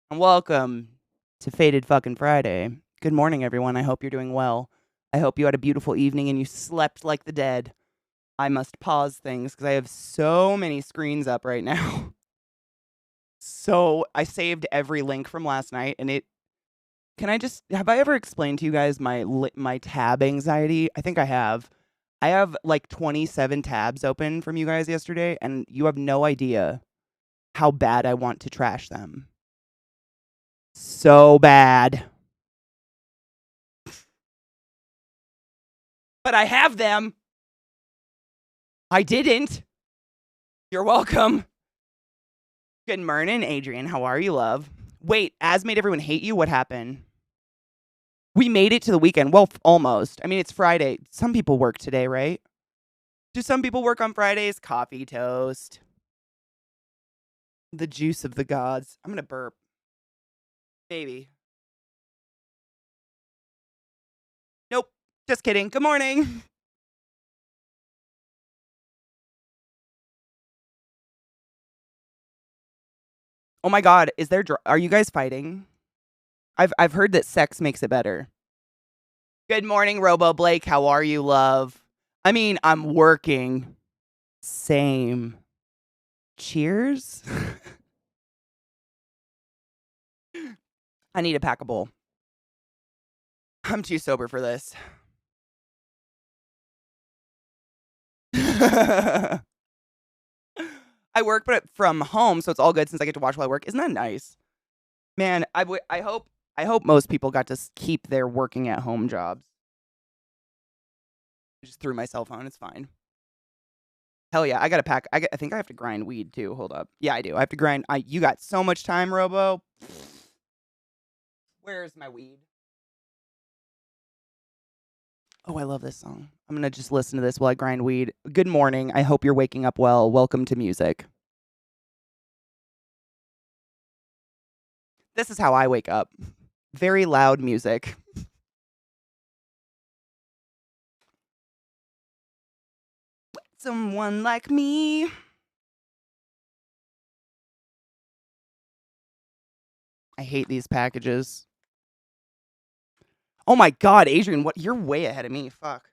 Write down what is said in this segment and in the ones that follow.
And welcome to Faded Fucking Friday. Good morning, everyone. I hope you're doing well. I hope you had a beautiful evening and you slept like the dead. I must pause things because I have so many screens up right now. So I saved every link from last night, and have I ever explained to you guys my tab anxiety? I think I have. I have like 27 tabs open from you guys yesterday, and you have no idea how bad I want to trash them. So bad. But I have them. I didn't. You're welcome. Good morning, Adrian. How are you, love? Wait, As Made Everyone Hate You? What happened? We made it to the weekend. Well, almost. I mean, it's Friday. Some people work today, right? Do some people work on Fridays? Coffee toast. The juice of the gods. I'm going to burp. Baby. Nope. Just kidding. Good morning. Oh my god, are you guys fighting? I've heard that sex makes it better. Good morning, Robo Blake. How are you, love? I mean, I'm working. Same. Cheers. I need a pack a bowl. I'm too sober for this. I work but from home, so it's all good since I get to watch while I work. Isn't that nice? Man, I hope most people got to keep their working at home jobs. I just threw my cell phone. It's fine. Hell yeah, I got to pack. I think I have to grind weed too. Hold up. Yeah, I do. I have to grind. You got so much time, Robo. Where's my weed? Oh, I love this song. I'm going to just listen to this while I grind weed. Good morning. I hope you're waking up well. Welcome to music. This is how I wake up. Very loud music. Someone like me. I hate these packages. Oh my god, Adrian, what? You're way ahead of me. Fuck.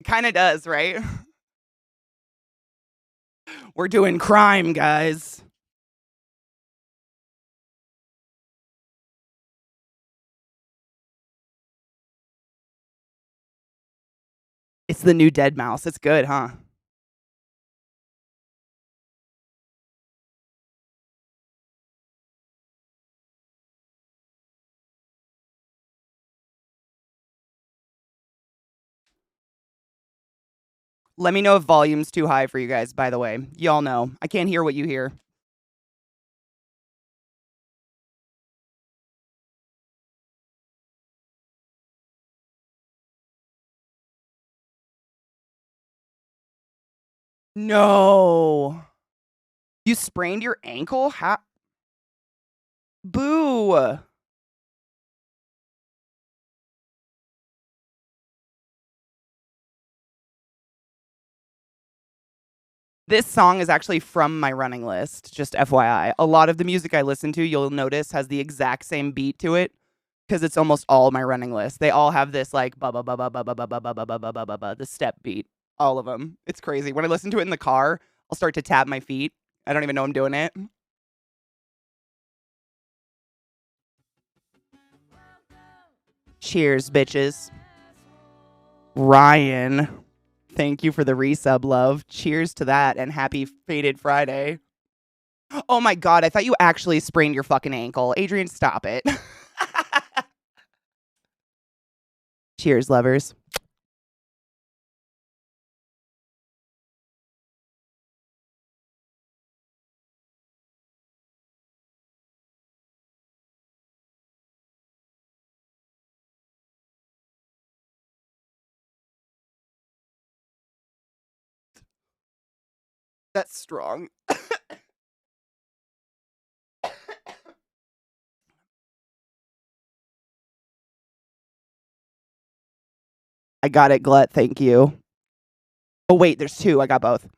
It kind of does, right? We're doing crime, guys. It's the new Dead Mouse. It's good, huh? Let me know if volume's too high for you guys, by the way. Y'all know. I can't hear what you hear. No. You sprained your ankle? How? Boo. This song is actually from my running list, just FYI. A lot of the music I listen to, you'll notice, has the exact same beat to it because it's almost all my running list. They all have this like ba ba ba ba ba ba ba ba ba ba ba ba ba ba the step beat. All of them. It's crazy. When I listen to it in the car, I'll start to tap my feet. I don't even know I'm doing it. Cheers, bitches. Ryan, thank you for the resub, love. Cheers to that and happy Faded Friday. Oh my god, I thought you actually sprained your fucking ankle. Adrian, stop it. Cheers, lovers. That's strong. I got it, Glut. Thank you. Oh, wait, there's two. I got both.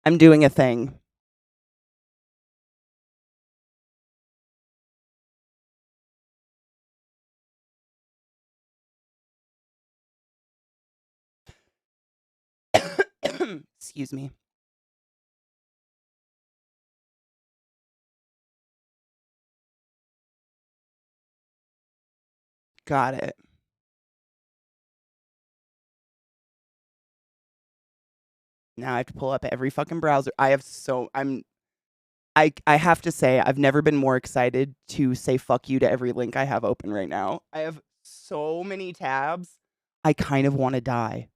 I'm doing a thing. Excuse me. Got it. Now I have to pull up every fucking browser. I have to say, I've never been more excited to say fuck you to every link I have open right now. I have so many tabs. I kind of want to die.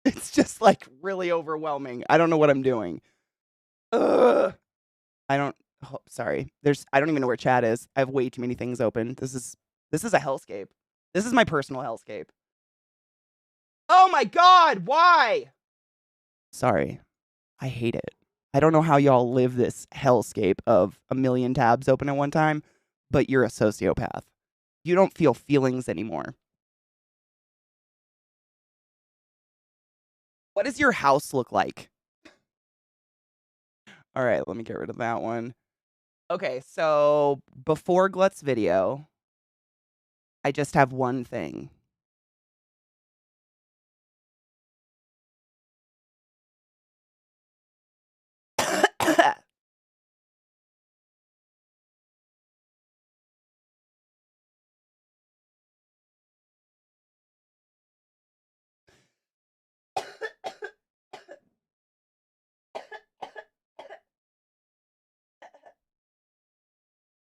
It's just like really overwhelming. I don't know what I'm doing. Ugh. Sorry. I don't even know where chat is. I have way too many things open. This is a hellscape. This is my personal hellscape. Oh my god, why? Sorry. I hate it. I don't know how y'all live this hellscape of a million tabs open at one time, but you're a sociopath. You don't feel feelings anymore. What does your house look like? All right, let me get rid of that one. Okay, so before Glut's video, I just have one thing.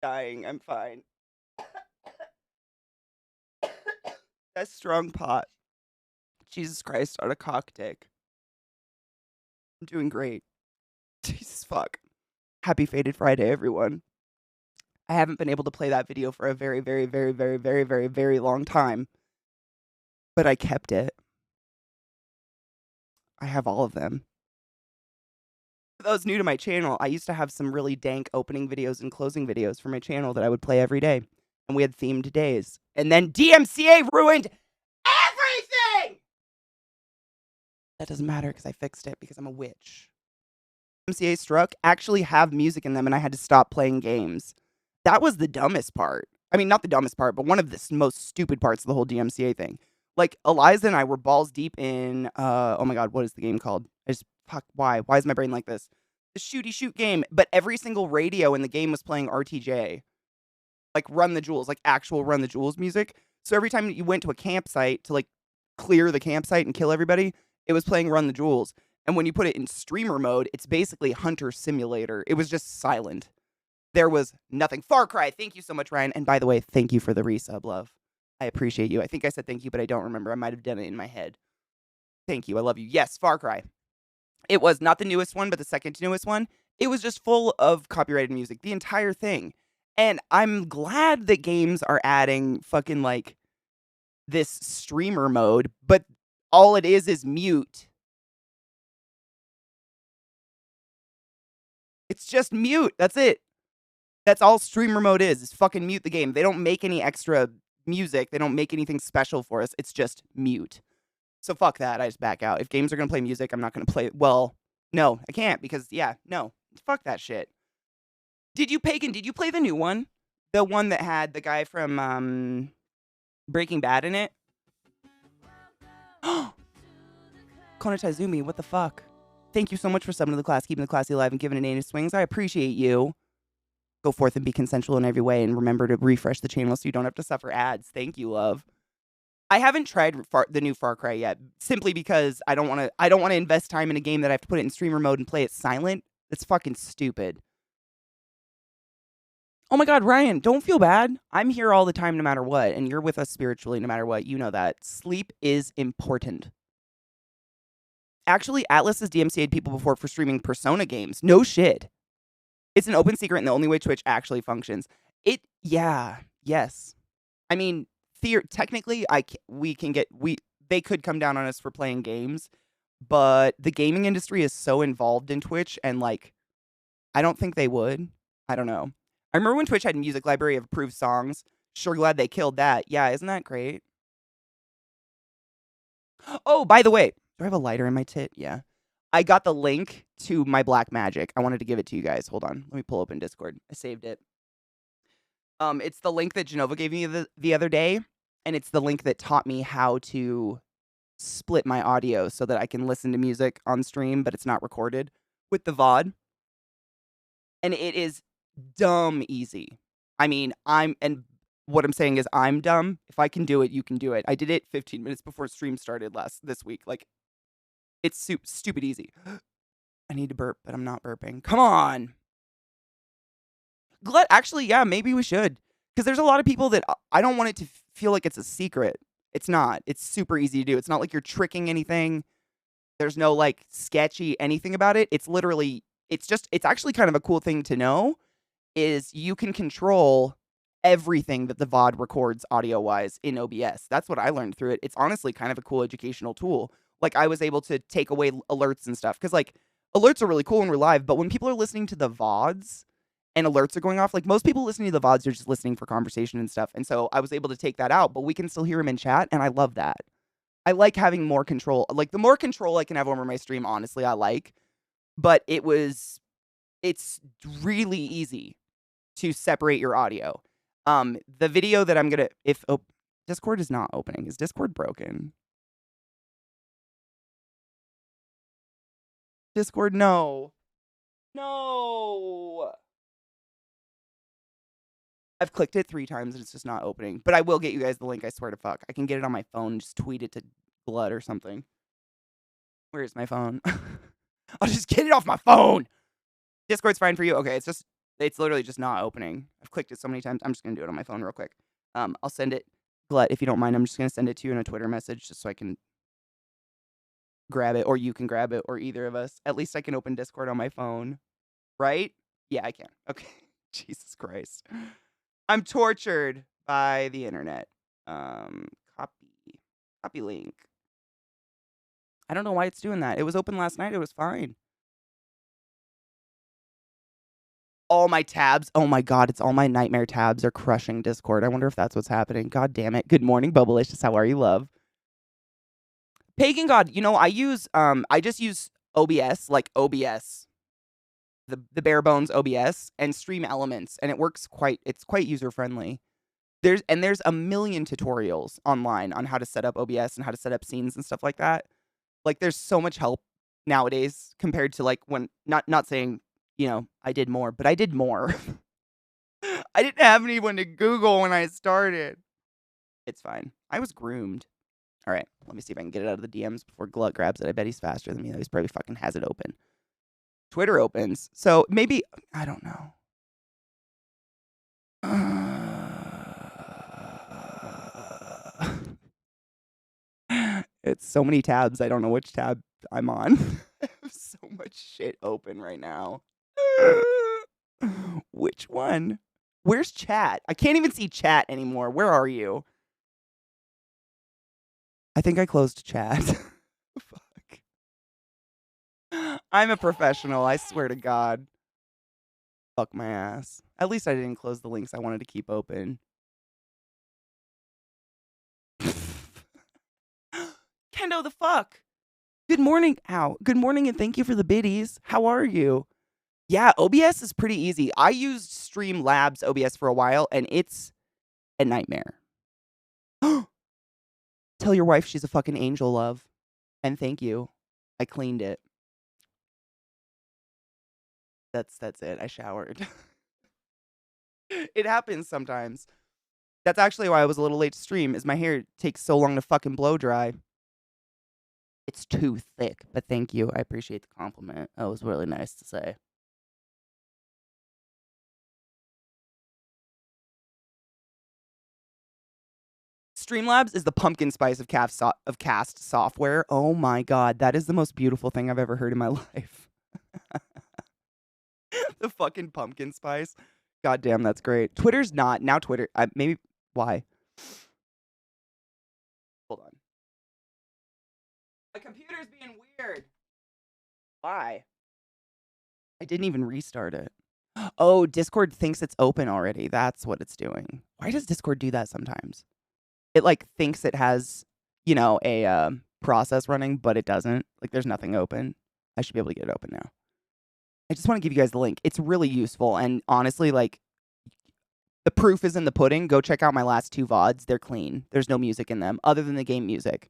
Dying, I'm fine. That's strong pot. Jesus Christ, on a cock dick. I'm doing great. Jesus fuck. Happy Fated Friday, everyone. I haven't been able to play that video for a very, very, very, very, very, very, very long time. But I kept it. I have all of them. For those new to my channel, I used to have some really dank opening videos and closing videos for my channel that I would play every day. And we had themed days. And then DMCA ruined everything! That doesn't matter because I fixed it because I'm a witch. DMCA struck actually have music in them and I had to stop playing games. That was the dumbest part. I mean, not the dumbest part, but one of the most stupid parts of the whole DMCA thing. Like, Eliza and I were balls deep in, oh my god, what is the game called? Fuck, why? Why is my brain like this? The shooty shoot game, but every single radio in the game was playing RTJ. Like, Run the Jewels, like actual Run the Jewels music. So every time you went to a campsite to, like, clear the campsite and kill everybody, it was playing Run the Jewels. And when you put it in streamer mode, it's basically Hunter Simulator. It was just silent. There was nothing. Far Cry, thank you so much, Ryan. And by the way, thank you for the resub, love. I appreciate you. I think I said thank you, but I don't remember. I might have done it in my head. Thank you. I love you. Yes, Far Cry. It was not the newest one, but the second newest one. It was just full of copyrighted music, the entire thing. And I'm glad that games are adding fucking, like, this streamer mode, but all it is mute. It's just mute. That's it. That's all streamer mode is fucking mute the game. They don't make any extra music. They don't make anything special for us. It's just mute. So fuck that. I just back out. If games are going to play music, I'm not going to play it. Well, no, I can't because, yeah, no. Fuck that shit. Did you play the new one? The one that had the guy from, Breaking Bad in it? Konatizumi, what the fuck? Thank you so much for subbing to the class, keeping the classy alive, and giving it native swings. I appreciate you. Go forth and be consensual in every way, and remember to refresh the channel so you don't have to suffer ads. Thank you, love. I haven't tried the new Far Cry yet, simply because I don't want to invest time in a game that I have to put it in streamer mode and play it silent. It's fucking stupid. Oh my God, Ryan, don't feel bad. I'm here all the time no matter what, and you're with us spiritually no matter what. You know that. Sleep is important. Actually, Atlas has DMCA'd people before for streaming Persona games. No shit. It's an open secret and the only way Twitch actually functions. Yes. I mean, technically, they could come down on us for playing games, but the gaming industry is so involved in Twitch, and like, I don't think they would. I don't know. I remember when Twitch had a music library of approved songs. Sure glad they killed that. Yeah, isn't that great? Oh, by the way, do I have a lighter in my tit? Yeah. I got the link to my black magic. I wanted to give it to you guys. Hold on. Let me pull open Discord. I saved it. It's the link that Genova gave me the other day, and it's the link that taught me how to split my audio so that I can listen to music on stream, but it's not recorded with the VOD. And it is dumb easy. I mean, what I'm saying is I'm dumb. If I can do it, you can do it. I did it 15 minutes before stream started this week. Like, it's stupid easy. I need to burp, but I'm not burping. Come on. Actually, yeah, maybe we should. Because there's a lot of people that I don't want it to feel like it's a secret. It's not. It's super easy to do. It's not like you're tricking anything. There's no, like, sketchy anything about it. It's literally, it's actually kind of a cool thing to know, is you can control everything that the VOD records audio-wise in OBS. That's what I learned through it. It's honestly kind of a cool educational tool. Like, I was able to take away alerts and stuff. Because, like, alerts are really cool when we're live, but when people are listening to the VODs and alerts are going off, like, most people listening to the VODs are just listening for conversation and stuff. And so I was able to take that out, but we can still hear them in chat, and I love that. I like having more control. Like, the more control I can have over my stream, honestly, I like. But it's really easy to separate your audio. The video that I'm gonna, Discord is not opening. Is Discord broken? Discord, no. No. I've clicked it 3 times and it's just not opening. But I will get you guys the link, I swear to fuck. I can get it on my phone, just tweet it to Blood or something. Where's my phone? I'll just get it off my phone. Discord's fine for you? Okay, it's literally just not opening. I've clicked it so many times. I'm just gonna do it on my phone real quick. I'll send it. Glut, if you don't mind, I'm just gonna send it to you in a Twitter message just so I can grab it, or you can grab it, or either of us. At least I can open Discord on my phone. Right? Yeah, I can. Okay. Jesus Christ. I'm tortured by the internet. Copy link. I don't know why it's doing that. It was open last night. It was fine. All my tabs. Oh my God, it's all my nightmare tabs are crushing Discord. I wonder if that's what's happening. God damn it. Good morning, Bubblicious. How are you, love? Pagan God, I just use OBS, like OBS. The bare bones OBS and Stream Elements, and it's quite user friendly. There's a million tutorials online on how to set up OBS and how to set up scenes and stuff like that. Like, there's so much help nowadays compared to, like, when, not saying, I did more, but I did more. I didn't have anyone to Google when I started. It's fine. I was groomed. All right, let me see if I can get it out of the DMs before Glut grabs it. I bet he's faster than me. He's probably fucking has it open. Twitter opens. So maybe, I don't know. It's so many tabs. I don't know which tab I'm on. I have so much shit open right now. Which one? Where's chat? I can't even see chat anymore. Where are you? I think I closed chat. Fuck. I'm a professional. I swear to God. Fuck my ass. At least I didn't close the links I wanted to keep open. Kendo, the fuck? Good morning. Ow. Good morning and thank you for the biddies. How are you? Yeah, OBS is pretty easy. I used Streamlabs OBS for a while and it's a nightmare. Tell your wife she's a fucking angel, love. And thank you. I cleaned it. That's it. I showered. It happens sometimes. That's actually why I was a little late to stream, is my hair takes so long to fucking blow dry. It's too thick, but thank you. I appreciate the compliment. That was really nice to say. Streamlabs is the pumpkin spice of cast software. Oh my god, that is the most beautiful thing I've ever heard in my life. The fucking pumpkin spice. God damn, that's great. Twitter's not. Now Twitter, maybe, why? Hold on. My computer's being weird. Why? I didn't even restart it. Oh, Discord thinks it's open already. That's what it's doing. Why does Discord do that sometimes? It, like, thinks it has, you know, a process running, but it doesn't. Like, there's nothing open. I should be able to get it open now. I just want to give you guys the link. It's really useful, and honestly, like, the proof is in the pudding. Go check out my last 2 VODs. They're clean. There's no music in them, other than the game music.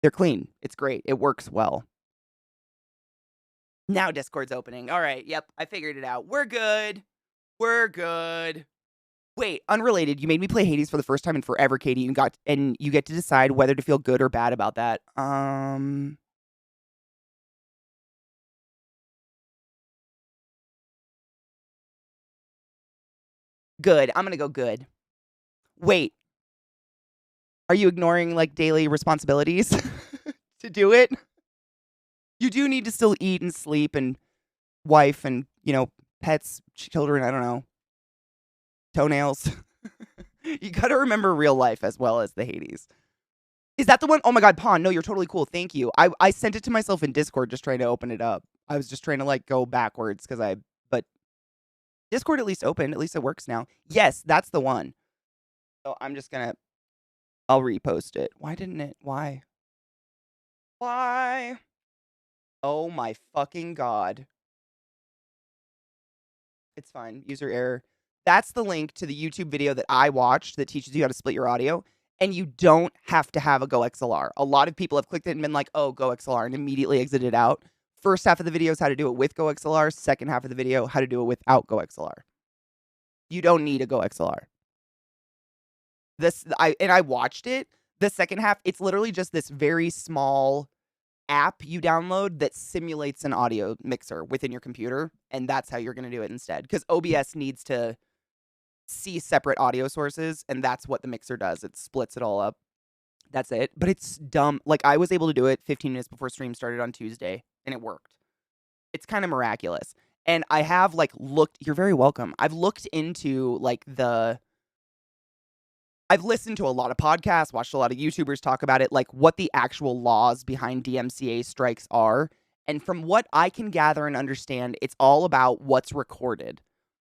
They're clean. It's great. It works well. Now Discord's opening. All right. Yep. I figured it out. We're good. We're good. Wait, unrelated. You made me play Hades for the first time in forever, Katie. And you get to decide whether to feel good or bad about that. Good. I'm gonna go good. Wait. Are you ignoring, like, daily responsibilities to do it? You do need to still eat and sleep and wife and, you know, pets, children, I don't know. Toenails. You gotta remember real life as well as the Hades. Is that the one? Oh my god, Pawn. No, you're totally cool. Thank you. I sent it to myself in Discord just trying to open it up. I was just trying to, like, go backwards but Discord at least opened. At least it works now. Yes, that's the one. So I'm just gonna, I'll repost it. Why didn't it? Why? Why? Oh my fucking god. It's fine. User error. That's the link to the YouTube video that I watched that teaches you how to split your audio. And you don't have to have a Go XLR. A lot of people have clicked it and been like, oh, Go XLR, and immediately exited out. First half of the video is how to do it with Go XLR. Second half of the video, how to do it without Go XLR. You don't need a Go XLR. I watched it. The second half, it's literally just this very small app you download that simulates an audio mixer within your computer, and that's how you're going to do it instead. Because OBS needs to see separate audio sources, and that's what the mixer does. It splits it all up. That's it. But it's dumb. Like, I was able to do it 15 minutes before stream started on Tuesday, and it worked. It's kind of miraculous. And I have, like, looked... You're very welcome. I've looked into, like, I've listened to a lot of podcasts, watched a lot of YouTubers talk about it, like, what the actual laws behind DMCA strikes are. And from what I can gather and understand, it's all about what's recorded.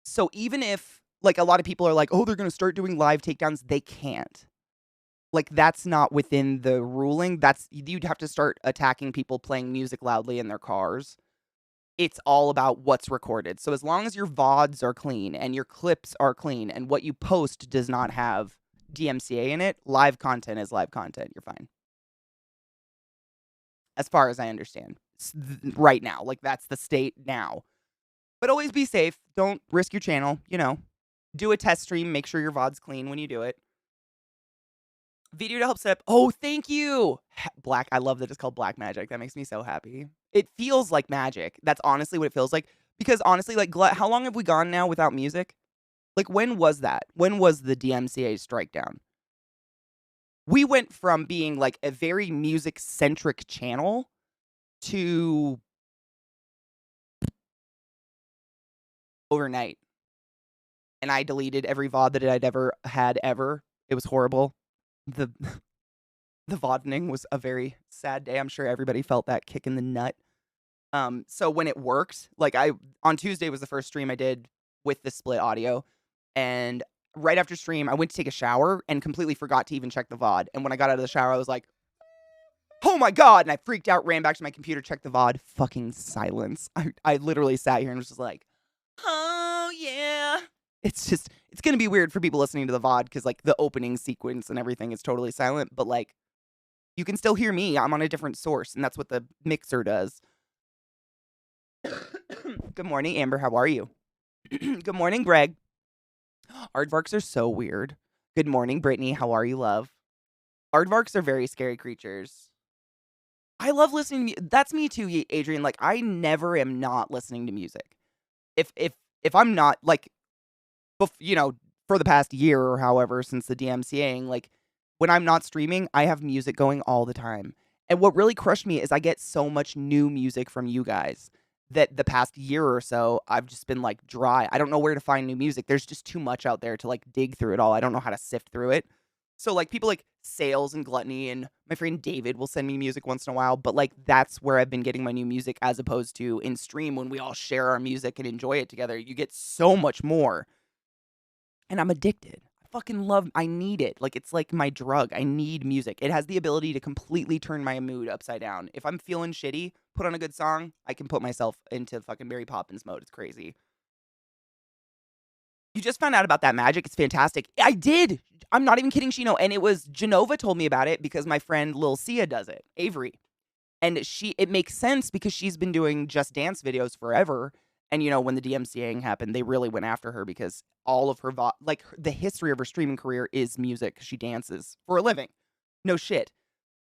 So even if, like, a lot of people are like, oh, they're going to start doing live takedowns, they can't. Like, that's not within the ruling. You'd have to start attacking people playing music loudly in their cars. It's all about what's recorded. So as long as your VODs are clean and your clips are clean and what you post does not have DMCA in it, live content is live content. You're fine. As far as I understand. Right now. Like, that's the state now. But always be safe. Don't risk your channel. You know. Do a test stream. Make sure your VOD's clean when you do it. Video to help set up. Oh, thank you. Black. I love that it's called Black Magic. That makes me so happy. It feels like magic. That's honestly what it feels like. Because honestly, like, how long have we gone now without music? Like, when was that? When was the DMCA strike down? We went from being, like, a very music-centric channel to overnight. And I deleted every VOD that I'd ever had ever. It was horrible. The VODing was a very sad day. I'm sure everybody felt that kick in the nut. So when it worked, like, on Tuesday was the first stream I did with the split audio. And right after stream, I went to take a shower and completely forgot to even check the VOD. And when I got out of the shower, I was like, oh my god! And I freaked out, ran back to my computer, checked the VOD. Fucking silence. I literally sat here and was just like, oh yeah. It's just, It's gonna be weird for people listening to the VOD because like the opening sequence and everything is totally silent, but like you can still hear me. I'm on a different source, and that's what the mixer does. Good morning, Amber. How are you? Good morning, Greg. Aardvarks are so weird. Good morning, Brittany. How are you, love? Aardvarks are very scary creatures. I love listening to that's me too, Adrian. Like I never am not listening to music. If I'm not like you know, for the past year or however since the DMCAing, like when I'm not streaming, I have music going all the time. And what really crushed me is I get so much new music from you guys that the past year or so I've just been like dry. I don't know where to find new music. There's just too much out there to like dig through it all. I don't know how to sift through it. So like people like Sales and Gluttony and my friend David will send me music once in a while, but like that's where I've been getting my new music as opposed to in stream when we all share our music and enjoy it together. You get so much more. And I'm addicted. I fucking love I need it. Like it's like my drug. I need music. It has the ability to completely turn my mood upside down. If I'm feeling shitty, put on a good song, I can put myself into fucking Mary Poppins mode. It's crazy. You just found out about that magic. It's fantastic. I did. I'm not even kidding, Shino. And it was Genova told me about it because my friend Lil Sia does it. Avery. And it makes sense because she's been doing Just Dance videos forever. And, you know, when the DMCAing happened, they really went after her because all of her, like, the history of her streaming career is music because she dances for a living. No shit.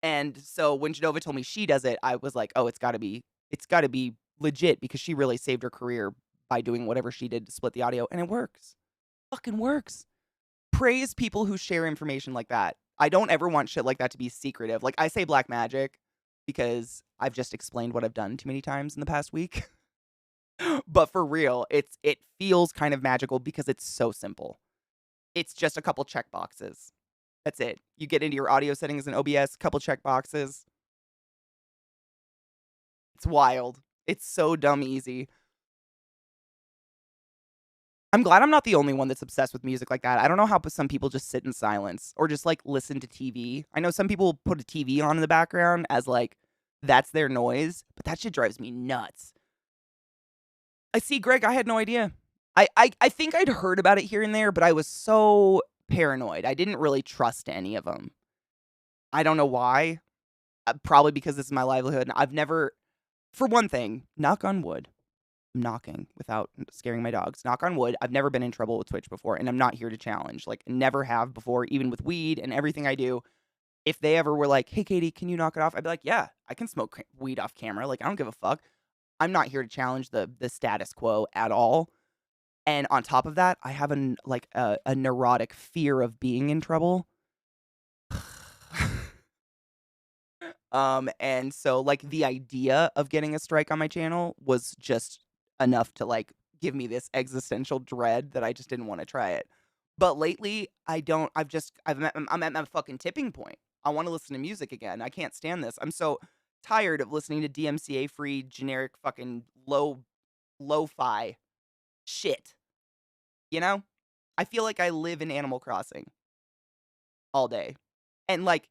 And so when Genova told me she does it, I was like, oh, it's got to be legit because she really saved her career by doing whatever she did to split the audio. And it works. Fucking works. Praise people who share information like that. I don't ever want shit like that to be secretive. Like, I say black magic because I've just explained what I've done too many times in the past week. But for real, it feels kind of magical because it's so simple. It's just a couple check boxes. That's it. You get into your audio settings in OBS, couple check boxes. It's wild. It's so dumb easy. I'm glad I'm not the only one that's obsessed with music like that. I don't know how some people just sit in silence or just like listen to TV. I know some people put a TV on in the background as like that's their noise, but that shit drives me nuts. I see, Greg, I had no idea. I think I'd heard about it here and there, but I was so paranoid. I didn't really trust any of them. I don't know why. Probably because this is my livelihood. And I've never, for one thing, knock on wood. I'm knocking without scaring my dogs. Knock on wood. I've never been in trouble with Twitch before, and I'm not here to challenge. Like, never have before, even with weed and everything I do. If they ever were like, hey, Katie, can you knock it off? I'd be like, yeah, I can smoke weed off camera. Like, I don't give a fuck. I'm not here to challenge the status quo at all. And on top of that, I have a neurotic fear of being in trouble. And so like the idea of getting a strike on my channel was just enough to like give me this existential dread that I just didn't want to try it. But lately, I'm at my fucking tipping point. I want to listen to music again. I can't stand this. I'm so tired of listening to DMCA free generic fucking lo-fi shit. You know? I feel like I live in Animal Crossing all day. And like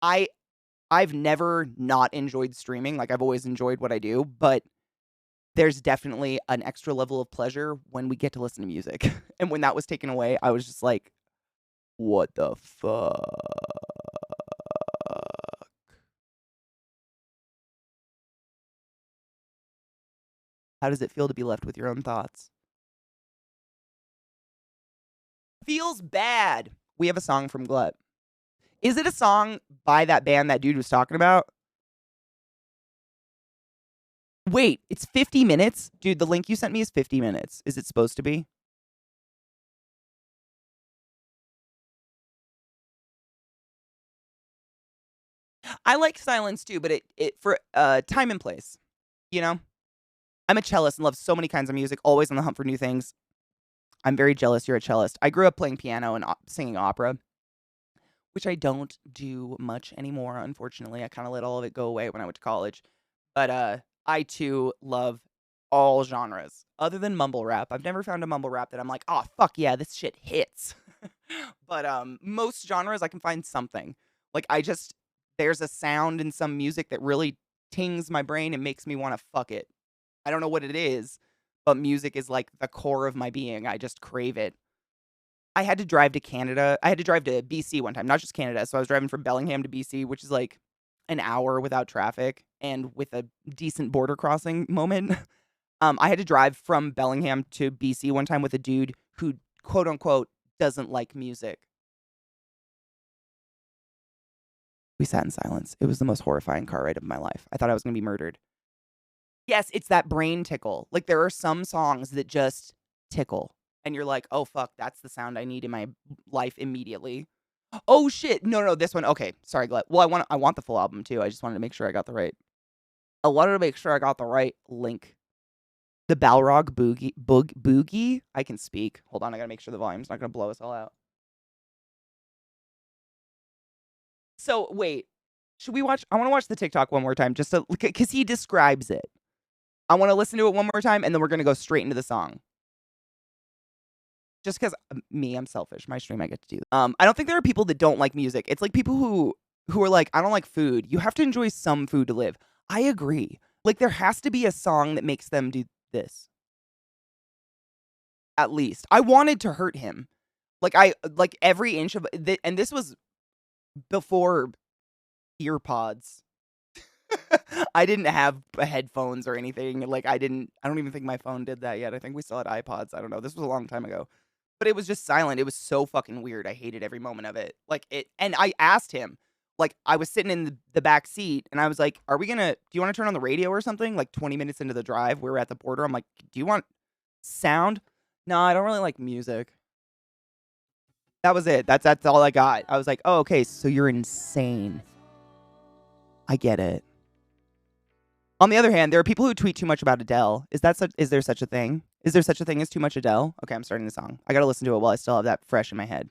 I've never not enjoyed streaming. Like I've always enjoyed what I do, but there's definitely an extra level of pleasure when we get to listen to music. And when that was taken away, I was just like, what the fuck? How does it feel to be left with your own thoughts? Feels bad. We have a song from Glut. Is it a song by that band that dude was talking about? Wait, it's 50 minutes? Dude, the link you sent me is 50 minutes. Is it supposed to be? I like silence too, but it for time and place. You know? I'm a cellist and love so many kinds of music, always on the hunt for new things. I'm very jealous you're a cellist. I grew up playing piano and singing opera, which I don't do much anymore, unfortunately. I kind of let all of it go away when I went to college. But I too love all genres other than mumble rap. I've never found a mumble rap that I'm like, "Oh, fuck yeah, this shit hits." But most genres I can find something. Like there's a sound in some music that really tings my brain and makes me want to fuck it. I don't know what it is, but music is like the core of my being. I just crave it. I had to drive to Canada. I had to drive to BC one time, not just Canada. So I was driving from Bellingham to BC, which is like an hour without traffic and with a decent border crossing moment. I had to drive from Bellingham to BC one time with a dude who, quote unquote, doesn't like music. We sat in silence. It was the most horrifying car ride of my life. I thought I was going to be murdered. Yes, it's that brain tickle. Like, there are some songs that just tickle. And you're like, oh, fuck, that's the sound I need in my life immediately. Oh, shit. No, this one. Okay, sorry, Glenn. Well, I want the full album, too. I just wanted to make sure I got the right. I wanted to make sure I got the right link. The Balrog Boogie. I can speak. Hold on, I gotta make sure the volume's not gonna blow us all out. So, wait. Should we watch? I want to watch the TikTok one more time, just to, because he describes it. I want to listen to it one more time, and then we're gonna go straight into the song. Just because I'm selfish. My stream, I get to do. I don't think there are people that don't like music. It's like people who are like, I don't like food. You have to enjoy some food to live. I agree. Like, there has to be a song that makes them do this. At least. I wanted to hurt him. Like every inch of it, and this was before earpods. I didn't have headphones or anything. Like, I don't even think my phone did that yet. I think we still had iPods. I don't know. This was a long time ago. But it was just silent. It was so fucking weird. I hated every moment of it. And I asked him, like, I was sitting in the back seat, and I was like, do you want to turn on the radio or something? Like, 20 minutes into the drive, we were at the border. I'm like, do you want sound? No, I don't really like music. That was it. That's all I got. I was like, oh, okay, so you're insane. I get it. On the other hand, there are people who tweet too much about Adele. Is there such a thing? Is there such a thing as too much Adele? Okay, I'm starting the song. I gotta listen to it while I still have that fresh in my head.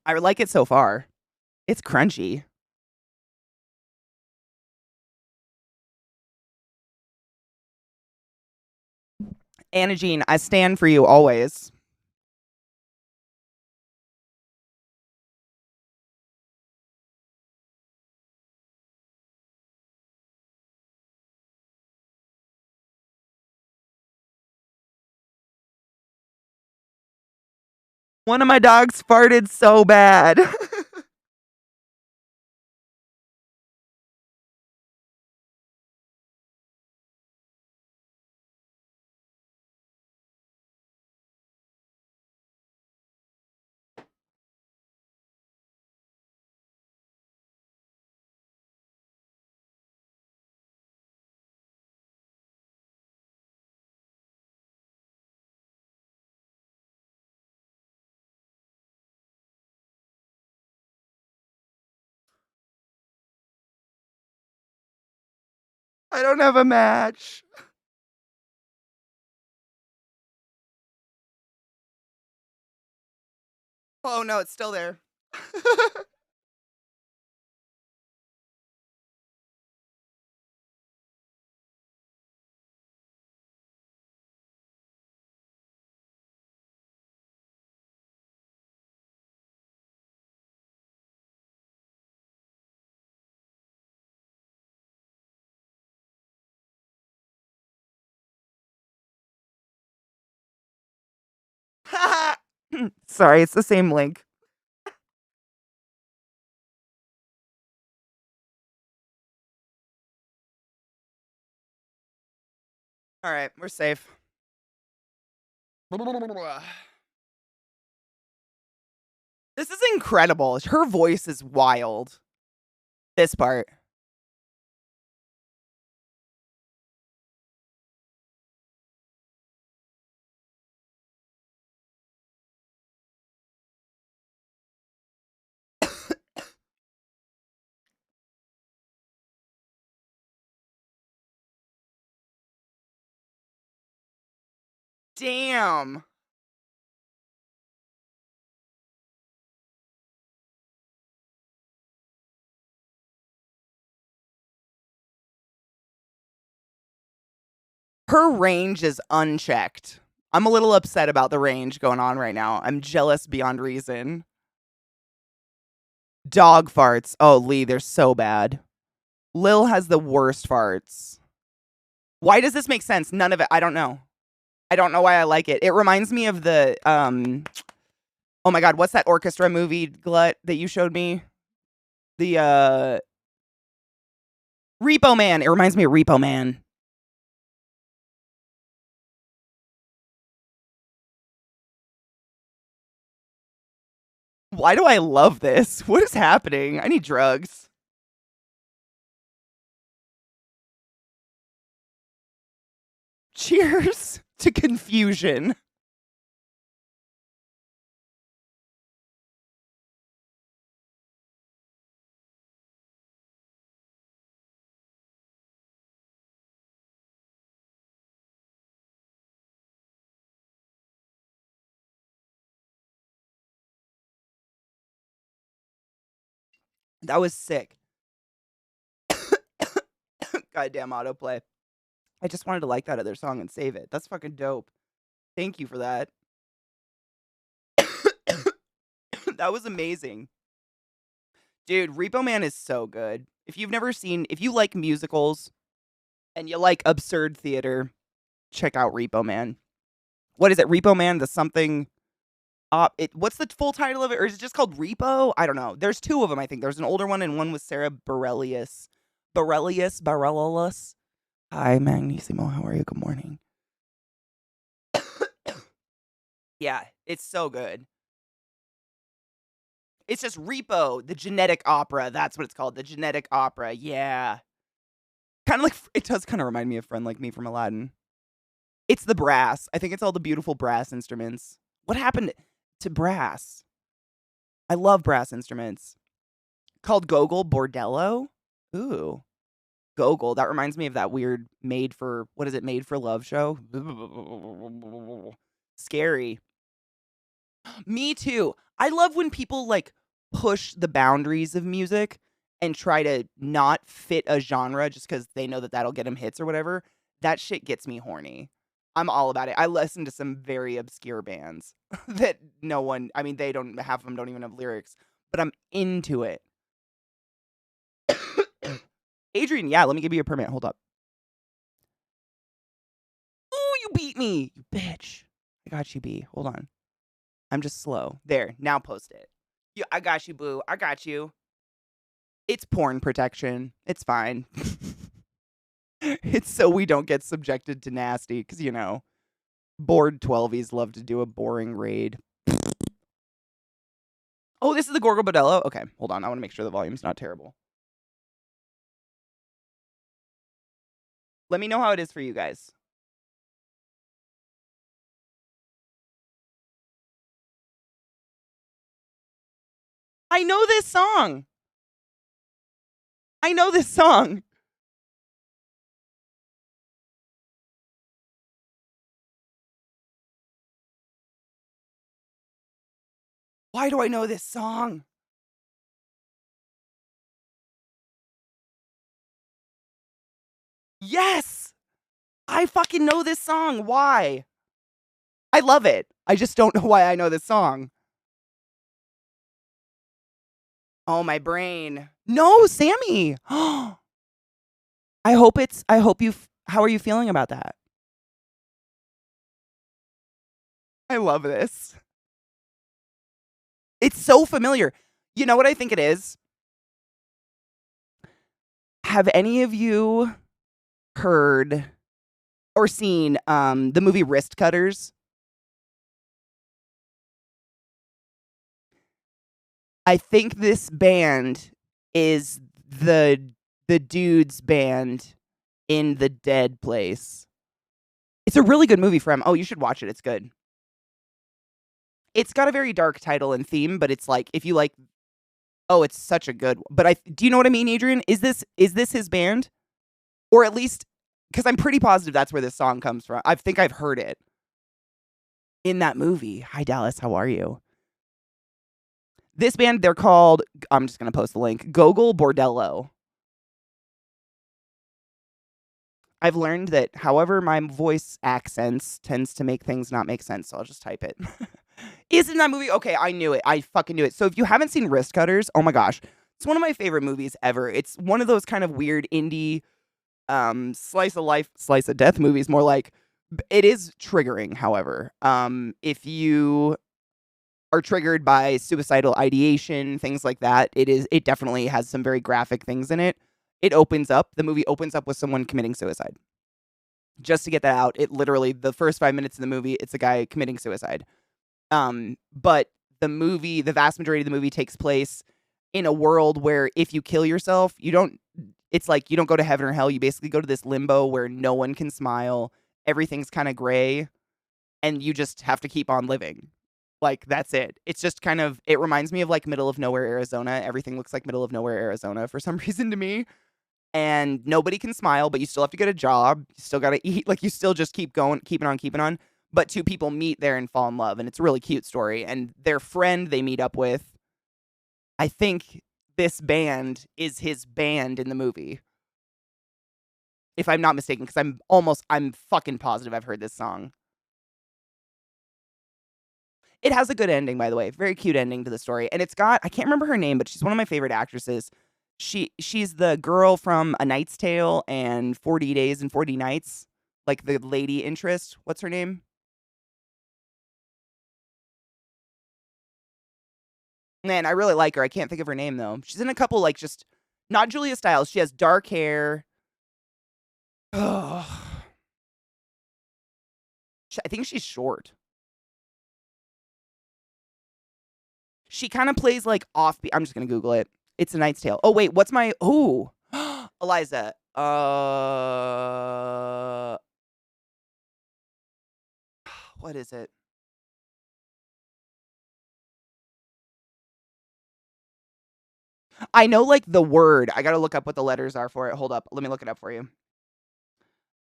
I like it so far. It's crunchy. Anna Jean, I stand for you always. One of my dogs farted so bad. I don't have a match. Oh no, it's still there. Sorry, it's the same link. All right, we're safe. This is incredible. Her voice is wild. This part. Damn. Her range is unchecked. I'm a little upset about the range going on right now. I'm jealous beyond reason. Dog farts. Oh, Lee, they're so bad. Lil has the worst farts. Why does this make sense? None of it. I don't know. I don't know why I like it. It reminds me of the oh my god, what's that orchestra movie, Glut, that you showed me? The Repo Man. It reminds me of Repo Man. Why do I love this? What is happening? I need drugs. Cheers to confusion. That was sick. Goddamn autoplay. I just wanted to like that other song and save it. That's fucking dope. Thank you for that. That was amazing. Dude, Repo Man is so good. If you like musicals and you like absurd theater, check out Repo Man. What is it? Repo Man, the something what's the full title of it? Or is it just called Repo? I don't know. There's two of them, I think. There's an older one and one with Sarah Bareilles. Bareilles. Hi, Magnissimo. How are you? Good morning. Yeah, it's so good. It's just Repo, the genetic opera. That's what it's called. The genetic opera. Yeah. Kind of like, it does kind of remind me of Friend Like Me from Aladdin. It's the brass. I think it's all the beautiful brass instruments. What happened to brass? I love brass instruments. Called Gogol Bordello. Ooh. Gogol. That reminds me of that weird Made for Love show. Scary. Me too. I love when people like push the boundaries of music and try to not fit a genre just because they know that that'll get them hits or whatever. That shit gets me horny. I'm all about it. I listen to some very obscure bands that half of them don't even have lyrics, but I'm into it. Adrian, yeah, let me give you a permit. Hold up. Oh, you beat me, you bitch. I got you, B. Hold on. I'm just slow. There, now post it. Yeah, I got you, boo. I got you. It's porn protection. It's fine. It's so we don't get subjected to nasty, because, bored 12s love to do a boring raid. Oh, this is the Gorgo Bordello? Okay, hold on. I want to make sure the volume's not terrible. Let me know how it is for you guys. I know this song. Why do I know this song? Yes! I fucking know this song. Why? I love it. I just don't know why I know this song. Oh, my brain. No, Sammy. How are you feeling about that? I love this. It's so familiar. You know what I think it is? Have any of you heard or seen the movie Wrist Cutters? I think this band is the dude's band in the Dead place. It's a really good movie from. Oh, you should watch it. It's good. It's got a very dark title and theme, but it's like if you like. Oh, it's such a good. But do you know what I mean, Adrian? Is this his band, or at least because I'm pretty positive that's where this song comes from. I think I've heard it in that movie. Hi, Dallas. How are you? This band, they're called. I'm just gonna post the link. Gogol Bordello. I've learned that however my voice accents tends to make things not make sense, so I'll just type it. Isn't that movie? Okay, I knew it. I fucking knew it. So if you haven't seen Wrist Cutters, oh my gosh. It's one of my favorite movies ever. It's one of those kind of weird indie slice of life, slice of death movies. More like it is triggering. However, if you are triggered by suicidal ideation, things like that, it definitely has some very graphic things in it. The movie opens up with someone committing suicide. Just to get that out, it literally, the first 5 minutes of the movie, it's a guy committing suicide. But the vast majority of the movie takes place in a world where if you kill yourself, it's like you don't go to heaven or hell. You basically go to this limbo where no one can smile. Everything's kind of gray and you just have to keep on living. Like, that's it. It's just kind of, it reminds me of like middle of nowhere, Arizona. Everything looks like middle of nowhere, Arizona for some reason to me. And nobody can smile, but you still have to get a job. You still got to eat. Like, you still just keep going, keeping on. But two people meet there and fall in love. And it's a really cute story. And their friend they meet up with, I think this band is his band in the movie. If I'm not mistaken, because I'm fucking positive I've heard this song. It has a good ending, by the way. Very cute ending to the story. And it's got, I can't remember her name, but she's one of my favorite actresses. She's the girl from A Knight's Tale and 40 Days and 40 Nights. Like the lady interest. What's her name? Man, I really like her. I can't think of her name, though. She's in a couple, like, just, not Julia Stiles. She has dark hair. Ugh. I think she's short. She kind of plays like offbeat. I'm just gonna Google it. It's A Knight's Tale. Oh wait, what's my? Oh, Eliza. What is it? I know like the word. I gotta look up what the letters are for it. Hold up. Let me look it up for you.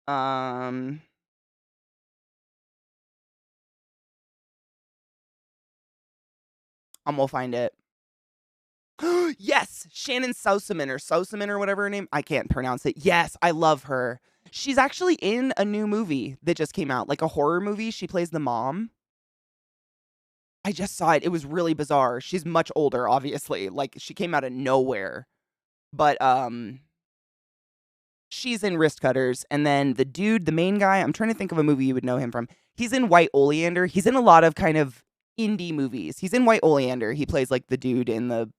I'm gonna find it. Yes, Shannon Semen or whatever her name. I can't pronounce it. Yes, I love her. She's actually in a new movie that just came out, like a horror movie. She plays the mom. I just saw it. It was really bizarre. She's much older, obviously. Like, she came out of nowhere. But she's in Wrist Cutters, and then the dude, the main guy, I'm trying to think of a movie you would know him from. He's in White Oleander. He's in a lot of kind of indie movies. He's in White Oleander. He plays like the dude in the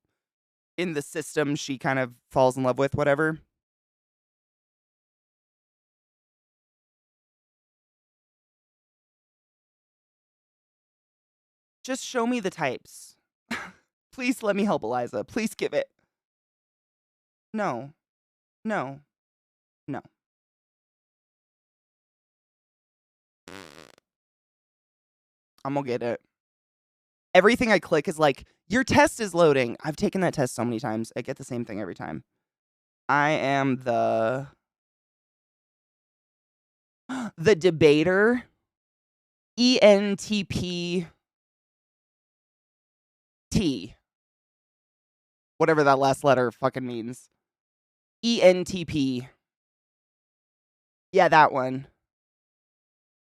system she kind of falls in love with, whatever. Just show me the types. Please let me help Eliza. Please give it. No. No. No. I'm gonna get it. Everything I click is like, your test is loading. I've taken that test so many times. I get the same thing every time. I am the debater. ENTP T. Whatever that last letter fucking means. ENTP. Yeah, that one.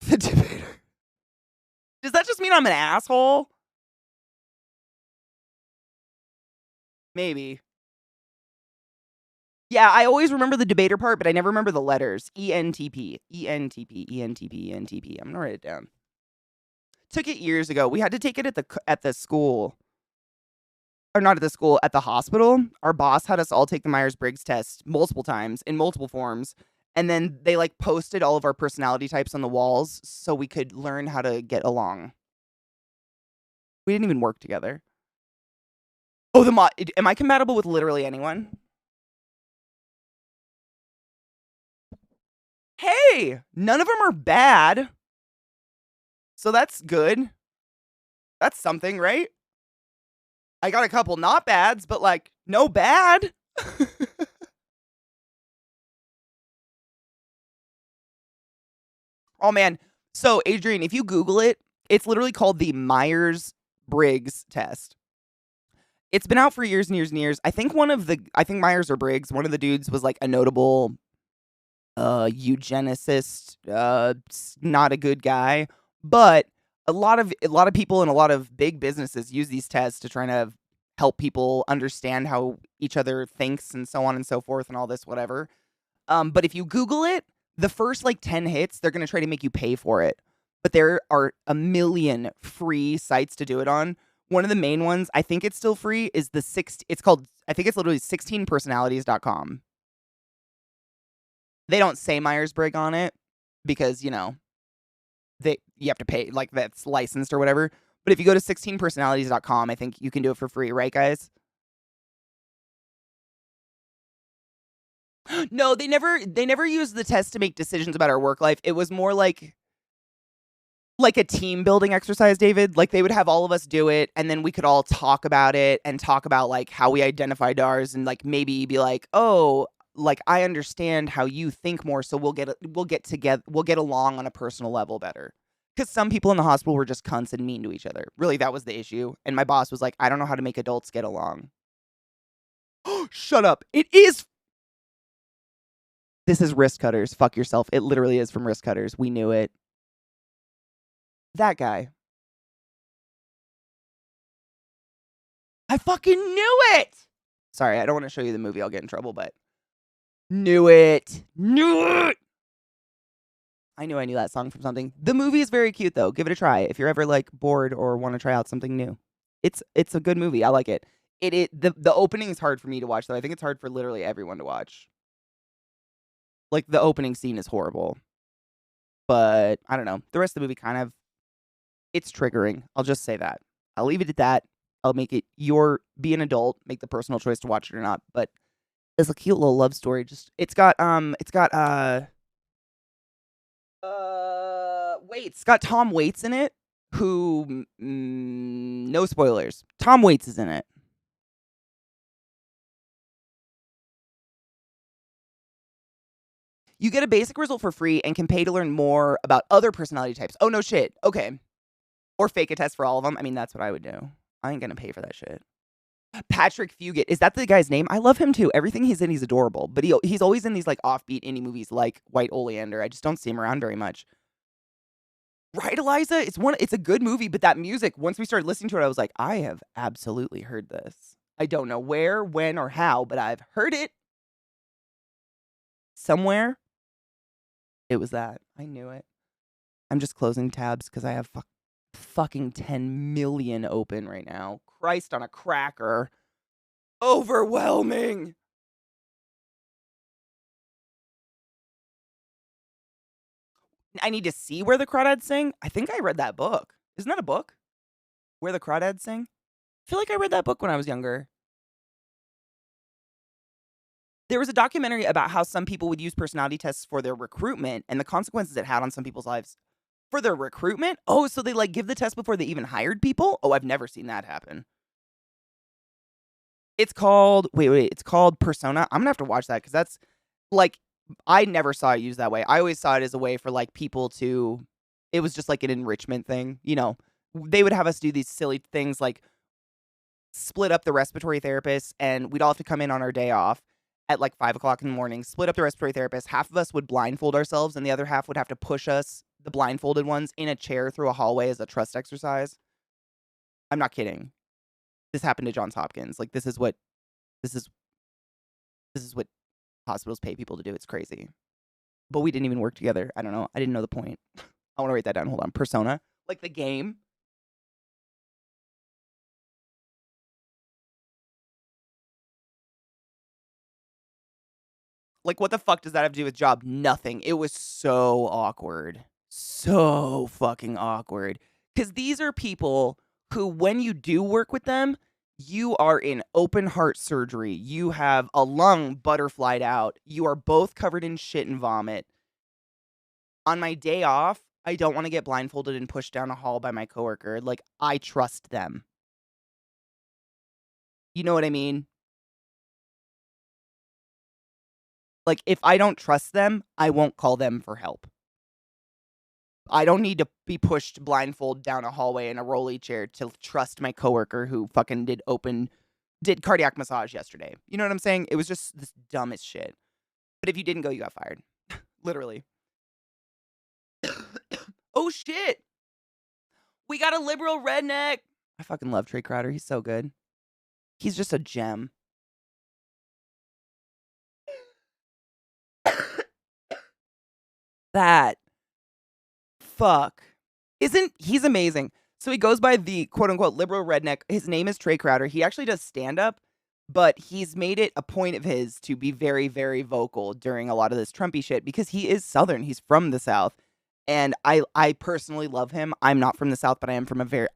The debater. Does that just mean I'm an asshole? Maybe. Yeah, I always remember the debater part, but I never remember the letters. ENTP. ENTP. ENTP. ENTP. I'm gonna write it down. Took it years ago. We had to take it at the school. Or not at the school, at the hospital. Our boss had us all take the Myers-Briggs test multiple times in multiple forms. And then they like posted all of our personality types on the walls so we could learn how to get along. We didn't even work together. Oh, am I compatible with literally anyone? Hey, none of them are bad. So that's good. That's something, right? I got a couple not bads, but like, no bad. Oh, man. So, Adrian, if you Google it, it's literally called the Myers-Briggs test. It's been out for years and years and years. I think Myers or Briggs, one of the dudes was like a notable eugenicist, not a good guy. But a lot of people and a lot of big businesses use these tests to try to help people understand how each other thinks and so on and so forth and all this whatever. But if you Google it, the first like 10 hits, they're going to try to make you pay for it. But there are a million free sites to do it on. One of the main ones, I think it's still free, is it's called, I think it's literally 16personalities.com. They don't say MeyersBriggs on it because, you know, you have to pay, like that's licensed or whatever. But if you go to 16personalities.com, I think you can do it for free, right, guys? No, they never used the test to make decisions about our work life. It was more like a team building exercise, David. Like they would have all of us do it and then we could all talk about it and talk about like how we identified ours and like maybe be like, "Oh, like I understand how you think more, so we'll get together, we'll get along on a personal level better." Cuz some people in the hospital were just cunts and mean to each other. Really, that was the issue. And my boss was like, "I don't know how to make adults get along." Shut up. It is. This is Wrist Cutters. Fuck yourself. It literally is from Wrist Cutters. We knew it. That guy. I fucking knew it! Sorry, I don't want to show you the movie. I'll get in trouble, but knew it. Knew it! I knew that song from something. The movie is very cute, though. Give it a try if you're ever, like, bored or want to try out something new. It's a good movie. I like it. The opening is hard for me to watch, though. I think it's hard for literally everyone to watch. Like, the opening scene is horrible. But, I don't know. The rest of the movie kind of... It's triggering. I'll just say that. I'll leave it at that. I'll make it be an adult, make the personal choice to watch it or not. But it's a cute little love story. It's got Tom Waits in it, who, no spoilers. Tom Waits is in it. You get a basic result for free and can pay to learn more about other personality types. Oh, no shit. Okay. Or fake a test for all of them. I mean, that's what I would do. I ain't gonna pay for that shit. Patrick Fugit. Is that the guy's name? I love him too. Everything he's in, he's adorable. But he's always in these like offbeat indie movies like White Oleander. I just don't see him around very much. Right, Eliza? It's a good movie, but that music, once we started listening to it, I was like, I have absolutely heard this. I don't know where, when, or how, but I've heard it. Somewhere. It was that. I knew it. I'm just closing tabs because I have fucking 10 million open right now. Christ on a cracker. Overwhelming. I need to see Where the Crawdads Sing. I think I read that book. Isn't that a book? Where the Crawdads Sing? I feel like I read that book when I was younger. There was a documentary about how some people would use personality tests for their recruitment and the consequences it had on some people's lives. For their recruitment? Oh, so they like give the test before they even hired people? Oh, I've never seen that happen. It's called, it's called Persona. I'm gonna have to watch that because that's like, I never saw it used that way. I always saw it as a way for like people to, it was just like an enrichment thing. You know, they would have us do these silly things like split up the respiratory therapists and we'd all have to come in on our day off at like 5 o'clock in the morning, split up the respiratory therapist. Half of us would blindfold ourselves and the other half would have to push us, the blindfolded ones, in a chair through a hallway as a trust exercise. I'm not kidding. This happened to Johns Hopkins. Like this is what hospitals pay people to do. It's crazy. But we didn't even work together. I don't know. I didn't know the point. I want to write that down. Hold on. Persona. Like the game. Like, what the fuck does that have to do with job? Nothing. It was so awkward. So fucking awkward. Because these are people who, when you do work with them, you are in open heart surgery. You have a lung butterflied out. You are both covered in shit and vomit. On my day off, I don't want to get blindfolded and pushed down a hall by my coworker. Like, I trust them. You know what I mean? Like, if I don't trust them, I won't call them for help. I don't need to be pushed blindfold down a hallway in a rolly chair to trust my coworker who fucking did cardiac massage yesterday. You know what I'm saying? It was just this dumbest shit. But if you didn't go, you got fired. Literally. Oh shit! We got a liberal redneck! I fucking love Trey Crowder. He's so good. He's just a gem. That fuck. He's amazing. So he goes by the quote unquote liberal redneck. His name is Trey Crowder. He actually does stand up, but he's made it a point of his to be very, very vocal during a lot of this Trumpy shit because he is Southern. He's from the South. And I personally love him. I'm not from the South, but I am from a very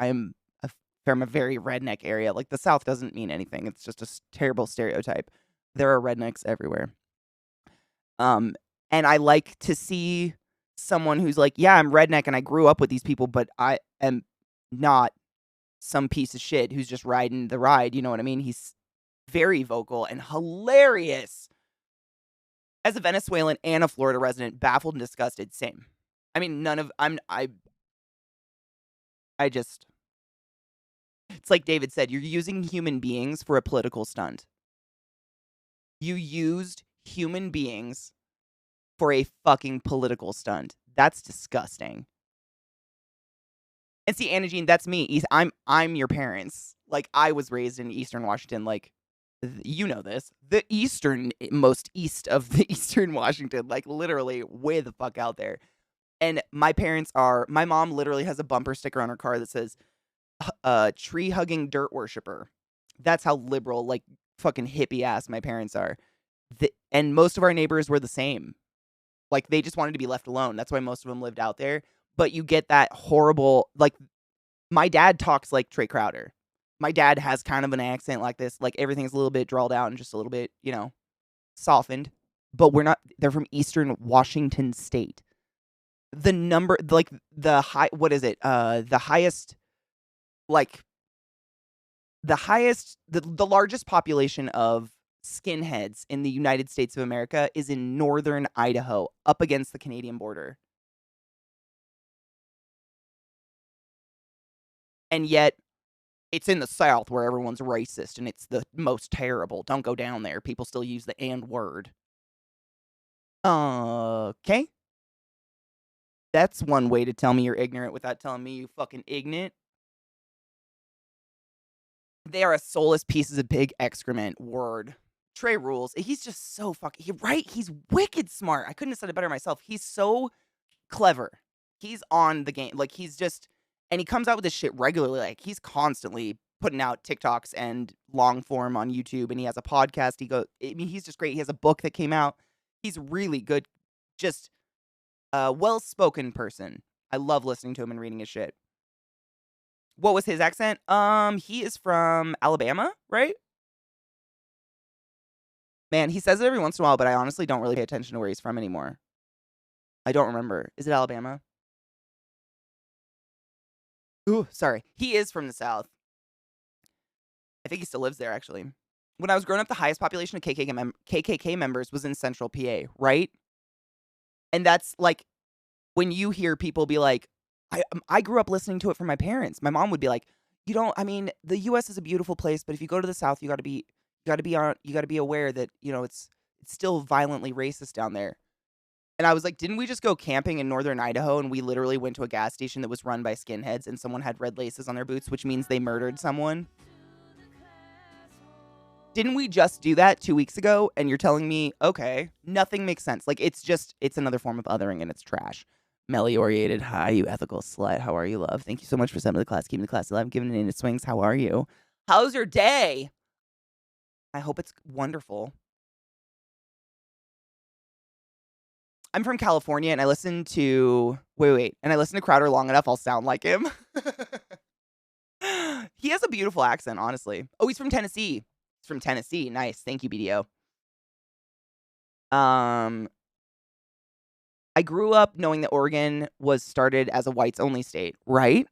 redneck area. Like the South doesn't mean anything. It's just a terrible stereotype. There are rednecks everywhere. And I like to see someone who's like, yeah, I'm redneck and I grew up with these people, but I am not some piece of shit who's just riding the ride. You know what I mean? He's very vocal and hilarious. As a Venezuelan and a Florida resident, baffled and disgusted, same. I mean, it's like David said, you're using human beings for a political stunt. You used human beings for a fucking political stunt. That's disgusting. And see, Anna Jean, that's me. I'm your parents. Like, I was raised in Eastern Washington. Like, you know this. The most east of the Eastern Washington. Like, literally way the fuck out there. And my mom literally has a bumper sticker on her car that says, tree-hugging dirt worshiper. That's how liberal, like, fucking hippie-ass my parents are. And most of our neighbors were the same. Like, they just wanted to be left alone. That's why most of them lived out there. But you get that horrible, like, my dad talks like Trey Crowder. My dad has kind of an accent like this. Like, everything's a little bit drawled out and just a little bit, softened. But they're from Eastern Washington State. The largest population of skinheads in the United States of America is in northern Idaho, up against the Canadian border. And yet, it's in the South where everyone's racist and it's the most terrible. Don't go down there. People still use the and word. Okay. That's one way to tell me you're ignorant without telling me you fucking ignorant. They are a soulless pieces of pig excrement. Word. Trey rules. He's just so fucking... He's wicked smart. I couldn't have said it better myself. He's so clever. He's on the game. Like, he's just... And he comes out with this shit regularly. Like, he's constantly putting out TikToks and long form on YouTube. And he has a podcast. He's just great. He has a book that came out. He's really good. Just a well-spoken person. I love listening to him and reading his shit. What was his accent? He is from Alabama, right? Man, he says it every once in a while, but I honestly don't really pay attention to where he's from anymore. I don't remember. Is it Alabama? Ooh, sorry. He is from the South. I think he still lives there, actually. When I was growing up, the highest population of KKK members was in Central PA, right? And that's like, when you hear people be like, I grew up listening to it from my parents. My mom would be like, the U.S. is a beautiful place, but if you go to the South, you got to be aware that, it's still violently racist down there. And I was like, didn't we just go camping in northern Idaho and we literally went to a gas station that was run by skinheads and someone had red laces on their boots, which means they murdered someone? Didn't we just do that 2 weeks ago? And you're telling me, okay, nothing makes sense. Like, it's another form of othering and it's trash. Melly-oriated. Hi, you ethical slut. How are you, love? Thank you so much for sending the class. Keeping the class alive. Giving it in its swings. How are you? How's your day? I hope it's wonderful. I'm from California and I listen to... Wait. And I listen to Crowder long enough, I'll sound like him. He has a beautiful accent, honestly. Oh, he's from Tennessee. He's from Tennessee. Nice. Thank you, BDO. I grew up knowing that Oregon was started as a whites-only state, right?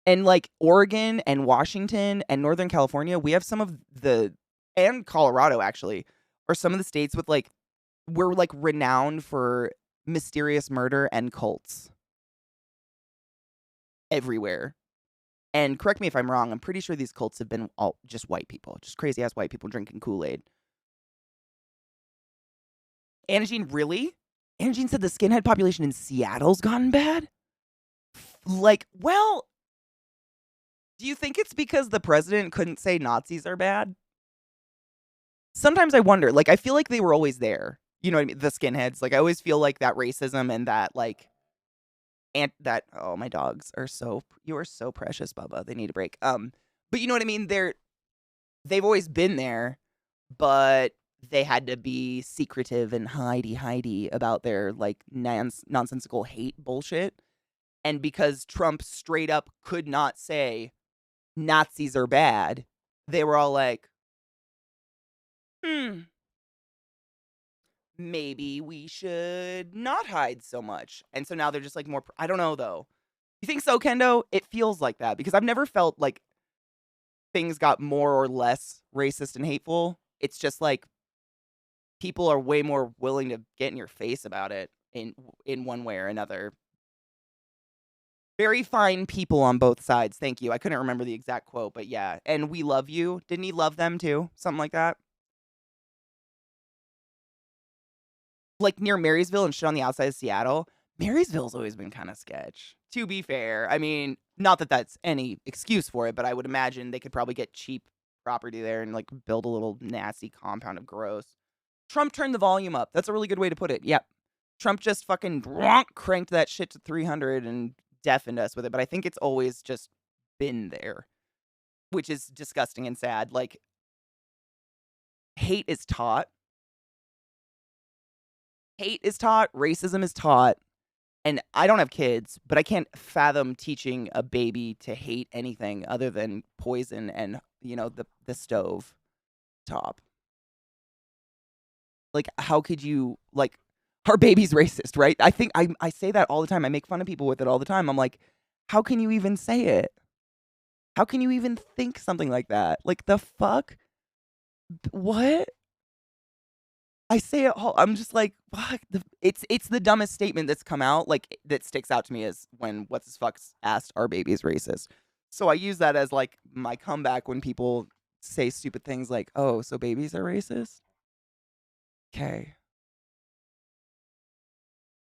And, like, Oregon and Washington and Northern California, we have some of the... And Colorado, actually, are some of the states with, like... We're, like, renowned for mysterious murder and cults. Everywhere. And correct me if I'm wrong, I'm pretty sure these cults have been all just white people. Just crazy-ass white people drinking Kool-Aid. Anna Jean, really? Anna Jean said the skinhead population in Seattle's gotten bad? Like, well... Do you think it's because the president couldn't say Nazis are bad? Sometimes I wonder. Like, I feel like they were always there. You know what I mean? The skinheads. Like, I always feel like that racism and that, like, and that, oh, my dogs are so, you are so precious, Bubba. They need a break. But you know what I mean? They've always been there, but they had to be secretive and hidey about their, like, nonsensical hate bullshit. And because Trump straight up could not say Nazis are bad, they were all like, maybe we should not hide so much. And so now they're just like more, I don't know though. You think so, Kendo? It feels like that because I've never felt like things got more or less racist and hateful. It's just like people are way more willing to get in your face about it in one way or another. Very fine people on both sides. Thank you. I couldn't remember the exact quote, but yeah. And we love you. Didn't he love them too? Something like that. Like near Marysville and shit on the outside of Seattle. Marysville's always been kind of sketch. To be fair, I mean, not that that's any excuse for it, but I would imagine they could probably get cheap property there and like build a little nasty compound of gross. Trump turned the volume up. That's a really good way to put it. Yep. Trump just fucking cranked that shit to 300 and deafened us with it. But I think it's always just been there, which is disgusting and sad. Like, hate is taught. Hate is taught. Racism is taught. And I don't have kids, but I can't fathom teaching a baby to hate anything other than poison and, you know, the stove top. Like, how could you, like, our baby's racist, right? I think I say that all the time. I make fun of people with it all the time. I'm like, how can you even say it? How can you even think something like that? Like, the fuck? What? I say it all. I'm just like, fuck. It's the dumbest statement that's come out. Like that sticks out to me is when what's his fuck's asked, "Our baby's racist." So I use that as like my comeback when people say stupid things like, "Oh, so babies are racist?" Okay,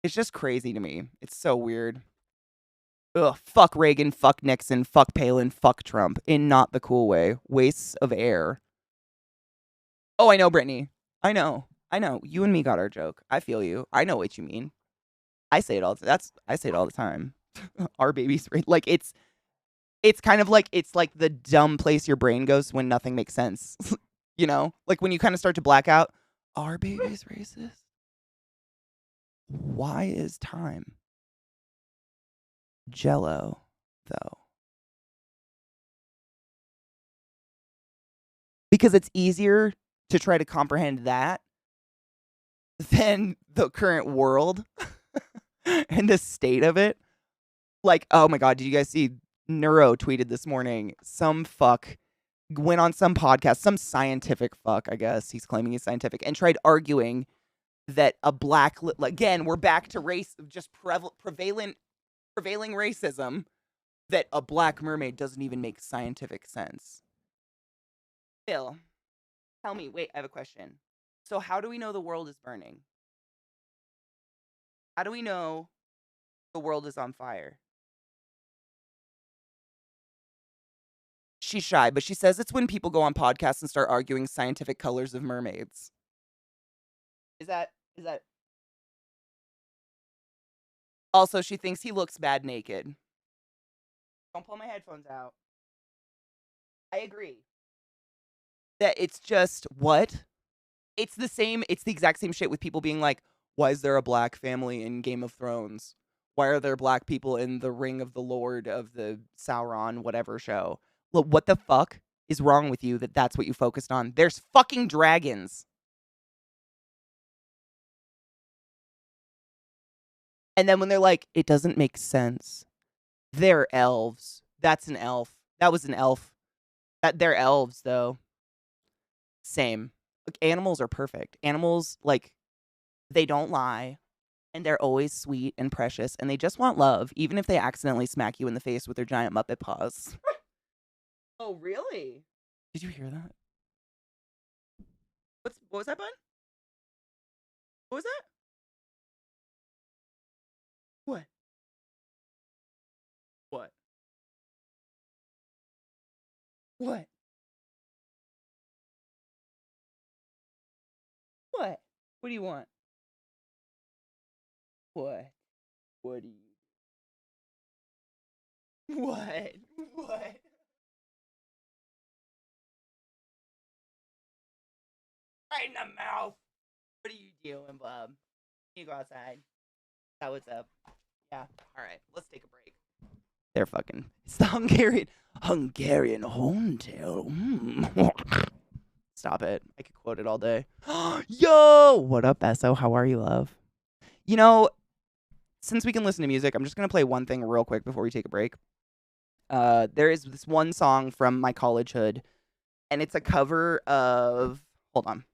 it's just crazy to me. It's so weird. Ugh, fuck Reagan, fuck Nixon, fuck Palin, fuck Trump in not the cool way. Wastes of air. Oh, I know, Brittany. I know. I know. You and me got our joke. I feel you. I know what you mean. I say it all. I say it all the time. Our baby's like it's kind of like it's like the dumb place your brain goes when nothing makes sense. You know, like when you kind of start to black out. Our baby's racist. Why is time Jello though? Because it's easier to try to comprehend that than the current world and the state of it. Like, oh my god, did you guys see Neuro tweeted this morning? Some fuck went on some podcast, some scientific fuck, I guess he's claiming he's scientific, and tried arguing that a black again, we're back to race, just prevailing racism, that a black mermaid doesn't even make scientific sense. Bill, tell me, wait, I have a question. So how do we know the world is burning? How do we know the world is on fire? She's shy, but she says it's when people go on podcasts and start arguing scientific colors of mermaids. Is that also she thinks he looks bad naked. Don't pull my headphones out. I agree. That it's just what? It's the exact same shit with people being like, why is there a black family in Game of Thrones? Why are there black people in the Ring of the Lord of the Sauron whatever show? Look, what the fuck is wrong with you that that's what you focused on? There's fucking dragons. And then when they're like, it doesn't make sense. They're elves. That's an elf. That was an elf. They're elves though. Same. Like, animals are perfect. Animals, like, they don't lie and they're always sweet and precious and they just want love, even if they accidentally smack you in the face with their giant Muppet paws. Oh, really? Did you hear that? What was that, bud? What was that? What? What? What? What? What do you want? What? What do you? What? What? Right in the mouth. What are you doing, bub? Can you go outside? That what's up? Yeah. All right. Let's take a break. They're fucking. It's the Hungarian horntail. Stop it. I could quote it all day. Yo! What up, Esso? How are you, love? You know, since we can listen to music, I'm just going to play one thing real quick before we take a break. There is this one song from my collegehood, and it's a cover of... Hold on.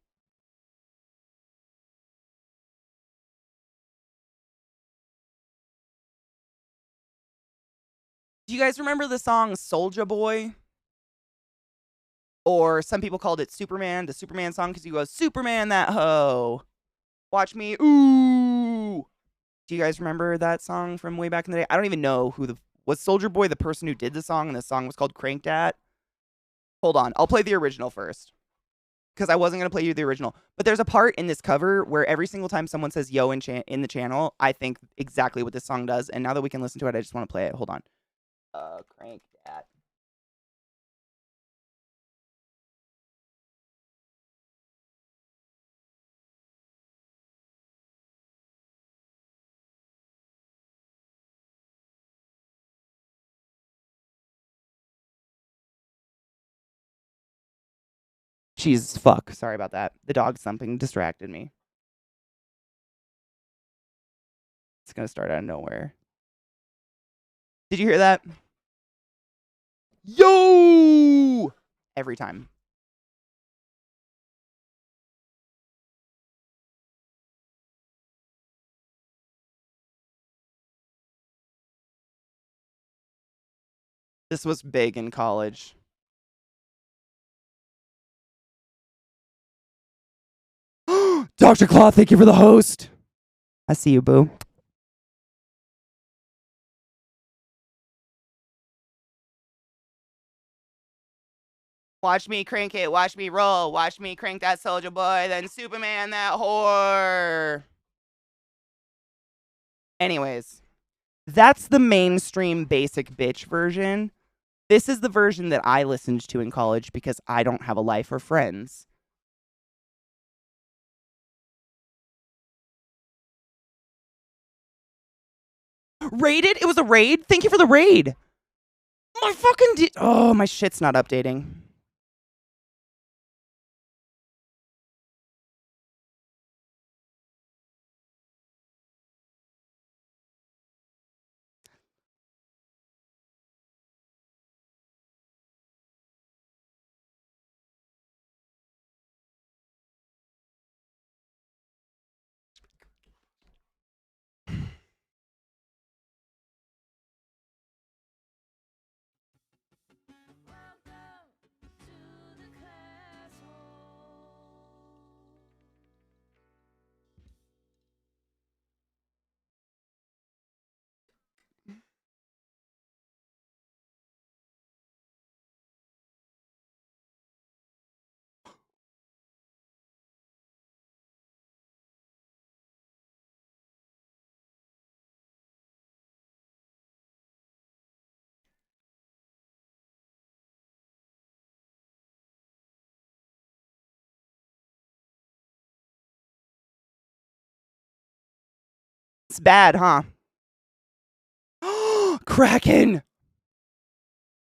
Do you guys remember the song Soulja Boy? Or some people called it Superman, the Superman song, because he goes, Superman that hoe. Watch me, ooh. Do you guys remember that song from way back in the day? I don't even know who was Soulja Boy the person who did the song, and the song was called Cranked At? Hold on, I'll play the original first. Because I wasn't going to play you the original. But there's a part in this cover where every single time someone says yo in the channel, I think exactly what this song does. And now that we can listen to it, I just want to play it. Hold on. Cranked At. She's fuck. Sorry about that. The dog something distracted me. It's going to start out of nowhere. Did you hear that? Yo! Every time. This was big in college. Dr. Claw, thank you for the host. I see you, boo. Watch me crank it, watch me roll, watch me crank that Soulja Boy, then Superman that whore. Anyways, that's the mainstream basic bitch version. This is the version that I listened to in college because I don't have a life or friends. Raided? It was a raid? Thank you for the raid. My fucking oh, my shit's not updating. It's bad, huh? Kraken!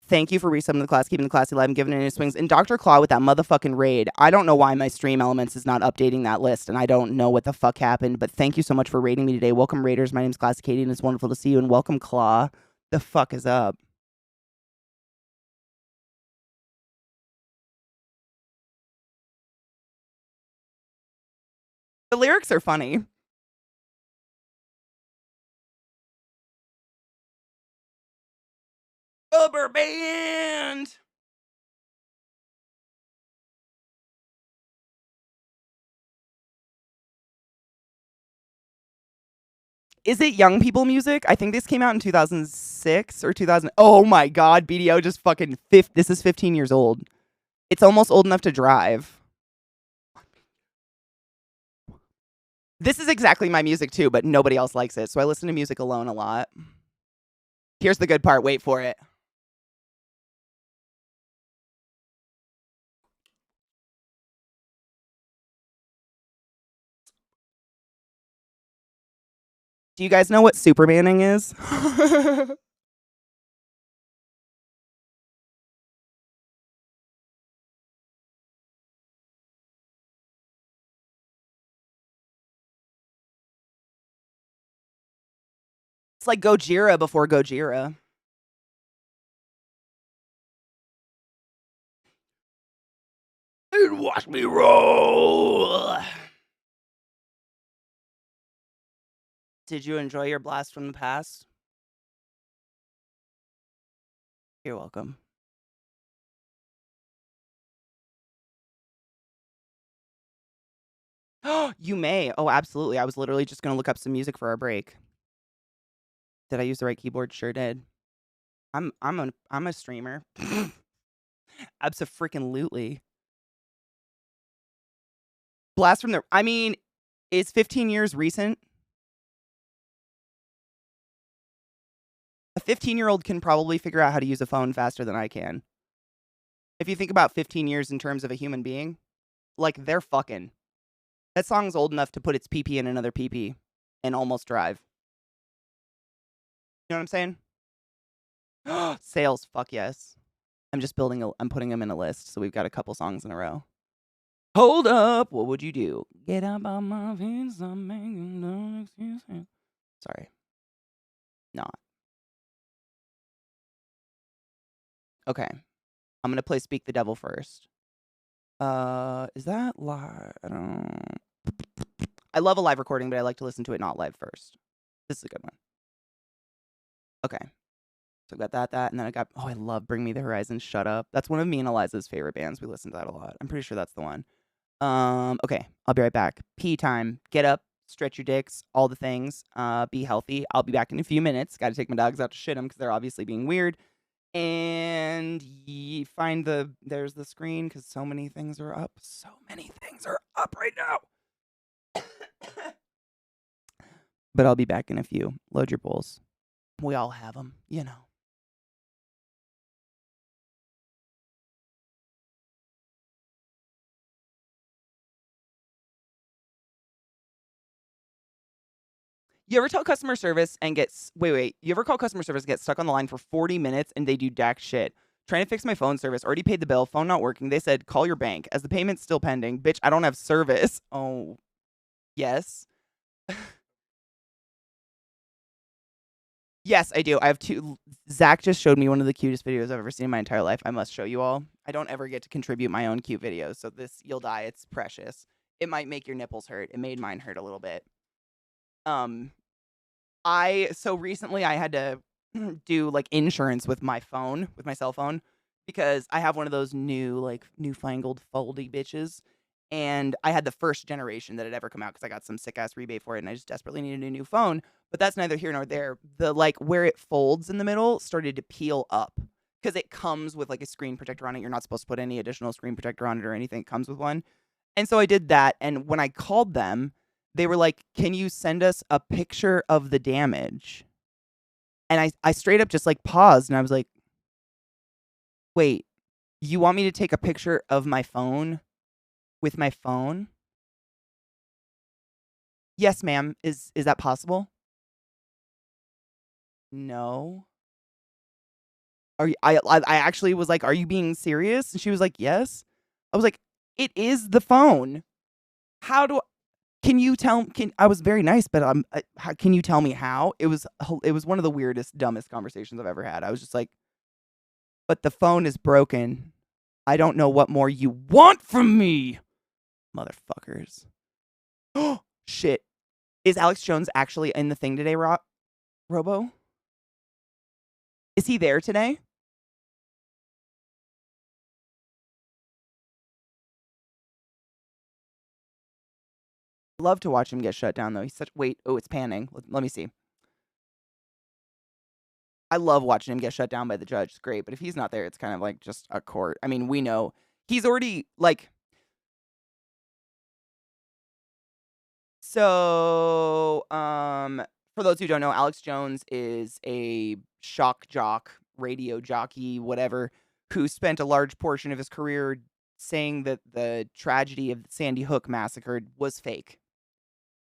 Thank you for resubbing the class, keeping the classy alive and giving it any swings. And Dr. Claw with that motherfucking raid. I don't know why my stream elements is not updating that list, and I don't know what the fuck happened, but thank you so much for raiding me today. Welcome, Raiders. My name's ClassyKatie, and it's wonderful to see you. And welcome, Claw. The fuck is up? The lyrics are funny. Rubber band! Is it young people music? I think this came out in 2006. 2006 or 2000. Oh my God, BDO just fucking this is 15 years old. It's almost old enough to drive. This is exactly my music too, but nobody else likes it. So I listen to music alone a lot. Here's the good part. Wait for it. Do you guys know what Supermaning is? It's like Gojira before Gojira. And watch me roll. Did you enjoy your blast from the past? You're welcome. You may. Oh, absolutely. I was literally just going to look up some music for our break. Did I use the right keyboard? Sure did. I'm a streamer. Abso-freaking-lutely. Blast from the... I mean, is 15 years recent? A 15-year-old can probably figure out how to use a phone faster than I can. If you think about 15 years in terms of a human being, like, they're fucking. That song's old enough to put its pee-pee in another pee-pee and almost drive. You know what I'm saying? Sales, fuck yes. I'm just I'm putting them in a list, so we've got a couple songs in a row. Hold up, what would you do? Get up on my feet, stop making no excuses. Sorry. Not. Okay. I'm gonna play Speak the Devil first. Is that live? I love a live recording, but I like to listen to it not live first. This is a good one. Okay. So I got that, and then I got, I love Bring Me the Horizon, Shut Up. That's one of me and Eliza's favorite bands. We listen to that a lot. I'm pretty sure that's the one. Okay, I'll be right back. Pee time. Get up, stretch your dicks, all the things. Be healthy. I'll be back in a few minutes. Got to take my dogs out to shit them because they're obviously being weird. And find there's the screen because so many things are up. So many things are up right now. But I'll be back in a few. Load your bowls. We all have them, you know. You ever tell customer service and wait. You ever call customer service and get stuck on the line for 40 minutes and they do jack shit? Trying to fix my phone service. Already paid the bill. Phone not working. They said, call your bank. As the payment's still pending. Bitch, I don't have service. Oh, yes. Yes, I do. I have two. Zach just showed me one of the cutest videos I've ever seen in my entire life. I must show you all. I don't ever get to contribute my own cute videos. So you'll die. It's precious. It might make your nipples hurt. It made mine hurt a little bit. So recently I had to do like insurance with my cell phone, because I have one of those newfangled foldy bitches. And I had the first generation that had ever come out because I got some sick ass rebate for it and I just desperately needed a new phone. But that's neither here nor there. The where it folds in the middle started to peel up because it comes with like a screen protector on it. You're not supposed to put any additional screen protector on it or anything. It comes with one. And so I did that. And when I called them, they were like, can you send us a picture of the damage? And I straight up just like paused and I was like, wait, you want me to take a picture of my phone with my phone? Yes, ma'am. Is that possible? No. I actually was like, are you being serious? And she was like, yes. I was like, it is the phone. How do Can you tell? I was very nice, but can you tell me how? It was one of the weirdest, dumbest conversations I've ever had. I was just like, but the phone is broken. I don't know what more you want from me, motherfuckers. Oh shit! Is Alex Jones actually in the thing today, Robo? Is he there today? Love to watch him get shut down though. He's such. Wait, oh, it's panning. Let me see. I love watching him get shut down by the judge. It's great. But if he's not there, it's kind of like just a court. I mean, we know he's already like. So, for those who don't know, Alex Jones is a shock jock, radio jockey, whatever, who spent a large portion of his career saying that the tragedy of the Sandy Hook massacre was fake.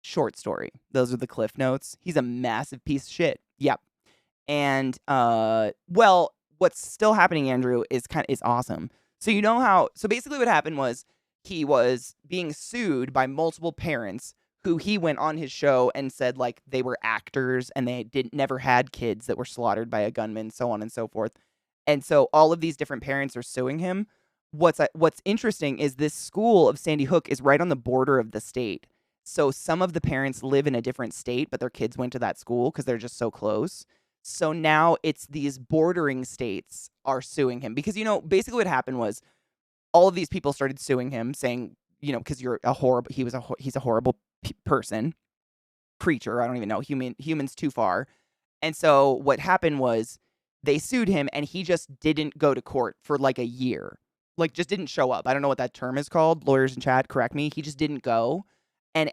Short story. Those are the cliff notes. He's a massive piece of shit. Yep. And well, what's still happening, Andrew, is awesome. So you know how basically what happened was he was being sued by multiple parents who he went on his show and said like they were actors and they never had kids that were slaughtered by a gunman, so on and so forth. And so all of these different parents are suing him. What's interesting is this school of Sandy Hook is right on the border of the state. So some of the parents live in a different state, but their kids went to that school because they're just so close. So now it's these bordering states are suing him because, basically what happened was all of these people started suing him saying, because he's a horrible person, creature. I don't even know, humans too far. And so what happened was they sued him and he just didn't go to court for like a year, like just didn't show up. I don't know what that term is called. Lawyers in chat, correct me. He just didn't go. And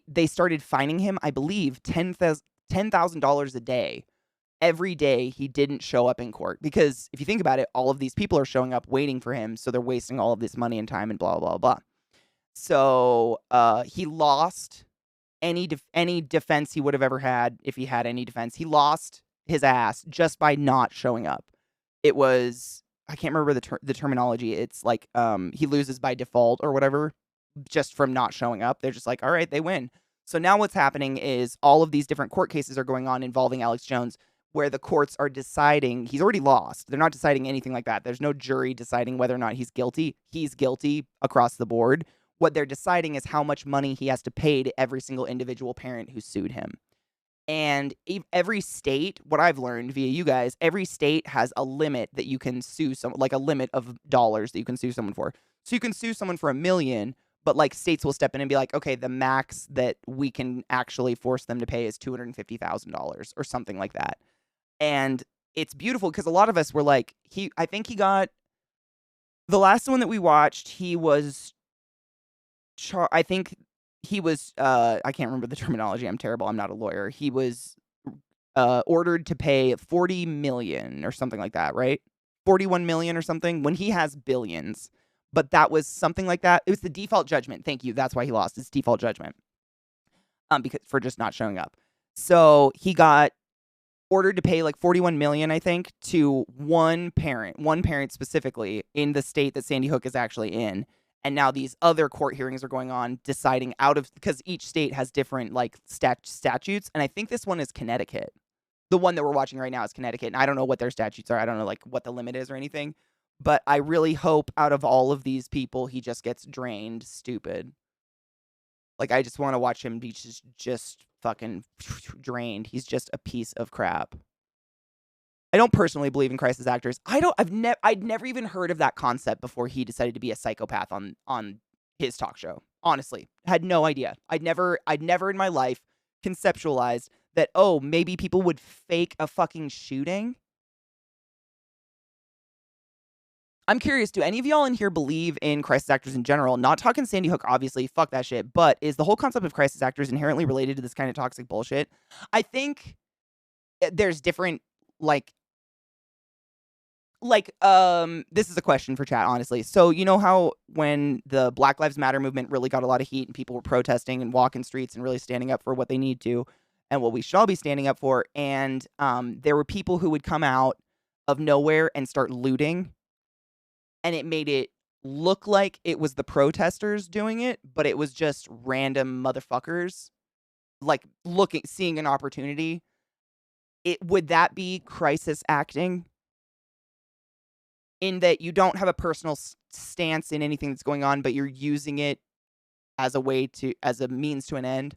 they started fining him, I believe, $10,000 a day. Every day he didn't show up in court. Because if you think about it, all of these people are showing up waiting for him. So they're wasting all of this money and time and blah, blah, blah. So he lost any defense he would have ever had if he had any defense. He lost his ass just by not showing up. It was, I can't remember the terminology. It's like he loses by default or whatever. Just from not showing up. They're just like, all right, they win. So now what's happening is all of these different court cases are going on involving Alex Jones where the courts are deciding he's already lost. They're not deciding anything like that. There's no jury deciding whether or not he's guilty. He's guilty across the board. What they're deciding is how much money he has to pay to every single individual parent who sued him. And every state, what I've learned via you guys, every state has a limit that you can sue someone, like a limit of dollars that you can sue someone for. So you can sue someone for $1 million, but like states will step in and be like, okay, the max that we can actually force them to pay is $250,000 or something like that. And it's beautiful because a lot of us were like, I think he got, the last one that we watched, he was, I think he was, I can't remember the terminology. I'm terrible. I'm not a lawyer. He was ordered to pay 40 million or something like that, right? 41 million or something when he has billions. But that was something like that. It was the default judgment. Thank you. That's why he lost his default judgment. Because for just not showing up. So he got ordered to pay like 41 million, I think, to one parent specifically in the state that Sandy Hook is actually in. And now these other court hearings are going on deciding because each state has different like statutes. And I think this one is Connecticut. The one that we're watching right now is Connecticut. And I don't know what their statutes are. I don't know like what the limit is or anything. But I really hope out of all of these people, he just gets drained stupid. Like, I just want to watch him be just fucking drained. He's just a piece of crap. I don't personally believe in crisis actors. I'd never even heard of that concept before he decided to be a psychopath on his talk show. Honestly, had no idea. I'd never in my life conceptualized that, oh, maybe people would fake a fucking shooting. I'm curious, do any of y'all in here believe in crisis actors in general? Not talking Sandy Hook, obviously, fuck that shit, but is the whole concept of crisis actors inherently related to this kind of toxic bullshit? I think there's different, this is a question for chat, honestly. So, you know how when the Black Lives Matter movement really got a lot of heat and people were protesting and walking streets and really standing up for what they need to and what we should all be standing up for, and there were people who would come out of nowhere and start looting, and it made it look like it was the protesters doing it, but it was just random motherfuckers, like seeing an opportunity. Would that be crisis acting? In that you don't have a personal stance in anything that's going on, but you're using it as a means to an end?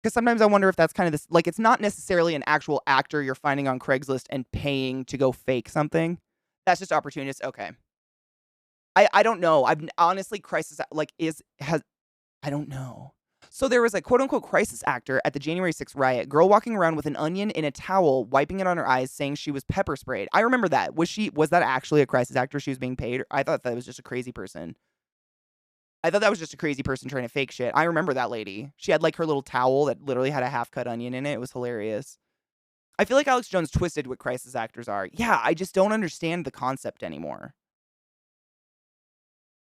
Because sometimes I wonder if that's kind of this, like, it's not necessarily an actual actor you're finding on Craigslist and paying to go fake something. That's just opportunist. Okay. I don't know. I've honestly, crisis, I don't know. So there was a quote-unquote crisis actor at the January 6th riot, girl walking around with an onion in a towel, wiping it on her eyes, saying she was pepper sprayed. I remember that. Was that actually a crisis actor she was being paid? I thought that was just a crazy person. I thought that was just a crazy person trying to fake shit. I remember that lady. She had like her little towel that literally had a half-cut onion in it. It was hilarious. I feel like Alex Jones twisted what crisis actors are. Yeah, I just don't understand the concept anymore.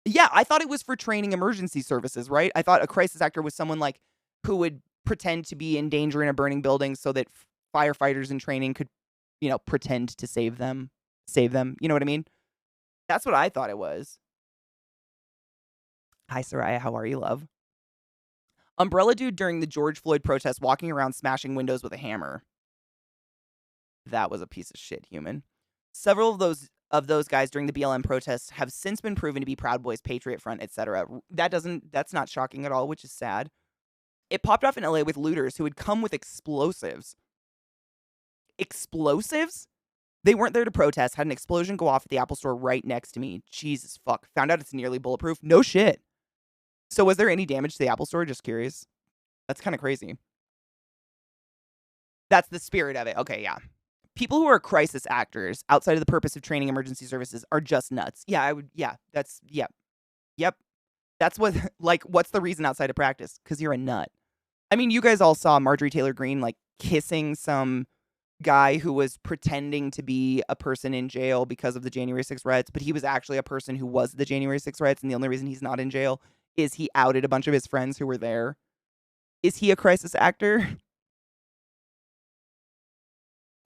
Yeah, I thought it was for training emergency services, right? I thought a crisis actor was someone like who would pretend to be in danger in a burning building so that firefighters in training could, pretend to save them. Save them. You know what I mean? That's what I thought it was. Hi, Soraya. How are you, love? Umbrella dude during the George Floyd protest walking around smashing windows with a hammer. That was a piece of shit human. Several of those guys during the BLM protests have since been proven to be Proud Boys, Patriot Front, etc. That's not shocking at all, which is sad. It popped off in LA with looters who had come with explosives. Explosives? They weren't there to protest, had an explosion go off at the Apple store right next to me. Jesus fuck. Found out it's nearly bulletproof. No shit. So was there any damage to the Apple store? Just curious. That's kind of crazy. That's the spirit of it. Okay, yeah. People who are crisis actors outside of the purpose of training emergency services are just nuts. Yeah, Yep. That's what, like, what's the reason outside of practice? Because you're a nut. I mean, you guys all saw Marjorie Taylor Greene, like, kissing some guy who was pretending to be a person in jail because of the January 6th riots, but he was actually a person who was the January 6th riots, and the only reason he's not in jail is he outed a bunch of his friends who were there. Is he a crisis actor?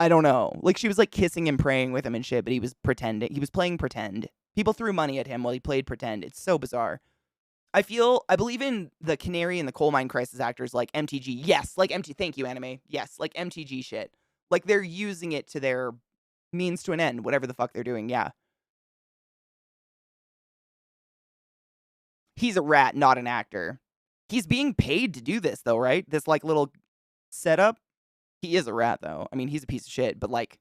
I don't know. Like, she was, like, kissing and praying with him and shit, but he was pretending. He was playing pretend. People threw money at him while he played pretend. It's so bizarre. I believe in the canary in the coal mine crisis actors like MTG. Yes, like thank you, anime. Yes, like MTG shit. Like, they're using it to their means to an end, whatever the fuck they're doing, yeah. He's a rat, not an actor. He's being paid to do this, though, right? This, like, little setup. He is a rat, though. I mean, he's a piece of shit, but, like,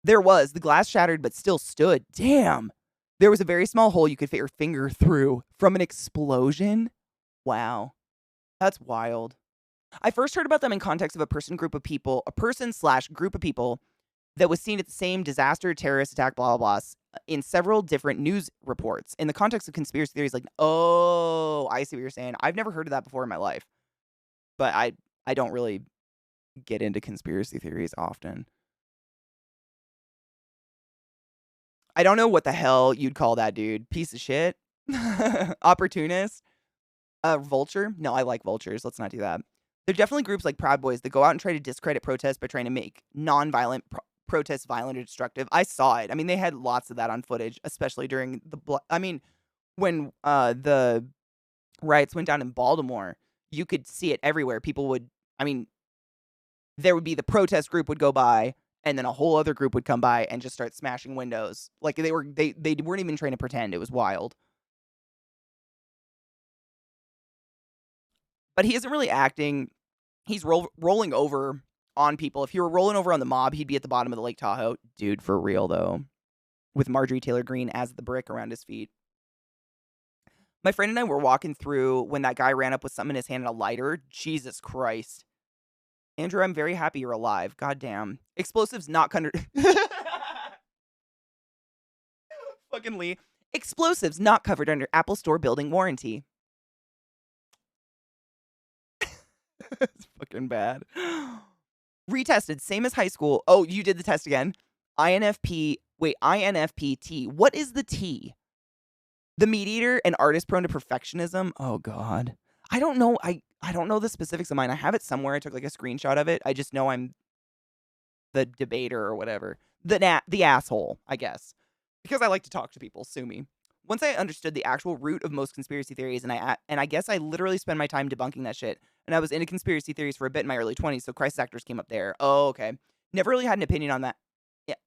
the glass shattered but still stood. Damn. There was a very small hole you could fit your finger through from an explosion. Wow. That's wild. I first heard about them in context of a person/group of people that was seen at the same disaster, terrorist attack, blah, blah, blah, in several different news reports. In the context of conspiracy theories, like, oh, I see what you're saying. I've never heard of that before in my life. But I don't really get into conspiracy theories often. I don't know what the hell you'd call that dude. Piece of shit? Opportunist? Vulture? No, I like vultures. Let's not do that. There are definitely groups like Proud Boys that go out and try to discredit protests by trying to make non-violent protests violent or destructive. I saw it. I mean, they had lots of that on footage, especially during when the riots went down in Baltimore, you could see it everywhere. There would be the protest group would go by, and then a whole other group would come by and just start smashing windows. Like, they weren't even trying to pretend. It was wild. But he isn't really acting. He's rolling over on people. If he were rolling over on the mob, he'd be at the bottom of the Lake Tahoe. Dude, for real, though. With Marjorie Taylor Greene as the brick around his feet. My friend and I were walking through when that guy ran up with something in his hand and a lighter. Jesus Christ. Andrew, I'm very happy you're alive. Goddamn. Explosives not covered. Fucking Lee. Explosives not covered under Apple Store building warranty. It's fucking bad. Retested, same as high school. Oh, you did the test again. INFP. Wait, INFP-T. What is the T? The meat eater and artist prone to perfectionism. Oh God. I don't know. I don't know the specifics of mine. I have it somewhere. I took like a screenshot of it. I just know I'm the debater or whatever. The asshole, I guess. Because I like to talk to people. Sue me. Once I understood the actual root of most conspiracy theories, and I guess I literally spend my time debunking that shit. And I was into conspiracy theories for a bit in my early 20s, so crisis actors came up there. Oh, okay. Never really had an opinion on that.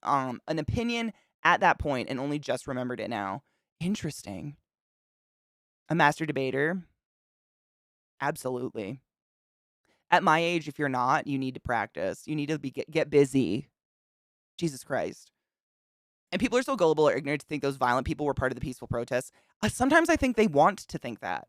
An opinion at that point, and only just remembered it now. Interesting. A master debater. Absolutely. At my age, if you're not, you need to practice. You need to get busy. Jesus Christ. And people are so gullible or ignorant to think those violent people were part of the peaceful protests. Sometimes I think they want to think that.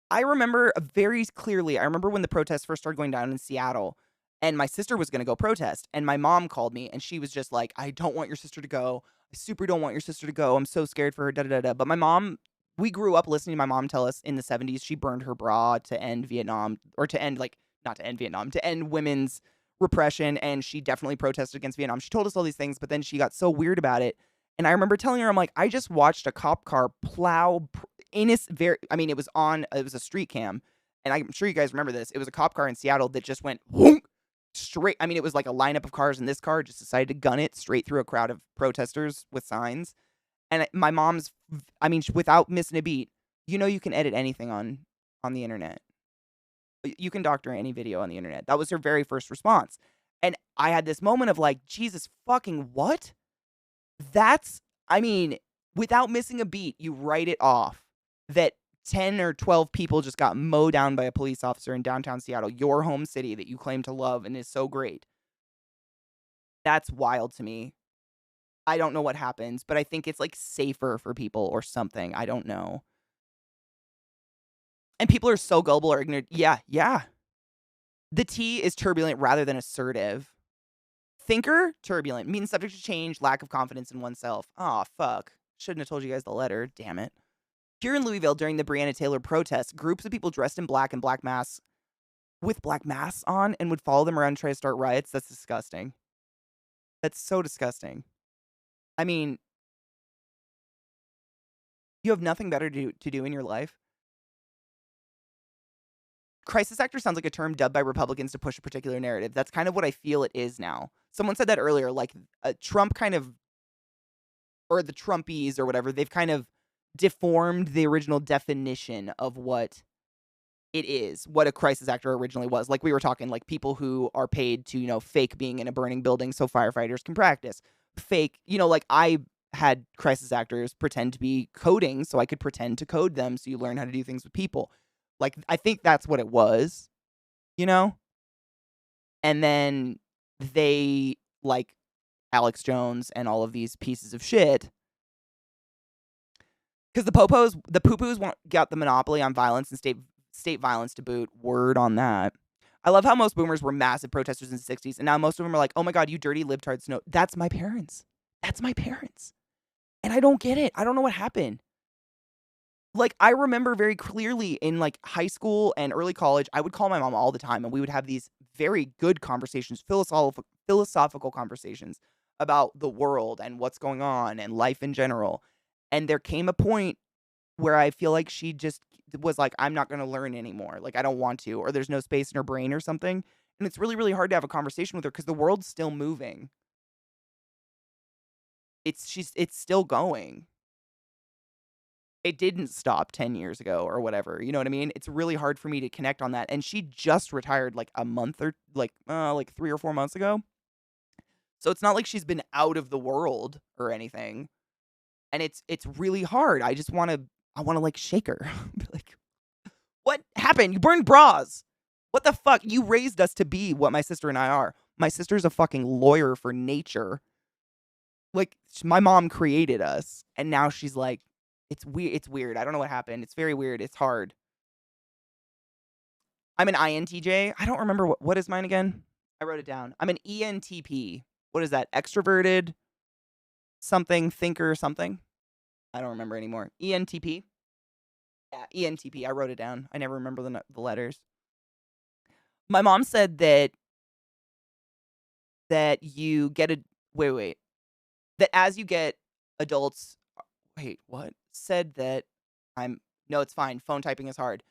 I remember very clearly, I remember when the protests first started going down in Seattle, and my sister was gonna go protest, and my mom called me, and she was just like, "I don't want your sister to go. I super don't want your sister to go. I'm so scared for her, da da da da." But my mom, we grew up listening to my mom tell us in the 70s she burned her bra to end Vietnam, or to end, like, not to end Vietnam, to end women's repression, and she definitely protested against Vietnam. She told us all these things, but then she got so weird about it. And I remember telling her, I'm like, I just watched a cop car plow I mean, it was a street cam, and I'm sure you guys remember this. It was a cop car in Seattle that just went whoonk, straight. I mean, it was like a lineup of cars, and this car just decided to gun it straight through a crowd of protesters with signs. And my mom's, I mean, without missing a beat, you can edit anything on the internet. You can doctor any video on the internet. That was her very first response. And I had this moment of like, Jesus fucking what? That's, I mean, without missing a beat, you write it off that 10 or 12 people just got mowed down by a police officer in downtown Seattle, your home city that you claim to love and is so great. That's wild to me. I don't know what happens, but I think it's like safer for people or something. I don't know. And people are so gullible or ignorant. Yeah, yeah. The T is turbulent rather than assertive. Thinker, turbulent, means subject to change, lack of confidence in oneself. Aw, fuck. Shouldn't have told you guys the letter, damn it. Here in Louisville, during the Breonna Taylor protests, groups of people dressed in black and black masks with black masks on and would follow them around and try to start riots. That's disgusting. That's so disgusting. I mean, you have nothing better to do in your life. Crisis actor sounds like a term dubbed by Republicans to push a particular narrative. That's kind of what I feel it is now. Someone said that earlier, like Trump kind of, or the Trumpies or whatever, they've kind of deformed the original definition of what it is, what a crisis actor originally was. Like we were talking, like people who are paid to, fake being in a burning building so firefighters can practice. Fake, like I had crisis actors pretend to be coding so I could pretend to code them so you learn how to do things with people. Like, I think that's what it was, And then they, like Alex Jones and all of these pieces of shit, because the poo-poos got the monopoly on violence and state violence to boot. Word on that. I love how most boomers were massive protesters in the 60s, and now most of them are like, oh my God, you dirty libtards. No, that's my parents. That's my parents. And I don't get it. I don't know what happened. Like, I remember very clearly in, like, high school and early college, I would call my mom all the time, and we would have these very good conversations, philosophical conversations about the world and what's going on and life in general. And there came a point where I feel like she just was like, I'm not going to learn anymore. Like, I don't want to, or there's no space in her brain or something. And it's really, really hard to have a conversation with her because the world's still moving. It's still going. It didn't stop 10 years ago or whatever. You know what I mean? It's really hard for me to connect on that. And she just retired like a month or like 3 or 4 months ago. So it's not like she's been out of the world or anything. And it's really hard. I want to like shake her. Be like, what happened? You burned bras. What the fuck? You raised us to be what my sister and I are. My sister's a fucking lawyer for nature. Like, my mom created us. And now she's like, it's weird. I don't know what happened. It's very weird. It's hard. I'm an INTJ. I don't remember what is mine again. I wrote it down. I'm an ENTP. What is that? Extroverted something, thinker something. I don't remember anymore. ENTP. Yeah, ENTP. I wrote it down. I never remember the letters. My mom said that you get a wait. That as you get adults, wait, what? Said that no, it's fine. Phone typing is hard.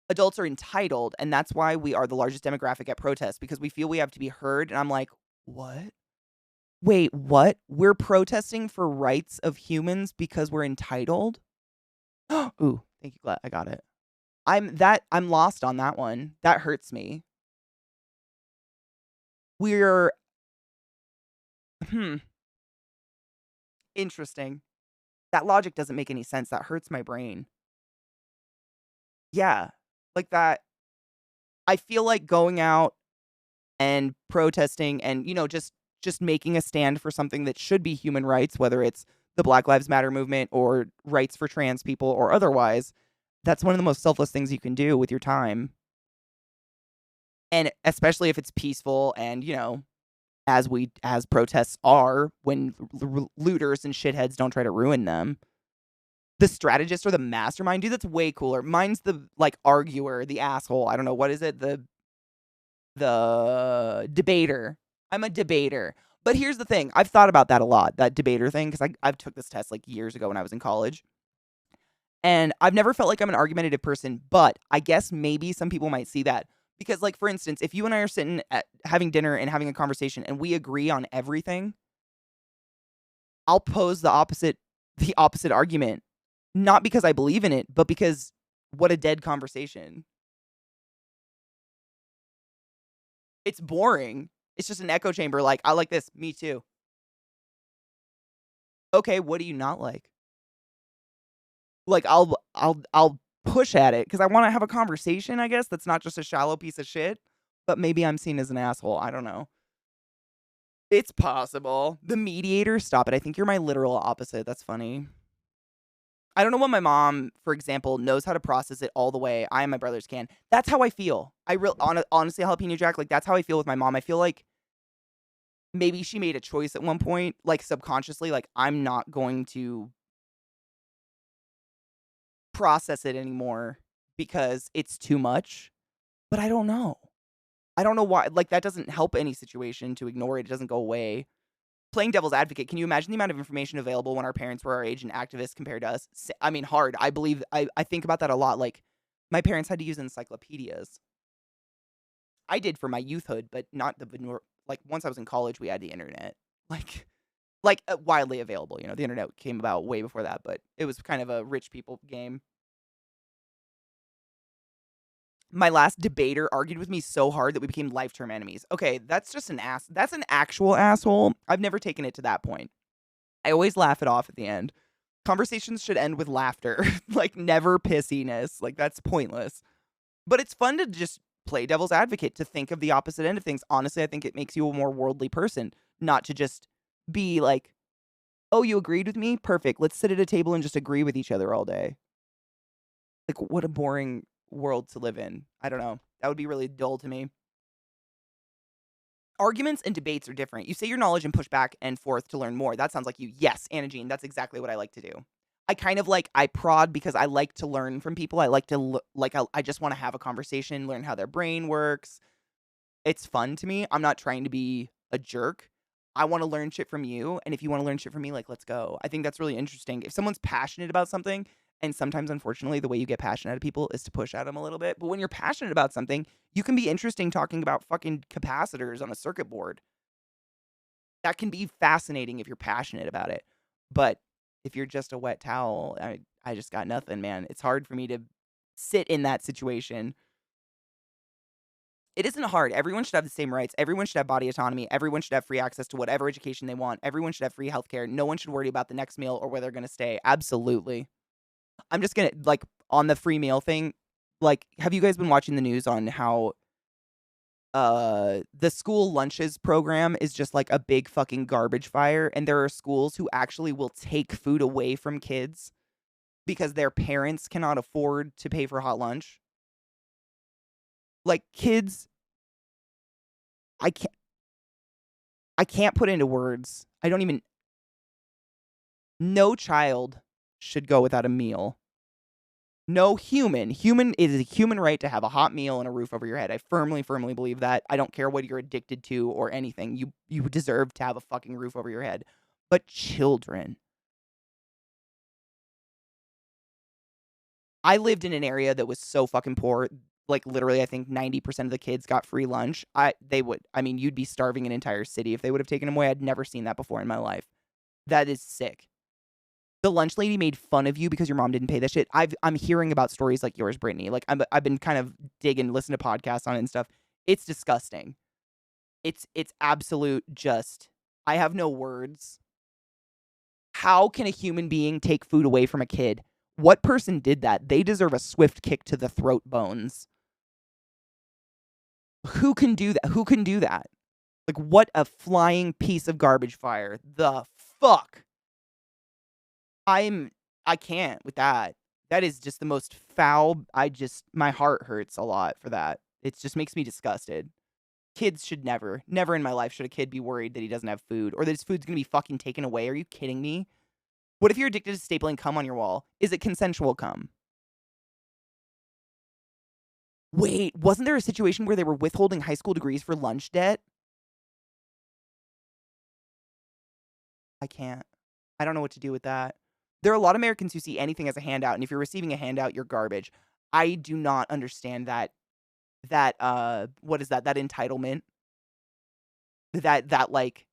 Adults are entitled, and that's why we are the largest demographic at protests, because we feel we have to be heard. And I'm like, what? Wait, what? We're protesting for rights of humans because we're entitled? Ooh, thank you, glad I got it. I'm lost on that one. That hurts me. We're interesting. That logic doesn't make any sense. That hurts my brain. Yeah, like that. I feel like going out and protesting and, just making a stand for something that should be human rights, whether it's the Black Lives Matter movement or rights for trans people or otherwise, That's one of the most selfless things you can do with your time. And especially if it's peaceful and, as protests are, when looters and shitheads don't try to ruin them. The strategist or the mastermind, dude, that's way cooler. Mine's the, arguer, the asshole. I don't know, what is it? The debater. I'm a debater. But here's the thing. I've thought about that a lot, that debater thing, because I've took this test, years ago when I was in college. And I've never felt like I'm an argumentative person, but I guess maybe some people might see that. Because, for instance, if you and I are sitting at having dinner and having a conversation and we agree on everything, I'll pose the opposite argument. Not because I believe in it, but because what a dead conversation. It's boring. It's just an echo chamber. I like this. Me too. Okay, what do you not like? I'll push at it because I want to have a conversation, I guess, that's not just a shallow piece of shit. But maybe I'm seen as an asshole. I don't know. It's possible. The mediator, stop it. I think you're my literal opposite. That's funny. I don't know what my mom, for example, knows how to process it all the way. I and my brothers can. That's how I feel. Honestly, Jalapeno Jack, that's how I feel with my mom. I feel like maybe she made a choice at one point, subconsciously, I'm not going to process it anymore because it's too much. But I don't know. I don't know why. That doesn't help any situation to ignore it. It doesn't go away. Playing devil's advocate, can you imagine the amount of information available when our parents were our age and activists compared to us? I mean, hard. I believe, I think about that a lot. My parents had to use encyclopedias. I did for my youthhood, but not once I was in college, we had the internet. Widely available. The internet came about way before that, but it was kind of a rich people game. My last debater argued with me so hard that we became lifetime enemies. Okay, that's just that's an actual asshole. I've never taken it to that point. I always laugh it off at the end. Conversations should end with laughter, never pissiness. That's pointless. But it's fun to just play devil's advocate, to think of the opposite end of things. Honestly, I think it makes you a more worldly person, not to just be oh, you agreed with me? Perfect. Let's sit at a table and just agree with each other all day. What a boring world to live in. I don't know. That would be really dull to me. Arguments and debates are different. You say your knowledge and push back and forth to learn more. That sounds like you. Yes, Anna Jean, that's exactly what I like to do. I kind of I prod because I like to learn from people. I like to, I just want to have a conversation, learn how their brain works. It's fun to me. I'm not trying to be a jerk. I want to learn shit from you. And if you want to learn shit from me, let's go. I think that's really interesting. If someone's passionate about something, and sometimes, unfortunately, the way you get passionate at people is to push at them a little bit. But when you're passionate about something, you can be interesting talking about fucking capacitors on a circuit board. That can be fascinating if you're passionate about it. But if you're just a wet towel, I just got nothing, man. It's hard for me to sit in that situation. It isn't hard. Everyone should have the same rights. Everyone should have body autonomy. Everyone should have free access to whatever education they want. Everyone should have free healthcare. No one should worry about the next meal or where they're going to stay. Absolutely. I'm just going to, on the free meal thing, have you guys been watching the news on how the school lunches program is just a big fucking garbage fire, and there are schools who actually will take food away from kids because their parents cannot afford to pay for hot lunch? Kids, I can't put into words. No child should go without a meal. No human. It is a human right to have a hot meal and a roof over your head. I firmly, firmly believe that. I don't care what you're addicted to or anything. You deserve to have a fucking roof over your head. But children. I lived in an area that was so fucking poor. Literally, I think 90% of the kids got free lunch. You'd be starving an entire city if they would have taken them away. I'd never seen that before in my life. That is sick. The lunch lady made fun of you because your mom didn't pay that shit. I'm hearing about stories like yours, Brittany. I've been kind of digging, listening to podcasts on it and stuff. It's disgusting. It's absolute just, I have no words. How can a human being take food away from a kid? What person did that? They deserve a swift kick to the throat bones. Who can do that? Who can do that? What a flying piece of garbage fire. The fuck? I can't with that. That is just the most foul. My heart hurts a lot for that. It just makes me disgusted. Kids should never in my life should a kid be worried that he doesn't have food or that his food's gonna be fucking taken away. Are you kidding me? What if you're addicted to stapling cum on your wall? Is it consensual cum? Wait, wasn't there a situation where they were withholding high school degrees for lunch debt? I can't. I don't know what to do with that. There are a lot of Americans who see anything as a handout, and if you're receiving a handout, you're garbage. I do not understand that what is that? That entitlement. That like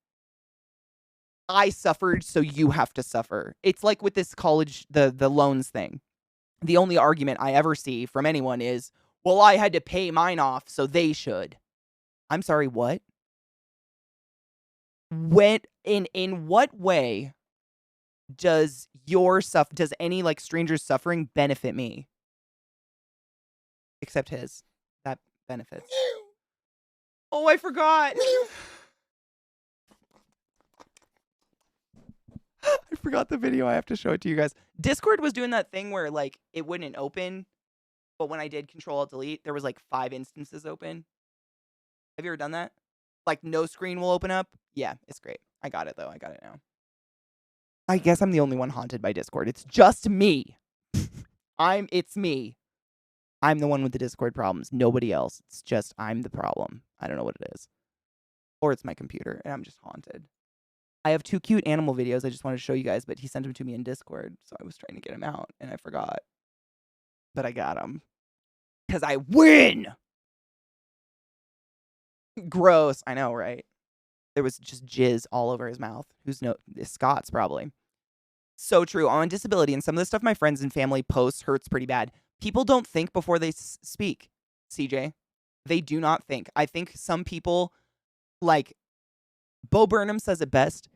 I suffered, so you have to suffer. It's like with this college the loans thing. The only argument I ever see from anyone is, well, I had to pay mine off, so they should. I'm sorry, what? When in what way does does any like stranger's suffering benefit me? Except his. That benefits. Oh, I forgot. I forgot the video. I have to show it to you guys. Discord was doing that thing where like it wouldn't open, but when I did Control-Alt-Delete, there was like 5 instances open. Have you ever done that? Like no screen will open up? Yeah, it's great. I got it though. I got it now. I guess I'm the only one haunted by Discord. It's just me. It's me. I'm the one with the Discord problems. Nobody else. It's just I'm the problem. I don't know what it is. Or it's my computer and I'm just haunted. I have 2 cute animal videos I just wanted to show you guys, but he sent them to me in Discord, so I was trying to get them out and I forgot. But I got them. Because I win! Gross. I know, right? There was just jizz all over his mouth. Scott's probably. So true. I'm on disability, and some of the stuff my friends and family post hurts pretty bad. People don't think before they speak, CJ. They do not think. I think some people, like, Bo Burnham says it best.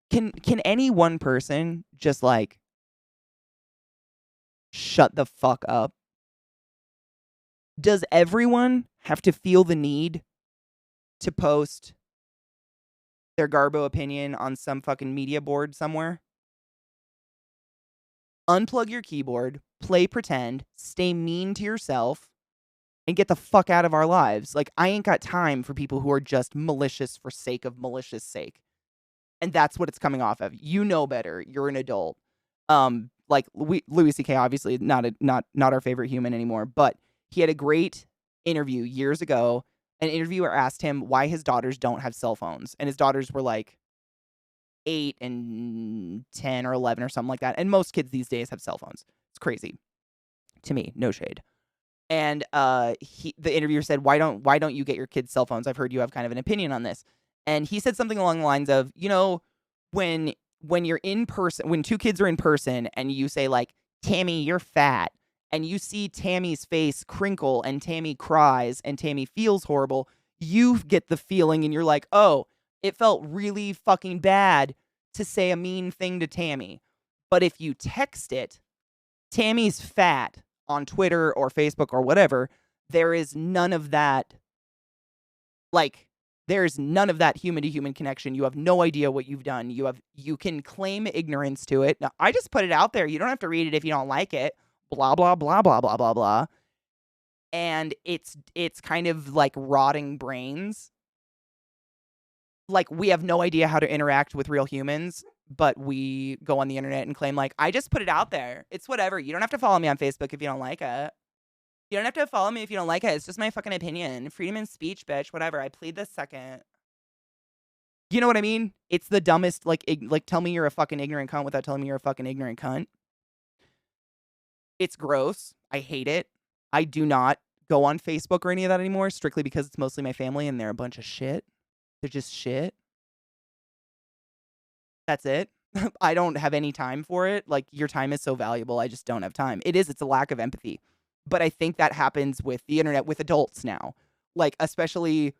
Can any one person just, like, shut the fuck up? Does everyone have to feel the need to post their Garbo opinion on some fucking media board somewhere? Unplug your keyboard, play pretend, stay mean to yourself, and get the fuck out of our lives. Like, I ain't got time for people who are just malicious for sake of malicious sake. And that's what it's coming off of. You know better. You're an adult. Like Louis C.K. obviously not our favorite human anymore, but he had a great interview years ago. An interviewer asked him why his daughters don't have cell phones, and his daughters were like 8 and 10 or 11 or something like that. And most kids these days have cell phones. It's crazy to me. No shade. And the interviewer said, why don't you get your kids cell phones? I've heard you have kind of an opinion on this. And he said something along the lines of, you know, when you're in person, when 2 kids are in person and you say like, Tammy, you're fat, and you see Tammy's face crinkle and Tammy cries and Tammy feels horrible, you get the feeling and you're like, oh, it felt really fucking bad to say a mean thing to Tammy. But if you text it, Tammy's fat on Twitter or Facebook or whatever, there is none of that, like, there's none of that human-to-human connection. You have no idea what you've done. You can claim ignorance to it. Now, I just put it out there. You don't have to read it if you don't like it. Blah, blah, blah, blah, blah, blah, blah. And it's kind of like rotting brains. Like, we have no idea how to interact with real humans, but we go on the internet and claim, like, I just put it out there. It's whatever. You don't have to follow me on Facebook if you don't like it. You don't have to follow me if you don't like it. It's just my fucking opinion. Freedom of speech, bitch. Whatever. I plead the second. You know what I mean? It's the dumbest, like tell me you're a fucking ignorant cunt without telling me you're a fucking ignorant cunt. It's gross. I hate it. I do not go on Facebook or any of that anymore, strictly because it's mostly my family and they're a bunch of shit. They're just shit. That's it. I don't have any time for it. Like, your time is so valuable. I just don't have time. It's a lack of empathy. But I think that happens with the internet with adults now. Like, especially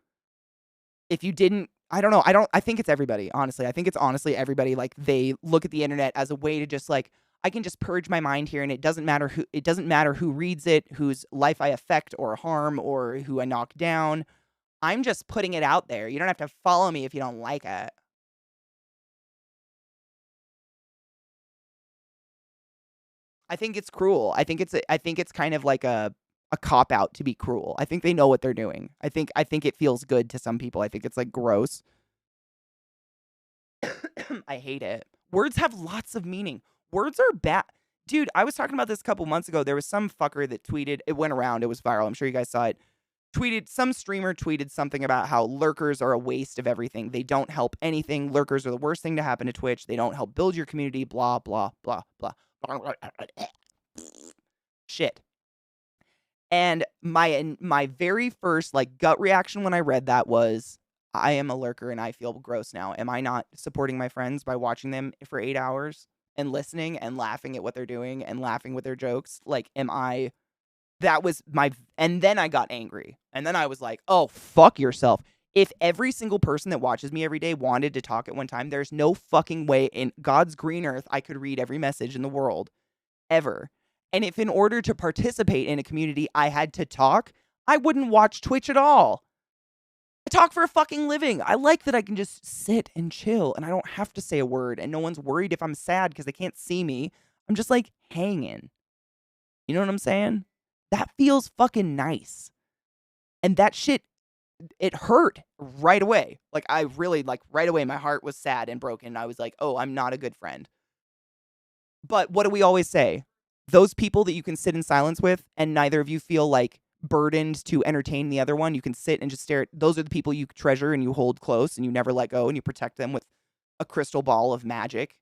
if you didn't, I don't know. I think it's everybody, honestly. I think it's honestly everybody. Like, they look at the internet as a way to just like, I can just purge my mind here and it doesn't matter who reads it, whose life I affect or harm or who I knock down. I'm just putting it out there. You don't have to follow me if you don't like it. I think it's cruel. I think it's kind of like a cop out to be cruel. I think they know what they're doing. I think it feels good to some people. I think it's like gross. I hate it. Words have lots of meaning. Words are bad. Dude, I was talking about this a couple months ago. There was some fucker that tweeted, it went around, it was viral. I'm sure you guys saw it. Some streamer tweeted something about how lurkers are a waste of everything. They don't help anything. Lurkers are the worst thing to happen to Twitch. They don't help build your community, blah, blah, blah, blah. Shit. And my very first like gut reaction when I read that was, I am a lurker and I feel gross now. Am I not supporting my friends by watching them for 8 hours and listening and laughing at what they're doing and laughing with their jokes? Like, that was and then I got angry. And then I was like, oh, fuck yourself. If every single person that watches me every day wanted to talk at one time, there's no fucking way in God's green earth I could read every message in the world, ever. And if in order to participate in a community, I had to talk, I wouldn't watch Twitch at all. I talk for a fucking living. I like that I can just sit and chill and I don't have to say a word and no one's worried if I'm sad because they can't see me. I'm just like hanging. You know what I'm saying? That feels fucking nice. And that shit, it hurt right away. Like, I really, like, right away, my heart was sad and broken. I was like, oh, I'm not a good friend. But what do we always say? Those people that you can sit in silence with and neither of you feel like burdened to entertain the other one, you can sit and just stare at, those are the people you treasure and you hold close and you never let go and you protect them with a crystal ball of magic.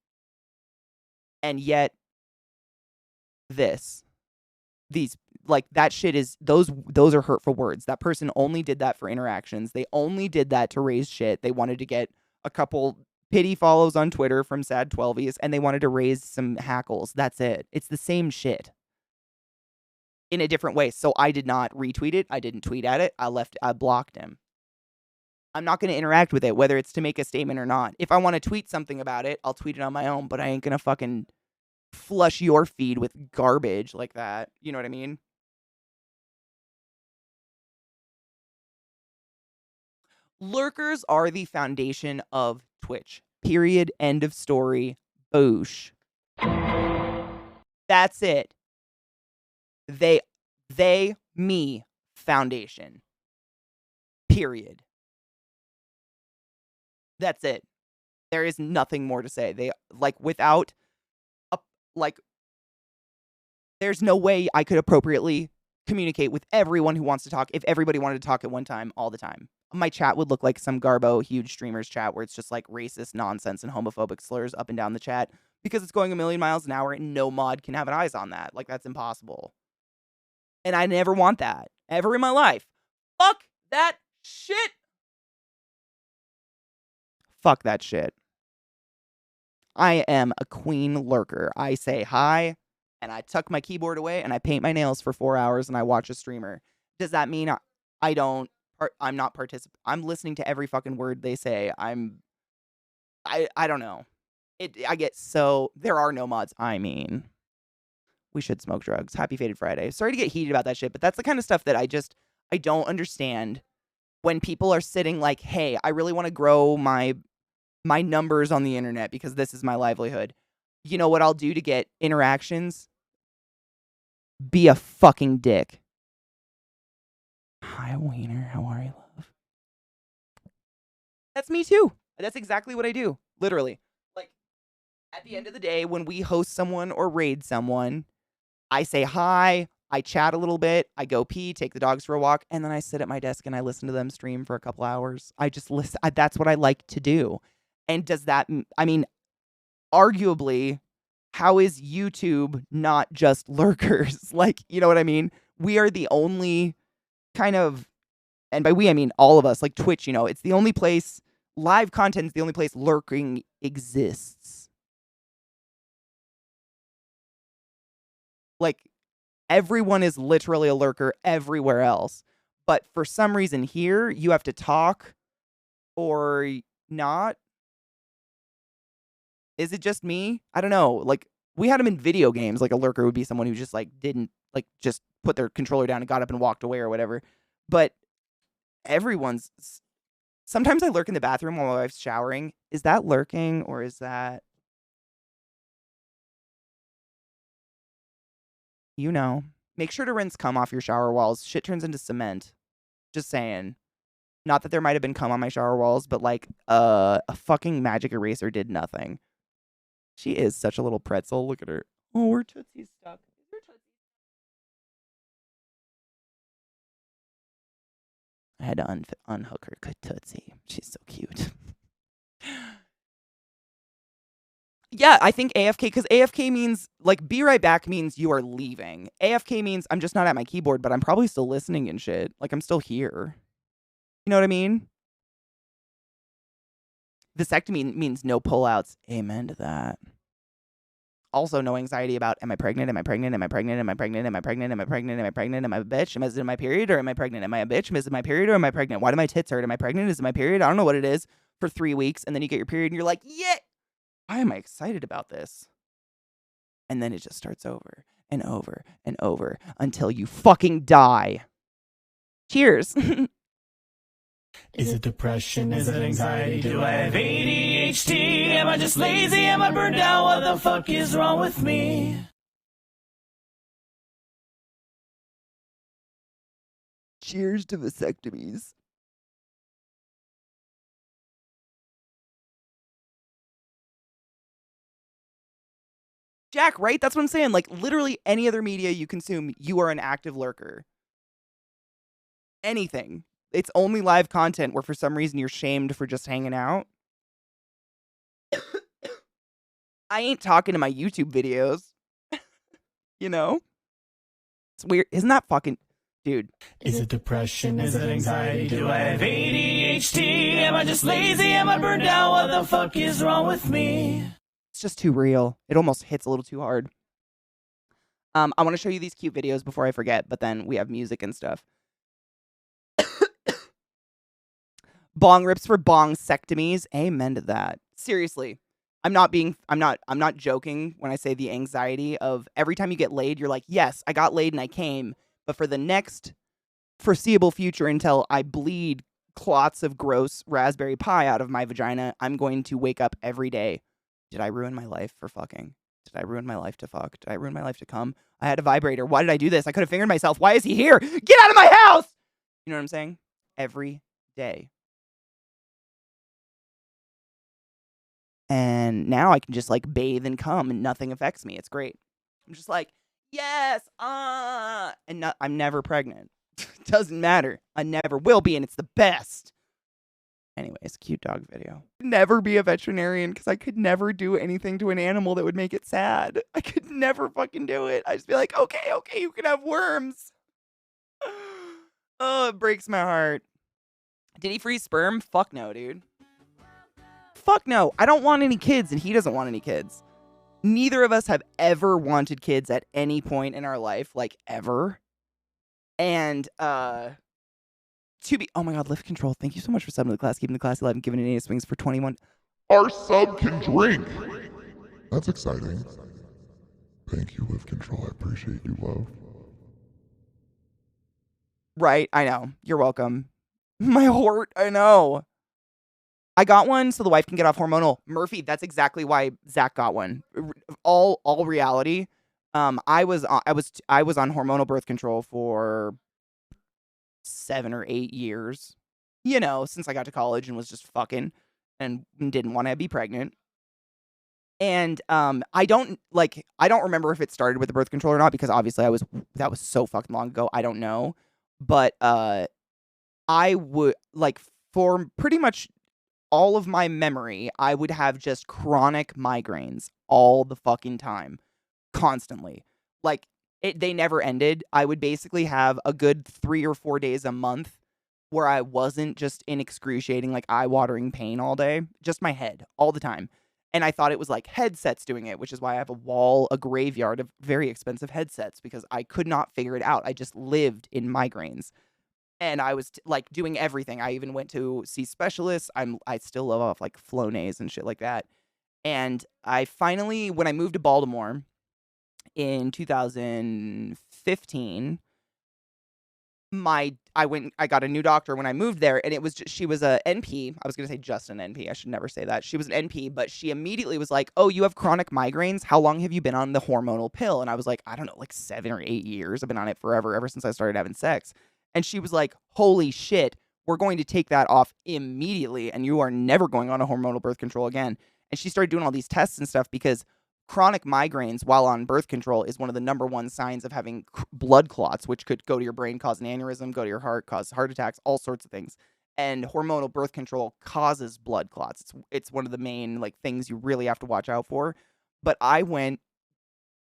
And yet, that shit is, those are hurtful words. That person only did that for interactions. They only did that to raise shit. They wanted to get a couple pity follows on Twitter from sad 12ies and they wanted to raise some hackles. That's it. It's the same shit in a different way. So I did not retweet it. I didn't tweet at it. I blocked him. I'm not going to interact with it, whether it's to make a statement or not. If I want to tweet something about it, I'll tweet it on my own, but I ain't going to fucking flush your feed with garbage like that. You know what I mean? Lurkers are the foundation of Twitch. Period. End of story. Boosh. That's it. Me, foundation. Period. That's it. There is nothing more to say. They, like, without, there's no way I could appropriately communicate with everyone who wants to talk if everybody wanted to talk at one time all the time. My chat would look like some Garbo huge streamers chat where it's just like racist nonsense and homophobic slurs up and down the chat because it's going a million miles an hour and no mod can have an eyes on that. Like, that's impossible. And I never want that ever in my life. Fuck that shit. Fuck that shit. I am a queen lurker. I say hi and I tuck my keyboard away and I paint my nails for 4 hours and I watch a streamer. Does that mean I'm not participating? I'm listening to every fucking word they say. I don't know. There are no mods. I mean, we should smoke drugs. Happy Fated Friday. Sorry to get heated about that shit, but that's the kind of stuff that I don't understand when people are sitting like, hey, I really want to grow my numbers on the internet because this is my livelihood. You know what I'll do to get interactions? Be a fucking dick. Hi, Wiener. How are you, love? That's me too. That's exactly what I do. Literally. Like, at the end of the day, when we host someone or raid someone, I say hi, I chat a little bit, I go pee, take the dogs for a walk, and then I sit at my desk and I listen to them stream for a couple hours. I just listen. That's what I like to do. And does that, I mean, arguably, how is YouTube not just lurkers? Like, you know what I mean? We are the only kind of, and by we, I mean all of us, like Twitch, you know, it's the only place, live content is the only place lurking exists. Like, everyone is literally a lurker everywhere else. But for some reason here, you have to talk or not. Is it just me? I don't know. Like, we had them in video games. Like, a lurker would be someone who just, like, didn't, like, just put their controller down and got up and walked away or whatever. But sometimes I lurk in the bathroom while my wife's showering. Is that lurking or is that... You know. Make sure to rinse cum off your shower walls. Shit turns into cement. Just saying. Not that there might have been cum on my shower walls, but like a fucking magic eraser did nothing. She is such a little pretzel. Look at her. Oh, her Tootsie's stuck. I had to unhook her. Good Tootsie. She's so cute. Yeah, I think AFK, because AFK means, like, be right back means you are leaving. AFK means I'm just not at my keyboard, but I'm probably still listening and shit. Like, I'm still here. You know what I mean? Vasectomy means no pullouts. Amen to that. Also, no anxiety about, am I pregnant? Am I pregnant? Am I pregnant? Am I pregnant? Am I pregnant? Am I pregnant? Am I pregnant? Am I a bitch? Am I in my period or am I pregnant? Am I a bitch? Is it my period or am I pregnant? Why do my tits hurt? Am I pregnant? Is it my period? I don't know what it is for 3 weeks. And then you get your period and you're like, yeah, why am I excited about this? And then it just starts over and over and over until you fucking die. Cheers. Is it depression? Is it anxiety? Do I have ADHD? Am I just lazy? Am I burned out? What the fuck is wrong with me? Cheers to vasectomies. Jack, right? That's what I'm saying. Like, literally any other media you consume, you are an active lurker. Anything. It's only live content where for some reason you're shamed for just hanging out. I ain't talking to my YouTube videos. You know? It's weird. Isn't that fucking... Dude. Is it depression? Is it anxiety? Do I have ADHD? Am I just lazy? Am I burned out? What the fuck is wrong with me? It's just too real. It almost hits a little too hard. I want to show you these cute videos before I forget, but then we have music and stuff. Bong rips for bong-sectomies. Amen to that. Seriously. I'm not joking when I say the anxiety of every time you get laid, you're like, yes, I got laid and I came, but for the next foreseeable future until I bleed clots of gross raspberry pie out of my vagina, I'm going to wake up every day. Did I ruin my life for fucking? Did I ruin my life to fuck? Did I ruin my life to come? I had a vibrator. Why did I do this? I could have fingered myself. Why is he here? Get out of my house! You know what I'm saying? Every day. And now I can just like bathe and come and nothing affects me. It's great. I'm just like, yes, and I'm never pregnant. Doesn't matter. I never will be, and it's the best. Anyways, cute dog video. Never be a veterinarian because I could never do anything to an animal that would make it sad. I could never fucking do it. I'd just be like, okay, you can have worms. Oh, it breaks my heart. Did he freeze sperm? Fuck no, dude. Fuck no. I don't want any kids, and he doesn't want any kids. Neither of us have ever wanted kids at any point in our life, like ever. And, oh my god, Lift Control, thank you so much for subbing to the class, keeping the class alive and giving it 8 swings for 21. Our sub can drink! That's exciting. Thank you, Lift Control. I appreciate you, love. Right, I know. You're welcome. My heart, I know. I got one so the wife can get off hormonal. Murphy, that's exactly why Zach got one. All reality. I was on hormonal birth control for 7 or 8 years. You know, since I got to college and was just fucking and didn't want to be pregnant. And I don't remember if it started with the birth control or not because obviously that was so fucking long ago. I don't know. But I would like for pretty much all of my memory, I would have just chronic migraines all the fucking time. Constantly. Like, they never ended. I would basically have a good 3 or 4 days a month where I wasn't just in excruciating, like, eye-watering pain all day. Just my head, all the time. And I thought it was, like, headsets doing it, which is why I have a graveyard of very expensive headsets, because I could not figure it out. I just lived in migraines. And I was like doing everything. I even went to see specialists. I still love off like Flonase and shit like that. And I finally, when I moved to Baltimore in 2015, I got a new doctor when I moved there, and she was a NP. I was going to say just an NP. I should never say that. She was an NP, but she immediately was like, "Oh, you have chronic migraines. How long have you been on the hormonal pill?" And I was like, "I don't know, like 7 or 8 years. I've been on it forever, ever since I started having sex." And she was like, "Holy shit, we're going to take that off immediately, and you are never going on a hormonal birth control again." And she started doing all these tests and stuff because chronic migraines while on birth control is one of the number one signs of having blood clots, which could go to your brain, cause an aneurysm, go to your heart, cause heart attacks, all sorts of things. And hormonal birth control causes blood clots. It's one of the main like things you really have to watch out for. But I went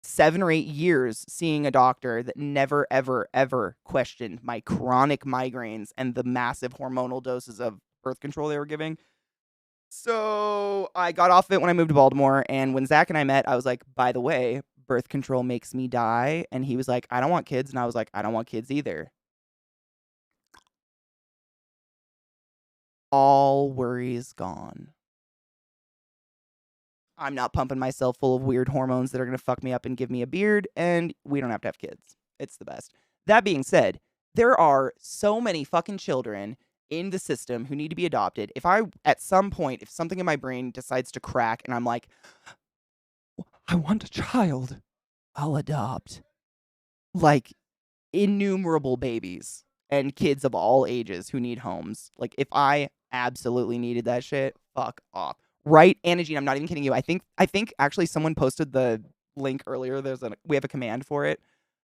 7 or 8 years seeing a doctor that never, ever, ever questioned my chronic migraines and the massive hormonal doses of birth control they were giving. So I got off it when I moved to Baltimore, and when Zach and I met, I was like, "By the way, birth control makes me die." And he was like, "I don't want kids." And I was like, "I don't want kids either." All worries gone. I'm not pumping myself full of weird hormones that are going to fuck me up and give me a beard, and we don't have to have kids. It's the best. That being said, there are so many fucking children in the system who need to be adopted. If I, at some point, if something in my brain decides to crack and I'm like, "I want a child," I'll adopt. Like, innumerable babies and kids of all ages who need homes. Like, if I absolutely needed that shit, fuck off. Right, Anna Jean, I'm not even kidding you. I think actually someone posted the link earlier. We have a command for it.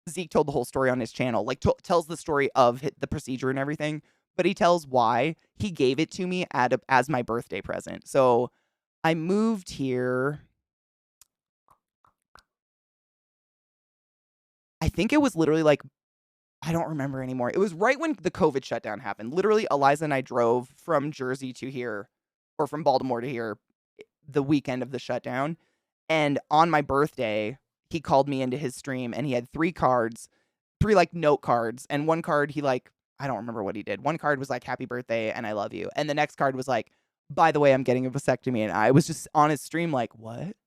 Zeke told the whole story on his channel. Like, tells the story of the procedure and everything, but he tells why he gave it to me as my birthday present. So I moved here. I think it was literally like, I don't remember anymore. It was right when the COVID shutdown happened. Literally, Eliza and I drove from Jersey to here, or from Baltimore to here, the weekend of the shutdown. And on my birthday, he called me into his stream, and he had 3 cards, 3 like note cards. And one card, he like, I don't remember what he did. One card was like, "Happy birthday, and I love you." And the next card was like, "By the way, I'm getting a vasectomy." And I was just on his stream like, "What?"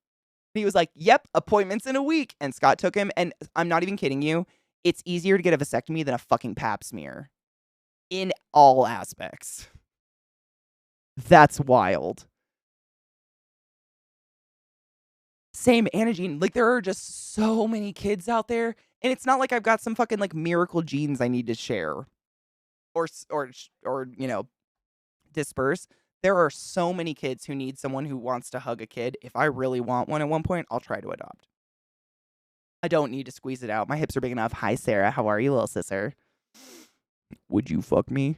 He was like, "Yep, appointments in a week." And Scott took him. And I'm not even kidding you. It's easier to get a vasectomy than a fucking pap smear. In all aspects. That's wild. Same, Anna Jean. Like, there are just so many kids out there. And it's not like I've got some fucking, like, miracle genes I need to share. Or disperse. There are so many kids who need someone who wants to hug a kid. If I really want one at one point, I'll try to adopt. I don't need to squeeze it out. My hips are big enough. Hi, Sarah. How are you, little sister? Would you fuck me?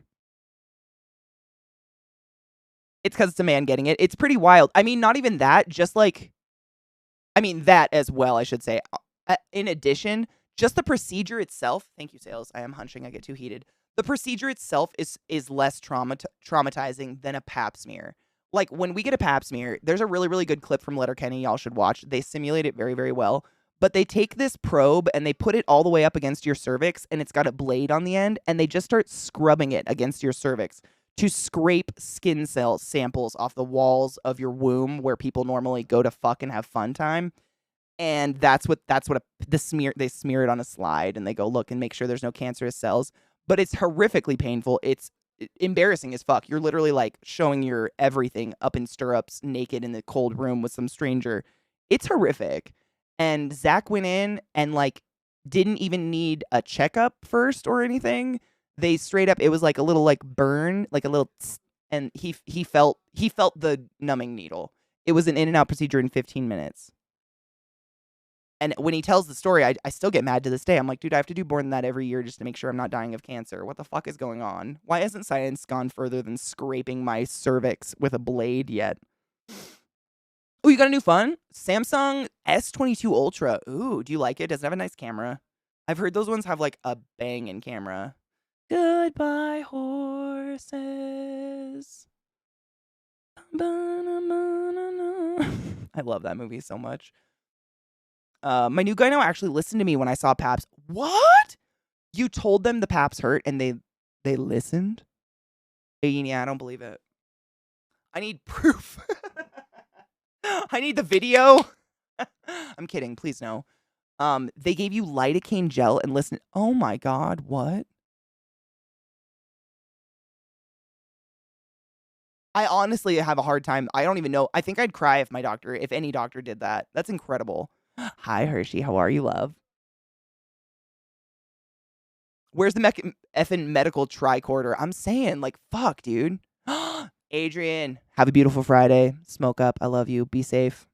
It's because it's a man getting it. It's pretty wild. I mean, not even that. Just like, I mean, that as well, I should say. In addition, just the procedure itself. Thank you, Sales. I am hunching. I get too heated. The procedure itself is less traumatizing than a pap smear. Like, when we get a pap smear, there's a really, really good clip from Letterkenny y'all should watch. They simulate it very, very well. But they take this probe and they put it all the way up against your cervix, and it's got a blade on the end, and they just start scrubbing it against your cervix to scrape skin cell samples off the walls of your womb where people normally go to fuck and have fun time. And that's what they smear it on a slide, and they go look and make sure there's no cancerous cells. But it's horrifically painful. It's embarrassing as fuck. You're literally like showing your everything up in stirrups, naked in the cold room with some stranger. It's horrific. And Zach went in and like didn't even need a checkup first or anything. They straight up, it was like a little like burn, like a little and he felt the numbing needle. It was an in and out procedure in 15 minutes. And when he tells the story, I still get mad to this day. I'm like, dude, I have to do more than that every year just to make sure I'm not dying of cancer. What the fuck is going on? Why hasn't science gone further than scraping my cervix with a blade yet? Oh, you got a new phone? Samsung S22 Ultra. Ooh, do you like it? Does it have a nice camera? I've heard those ones have like a banging camera. Goodbye, horses. I love that movie so much. My new gyno actually listened to me when I saw paps. What? You told them the paps hurt and they listened? Yeah, I don't believe it. I need proof. I need the video. I'm kidding. Please no. They gave you lidocaine gel and listen. Oh my God. What? I honestly have a hard time. I don't even know. I think I'd cry if any doctor did that. That's incredible. Hi, Hershey. How are you, love? Where's the effing medical tricorder? I'm saying, like, fuck, dude. Adrian, have a beautiful Friday. Smoke up. I love you. Be safe.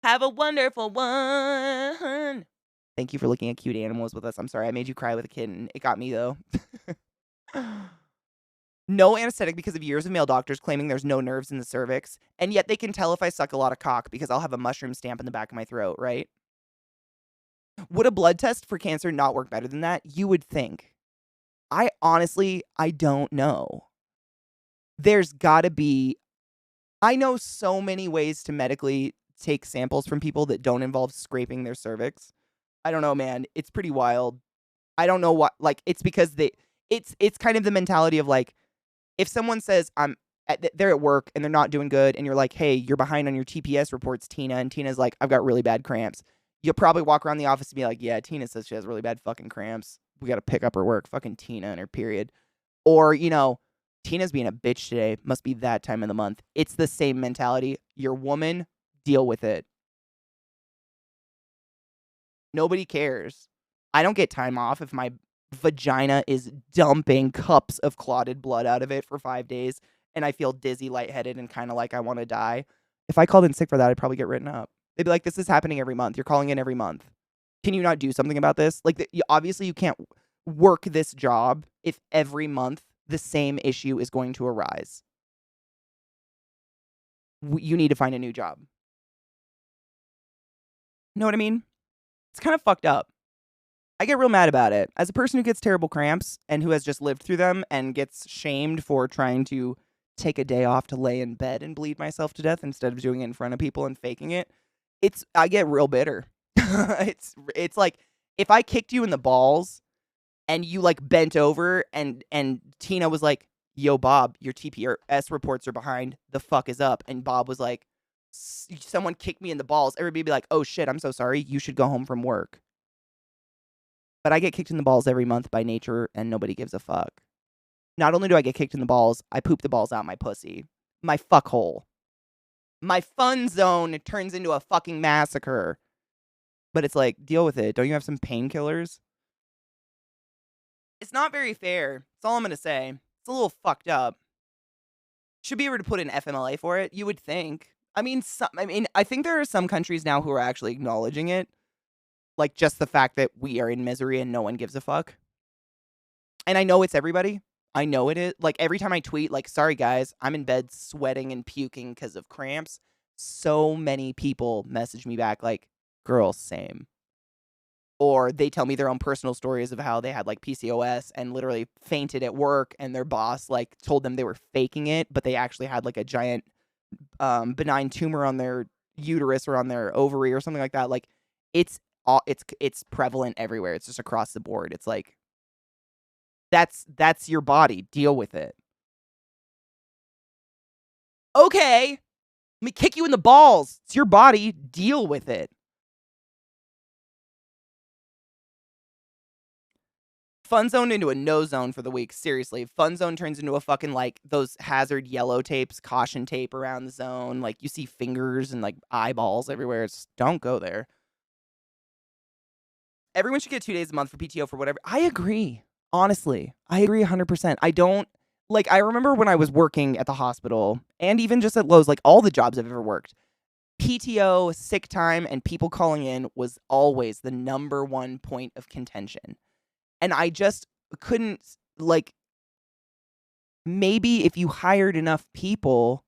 Have a wonderful one. Thank you for looking at cute animals with us. I'm sorry I made you cry with a kitten. It got me, though. No anesthetic because of years of male doctors claiming there's no nerves in the cervix, and yet they can tell if I suck a lot of cock because I'll have a mushroom stamp in the back of my throat, right? Would a blood test for cancer not work better than that? You would think. I don't know. There's gotta be. I know so many ways to medically take samples from people that don't involve scraping their cervix. I don't know, man. It's pretty wild. I don't know what, like, it's because it's kind of the mentality of, like, if someone says they're at work and they're not doing good and you're like, hey, you're behind on your TPS reports, Tina, and Tina's like, I've got really bad cramps. You'll probably walk around the office and be like, yeah, Tina says she has really bad fucking cramps. We got to pick up her work. Fucking Tina and her period. Or, Tina's being a bitch today. Must be that time of the month. It's the same mentality. You're a woman, deal with it. Nobody cares. I don't get time off if my vagina is dumping cups of clotted blood out of it for 5 days and I feel dizzy, lightheaded, and kind of like I want to die. If I called in sick for that, I'd probably get written up. They'd be like, this is happening every month. You're calling in every month. Can you not do something about this? Like, obviously you can't work this job if every month the same issue is going to arise. You need to find a new job. Know what I mean? It's kind of fucked up. I get real mad about it. As a person who gets terrible cramps and who has just lived through them and gets shamed for trying to take a day off to lay in bed and bleed myself to death instead of doing it in front of people and faking it, I get real bitter. It's like if I kicked you in the balls and you like bent over and Tina was like, yo, Bob, your TPS reports are behind. The fuck is up? And Bob was like, someone kicked me in the balls. Everybody be like, oh shit, I'm so sorry. You should go home from work. But I get kicked in the balls every month by nature and nobody gives a fuck. Not only do I get kicked in the balls, I poop the balls out my pussy. My fuckhole. My fun zone turns into a fucking massacre. But it's like, deal with it. Don't you have some painkillers? It's not very fair. That's all I'm going to say. It's a little fucked up. Should be able to put an FMLA for it, you would think. I mean, I think there are some countries now who are actually acknowledging it. Like, just the fact that we are in misery and no one gives a fuck. And I know it's everybody. I know it is. Like, every time I tweet, like, sorry, guys, I'm in bed sweating and puking because of cramps. So many people message me back, like, girl, same. Or they tell me their own personal stories of how they had, like, PCOS and literally fainted at work and their boss, like, told them they were faking it, but they actually had, like, a giant benign tumor on their uterus or on their ovary or something like that. Like, it's prevalent everywhere. It's just across the board. It's like, that's your body. Deal with it. Okay. Let me kick you in the balls. It's your body. Deal with it. Fun zone into a no zone for the week. Seriously. Fun zone turns into a fucking, like, those hazard yellow tapes, caution tape around the zone. Like, you see fingers and, like, eyeballs everywhere. It's, don't go there. Everyone should get 2 days a month for PTO for whatever. I agree. Honestly, I agree 100%. I don't, like, I remember when I was working at the hospital and even just at Lowe's, like, all the jobs I've ever worked, PTO, sick time, and people calling in was always the number one point of contention. And I just couldn't, like, maybe if you hired enough people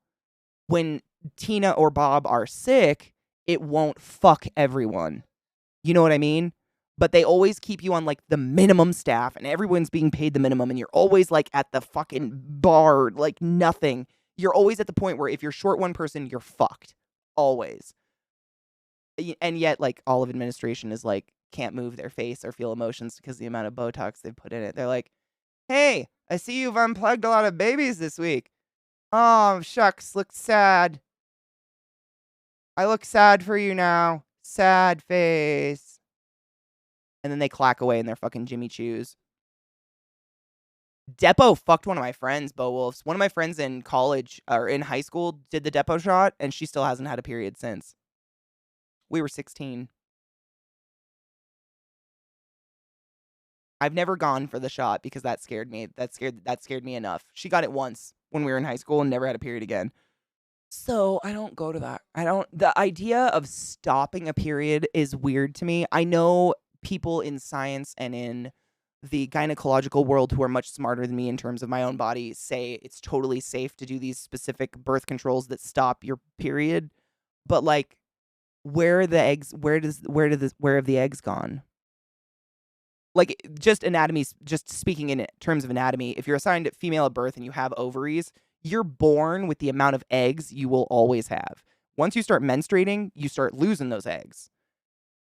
when Tina or Bob are sick, it won't fuck everyone. You know what I mean? But they always keep you on, like, the minimum staff, and everyone's being paid the minimum, and you're always, like, at the fucking bar, like, nothing. You're always at the point where if you're short one person, you're fucked. Always. And yet, like, all of administration is, like, can't move their face or feel emotions because of the amount of Botox they've put in it. They're like, hey, I see you've unplugged a lot of babies this week. Oh, shucks, look sad. I look sad for you now. Sad face. And then they clack away in their fucking Jimmy Choos. Depo fucked one of my friends, Bo Wolfs. One of my friends in college or in high school did the Depo shot, and she still hasn't had a period since. We were 16. I've never gone for the shot because that scared me. That scared me enough. She got it once when we were in high school and never had a period again. So I don't go to that. The idea of stopping a period is weird to me. I know people in science and in the gynecological world who are much smarter than me in terms of my own body say it's totally safe to do these specific birth controls that stop your period. But like, where are the eggs? Where have the eggs gone? Like, just anatomy, just speaking in terms of anatomy, if you're assigned a female at birth and you have ovaries, you're born with the amount of eggs you will always have. Once you start menstruating, you start losing those eggs,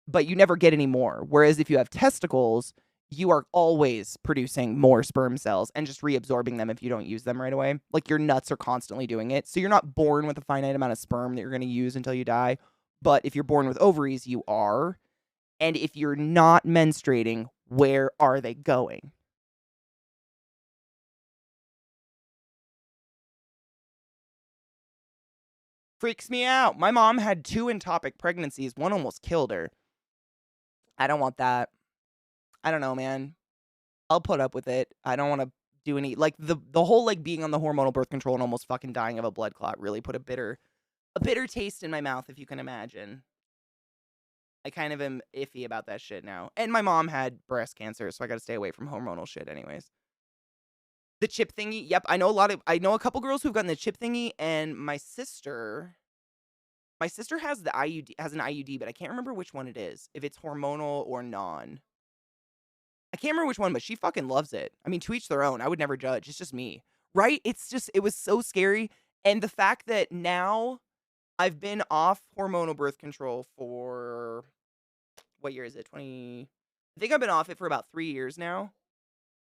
but you never get any more. Whereas if you have testicles, you are always producing more sperm cells and just reabsorbing them if you don't use them right away. Like, your nuts are constantly doing it. So you're not born with a finite amount of sperm that you're going to use until you die. But if you're born with ovaries, you are. And if you're not menstruating, where are they going? Freaks me out. My mom had 2 ectopic pregnancies. One almost killed her. I don't want that. I don't know, man. I'll put up with it. I don't want to do any, like, the whole, like, being on the hormonal birth control and almost fucking dying of a blood clot really put a bitter taste in my mouth, if you can imagine. I kind of am iffy about that shit now. And my mom had breast cancer, so I gotta stay away from hormonal shit anyways. The chip thingy, yep, I know a couple girls who've gotten the chip thingy, and my sister has an IUD, but I can't remember which one it is, if it's hormonal or non. I can't remember which one, but she fucking loves it. I mean, to each their own. I would never judge. It's just me. Right? It was so scary. And the fact that now I've been off hormonal birth control for, what year is it? I think I've been off it for about 3 years now.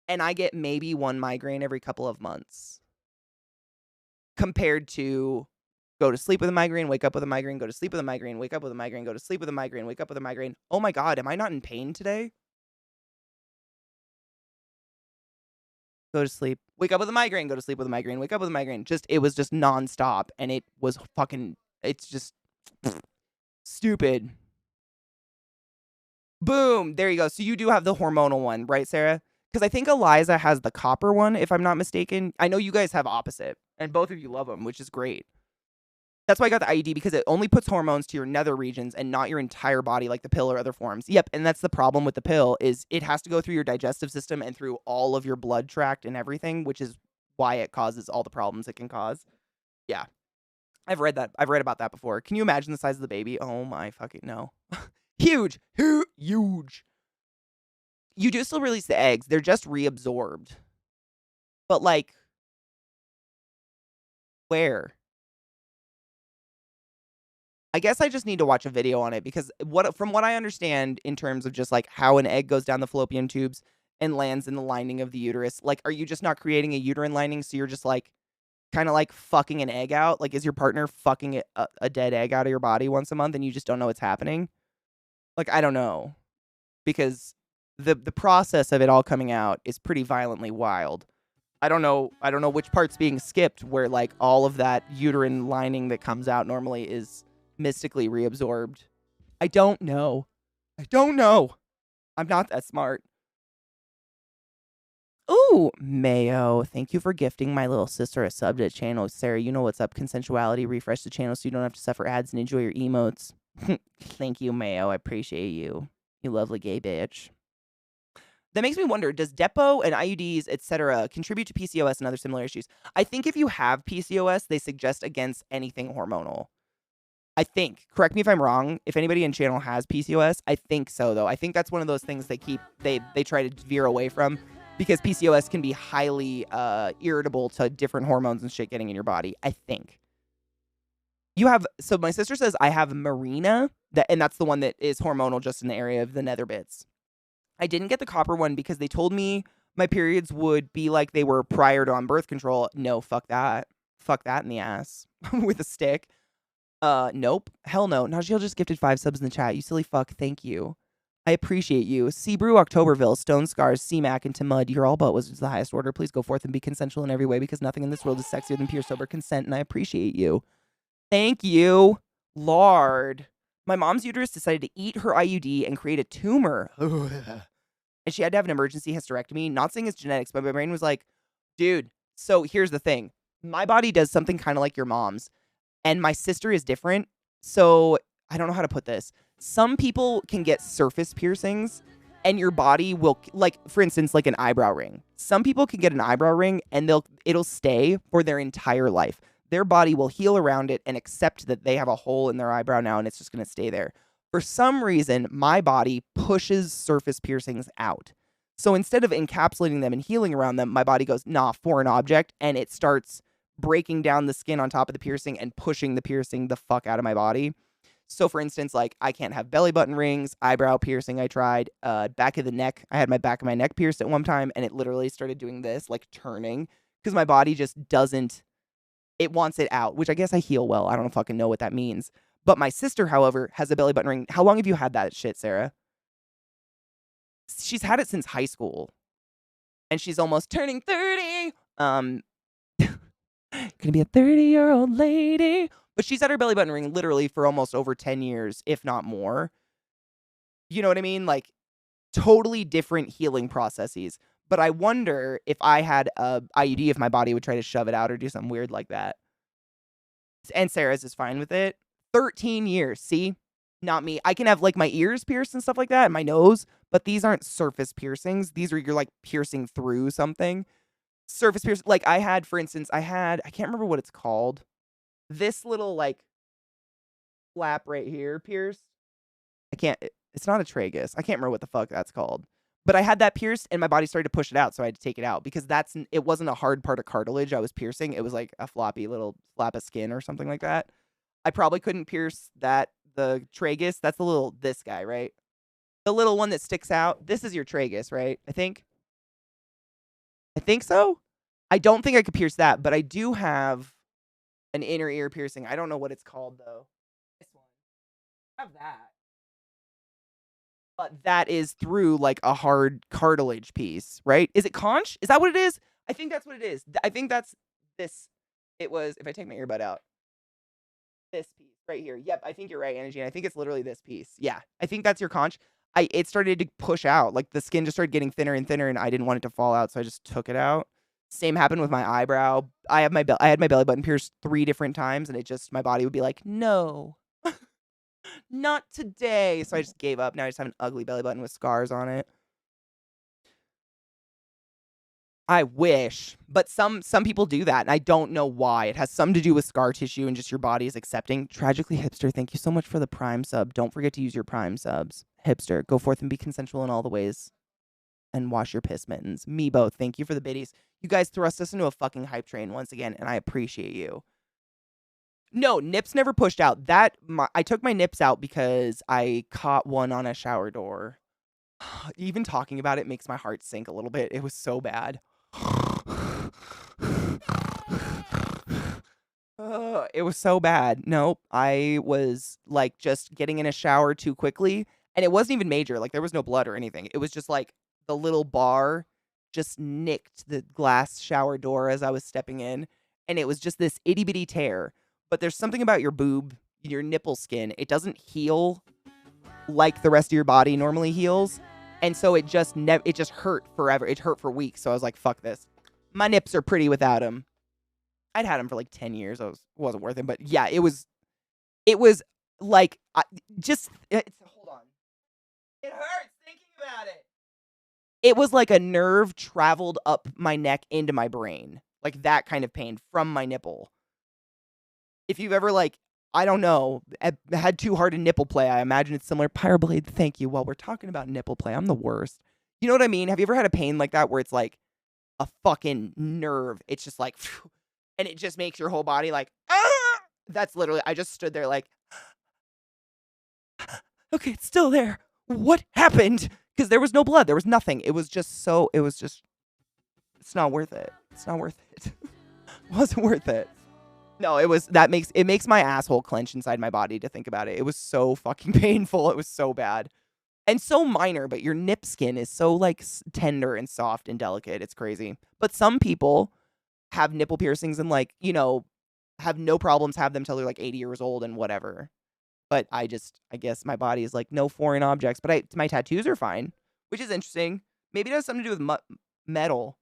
And I get maybe 1 migraine every couple of months. Compared to go to sleep with a migraine, wake up with a migraine, go to sleep with a migraine, wake up with a migraine, go to sleep with a migraine, wake up with a migraine. Oh my God, am I not in pain today? Go to sleep, wake up with a migraine, go to sleep with a migraine, wake up with a migraine. It was just nonstop, and it was fucking, it's just stupid. Boom, there you go. So you do have the hormonal one, right, Sarah? Because I think Eliza has the copper one, if I'm not mistaken. I know you guys have opposite, and both of you love them, which is great. That's why I got the IUD, because it only puts hormones to your nether regions and not your entire body like the pill or other forms. Yep, and that's the problem with the pill, is it has to go through your digestive system and through all of your blood tract and everything, which is why it causes all the problems it can cause. Yeah. I've read about that before. Can you imagine the size of the baby? Oh my fucking no. Huge. Huge. You do still release the eggs. They're just reabsorbed. But like, where? I guess I just need to watch a video on it, because from what I understand in terms of just like how an egg goes down the fallopian tubes and lands in the lining of the uterus, like, are you just not creating a uterine lining, so you're just like kind of like fucking an egg out? Like, is your partner fucking a dead egg out of your body once a month and you just don't know what's happening? Like, I don't know, because the process of it all coming out is pretty violently wild. I don't know which part's being skipped, where like all of that uterine lining that comes out normally is mystically reabsorbed. I don't know. I'm not that smart. Ooh, Mayo, thank you for gifting my little sister a sub to the channel. Sarah, you know what's up. Consensuality, refresh the channel so you don't have to suffer ads and enjoy your emotes. Thank you, Mayo. I appreciate you. You lovely gay bitch. That makes me wonder, does Depo and IUDs, etc., contribute to PCOS and other similar issues? I think if you have PCOS, they suggest against anything hormonal. I think. Correct me if I'm wrong. If anybody in channel has PCOS, I think so, though. I think that's one of those things they try to veer away from, because PCOS can be highly irritable to different hormones and shit getting in your body, I think. So my sister says I have Mirena, and that's the one that is hormonal just in the area of the nether bits. I didn't get the copper one because they told me my periods would be like they were prior to on birth control. No, fuck that. Fuck that in the ass with a stick. Nope. Hell no. Najeel just gifted 5 subs in the chat. You silly fuck. Thank you. I appreciate you. Seabrew, Octoberville, Stone Scars, C-Mac, and to Mud. You're all but was the highest order. Please go forth and be consensual in every way because nothing in this world is sexier than pure sober consent, and I appreciate you. Thank you, Lord. My mom's uterus decided to eat her IUD and create a tumor. And she had to have an emergency hysterectomy. Not saying it's genetics, but my brain was like, dude, so here's the thing. My body does something kind of like your mom's, and my sister is different. So I don't know how to put this. Some people can get surface piercings and your body will, like, for instance, like an eyebrow ring. Some people can get an eyebrow ring and it'll stay for their entire life. Their body will heal around it and accept that they have a hole in their eyebrow now and it's just going to stay there. For some reason, my body pushes surface piercings out. So instead of encapsulating them and healing around them, my body goes, nah, foreign object, and it starts breaking down the skin on top of the piercing and pushing the piercing the fuck out of my body. So for instance, like I can't have belly button rings, eyebrow piercing I tried, back of the neck. I had my back of my neck pierced at one time and it literally started doing this, like turning, because my body just doesn't, it wants it out, which I guess I heal well. I don't fucking know what that means. But my sister, however, has a belly button ring. How long have you had that shit, Sarah? She's had it since high school. And she's almost turning 30. Gonna be a 30-year-old lady. But she's had her belly button ring literally for almost over 10 years, if not more. You know what I mean? Like, totally different healing processes. But I wonder if I had a IUD, if my body would try to shove it out or do something weird like that. And Sarah's is fine with it. 13 years, see? Not me. I can have, like, my ears pierced and stuff like that, and my nose, but these aren't surface piercings. These are, you're, like, piercing through something. Surface piercing, like, I had, for instance, I can't remember what it's called. This little, like, flap right here pierced. It's not a tragus. I can't remember what the fuck that's called. But I had that pierced, and my body started to push it out, so I had to take it out, because it wasn't a hard part of cartilage I was piercing. It was, like, a floppy little flap of skin or something like that. I probably couldn't pierce the tragus. That's this guy, right? The little one that sticks out. This is your tragus, right? I think so. I don't think I could pierce that, but I do have an inner ear piercing. I don't know what it's called, though. This one. I have that. But that is through, like, a hard cartilage piece, right? Is it conch? Is that what it is? I think that's what it is. I think that's this. It was, if I take my earbud out. This piece right here. Yep, I think you're right, Energy. And I think it's literally this piece. Yeah, I think that's your conch. It started to push out. Like, the skin just started getting thinner and thinner, and I didn't want it to fall out, so I just took it out. Same happened with my eyebrow. I had my belly button pierced 3 different times, and my body would be like, no, not today. So I just gave up. Now I just have an ugly belly button with scars on it. I wish, but some people do that, and I don't know why. It has something to do with scar tissue and just your body is accepting. Tragically Hipster, thank you so much for the Prime sub. Don't forget to use your Prime subs. Hipster, go forth and be consensual in all the ways. And wash your piss mittens. Me both. Thank you for the biddies. You guys thrust us into a fucking hype train once again, and I appreciate you. No, nips never pushed out. I took my nips out because I caught one on a shower door. Even talking about it makes my heart sink a little bit. It was so bad. It was so bad. Nope. I was, like, just getting in a shower too quickly, and it wasn't even major. Like, there was no blood or anything. It was just, like, the little bar just nicked the glass shower door as I was stepping in, and it was just this itty-bitty tear. But there's something about your boob, your nipple skin. It doesn't heal like the rest of your body normally heals. And so it just hurt forever. It hurt for weeks. So I was like, fuck this. My nips are pretty without them. I'd had them for like 10 years. It wasn't worth it. But yeah, it was like, hold on. It hurts thinking about it. It was like a nerve traveled up my neck into my brain. Like that kind of pain from my nipple. If you've ever, like, I don't know, had too hard a nipple play, I imagine it's similar. Pyroblade, thank you. While we're talking about nipple play, I'm the worst. You know what I mean? Have you ever had a pain like that where it's like a fucking nerve? It's just like, phew, and it just makes your whole body like, ah! That's literally, I just stood there like, okay, it's still there. What happened? Because there was no blood. There was nothing. It's not worth it. It's not worth it. It wasn't worth it. No, it makes my asshole clench inside my body to think about it. It was so fucking painful. It was so bad. And so minor, but your nip skin is so like tender and soft and delicate. It's crazy. But some people have nipple piercings and like, you know, have no problems, have them till they're like 80 years old and whatever. But I guess my body is like no foreign objects, but my tattoos are fine, which is interesting. Maybe it has something to do with metal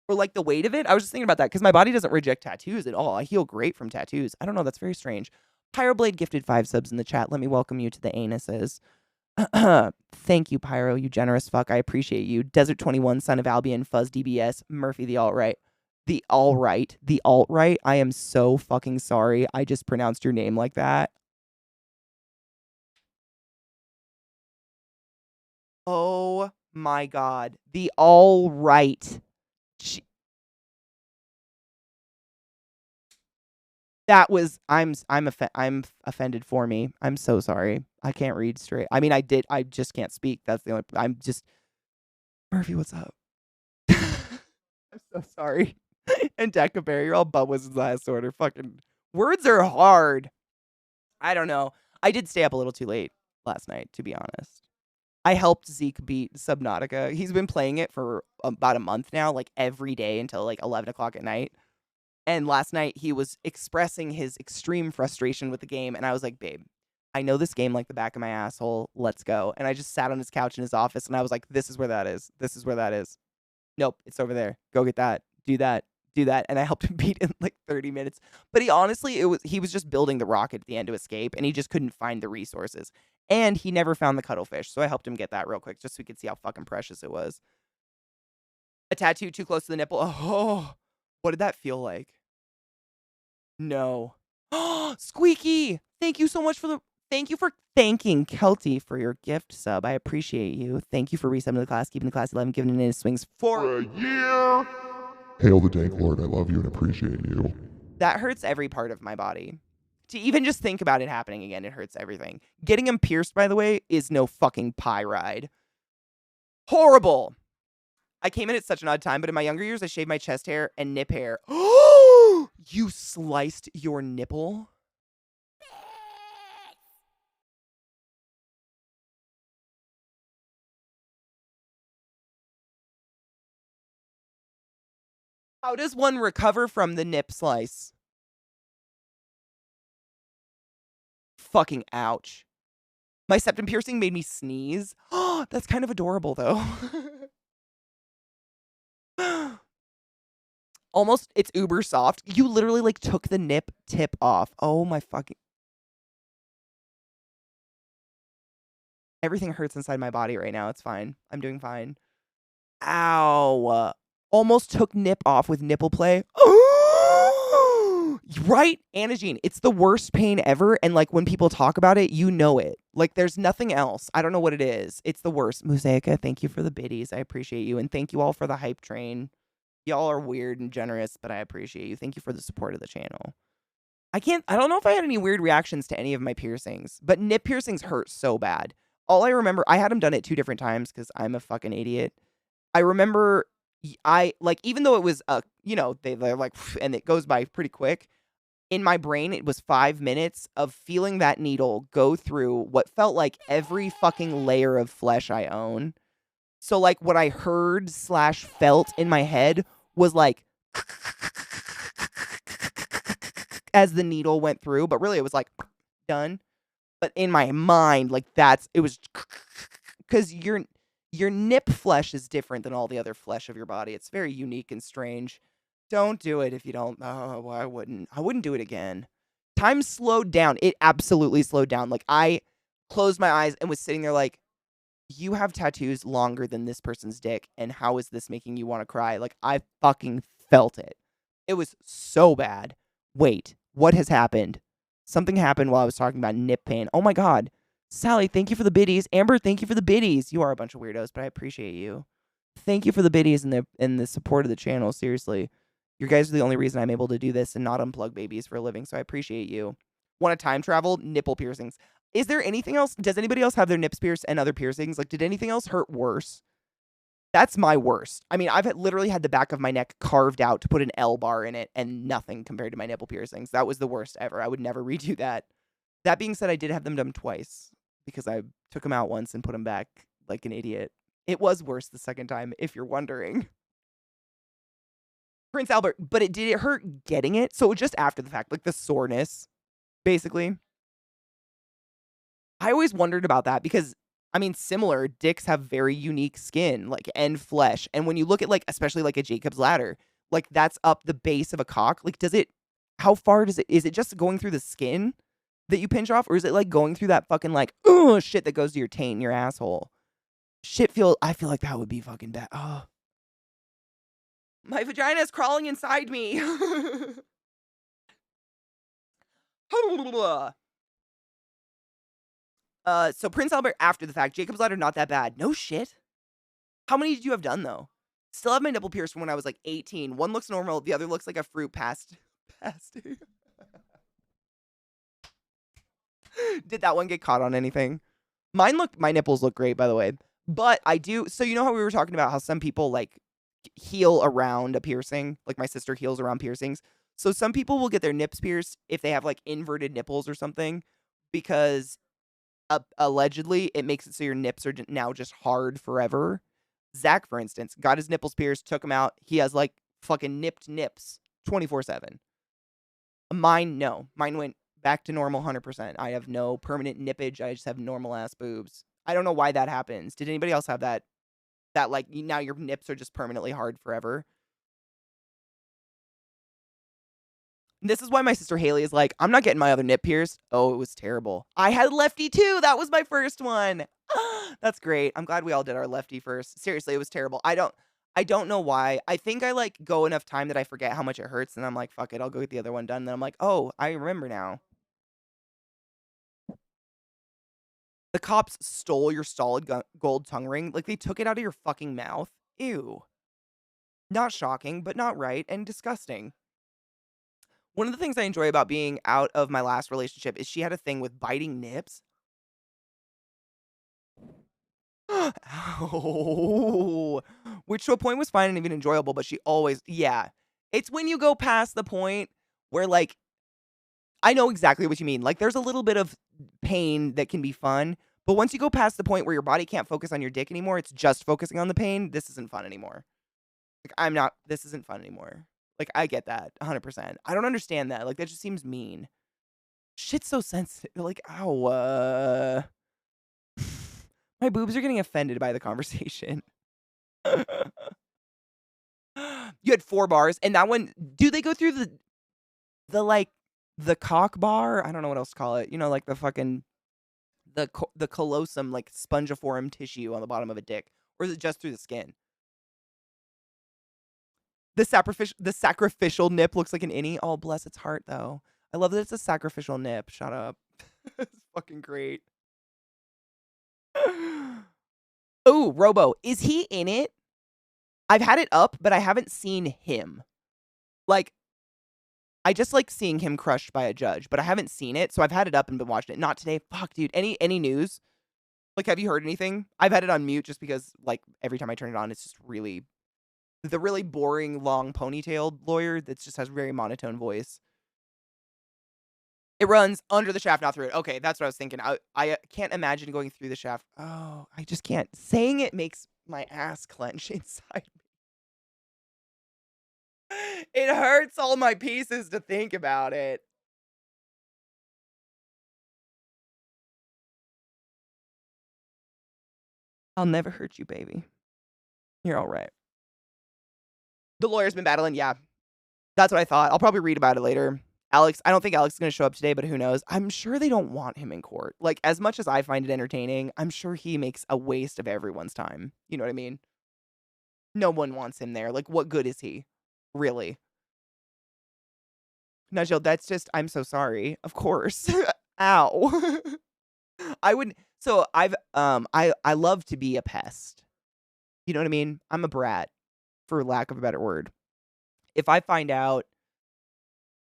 or like the weight of it. I was just thinking about that because my body doesn't reject tattoos at all. I heal great from tattoos. I don't know. That's very strange. Pyroblade gifted 5 subs in the chat. Let me welcome you to the anuses. Thank you, Pyro, you generous fuck. I appreciate you. Desert 21, Son of Albion, Fuzz DBS, Murphy the alt-right. The alt-right. I am so fucking sorry. I just pronounced your name like that. Oh my god. The alt-right. That was I'm offended for me. I'm so sorry. I can't read straight. I mean, I just can't speak. That's the only Murphy, what's up? I'm so sorry. And Decabear, you're all Bubba's last order. Fucking words are hard. I don't know. I did stay up a little too late last night, to be honest. I helped Zeke beat Subnautica. He's been playing it for about a month now, like every day until like 11 o'clock at night. And last night he was expressing his extreme frustration with the game. And I was like, babe, I know this game like the back of my asshole. Let's go. And I just sat on his couch in his office and I was like, this is where that is. This is where that is. Nope, it's over there. Go get that. Do that. Do that. And I helped him beat in like 30 minutes. But he honestly, he was just building the rocket at the end to escape and he just couldn't find the resources. And he never found the cuttlefish. So I helped him get that real quick just so we could see how fucking precious it was. A tattoo too close to the nipple. Oh, what did that feel like? No. Squeaky! Thank you so much for thanking Kelty for your gift sub. I appreciate you. Thank you for resubbing the class, keeping the class 11, giving it in his swings for a year. Hail the Dank Lord. I love you and appreciate you. That hurts every part of my body. To even just think about it happening again, it hurts everything. Getting him pierced, by the way, is no fucking pie ride. Horrible. I came in at such an odd time, but in my younger years, I shaved my chest hair and nip hair. You sliced your nipple? How does one recover from the nip slice? Fucking ouch. My septum piercing made me sneeze. Oh, that's kind of adorable, though. Almost, it's uber soft. You literally, like, took the nip tip off. Oh, my fucking... Everything hurts inside my body right now. It's fine. I'm doing fine. Ow. Almost took nip off with nipple play. Right? Anagene, it's the worst pain ever. And like when people talk about it, you know it. Like there's nothing else. I don't know what it is. It's the worst. Mosaica, thank you for the biddies. I appreciate you. And thank you all for the hype train. Y'all are weird and generous, but I appreciate you. Thank you for the support of the channel. I don't know if I had any weird reactions to any of my piercings, but nip piercings hurt so bad. All I remember, I had them done at 2 different times because I'm a fucking idiot. I remember even though it was, they're like, and it goes by pretty quick. In my brain, it was 5 minutes of feeling that needle go through what felt like every fucking layer of flesh I own. So, like, what I heard / felt in my head was like, as the needle went through, but really it was like, done. But in my mind, like, it was, because your nip flesh is different than all the other flesh of your body. It's very unique and strange. Don't do it if you don't. Oh, I wouldn't do it again. Time slowed down. It absolutely slowed down. Like, I closed my eyes and was sitting there like, you have tattoos longer than this person's dick, and how is this making you want to cry? Like, I fucking felt it. It was so bad. Wait, what has happened? Something happened while I was talking about nip pain. Oh my god. Sally, thank you for the biddies. Amber, thank you for the biddies. You are a bunch of weirdos, but I appreciate you. Thank you for the biddies and the support of the channel. Seriously. You guys are the only reason I'm able to do this and not unplug babies for a living, so I appreciate you. Want to time travel? Nipple piercings. Is there anything else? Does anybody else have their nips pierced and other piercings? Like, did anything else hurt worse? That's my worst. I mean, I've literally had the back of my neck carved out to put an L bar in it and nothing compared to my nipple piercings. That was the worst ever. I would never redo that. That being said, I did have them done twice. because I took him out once and put him back like an idiot. It was worse the second time, if you're wondering. Prince Albert, but did it hurt getting it? So just after the fact, like the soreness, basically. I always wondered about that because, I mean, similar, dicks have very unique skin, like, and flesh. And when you look at, like, especially like a Jacob's ladder, like, that's up the base of a cock. Like, how far is it just going through the skin that you pinch off? Or is it, like, going through that fucking, like, shit that goes to your taint and your asshole? I feel like that would be fucking bad. Oh. My vagina is crawling inside me. So Prince Albert after the fact. Jacob's ladder, not that bad. No shit. How many did you have done, though? Still have my nipple pierced from when I was, like, 18. One looks normal. The other looks like a fruit past. Did that one get caught on anything? My nipples look great, by the way. But I do. So you know how we were talking about how some people, like, heal around a piercing? Like, my sister heals around piercings. So some people will get their nips pierced if they have, like, inverted nipples or something. Because allegedly, it makes it so your nips are now just hard forever. Zach, for instance, got his nipples pierced, took them out. He has, like, fucking nipped nips 24/7. Mine, no. Mine went back to normal 100%. I have no permanent nippage. I just have normal-ass boobs. I don't know why that happens. Did anybody else have that? That, like, now your nips are just permanently hard forever? This is why my sister Haley is like, I'm not getting my other nip pierced. Oh, it was terrible. I had lefty too. That was my first one. That's great. I'm glad we all did our lefty first. Seriously, it was terrible. I don't know why. I think I like go enough time that I forget how much it hurts, and I'm like, fuck it, I'll go get the other one done. And then I'm like, oh, I remember now. The cops stole your solid gold tongue ring. Like, they took it out of your fucking mouth. Ew. Not shocking, but not right, and disgusting. One of the things I enjoy about being out of my last relationship is she had a thing with biting nips. Ow. Which to a point was fine and even enjoyable, but she always, yeah. It's when you go past the point where, like, I know exactly what you mean. Like, there's a little bit of pain that can be fun, but once you go past the point where your body can't focus on your dick anymore, it's just focusing on the pain, this isn't fun anymore. Like, this isn't fun anymore. Like, I get that, 100%. I don't understand that. Like, that just seems mean. Shit's so sensitive. Like, ow, my boobs are getting offended by the conversation. You had 4 bars, and that one, do they go through the cock bar? I don't know what else to call it. You know, like the fucking, the callosum, like, spongiform tissue on the bottom of a dick. Or is it just through the skin? The sacrificial nip looks like an innie. Oh, bless its heart, though. I love that it's a sacrificial nip. Shut up. It's fucking great. Oh, Robo. Is he in it? I've had it up, but I haven't seen him. Like, I just like seeing him crushed by a judge, but I haven't seen it, so I've had it up and been watching it. Not today. Fuck, dude. Any news? Like, have you heard anything? I've had it on mute just because, like, every time I turn it on, it's just really... The really boring, long, ponytailed lawyer that just has a very monotone voice. It runs under the shaft, not through it. Okay, that's what I was thinking. I can't imagine going through the shaft. Oh, I just can't. Saying it makes my ass clench inside me. It hurts all my pieces to think about it. I'll never hurt you, baby. You're all right. The lawyer's been battling. Yeah, that's what I thought. I'll probably read about it later. Alex, I don't think Alex is going to show up today, but who knows? I'm sure they don't want him in court. Like, as much as I find it entertaining, I'm sure he makes a waste of everyone's time. You know what I mean? No one wants him there. Like, what good is he? Really? Nigel, that's just, I'm so sorry. Of course. Ow. I would, so I love to be a pest. You know what I mean? I'm a brat, for lack of a better word. If I find out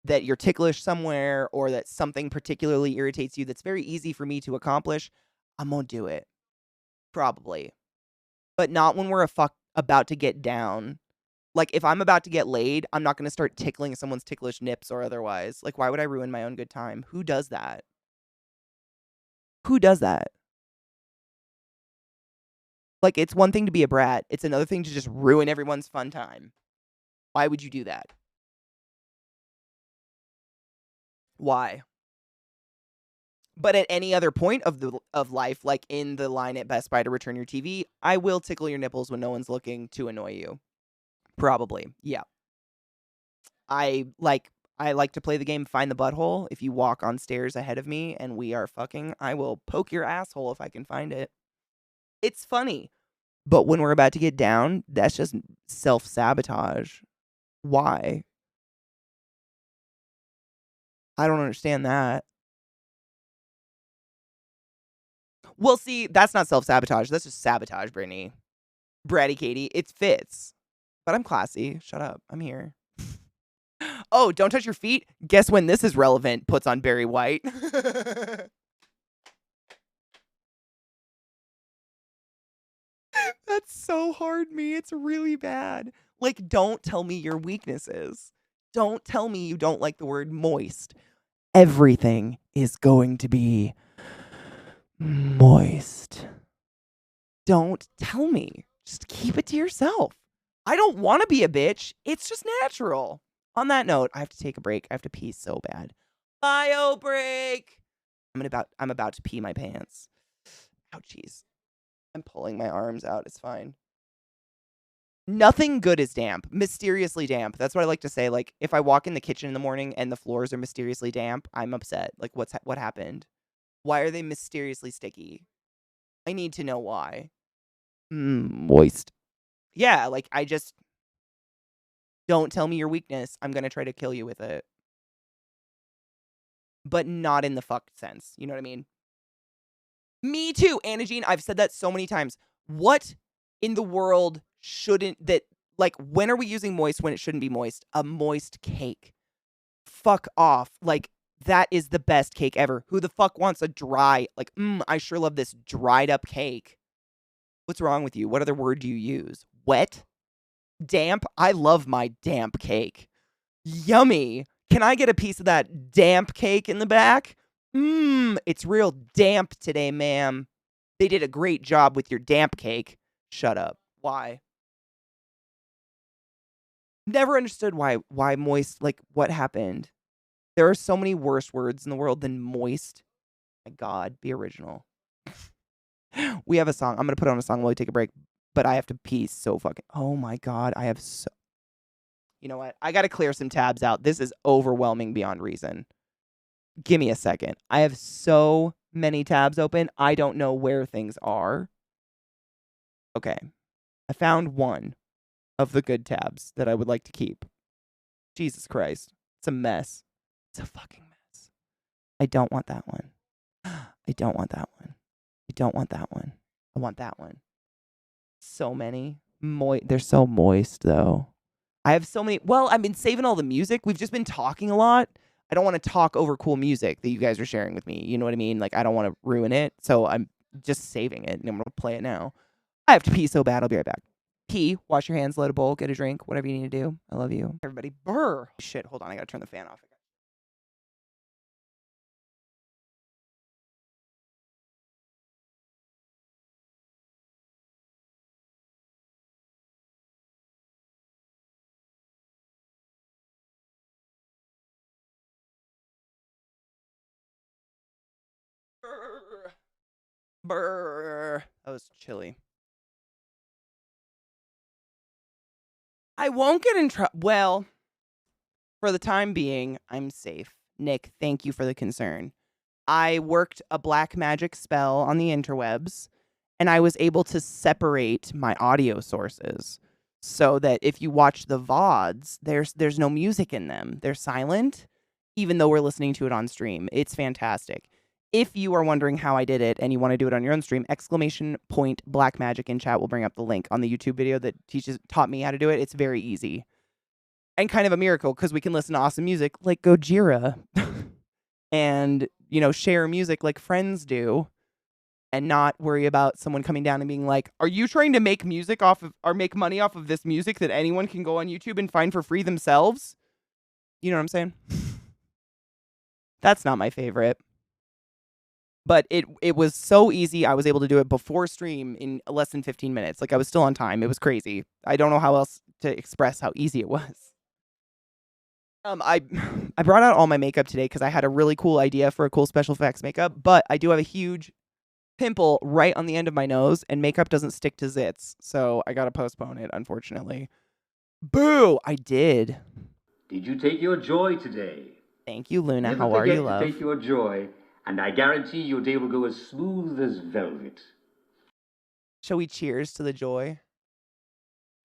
that you're ticklish somewhere or that something particularly irritates you that's very easy for me to accomplish, I'm gonna do it. Probably. But not when we're about to get down. Like, if I'm about to get laid, I'm not gonna start tickling someone's ticklish nips or otherwise. Like, why would I ruin my own good time? Who does that? Who does that? Like, it's one thing to be a brat. It's another thing to just ruin everyone's fun time. Why would you do that? Why? But at any other point of life, like in the line at Best Buy to return your TV, I will tickle your nipples when no one's looking to annoy you. Probably. Yeah. I like to play the game Find the Butthole. If you walk on stairs ahead of me and we are fucking, I will poke your asshole if I can find it. It's funny. But when we're about to get down, that's just self-sabotage. Why? I don't understand that. Well, see, that's not self-sabotage. That's just sabotage, Brittany. Bratty Katie, it fits. But I'm classy. Shut up. I'm here. Oh, don't touch your feet? Guess when this is relevant, puts on Barry White. That's so hard, me. It's really bad. Like, don't tell me your weaknesses. Don't tell me you don't like the word moist. Everything is going to be moist. Don't tell me. Just keep it to yourself. I don't want to be a bitch. It's just natural. On that note, I have to take a break. I have to pee so bad. Bio break. I'm about to pee my pants. Ouchies. I'm pulling my arms out. It's fine. Nothing good is damp. Mysteriously damp. That's what I like to say. Like, if I walk in the kitchen in the morning and the floors are mysteriously damp, I'm upset. Like, what happened? Why are they mysteriously sticky? I need to know why. Moist. Yeah, like, I just... Don't tell me your weakness. I'm going to try to kill you with it. But not in the fuck sense. You know what I mean? Me too, Anna Jean. I've said that so many times. What in the world shouldn't that, like, when are we using moist when it shouldn't be moist? A moist cake. Fuck off. Like, that is the best cake ever. Who the fuck wants a dry, like, I sure love this dried up cake. What's wrong with you? What other word do you use? Wet? Damp? I love my damp cake. Yummy. Can I get a piece of that damp cake in the back? It's real damp today, ma'am. They did a great job with your damp cake. Shut up. Why? Never understood why moist, like, what happened? There are so many worse words in the world than moist. My God, be original. We have a song. I'm going to put on a song while we take a break, but I have to pee so fucking... Oh my God, I have so... You know what? I got to clear some tabs out. This is overwhelming beyond reason. Give me a second. I have so many tabs open. I don't know where things are. Okay. I found one of the good tabs that I would like to keep. Jesus Christ. It's a mess. It's a fucking mess. I don't want that one. I don't want that one. I don't want that one. I want that one. So many. They're so moist, though. I have so many. Well, I've been saving all the music. We've just been talking a lot. I don't want to talk over cool music that you guys are sharing with me. You know what I mean? Like, I don't want to ruin it. So I'm just saving it, and I'm going to play it now. I have to pee so bad. I'll be right back. Pee, wash your hands, load a bowl, get a drink, whatever you need to do. I love you. Everybody, brr. Shit, hold on. I got to turn the fan off. Brr. Brr. That was chilly. I won't get in trouble. Well, for the time being, I'm safe. Nick, thank you for the concern. I worked a black magic spell on the interwebs, and I was able to separate my audio sources so that if you watch the VODs, there's no music in them. They're silent, even though we're listening to it on stream. It's fantastic. If you are wondering how I did it and you want to do it on your own stream, !point black magic in chat will bring up the link on the YouTube video that taught me how to do it. It's very easy. And kind of a miracle because we can listen to awesome music like Gojira and, you know, share music like friends do and not worry about someone coming down and being like, are you trying to make music off of or make money off of this music that anyone can go on YouTube and find for free themselves? You know what I'm saying? That's not my favorite. But it was so easy. I was able to do it before stream in less than 15 minutes. Like I was still on time. It was crazy. I don't know how else to express how easy it was. I I brought out all my makeup today because I had a really cool idea for a cool special effects makeup, but I do have a huge pimple right on the end of my nose, and makeup doesn't stick to zits, so I gotta postpone it, unfortunately. Boo! I did. Did you take your joy today? Thank you, Luna. Never How are you, forget to love? take your joy, and I guarantee your day will go as smooth as velvet. Shall we cheers to the joy?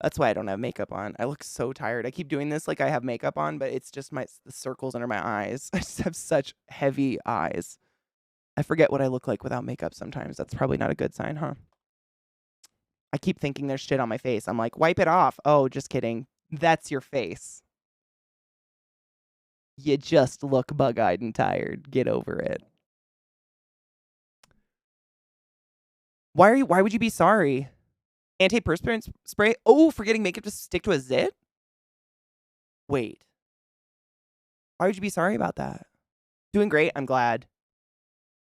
That's why I don't have makeup on. I look so tired. I keep doing this like I have makeup on, but it's just the circles under my eyes. I just have such heavy eyes. I forget what I look like without makeup sometimes. That's probably not a good sign, huh? I keep thinking there's shit on my face. I'm like, wipe it off. Oh, just kidding. That's your face. You just look bug-eyed and tired. Get over it. Why would you be sorry? Antiperspirant spray? Oh, for getting makeup to stick to a zit? Wait. Why would you be sorry about that? Doing great. I'm glad.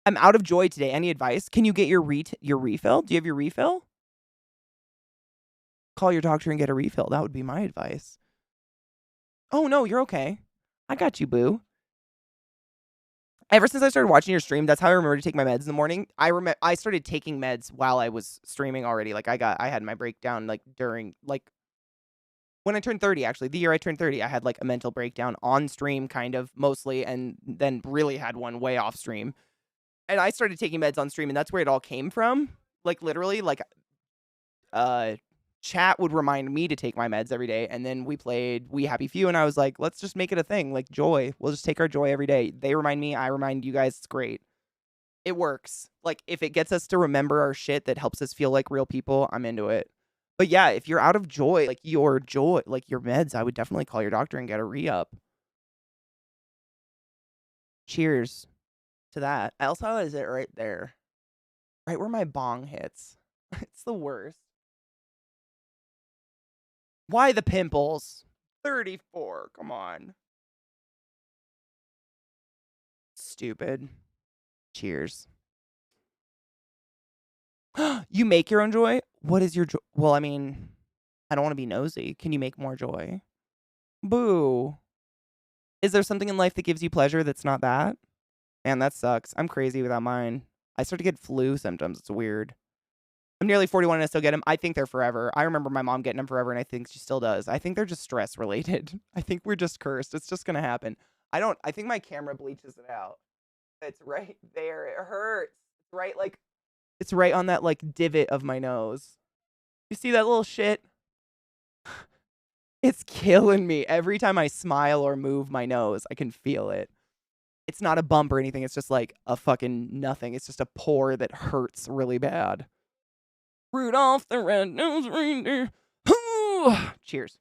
I'm out of joy today. Any advice? Can you get your refill? Do you have your refill? Call your doctor and get a refill. That would be my advice. Oh, no, you're okay. I got you, boo. Ever since I started watching your stream, that's how I remember to take my meds in the morning. I started taking meds while I was streaming already. Like I had my breakdown like during like when I turned 30, actually. The year I turned 30, I had like a mental breakdown on stream kind of mostly, and then really had one way off stream. And I started taking meds on stream, and that's where it all came from. Like literally, like chat would remind me to take my meds every day, and then we played We Happy Few, and I was like, let's just make it a thing, like joy. We'll just take our joy every day. They remind me, I remind you guys. It's great. It works. Like if it gets us to remember our shit that helps us feel like real people, I'm into it. But yeah, if you're out of joy, like your meds, I would definitely call your doctor and get a re-up. Cheers to that. I also has it right there. Right where my bong hits. It's the worst. Why the pimples? 34. Come on. Stupid. Cheers. You make your own joy? What is your joy? Well, I mean, I don't want to be nosy. Can you make more joy? Boo. Is there something in life that gives you pleasure that's not that? Man, that sucks. I'm crazy without mine. I start to get flu symptoms. It's weird. I'm nearly 41 and I still get them. I think they're forever. I remember my mom getting them forever, and I think she still does. I think they're just stress related. I think we're just cursed. It's just going to happen. I think my camera bleaches it out. It's right there. It hurts. It's right, like, it's right on that, like, divot of my nose. You see that little shit? It's killing me. Every time I smile or move my nose, I can feel it. It's not a bump or anything. It's just like a fucking nothing. It's just a pore that hurts really bad. Rudolph the red-nosed reindeer. Cheers.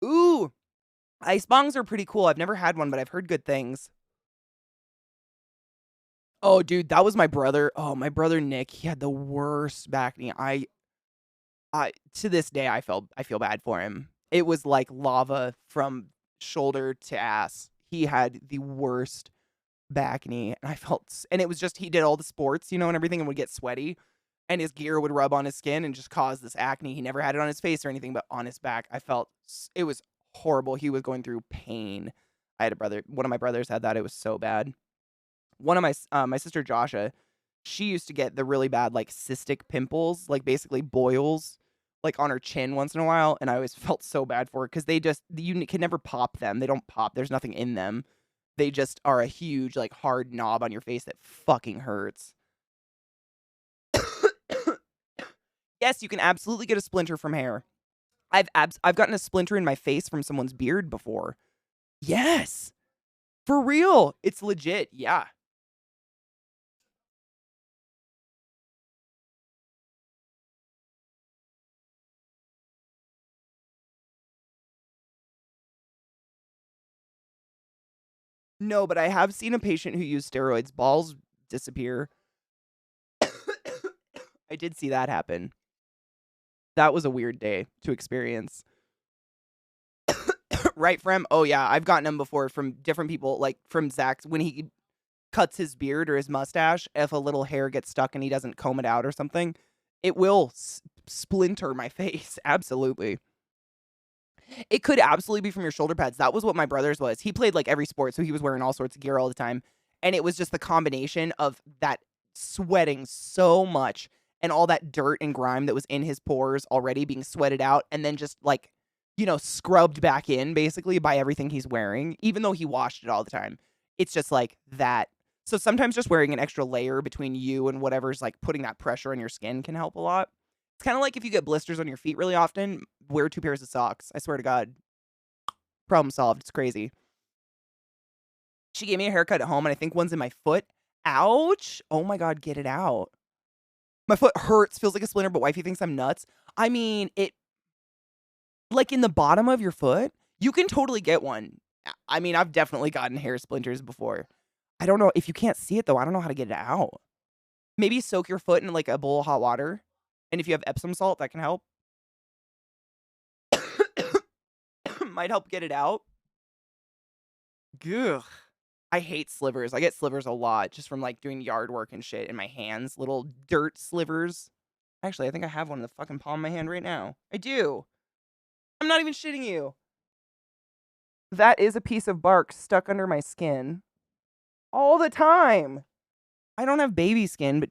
Ooh, ice bongs are pretty cool. I've never had one, but I've heard good things. Oh, dude, that was my brother. Oh, my brother Nick. He had the worst back knee. I to this day I feel bad for him. It was like lava from shoulder to ass. He had the worst back knee, and and it was just he did all the sports, and everything, and would get sweaty, and his gear would rub on his skin and just cause this acne. He never had it on his face or anything, but on his back, it was horrible. He was going through pain. I had a brother. One of my brothers had that. It was so bad. One of my sister Joshua, she used to get the really bad like cystic pimples, like basically boils, like on her chin once in a while, and I always felt so bad for her because you can never pop them. They don't pop. There's nothing in them. They just are a huge like hard knob on your face that fucking hurts. Yes, you can absolutely get a splinter from hair. I've gotten a splinter in my face from someone's beard before. Yes. For real. It's legit. Yeah. No, but I have seen a patient who used steroids. Balls disappear. I did see that happen. That was a weird day to experience. Right, Frem? Oh, yeah. I've gotten them before from different people, like from Zach, when he cuts his beard or his mustache. If a little hair gets stuck and he doesn't comb it out or something, it will splinter my face. Absolutely. It could absolutely be from your shoulder pads. That was what my brother's was. He played like every sport, so he was wearing all sorts of gear all the time. And it was just the combination of that sweating so much and all that dirt and grime that was in his pores already being sweated out and then just like, scrubbed back in basically by everything he's wearing, even though he washed it all the time. It's just like that. So sometimes just wearing an extra layer between you and whatever's like putting that pressure on your skin can help a lot. It's kind of like if you get blisters on your feet really often, wear 2 pairs of socks. I swear to God. Problem solved. It's crazy. She gave me a haircut at home, and I think one's in my foot. Ouch. Oh my God, get it out. My foot hurts, feels like a splinter, but wifey thinks I'm nuts. I mean, like in the bottom of your foot, you can totally get one. I mean, I've definitely gotten hair splinters before. I don't know. If you can't see it, though, I don't know how to get it out. Maybe soak your foot in like a bowl of hot water. And if you have Epsom salt, that can help. Might help get it out. Ugh. I hate slivers. I get slivers a lot just from like doing yard work and shit in my hands. Little dirt slivers. Actually, I think I have one in the fucking palm of my hand right now. I do. I'm not even shitting you. That is a piece of bark stuck under my skin. All the time. I don't have baby skin, but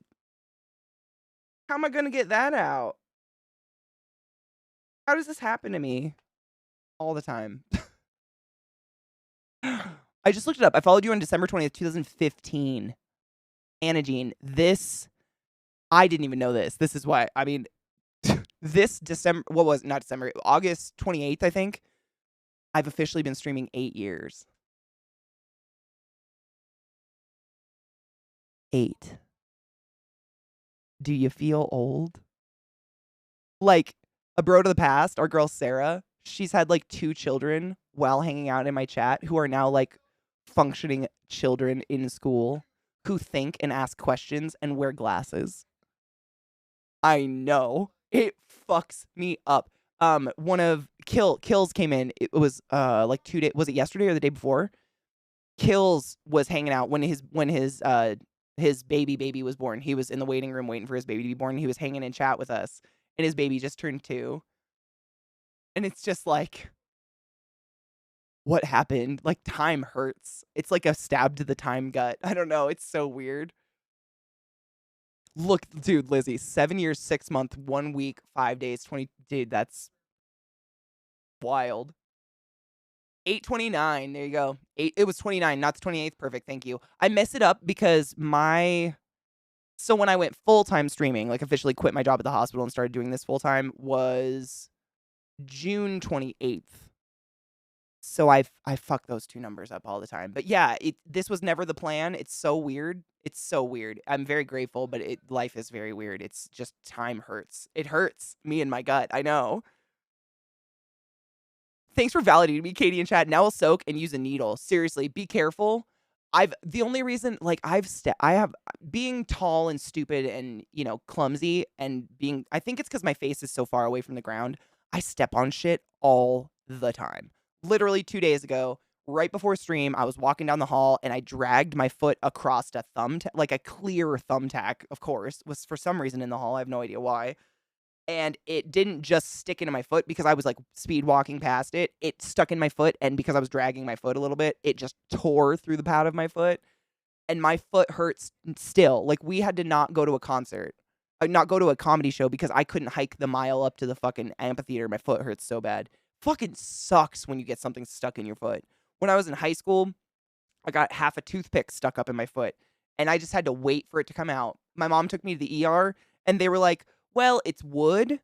how am I going to get that out? How does this happen to me? All the time. I just looked it up. I followed you on December 20th, 2015. Anna Jean, I didn't even know this. This is why, I mean, this December, not December, August 28th, I think, I've officially been streaming 8 years. 8. Do you feel old? Like, a bro to the past, our girl Sarah, she's had like 2 children while hanging out in my chat who are now like functioning children in school who think and ask questions and wear glasses. I know. It fucks me up. One of Kills came in. It was like 2 days. Was it yesterday or the day before? Kills was hanging out when his baby was born. He was in the waiting room waiting for his baby to be born. He was hanging in chat with us, and his baby just turned 2. And it's just like, what happened? Like, time hurts. It's like a stab to the time gut. I don't know. It's so weird. Look, dude, Lizzie, 7 years, 6 months, 1 week, 5 days, 20. Dude, that's wild. 8/29. There you go. It was 29, not the 28th. Perfect. Thank you. I mess it up because so when I went full-time streaming, like officially quit my job at the hospital and started doing this full-time, was June 28th. So I fuck those 2 numbers up all the time. But yeah, this was never the plan. It's so weird. It's so weird. I'm very grateful, but life is very weird. It's just time hurts. It hurts me in my gut. I know. Thanks for validating me, Katie in chat. Now I'll soak and use a needle. Seriously, be careful. The only reason, like, I have being tall and stupid and, clumsy and I think it's because my face is so far away from the ground. I step on shit all the time. Literally 2 days ago, right before stream, I was walking down the hall and I dragged my foot across a thumbtack, like a clear thumbtack, of course, was for some reason in the hall. I have no idea why. And it didn't just stick into my foot because I was like speed walking past it. It stuck in my foot, and because I was dragging my foot a little bit, it just tore through the pad of my foot. And my foot hurts still. Like, we had to not go to a concert, not go to a comedy show because I couldn't hike the mile up to the fucking amphitheater. My foot hurts so bad. Fucking sucks when you get something stuck in your foot. When I was in high school, I got half a toothpick stuck up in my foot, and I just had to wait for it to come out. My mom took me to the ER, and they were like, well, it's wood,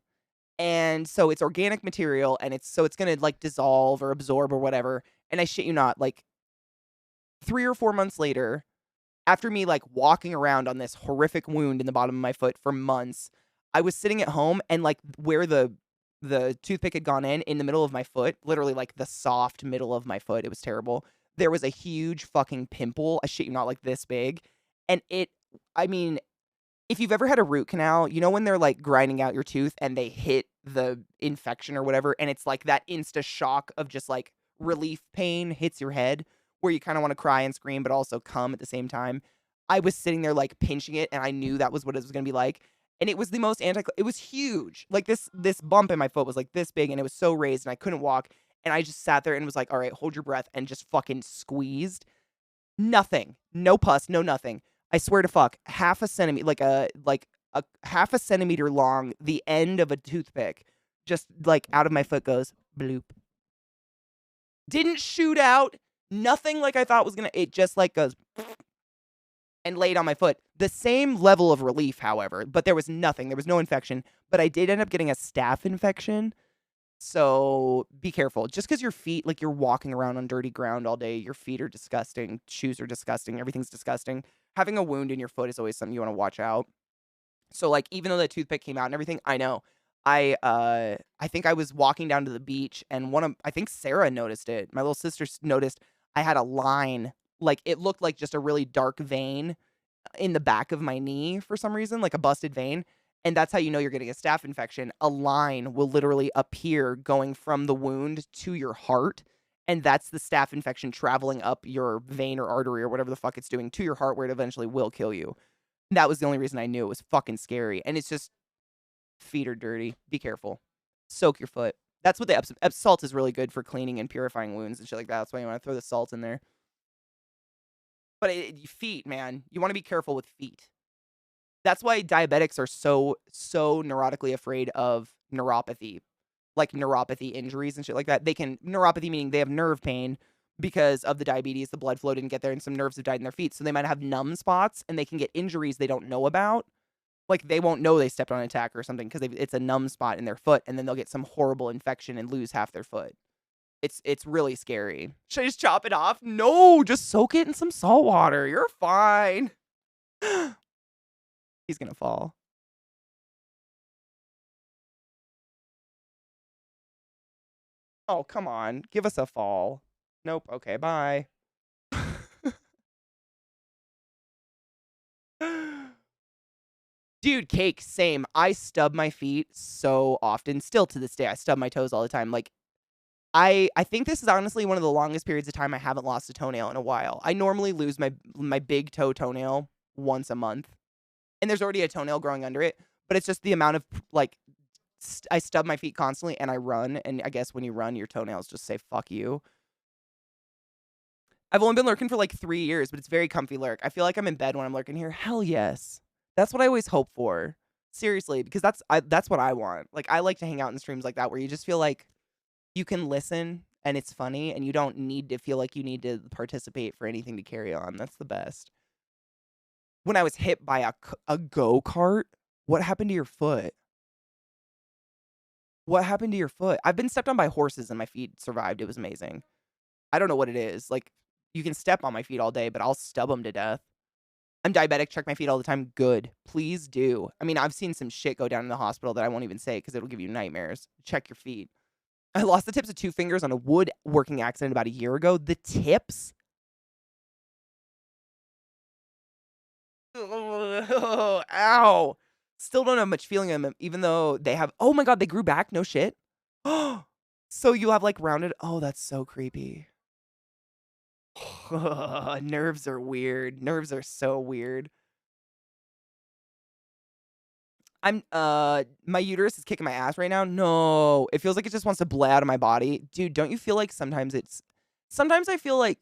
and so it's organic material, and it's gonna like dissolve or absorb or whatever. And I shit you not, like 3 or 4 months later, after me like walking around on this horrific wound in the bottom of my foot for months, I was sitting at home, and like where the toothpick had gone in the middle of my foot, literally like the soft middle of my foot, it was terrible. there was a huge fucking pimple, I shit you not, like this big, and I mean, if you've ever had a root canal, you know when they're, like, grinding out your tooth and they hit the infection or whatever, and it's, like, that insta shock of just, like, relief pain hits your head where you kinda wanna cry and scream, but also come at the same time? I was sitting there, like, pinching it, and I knew that was what it was gonna be like, and it was the most it was huge. Like, this bump in my foot was, like, this big, and it was so raised, and I couldn't walk, and I just sat there and was like, "Alright, hold your breath," and just fucking squeezed. Nothing. No pus, no nothing. I swear to fuck, half a centimeter, like a half a centimeter long, the end of a toothpick, just, like, out of my foot goes, bloop. Didn't shoot out, nothing like I thought was gonna it just, like, goes and laid on my foot. The same level of relief, however, but there was nothing. There was no infection, but I did end up getting a staph infection. So be careful. Just because your feet, like you're walking around on dirty ground all day, your feet are disgusting, shoes are disgusting, everything's disgusting. Having a wound in your foot is always something you want to watch out. So like even though the toothpick came out and everything, I know. I think I was walking down to the beach and I think Sarah noticed it. My little sister noticed I had a line, like it looked like just a really dark vein in the back of my knee for some reason, like a busted vein. And that's how you know you're getting a staph infection. A line will literally appear going from the wound to your heart. And that's the staph infection traveling up your vein or artery or whatever the fuck it's doing to your heart where it eventually will kill you. That was the only reason I knew. It was fucking scary. And it's just, feet are dirty. Be careful. Soak your foot. That's what the salt is really good for cleaning and purifying wounds and shit like that. That's why you want to throw the salt in there. But feet, man. You want to be careful with feet. That's why diabetics are so neurotically afraid of neuropathy, like neuropathy injuries and shit like that. Neuropathy meaning they have nerve pain because of the diabetes, the blood flow didn't get there, and some nerves have died in their feet. So they might have numb spots, and they can get injuries they don't know about. Like, they won't know they stepped on an attack or something because it's a numb spot in their foot, and then they'll get some horrible infection and lose half their foot. It's really scary. Should I just chop it off? No, just soak it in some salt water. You're fine. He's gonna fall. Oh, come on. Give us a fall. Nope. Okay, bye. Dude, cake, same. I stub my feet so often. Still to this day, I stub my toes all the time. Like, I think this is honestly one of the longest periods of time I haven't lost a toenail in a while. I normally lose my big toenail once a month. And there's already a toenail growing under it. But it's just the amount of, like, I stub my feet constantly and I run. And I guess when you run, your toenails just say, fuck you. I've only been lurking for like 3 years, but it's very comfy lurk. I feel like I'm in bed when I'm lurking here. Hell yes. That's what I always hope for. Seriously, because that's what I want. Like, I like to hang out in streams like that where you just feel like you can listen and it's funny and you don't need to feel like you need to participate for anything to carry on. That's the best. When I was hit by a go-kart, what happened to your foot? What happened to your foot? I've been stepped on by horses and my feet survived. It was amazing. I don't know what it is. Like, you can step on my feet all day, but I'll stub them to death. I'm diabetic. Check my feet all the time. Good. Please do. I mean, I've seen some shit go down in the hospital that I won't even say because it'll give you nightmares. Check your feet. I lost the tips of 2 fingers on a woodworking accident about a year ago. The tips? Oh, ow. Still don't have much feeling in them, even though they have... Oh my god, they grew back? No shit. So you have, like, rounded... Oh, that's so creepy. Nerves are weird. Nerves are so weird. My uterus is kicking my ass right now. No, it feels like it just wants to bled out of my body. Dude, don't you feel like sometimes I feel like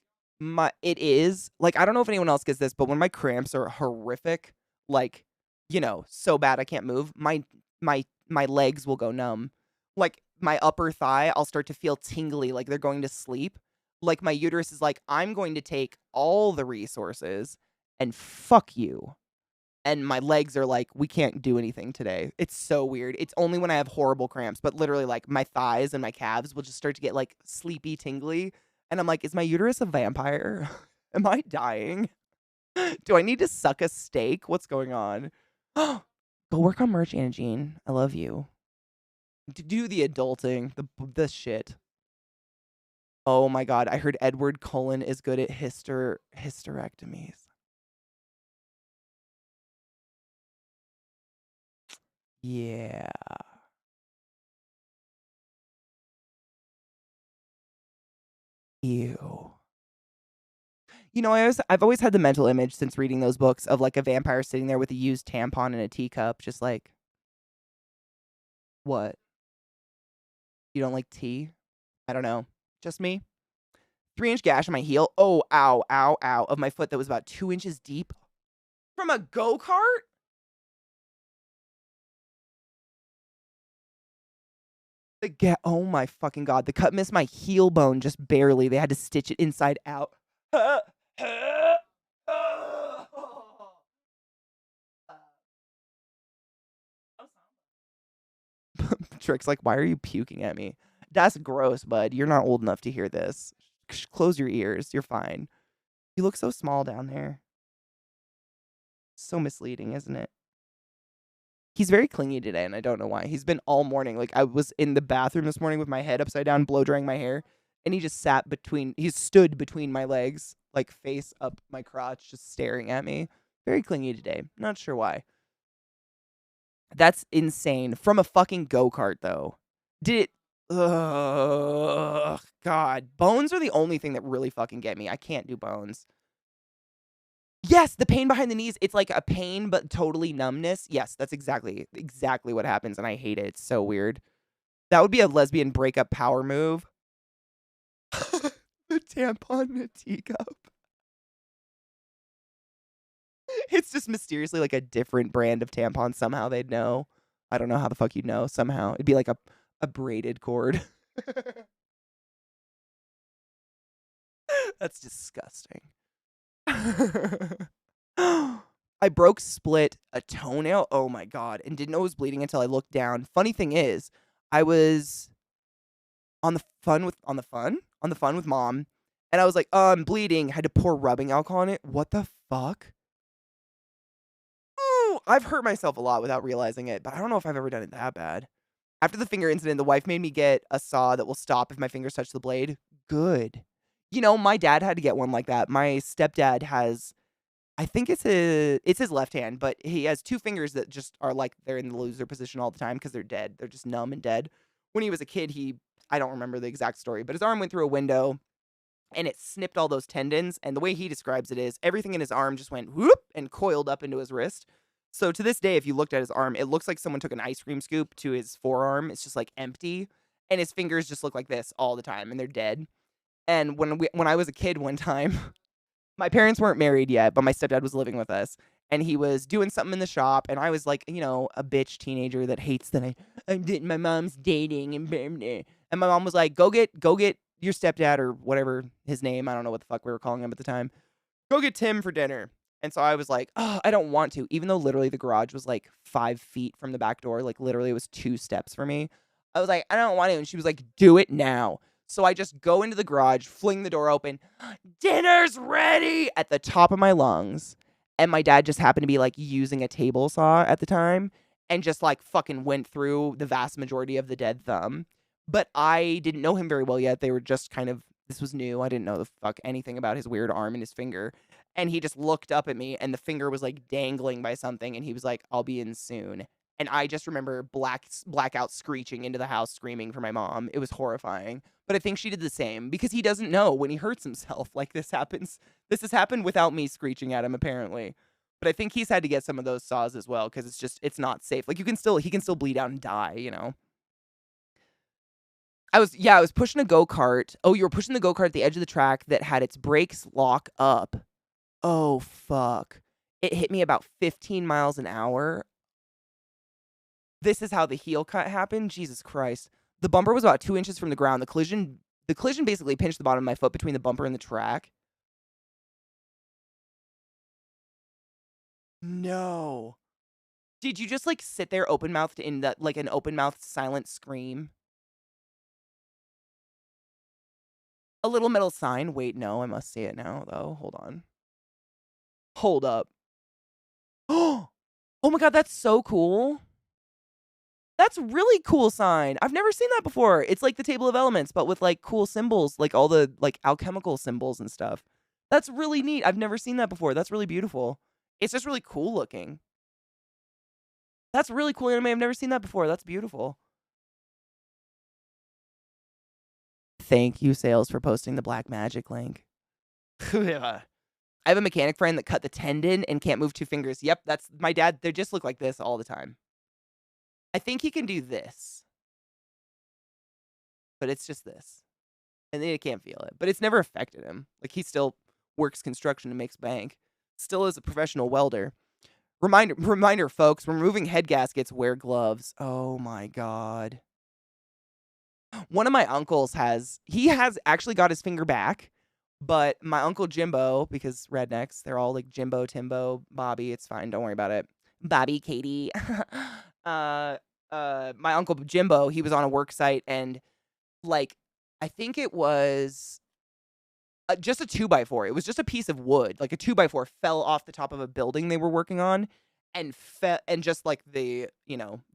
it is, like, I don't know if anyone else gets this, but when my cramps are horrific, like, you know, so bad I can't move, my legs will go numb. Like, my upper thigh, I'll start to feel tingly, like they're going to sleep. Like, my uterus is like, I'm going to take all the resources and fuck you. And my legs are like, we can't do anything today. It's so weird. It's only when I have horrible cramps, but literally, like, my thighs and my calves will just start to get, like, sleepy, tingly. And I'm like, is my uterus a vampire? Am I dying? Do I need to suck a steak? What's going on? Go work on merch, Anna Jean. I love you. Do the adulting, the shit. Oh my god, I heard Edward Cullen is good at hysterectomies. Yeah. Ew. You know, I've always had the mental image since reading those books of like a vampire sitting there with a used tampon and a teacup, just like, what? You don't like tea? I don't know. Just me? 3-inch gash on my heel. Oh, ow, ow, ow. Of my foot that was about 2 inches deep. From a go-kart? Oh my fucking god. The cut missed my heel bone just barely. They had to stitch it inside out. Trick's like, why are you puking at me? That's gross, bud. You're not old enough to hear this. Close your ears. You're fine. You look so small down there. So misleading, isn't it? He's very clingy today, and I don't know why. He's been all morning. Like, I was in the bathroom this morning with my head upside down, blow drying my hair, and he stood between my legs, like face up my crotch, just staring at me. Very clingy today. Not sure why. That's insane. From a fucking go-kart, though. Did it... Ugh, God. Bones are the only thing that really fucking get me. I can't do bones. Yes, the pain behind the knees. It's like a pain, but totally numbness. Yes, that's exactly what happens, and I hate it. It's so weird. That would be a lesbian breakup power move. The tampon in a teacup. It's just mysteriously like a different brand of tampon. Somehow they'd know. I don't know how the fuck you'd know. Somehow. It'd be like a braided cord. That's disgusting. I split a toenail. Oh my god. And didn't know it was bleeding until I looked down. Funny thing is, I was on the fun with mom, and I was like, "Oh, I'm bleeding." Had to pour rubbing alcohol on it. What the fuck? Ooh, I've hurt myself a lot without realizing it, but I don't know if I've ever done it that bad. After the finger incident, the wife made me get a saw that will stop if my fingers touch the blade. Good. You know, my dad had to get one like that. My stepdad has, I think it's his left hand, but he has 2 fingers that just are like they're in the loser position all the time because they're dead. They're just numb and dead. When he was a kid, I don't remember the exact story, but his arm went through a window and it snipped all those tendons. And the way he describes it is everything in his arm just went whoop and coiled up into his wrist. So to this day, if you looked at his arm, it looks like someone took an ice cream scoop to his forearm. It's just like empty. And his fingers just look like this all the time and they're dead. And when I was a kid one time, my parents weren't married yet, but my stepdad was living with us. And he was doing something in the shop. And I was like, you know, a bitch teenager that hates that my mom's dating. And my mom was like, go get your stepdad or whatever his name. I don't know what the fuck we were calling him at the time. Go get Tim for dinner. And so I was like, oh, I don't want to. Even though literally the garage was like 5 feet from the back door. Like literally it was 2 steps for me. I was like, I don't want to. And she was like, do it now. So I just go into the garage, fling the door open. Dinner's ready at the top of my lungs. And my dad just happened to be like using a table saw at the time and just like fucking went through the vast majority of the dead thumb. But I didn't know him very well yet. They were just kind of, this was new. I didn't know the fuck anything about his weird arm and his finger. And he just looked up at me and the finger was like dangling by something. And he was like, I'll be in soon. And I just remember blackout screeching into the house, screaming for my mom. It was horrifying. But I think she did the same because he doesn't know when he hurts himself. Like this happens. This has happened without me screeching at him, apparently. But I think he's had to get some of those saws as well because it's not safe. Like he can still bleed out and die, you know? I was pushing a go-kart. Oh, you were pushing the go-kart at the edge of the track that had its brakes lock up. Oh, fuck. It hit me about 15 miles an hour. This is how the heel cut happened. Jesus Christ. The bumper was about 2 inches from the ground. The collision basically pinched the bottom of my foot between the bumper and the track. No. Did you just like sit there open-mouthed in that like an open-mouthed silent scream? A little metal sign. Wait, no, I must say it now though. Hold on. Hold up. Oh my god, that's so cool. That's really cool sign. I've never seen that before. It's like the table of elements, but with like cool symbols, like all the like alchemical symbols and stuff. That's really neat. I've never seen that before. That's really beautiful. It's just really cool looking. That's really cool anime. I've never seen that before. That's beautiful. Thank you, Sales, for posting the Black Magic link. I have a mechanic friend that cut the tendon and can't move 2 fingers. Yep, that's my dad. They just look like this all the time. I think he can do this. But it's just this. And then he can't feel it. But it's never affected him. Like, he still works construction and makes bank. Still is a professional welder. Reminder, folks, removing head gaskets, wear gloves. Oh my god. One of my uncles has actually got his finger back, but my uncle Jimbo, because rednecks, they're all like Jimbo, Timbo, Bobby, it's fine, don't worry about it. Bobby, Katie. My uncle Jimbo, he was on a work site and like, I think it was just a 2x4. It was just a piece of wood, like a 2x4 fell off the top of a building they were working on and just like the,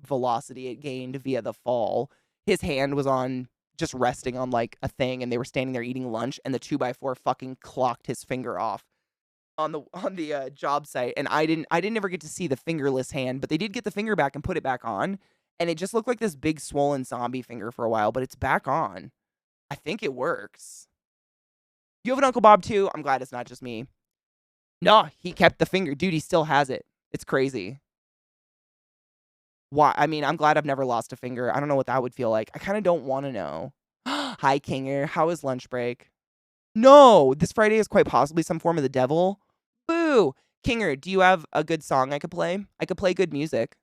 velocity it gained via the fall. His hand was on just resting on like a thing and they were standing there eating lunch and the 2x4 fucking clocked his finger off on the job site. And I didn't ever get to see the fingerless hand, but they did get the finger back and put it back on. And it just looked like this big swollen zombie finger for a while, but it's back on. I think it works. You have an Uncle Bob too? I'm glad it's not just me. No, he kept the finger. Dude, he still has it. It's crazy. Why? I mean, I'm glad I've never lost a finger. I don't know what that would feel like. I kind of don't want to know. Hi, Kinger. How is lunch break? No, this Friday is quite possibly some form of the devil. Boo. Kinger, do you have a good song I could play? I could play good music.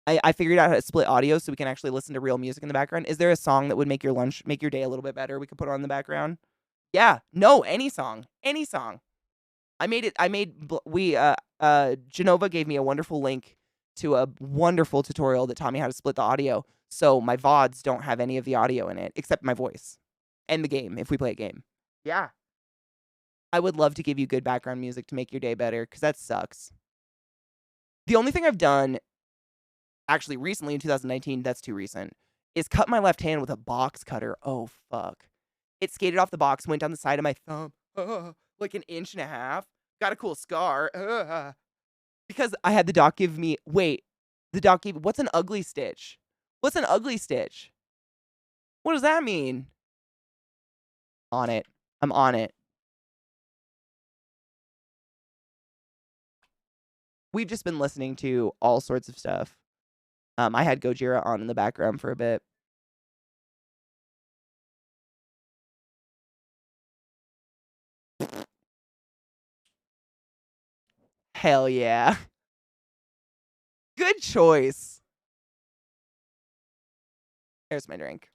I figured out how to split audio so we can actually listen to real music in the background. Is there a song that would make your day a little bit better? We could put on in the background. Yeah, no, any song. Genova gave me a wonderful link to a wonderful tutorial that taught me how to split the audio. So my VODs don't have any of the audio in it, except my voice and the game, if we play a game. Yeah. I would love to give you good background music to make your day better, because that sucks. The only thing I've done, actually recently in 2019, that's too recent, is cut my left hand with a box cutter. Oh, fuck. It skated off the box, went down the side of my thumb, like 1.5 inches. Got a cool scar. Because I had the doc give me, what's an ugly stitch? What's an ugly stitch? What does that mean? On it. I'm on it. We've just been listening to all sorts of stuff. I had Gojira on in the background for a bit. Hell yeah. Good choice. There's my drink.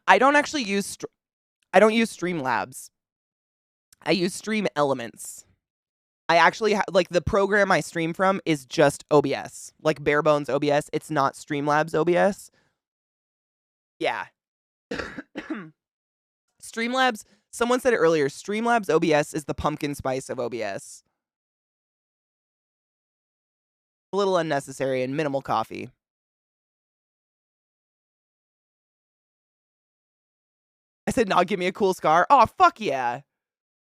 I don't use Streamlabs. I use Stream Elements. I actually like the program I stream from is just OBS, like bare bones OBS. It's not Streamlabs OBS. Yeah. Streamlabs, someone said it earlier, Streamlabs OBS is the pumpkin spice of OBS. A little unnecessary and minimal coffee. I said, nah, give me a cool scar. Oh, fuck yeah.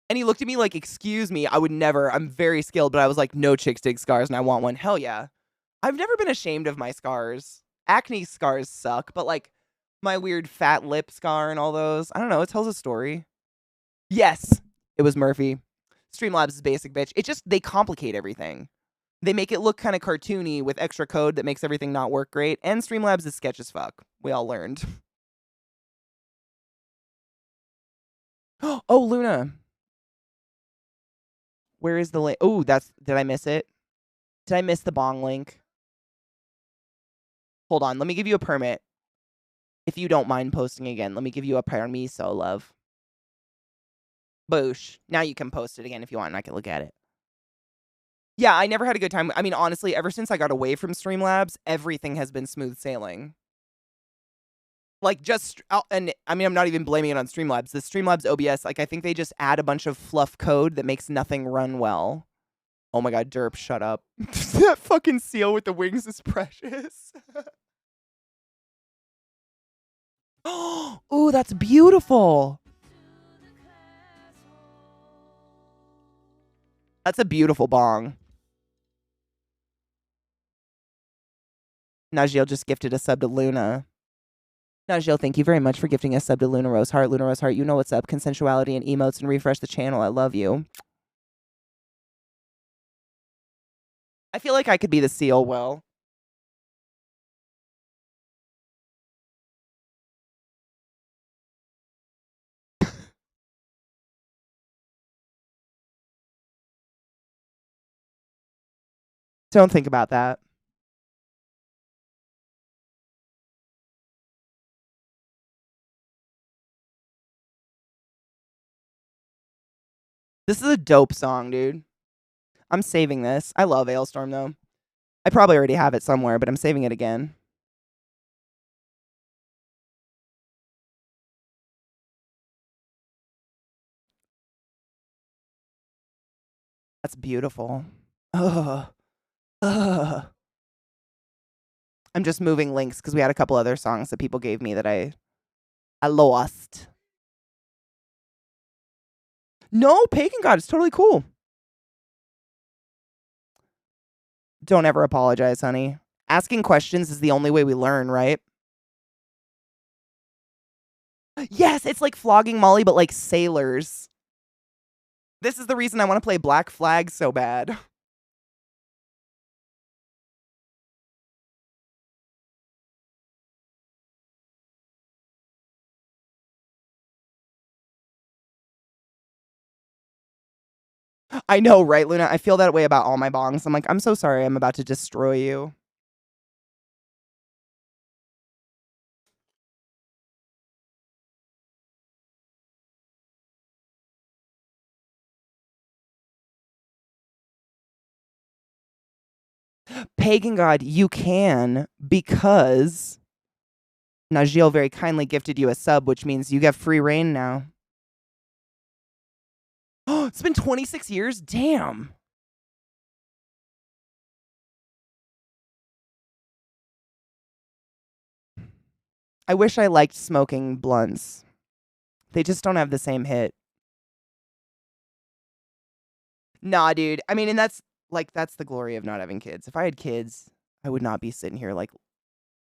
And he looked at me like, excuse me, I would never. I'm very skilled, but I was like, no chicks dig scars and I want one. Hell yeah. I've never been ashamed of my scars. Acne scars suck, but like my weird fat lip scar and all those, I don't know, it tells a story. Yes, it was Murphy. Streamlabs is basic, bitch. It just, they complicate everything. They make it look kind of cartoony with extra code that makes everything not work great. And Streamlabs is sketch as fuck. We all learned. Oh, Luna. Where is the link? Oh, did I miss it? Did I miss the bong link? Hold on, let me give you a permit. If you don't mind posting again, let me give you a permiso, love. Boosh. Now you can post it again if you want and I can look at it. Yeah, I never had a good time. I mean, honestly, ever since I got away from Streamlabs, everything has been smooth sailing. Like, just and I mean, I'm not even blaming it on Streamlabs. The Streamlabs OBS, like, I think they just add a bunch of fluff code that makes nothing run well. Oh my god, Derp, shut up. That fucking seal with the wings is precious. Ooh, that's beautiful. That's a beautiful bong. Najeel just gifted a sub to Luna. Najeel, thank you very much for gifting a sub to Luna Rose Heart. Luna Rose Heart, you know what's up. Consensuality and emotes and refresh the channel. I love you. I feel like I could be the seal, Will. Don't think about that. This is a dope song, dude. I'm saving this. I love Ailstorm, though. I probably already have it somewhere, but I'm saving it again. That's beautiful. Ugh. Ugh. I'm just moving links because we had a couple other songs that people gave me that I lost. No, Pagan God, it's totally cool. Don't ever apologize, honey. Asking questions is the only way we learn, right? Yes, it's like flogging Molly, but like sailors. This is the reason I want to play Black Flag so bad. I know, right, Luna? I feel that way about all my bongs. I'm like, I'm so sorry I'm about to destroy you. Pagan God, you can, because Najeel very kindly gifted you a sub, which means you get free reign now. Oh, it's been 26 years? Damn. I wish I liked smoking blunts. They just don't have the same hit. Nah, dude. I mean, and that's the glory of not having kids. If I had kids, I would not be sitting here like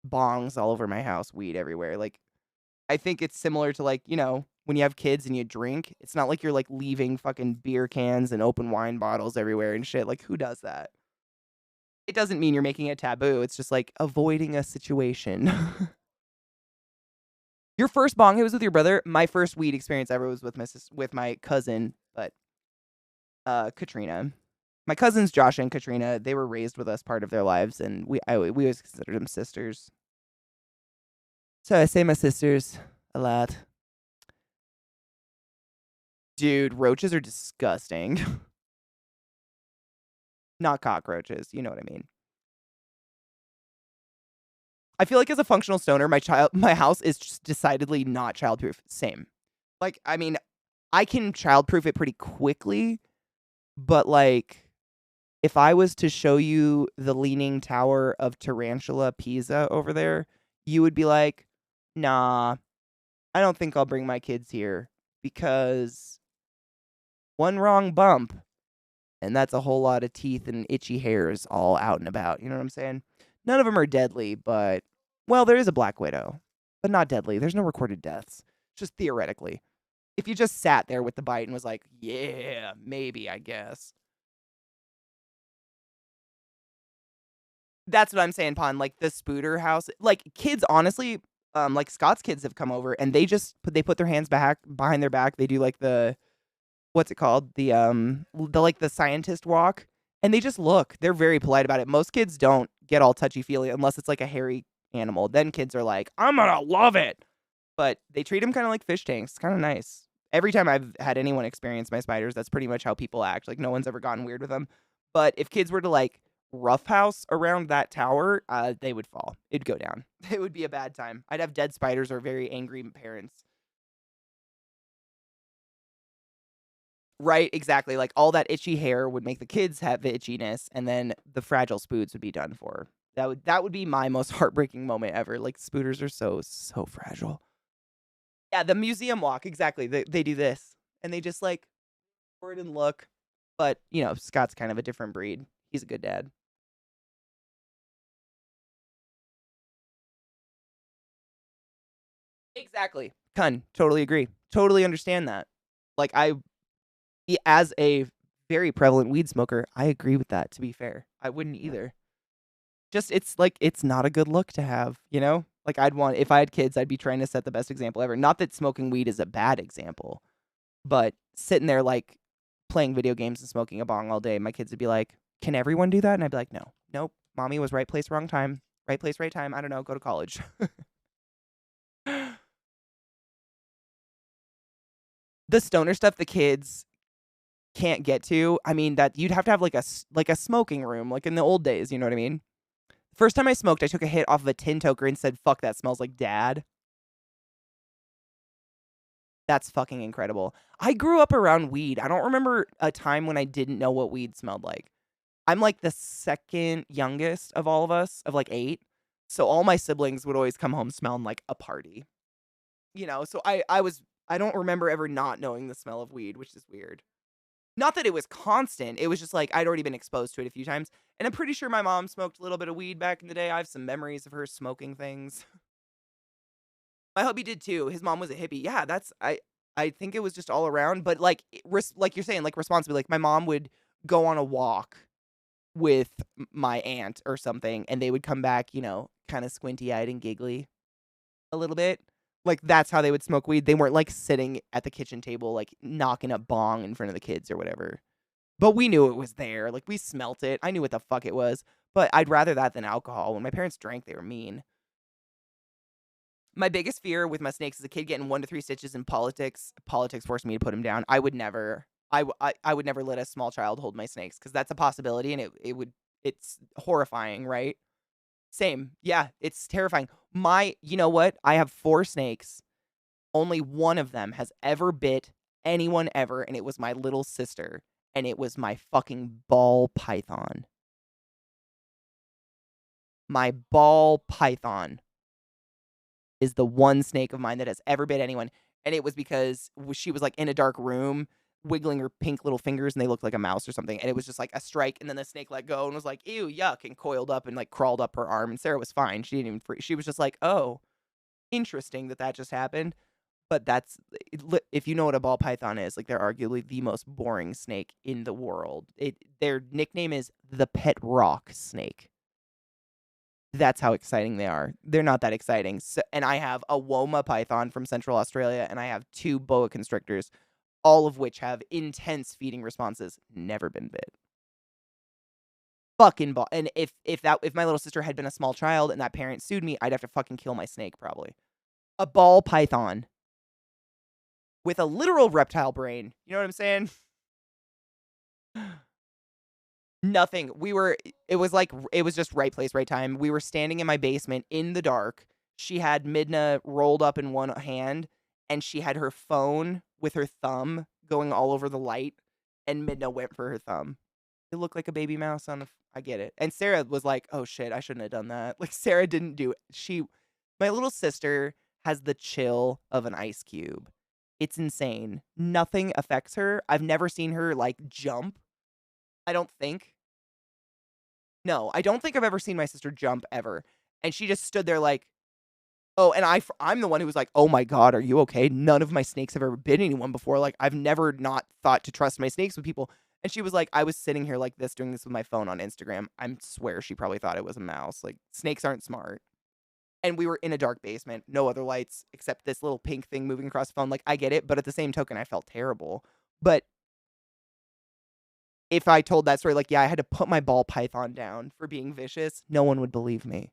bongs all over my house, weed everywhere. Like, I think it's similar to like, you know, when you have kids and you drink, it's not like you're like leaving fucking beer cans and open wine bottles everywhere and shit. Like, who does that? It doesn't mean you're making it taboo. It's just like avoiding a situation. Your first bong, it was with your brother. My first weed experience ever was with my cousin, but Katrina. My cousins Josh and Katrina, they were raised with us part of their lives, and we always considered them sisters. So I say my sisters a lot. Dude, roaches are disgusting. Not cockroaches, you know what I mean. I feel like as a functional stoner, my house is just decidedly not childproof. Same. Like, I mean, I can childproof it pretty quickly, but like, if I was to show you the Leaning Tower of Tarantula Pisa over there, you would be like, nah, I don't think I'll bring my kids here because one wrong bump, and that's a whole lot of teeth and itchy hairs all out and about. You know what I'm saying? None of them are deadly, but, well, there is a black widow, but not deadly. There's no recorded deaths, just theoretically. If you just sat there with the bite and was like, yeah, maybe, I guess. That's what I'm saying, Pon. Like the Spooter house, like kids, honestly, like Scott's kids have come over and they put their hands behind their back. They do like what's it called? The scientist walk, and they just look. They're very polite about it. Most kids don't get all touchy feely unless it's like a hairy animal. Then kids are like, I'm gonna love it. But they treat them kind of like fish tanks. It's kind of nice. Every time I've had anyone experience my spiders, that's pretty much how people act. Like no one's ever gotten weird with them. But if kids were to like roughhouse around that tower, they would fall. It'd go down. It would be a bad time. I'd have dead spiders or very angry parents. Right, exactly. Like all that itchy hair would make the kids have the itchiness, and then the fragile spoods would be done for. That would be my most heartbreaking moment ever. Like spooters are so fragile. Yeah, the museum walk, exactly. They do this. And they just like forward and look. But, Scott's kind of a different breed. He's a good dad. Exactly. Totally agree. Totally understand that. Like as a very prevalent weed smoker, I agree with that, to be fair. I wouldn't either. Just it's not a good look to have, Like if I had kids, I'd be trying to set the best example ever. Not that smoking weed is a bad example, but sitting there like playing video games and smoking a bong all day, my kids would be like, "Can everyone do that?" And I'd be like, "No. Nope. Mommy was right place, wrong time. Right place, right time. I don't know, go to college." The stoner stuff the kids can't get to, I mean, that you'd have to have like a smoking room, like in the old days, you know what I mean? First time I smoked, I took a hit off of a tin toker and said, "Fuck, that smells like dad." That's fucking incredible. I grew up around weed. I don't remember a time when I didn't know what weed smelled like. I'm like the second youngest of all of us, of like 8. So all my siblings would always come home smelling like a party. So I don't remember ever not knowing the smell of weed, which is weird. Not that it was constant. It was just like I'd already been exposed to it a few times. And I'm pretty sure my mom smoked a little bit of weed back in the day. I have some memories of her smoking things. My hubby did too. His mom was a hippie. Yeah, I think it was just all around, but like like you're saying, like responsibly, like my mom would go on a walk with my aunt or something, and they would come back, kind of squinty-eyed and giggly a little bit. Like that's how they would smoke weed. They weren't like sitting at the kitchen table, like knocking a bong in front of the kids or whatever. But we knew it was there. Like we smelt it. I knew what the fuck it was. But I'd rather that than alcohol. When my parents drank, they were mean. My biggest fear with my snakes as a kid getting 1 to 3 stitches in politics. Politics forced me to put them down. I would never. I would never let a small child hold my snakes because that's a possibility, and it's horrifying, right? Same. Yeah, it's terrifying. You know what? I have 4 snakes. Only one of them has ever bit anyone ever, and it was my little sister, and it was my fucking ball python. My ball python is the one snake of mine that has ever bit anyone, and it was because she was like in a dark room wiggling her pink little fingers, and they looked like a mouse or something, and it was just like a strike, and then the snake let go and was like, "Ew, yuck," and coiled up and like crawled up her arm, and Sarah was fine. She didn't even she was just like, "Oh, interesting that just happened." But if you know what a ball python is, like they're arguably the most boring snake in the world. Their nickname is the pet rock snake. That's how exciting they are. They're not that exciting. So, and I have a Woma python from Central Australia, and I have 2 boa constrictors, all of which have intense feeding responses. Never been bit. Fucking ball. And if my little sister had been a small child and that parent sued me, I'd have to fucking kill my snake probably. A ball python with a literal reptile brain. You know what I'm saying? Nothing. It was just right place, right time. We were standing in my basement in the dark. She had Midna rolled up in one hand, and she had her phone with her thumb going all over the light, and Midna went for her thumb. It looked like a baby mouse I get it. And Sarah was like, "Oh shit, I shouldn't have done that." Like Sarah didn't do it. My little sister has the chill of an ice cube. It's insane. Nothing affects her. I've never seen her like jump. I don't think. No, I don't think I've ever seen my sister jump ever. And she just stood there like, oh, and I'm the one who was like, "Oh my God, are you okay?" None of my snakes have ever bit anyone before. Like, I've never not thought to trust my snakes with people. And she was like, "I was sitting here like this, doing this with my phone on Instagram." I swear she probably thought it was a mouse. Like, snakes aren't smart. And we were in a dark basement, no other lights except this little pink thing moving across the phone. Like, I get it, but at the same token, I felt terrible. But if I told that story, like, yeah, I had to put my ball python down for being vicious, no one would believe me.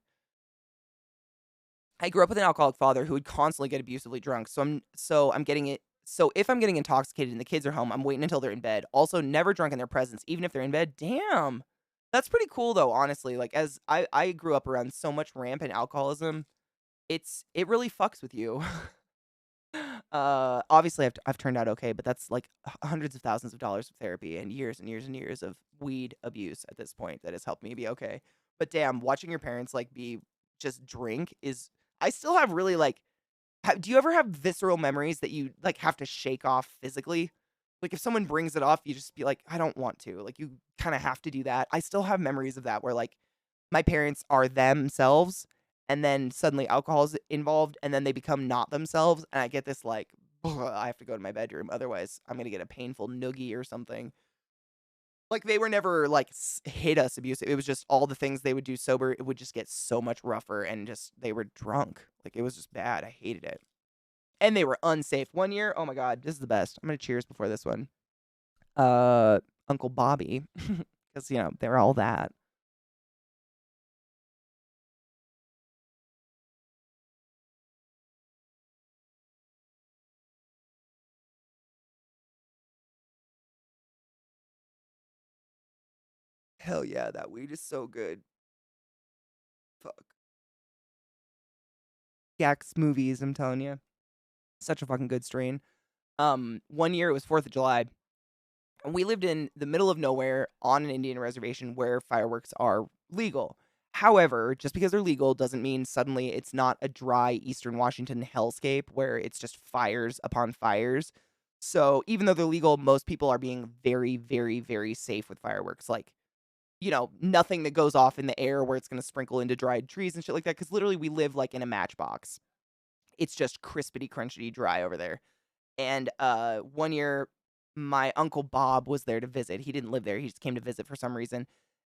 I grew up with an alcoholic father who would constantly get abusively drunk. So if I'm getting intoxicated and the kids are home, I'm waiting until they're in bed. Also, never drunk in their presence, even if they're in bed. Damn. That's pretty cool though, honestly. Like as I grew up around so much rampant alcoholism, it really fucks with you. Obviously I've turned out okay, but that's like hundreds of thousands of dollars of therapy and years and years and years of weed abuse at this point that has helped me be okay. But damn, watching your parents like be just drink is I still have really like do you ever have visceral memories that you like have to shake off physically? Like if someone brings it off, you just be like, I don't want to. Like you kind of have to do that. I still have memories of that where like my parents are themselves and then suddenly alcohol is involved and then they become not themselves and I get this like I have to go to my bedroom otherwise I'm going to get a painful noogie or something. Like they were never like hit us abusive. It was just all the things they would do sober. It would just get so much rougher and just they were drunk. Like it was just bad. I hated it. And they were unsafe. One year, oh my god, this is the best. I'm going to cheers before this one. Uncle Bobby cuz you know, they're all that. Hell yeah, that weed is so good. Fuck. Gax movies, I'm telling you. Such a fucking good strain. One year it was 4th of July. And we lived in the middle of nowhere on an Indian reservation where fireworks are legal. However, just because they're legal doesn't mean suddenly it's not a dry Eastern Washington hellscape where it's just fires upon fires. So even though they're legal, most people are being very, very, very safe with fireworks. Like, you know, nothing that goes off in the air where it's going to sprinkle into dried trees and shit like that. Because literally we live like in a matchbox. It's just crispity, crunchy, dry over there. And one year, my Uncle Bob was there to visit. He didn't live there. He just came to visit for some reason.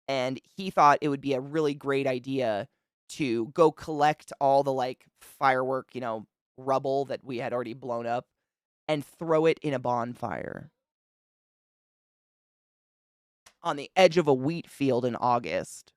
And he thought it would be a really great idea to go collect all the like firework, you know, rubble that we had already blown up and throw it in a bonfire on the edge of a wheat field in August.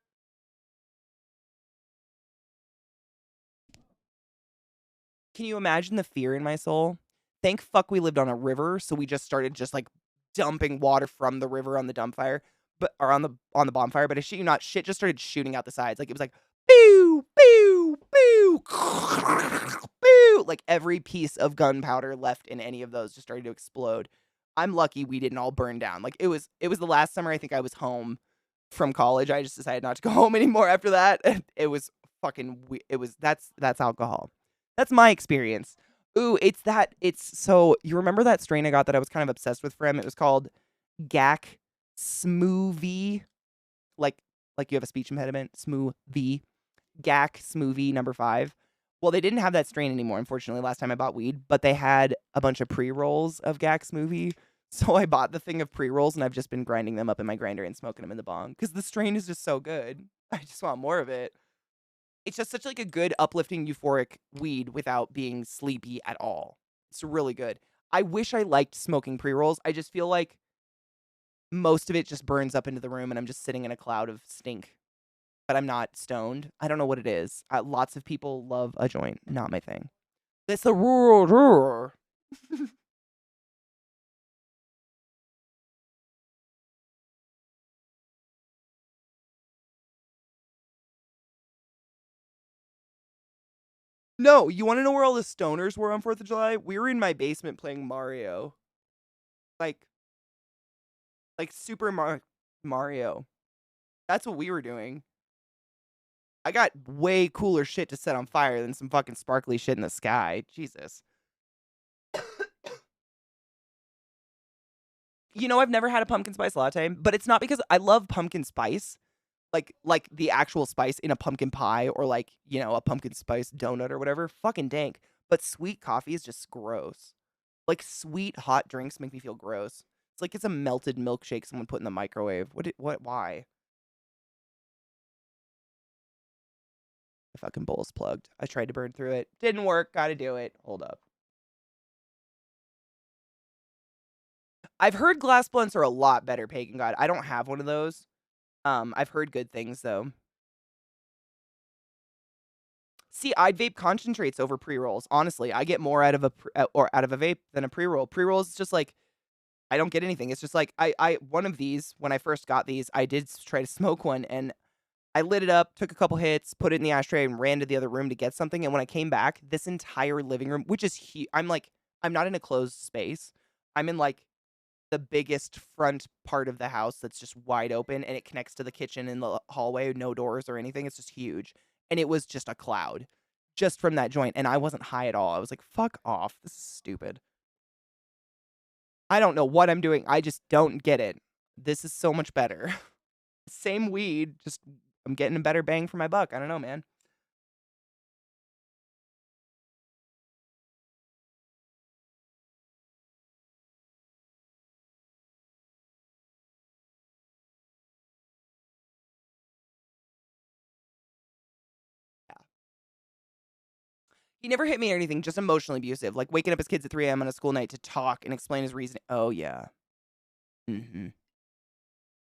Can you imagine the fear in my soul? Thank fuck we lived on a river, so we just started just like dumping water from the river on the dump fire, but or on the bonfire. But I shit you not, shit just started shooting out the sides. Like it was like boo, boo, boo, boo. Like every piece of gunpowder left in any of those just started to explode. I'm lucky we didn't all burn down. Like it was the last summer I think I was home from college. I just decided not to go home anymore after that. It was that's alcohol. That's my experience. Ooh, so you remember that strain I got that I was kind of obsessed with from? It was called Gack Smoothie. Like you have a speech impediment, Smoothie. Gack Smoothie number 5. Well, they didn't have that strain anymore, unfortunately, last time I bought weed, but they had a bunch of pre-rolls of Gack Smoothie. So I bought the thing of pre-rolls and I've just been grinding them up in my grinder and smoking them in the bong because the strain is just so good. I just want more of it. It's just such like a good uplifting euphoric weed without being sleepy at all. It's really good. I wish I liked smoking pre-rolls. I just feel like most of it just burns up into the room and I'm just sitting in a cloud of stink. But I'm not stoned. I don't know what it is. Lots of people love a joint. Not my thing. It's the roar. No, you want to know where all the stoners were on 4th of July? We were in my basement playing Mario. Like Super Mario. That's what we were doing. I got way cooler shit to set on fire than some fucking sparkly shit in the sky. Jesus. You know, I've never had a pumpkin spice latte, but it's not because I love pumpkin spice. Like the actual spice in a pumpkin pie or like, you know, a pumpkin spice donut or whatever. Fucking dank. But sweet coffee is just gross. Like sweet hot drinks make me feel gross. It's like it's a melted milkshake someone put in the microwave. Why? The fucking bowl's plugged. I tried to burn through it. Didn't work. Gotta do it. Hold up. I've heard glass blunts are a lot better, Pagan God. I don't have one of those. I've heard good things though. See, I'd vape concentrates over pre-rolls. Honestly, I get more out of a vape than a pre-roll. Pre-rolls is just like I don't get anything. It's just like one of these, when I first got these, I did try to smoke one, and I lit it up, took a couple hits, put it in the ashtray, and ran to the other room to get something. And when I came back, this entire living room, which is huge, I'm not in a closed space. I'm in like the biggest front part of the house that's just wide open, and it connects to the kitchen and the hallway, no doors or anything. It's just huge. And it was just a cloud just from that joint. And I wasn't high at all. I was like, fuck off. This is stupid. I don't know what I'm doing. I just don't get it. This is so much better. Same weed, just I'm getting a better bang for my buck. I don't know, man. Yeah. He never hit me or anything, just emotionally abusive. Like waking up his kids at 3 a.m. on a school night to talk and explain his reasoning. Oh, yeah. Mm-hmm.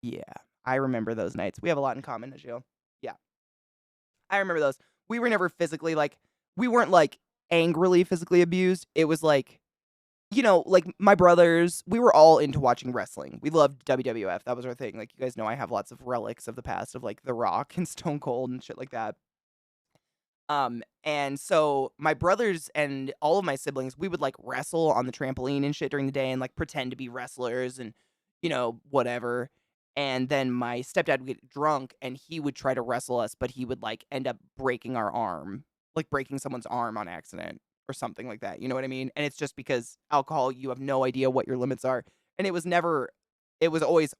Yeah. I remember those nights. We have a lot in common, Najil. Yeah. I remember those. We were never physically, like, we weren't, like, angrily physically abused. It was, like, like, my brothers, we were all into watching wrestling. We loved WWF. That was our thing. Like, you guys know I have lots of relics of the past of, like, The Rock and Stone Cold and shit like that. And so my brothers and all of my siblings, we would, like, wrestle on the trampoline and shit during the day and, like, pretend to be wrestlers and, whatever. And then my stepdad would get drunk and he would try to wrestle us, but he would, like, end up breaking our arm, like, breaking someone's arm on accident or something like that. You know what I mean? And it's just because alcohol, you have no idea what your limits are. And it was always,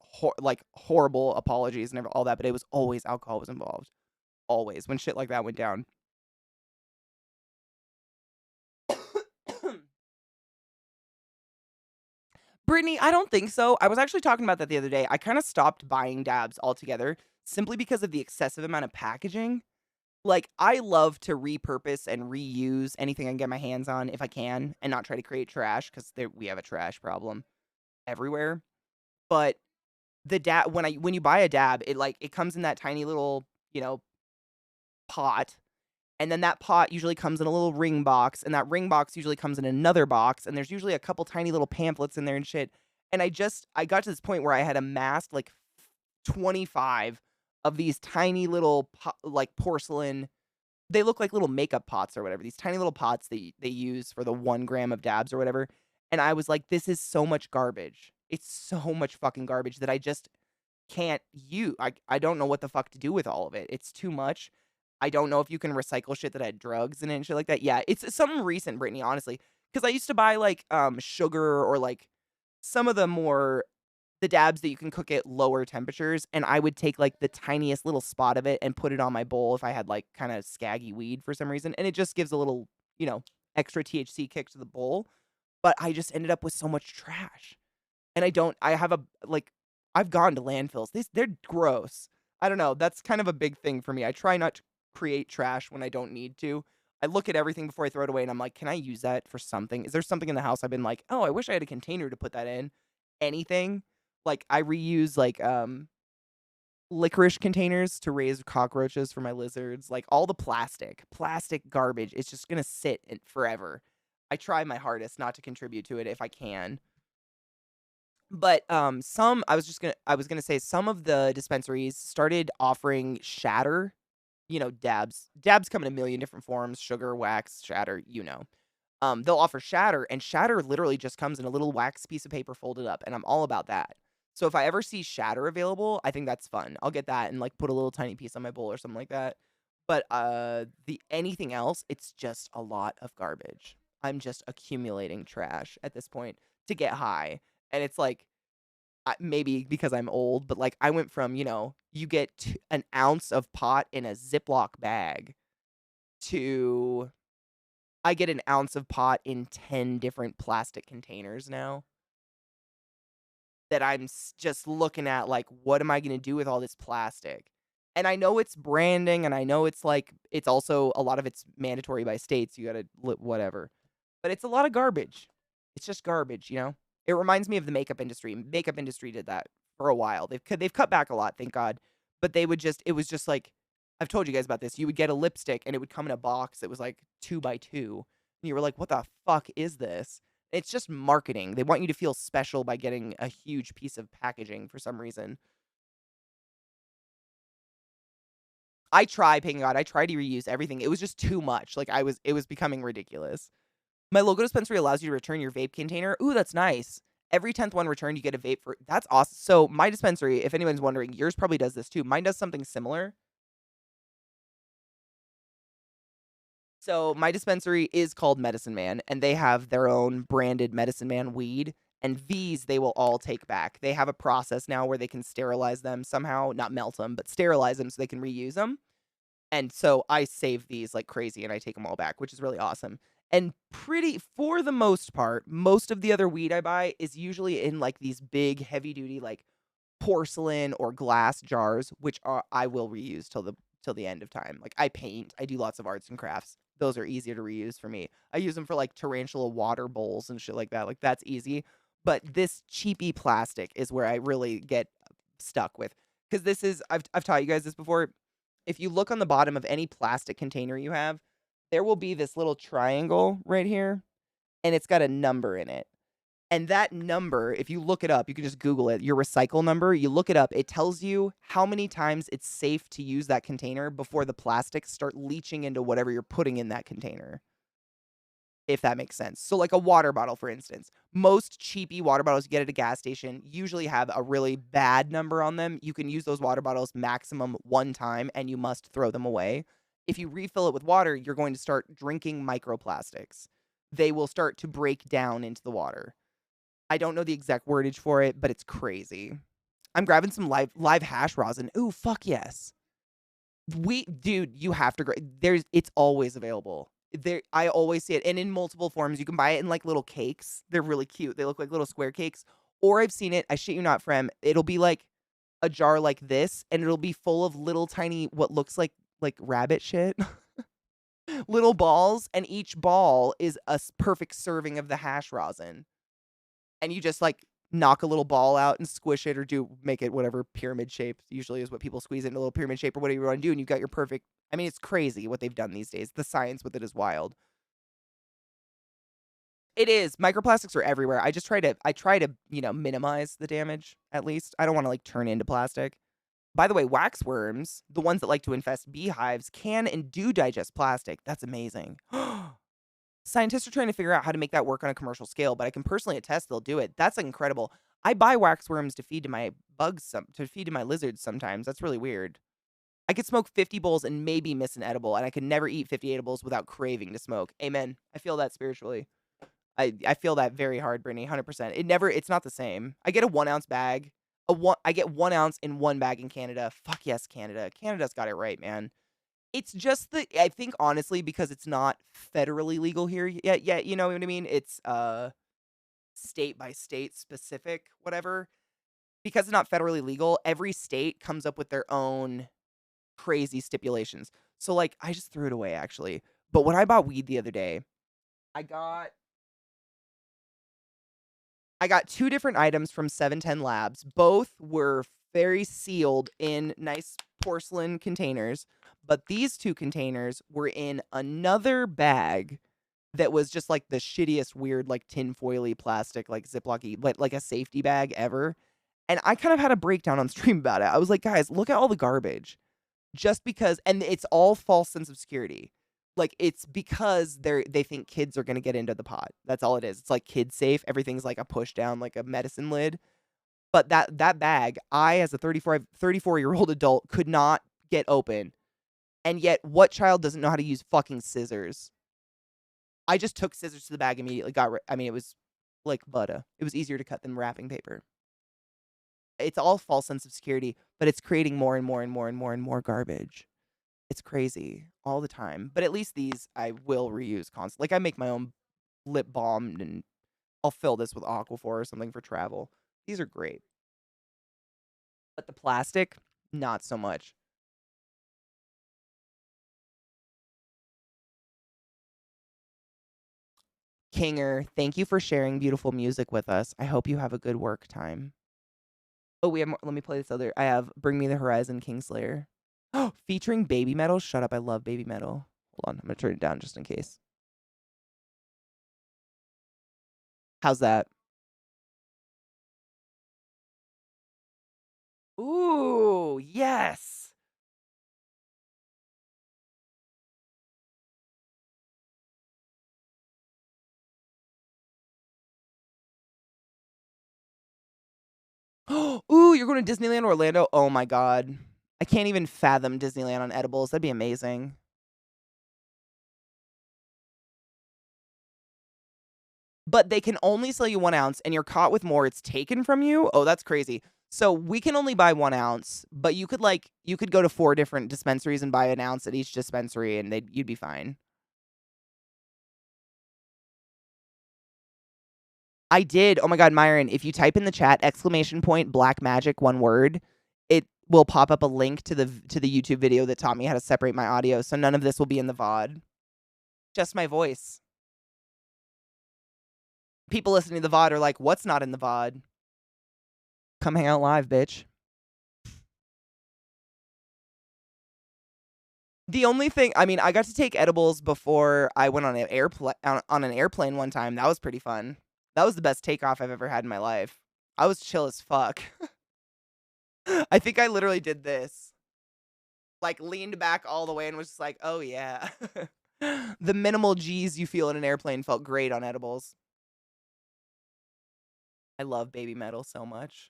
horrible apologies and all that, but it was always alcohol was involved. Always. When shit like that went down. Brittany, I don't think so. I was actually talking about that the other day. I kind of stopped buying dabs altogether simply because of the excessive amount of packaging. Like, I love to repurpose and reuse anything I can get my hands on if I can and not try to create trash because we have a trash problem everywhere. But the dab, when you buy a dab, it comes in that tiny little, pot. And then that pot usually comes in a little ring box, and that ring box usually comes in another box, and there's usually a couple tiny little pamphlets in there and shit. And I got to this point where I had amassed like 25 of these tiny little like porcelain. They look like little makeup pots or whatever. These tiny little pots that they use for the 1 gram of dabs or whatever. And I was like, this is so much garbage. It's so much fucking garbage that I just can't use. I don't know what the fuck to do with all of it. It's too much. I don't know if you can recycle shit that had drugs in it and shit like that. Yeah, it's something recent, Brittany, honestly. Because I used to buy, like, sugar or, like, some of the dabs that you can cook at lower temperatures, and I would take, like, the tiniest little spot of it and put it on my bowl if I had, like, kind of scaggy weed for some reason, and it just gives a little, extra THC kick to the bowl, but I just ended up with so much trash. And I've gone to landfills. They're gross. I don't know. That's kind of a big thing for me. I try not to create trash when I don't need to. I look at everything before I throw it away and I'm like, can I use that for something? Is there something in the house I've been like, oh, I wish I had a container to put that in? Anything? Like, I reuse, like, licorice containers to raise cockroaches for my lizards. Like, all the plastic garbage is just gonna sit in forever. I try my hardest not to contribute to it if I can. But I was gonna say some of the dispensaries started offering shatter, dabs. Dabs come in a million different forms: sugar, wax, shatter. They'll offer shatter, and shatter literally just comes in a little wax piece of paper folded up, and I'm all about that. So if I ever see shatter available, I think that's fun. I'll get that and like put a little tiny piece on my bowl or something like that. But the anything else, it's just a lot of garbage. I'm just accumulating trash at this point to get high. And it's like, maybe because I'm old, but like I went from, you get an ounce of pot in a Ziploc bag to I get an ounce of pot in 10 different plastic containers now that I'm just looking at like, what am I going to do with all this plastic? And I know it's branding and I know it's like, it's also a lot of it's mandatory by states. You got to whatever, but it's a lot of garbage. It's just garbage, It reminds me of the makeup industry. Makeup industry did that for a while. They've cut back a lot, thank God. But it was just like, I've told you guys about this. You would get a lipstick and it would come in a box that was like 2 by 2. And you were like, what the fuck is this? It's just marketing. They want you to feel special by getting a huge piece of packaging for some reason. I try, paying God, I try to reuse everything. It was just too much. Like it was becoming ridiculous. My local dispensary allows you to return your vape container. Ooh, that's nice. Every 10th one returned, you get a vape for. That's awesome. So my dispensary, if anyone's wondering, yours probably does this too. Mine does something similar. So my dispensary is called Medicine Man, and they have their own branded Medicine Man weed. And these they will all take back. They have a process now where they can sterilize them somehow, not melt them, but sterilize them so they can reuse them. And so I save these like crazy and I take them all back, which is really awesome. And for the most part, most of the other weed I buy is usually in like these big, heavy duty, like porcelain or glass jars, which I will reuse till the end of time. Like I paint, I do lots of arts and crafts. Those are easier to reuse for me. I use them for like tarantula water bowls and shit like that. Like that's easy. But this cheapy plastic is where I really get stuck with. Because this is I've taught you guys this before. If you look on the bottom of any plastic container you have, there will be this little triangle right here, and it's got a number in it. And that number, if you look it up, you can just Google it, your recycle number, you look it up, it tells you how many times it's safe to use that container before the plastics start leaching into whatever you're putting in that container. If that makes sense. So like a water bottle, for instance. Most cheapy water bottles you get at a gas station usually have a really bad number on them. You can use those water bottles maximum one time and you must throw them away. If you refill it with water, you're going to start drinking microplastics. They will start to break down into the water. I don't know the exact wordage for it, but it's crazy. I'm grabbing some live hash rosin. Ooh, fuck yes. Dude, you have to it's always available. I always see it, and in multiple forms. You can buy it in like little cakes. They're really cute. They look like little square cakes. Or I've seen it, I shit you not, Frem, it'll be like a jar like this, and it'll be full of little tiny, what looks like rabbit shit. Little balls, and each ball is a perfect serving of the hash rosin. And you just like knock a little ball out and squish it, or make it whatever pyramid shape usually is what people squeeze it into, a little pyramid shape or whatever you want to do, and you've got your perfect. I mean, it's crazy what they've done these days. The science with it is wild. It is. Microplastics are everywhere. I try to, minimize the damage, at least. I don't want to like turn into plastic. By the way, waxworms, the ones that like to infest beehives, can and do digest plastic. That's amazing. Scientists are trying to figure out how to make that work on a commercial scale, but I can personally attest they'll do it. That's incredible. I buy waxworms to feed to my to feed to my lizards sometimes. That's really weird. I could smoke 50 bowls and maybe miss an edible, and I could never eat 50 edibles without craving to smoke. Amen. I feel that spiritually. I feel that very hard, Brittany, 100%. It's not the same. I get a 1 ounce bag. I get 1 ounce in one bag in Canada. Fuck yes, Canada. Canada's got it right, man. It's just I think honestly, because it's not federally legal here yet, you know what I mean? It's state by state specific, whatever. Because it's not federally legal, every state comes up with their own crazy stipulations. So like I just threw it away actually. But when I bought weed the other day, I got 2 different items from 710 Labs. Both were very sealed in nice porcelain containers. But these 2 containers were in another bag that was just like the shittiest, weird, like tinfoily plastic, like Ziploc-y, like a safety bag ever. And I kind of had a breakdown on stream about it. I was like, guys, look at all the garbage. Just because, and it's all false sense of security. Like, it's because they think kids are going to get into the pot. That's all it is. It's like kid safe. Everything's like a push down, like a medicine lid. But that bag, I, as a 34-year-old adult, could not get open. And yet, what child doesn't know how to use fucking scissors? I just took scissors to the bag immediately. It was like butter. It was easier to cut than wrapping paper. It's all false sense of security, but it's creating more and more and more and more and more garbage. It's crazy all the time. But at least these I will reuse constantly. Like I make my own lip balm, and I'll fill this with Aquaphor or something for travel. These are great. But the plastic, not so much. Kinger, thank you for sharing beautiful music with us. I hope you have a good work time. Oh, we have more. Let me play this other. I have Bring Me the Horizon Kingslayer. Oh, featuring Baby Metal. Shut up. I love Baby Metal. Hold on. I'm going to turn it down just in case. How's that? Ooh, yes. Ooh, you're going to Disneyland Orlando? Oh my god. I can't even fathom Disneyland on edibles. That'd be amazing. But they can only sell you 1 ounce, and you're caught with more, it's taken from you? Oh, that's crazy. So we can only buy 1 ounce, but you could go to 4 different dispensaries and buy 1 ounce at each dispensary, and you'd be fine. I did. Oh my god, Myron, if you type in the chat !black magic, 1 word, it will pop up a link to the YouTube video that taught me how to separate my audio, so none of this will be in the VOD. Just my voice. People listening to the VOD are like, what's not in the VOD? Come hang out live, bitch. The only thing, I mean, I got to take edibles before I went on an airplane one time. That was pretty fun. That was the best takeoff I've ever had in my life. I was chill as fuck. I think I literally did this. Like, leaned back all the way and was just like, oh yeah. The minimal G's you feel in an airplane felt great on edibles. I love baby metal so much.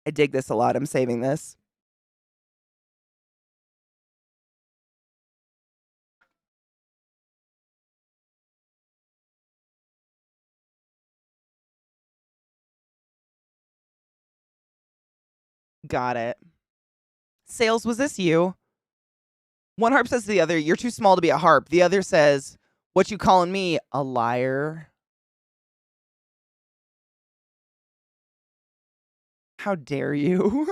I dig this a lot. I'm saving this. Got it. Sales, was this you? One harp says to the other, you're too small to be a harp. The other says, what you calling me? A liar? How dare you?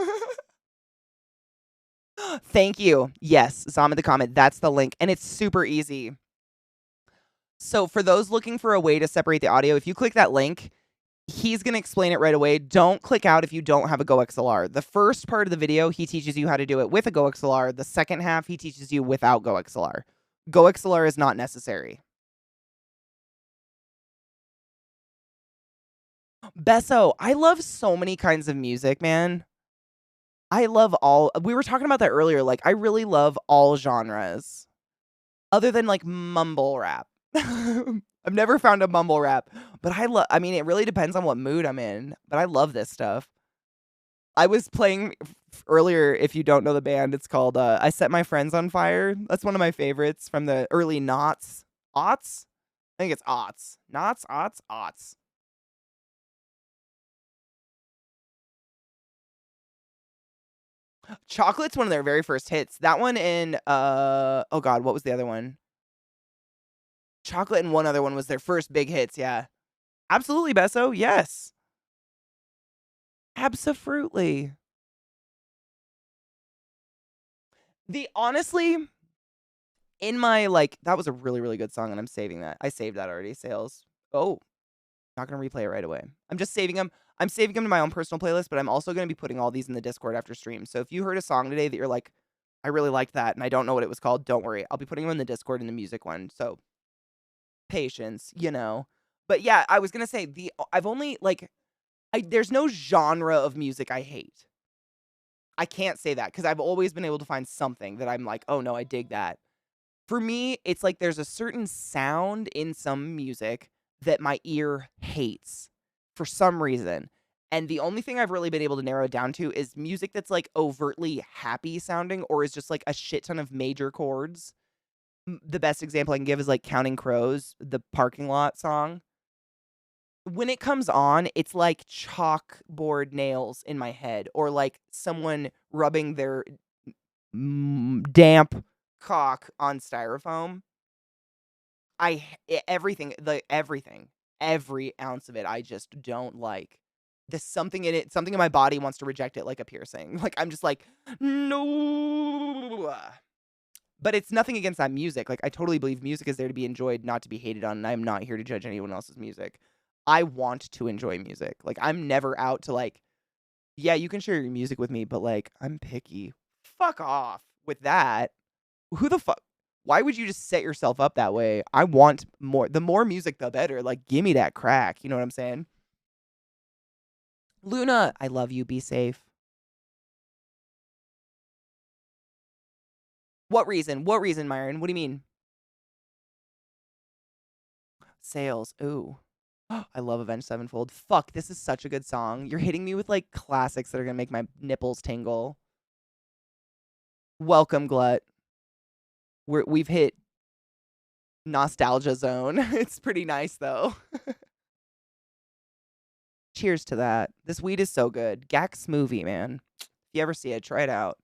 Thank you. Yes, Zom in the comment. That's the link. And it's super easy. So for those looking for a way to separate the audio, if you click that link, he's going to explain it right away. Don't click out if you don't have a Go XLR. The first part of the video, he teaches you how to do it with a Go XLR. The second half, he teaches you without Go XLR. Go XLR is not necessary. Besso, I love so many kinds of music, man. I love all. We were talking about that earlier. Like, I really love all genres, other than like mumble rap. I've never found a mumble rap, but I mean, it really depends on what mood I'm in. But I love this stuff. I was playing earlier. If you don't know the band, it's called "I Set My Friends on Fire." That's one of my favorites from the early aughts. Aughts? I think it's aughts. Knots, aughts, aughts. Chocolate's one of their very first hits. That one in oh god, what was the other one? Chocolate and one other one was their first big hits, yeah. Absolutely, Besso, yes. Abso-fruitly. Honestly, in my, like, that was a really, really good song, and I'm saving that. I saved that already, Sales. Oh, not gonna replay it right away. I'm just saving them. I'm saving them to my own personal playlist, but I'm also gonna be putting all these in the Discord after stream. So if you heard a song today that you're like, I really liked that, and I don't know what it was called, don't worry. I'll be putting them in the Discord in the music one. So patience, you know. But yeah, I was gonna say I've only like there's no genre of music I hate. I can't say that because I've always been able to find something that I'm like, oh no, I dig that. For me, it's like there's a certain sound in some music that my ear hates for some reason. And the only thing I've really been able to narrow it down to is music that's like overtly happy sounding or is just like a shit ton of major chords. The best example I can give is like Counting Crows, the parking lot song. When it comes on, it's like chalkboard nails in my head or like someone rubbing their damp cock on styrofoam. Everything, every ounce of it, I just don't like. There's something in it, something in my body wants to reject it like a piercing. Like, I'm just like, no. But it's nothing against that music. Like, I totally believe music is there to be enjoyed, not to be hated on, and I'm not here to judge anyone else's music. I want to enjoy music. Like, I'm never out to, like, Yeah, you can share your music with me, but like, I'm picky. Fuck off with that. Who the fuck? Why would you just set yourself up that way? I want more. The more music, the better. Like, give me that crack. You know what I'm saying? Luna, I love you. Be safe. What reason? What reason, Myron? What do you mean? Sales. Ooh. I love Avenged Sevenfold. Fuck, this is such a good song. You're hitting me with like classics that are gonna make my nipples tingle. Welcome, Glut. We've hit nostalgia zone. It's pretty nice though. Cheers to that. This weed is so good. Gak Smoothie, man. If you ever see it, try it out.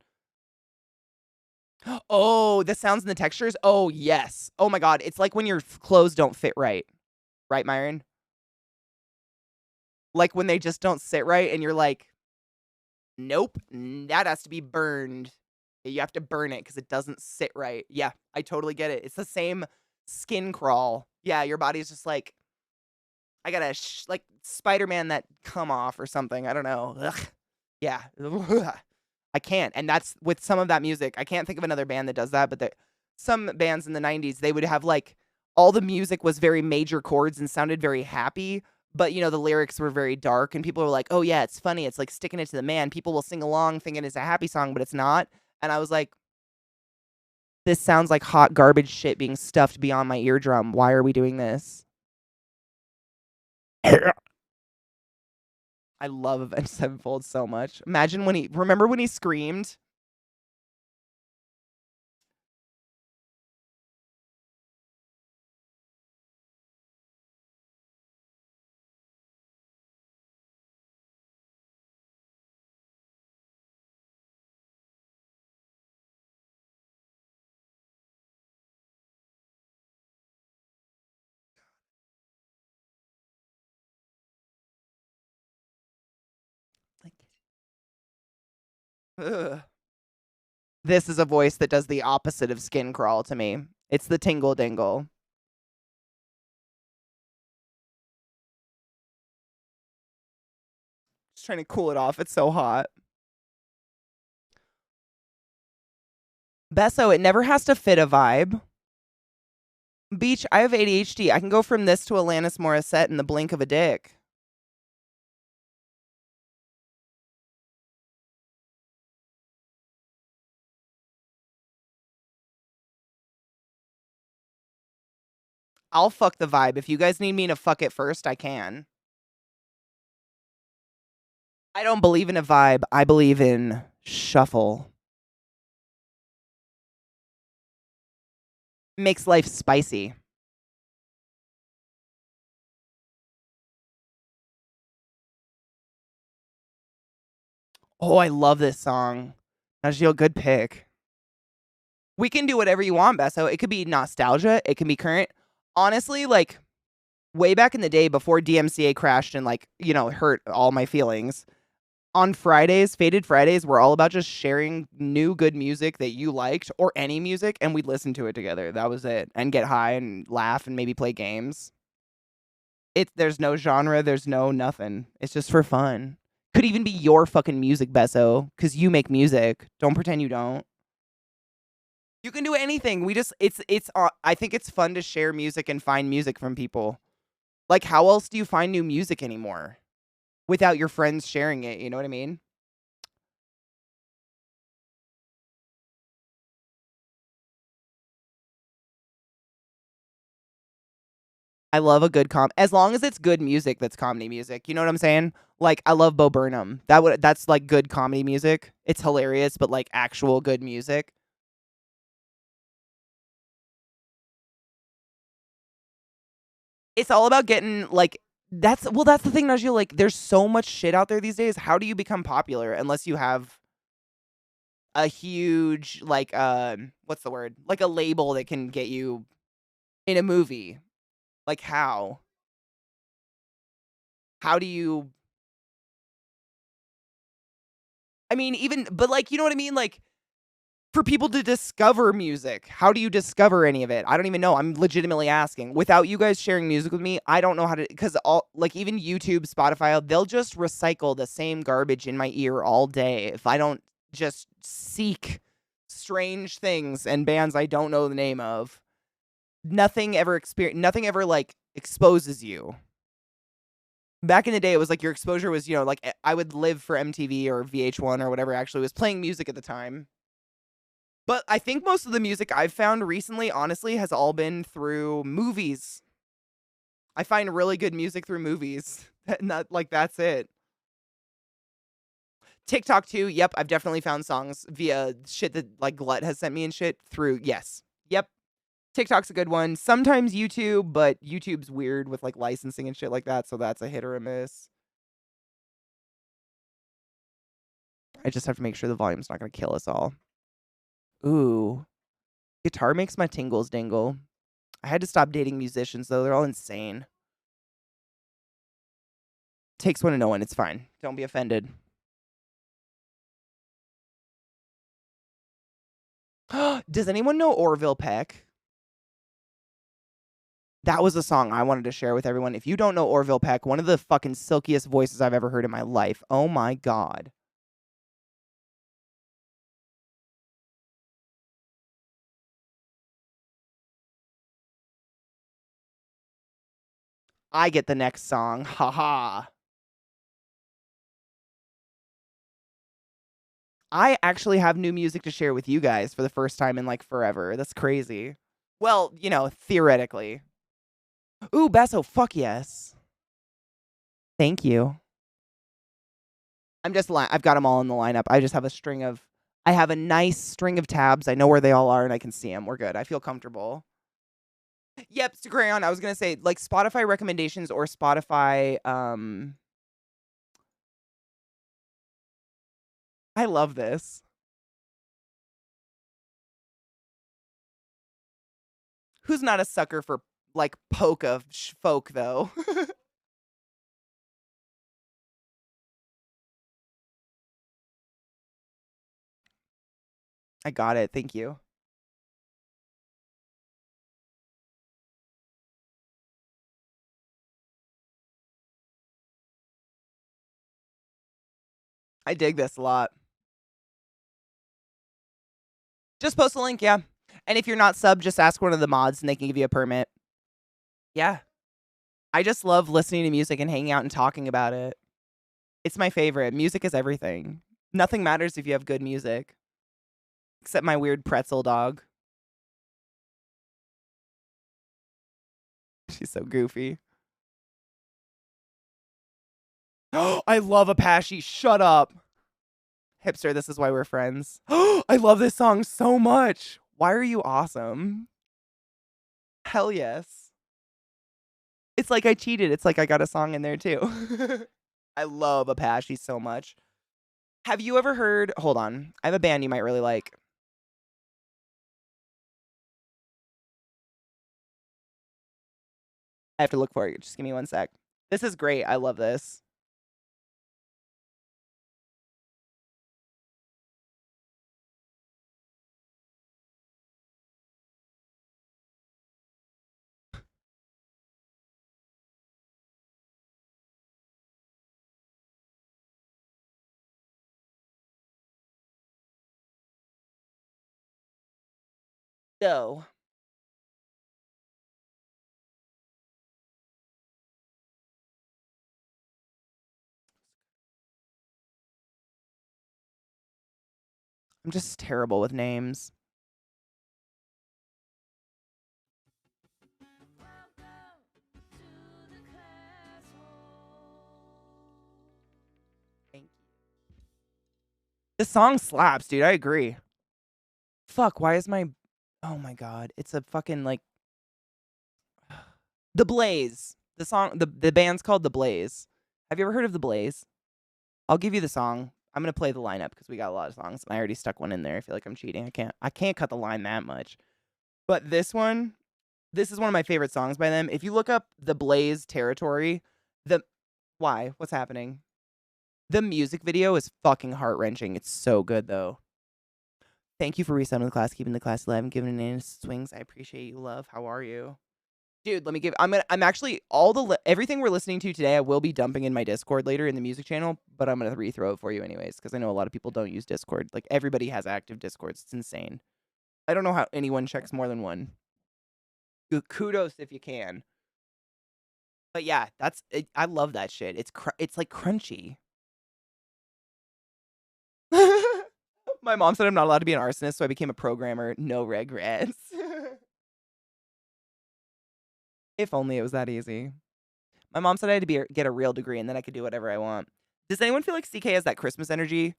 Oh, the sounds and the textures. Oh, yes. Oh my God. It's like when your clothes don't fit right. Right, Myron? Like when they just don't sit right and you're like, nope, that has to be burned. You have to burn it because it doesn't sit right. Yeah, I totally get it. It's the same skin crawl. Yeah, your body's just like, I gotta like Spider-Man that come off or something. I don't know. Ugh. Yeah. I can't. And that's with some of that music. I can't think of another band that does that, but some bands in the 90s, they would have like all the music was very major chords and sounded very happy, but the lyrics were very dark and people were like, "Oh yeah, it's funny. It's like sticking it to the man." People will sing along thinking it's a happy song, but it's not. And I was like, this sounds like hot garbage shit being stuffed beyond my eardrum. Why are we doing this? I love Avenged Sevenfold so much. Imagine remember when he screamed? Like, ugh. This is a voice that does the opposite of skin crawl to me. It's the tingle dingle. Just trying to cool it off. It's so hot. Besso, it never has to fit a vibe. Beach, I have ADHD. I can go from this to Alanis Morissette in the blink of a dick. I'll fuck the vibe. If you guys need me to fuck it first, I can. I don't believe in a vibe. I believe in shuffle. Makes life spicy. Oh, I love this song. Najeel, good pick. We can do whatever you want, Besso. It could be nostalgia. It can be current. Honestly, like, way back in the day before DMCA crashed and, like, hurt all my feelings, on Fridays, Faded Fridays, we're all about just sharing new good music that you liked or any music, and we'd listen to it together. That was it. And get high and laugh and maybe play games. There's no genre, there's no nothing. It's just for fun. Could even be your fucking music, Besso, because you make music. Don't pretend you don't. You can do anything. I think it's fun to share music and find music from people. Like, how else do you find new music anymore? Without your friends sharing it, you know what I mean? I love a good as long as it's good music that's comedy music. You know what I'm saying? Like, I love Bo Burnham. That's like good comedy music. It's hilarious, but like actual good music. It's all about getting like that's the thing, Najee. Like, there's so much shit out there these days. How do you become popular unless you have a huge like what's the word? Like a label that can get you in a movie. Like how? How do you I mean, even but like you know what I mean? Like for people to discover music. How do you discover any of it? I don't even know. I'm legitimately asking. Without you guys sharing music with me, I don't know how to, because all, like, even YouTube, Spotify, they'll just recycle the same garbage in my ear all day if I don't just seek strange things and bands I don't know the name of. Nothing ever like exposes you. Back in the day, it was like your exposure was, you know, like I would live for MTV or VH1 or whatever actually was playing music at the time. But I think most of the music I've found recently, honestly, has all been through movies. I find really good music through movies. Not like that's it. TikTok too. Yep, I've definitely found songs via shit that like Glut has sent me and shit through. Yes. Yep. TikTok's a good one. Sometimes YouTube, but YouTube's weird with like licensing and shit like that, so that's a hit or a miss. I just have to make sure the volume's not going to kill us all. Ooh. Guitar makes my tingles dingle. I had to stop dating musicians, though. They're all insane. Takes one to know one. It's fine. Don't be offended. Does anyone know Orville Peck? That was a song I wanted to share with everyone. If you don't know Orville Peck, one of the fucking silkiest voices I've ever heard in my life. Oh my god. I get the next song. Haha. I actually have new music to share with you guys for the first time in like forever. That's crazy. Well, you know, theoretically. Ooh, Basso, fuck yes. Thank you. I've got them all in the lineup. I just have I have a nice string of tabs. I know where they all are and I can see them. We're good. I feel comfortable. Yep, to Crayon, I was going to say like Spotify recommendations or Spotify, I love this. Who's not a sucker for like polka folk though? I got it. Thank you. I dig this a lot. Just post a link, yeah. And if you're not sub, just ask one of the mods and they can give you a permit. Yeah. I just love listening to music and hanging out and talking about it. It's my favorite. Music is everything. Nothing matters if you have good music. Except my weird pretzel dog. She's so goofy. I love Apache. Shut up. Hipster, this is why we're friends. I love this song so much. Why are you awesome? Hell yes. It's like I cheated. It's like I got a song in there too. I love Apache so much. Have you ever heard... Hold on. I have a band you might really like. I have to look for it. Just give me one sec. This is great. I love this. No. I'm just terrible with names. Thank you. This song slaps, dude. I agree. Fuck, why is my... Oh my god. It's a fucking, like... The Blaze. The song... The band's called The Blaze. Have you ever heard of The Blaze? I'll give you the song. I'm going to play the lineup because we got a lot of songs. And I already stuck one in there. I feel like I'm cheating. I can't cut the line that much. But this one... This is one of my favorite songs by them. If you look up The Blaze Territory... Why? What's happening? The music video is fucking heart-wrenching. It's so good, though. Thank you for resetting the class, keeping the class alive, and giving it in swings. I appreciate you, love. How are you? Dude, let me give. I'm actually everything we're listening to today. I will be dumping in my Discord later in the music channel, but I'm gonna rethrow it for you anyways because I know a lot of people don't use Discord. Like everybody has active Discords. It's insane. I don't know how anyone checks more than one. Kudos if you can. But yeah, that's it, I love that shit. It's like crunchy. My mom said I'm not allowed to be an arsonist, so I became a programmer. No regrets. If only it was that easy. My mom said I had to get a real degree and then I could do whatever I want. Does anyone feel like CK has that Christmas energy?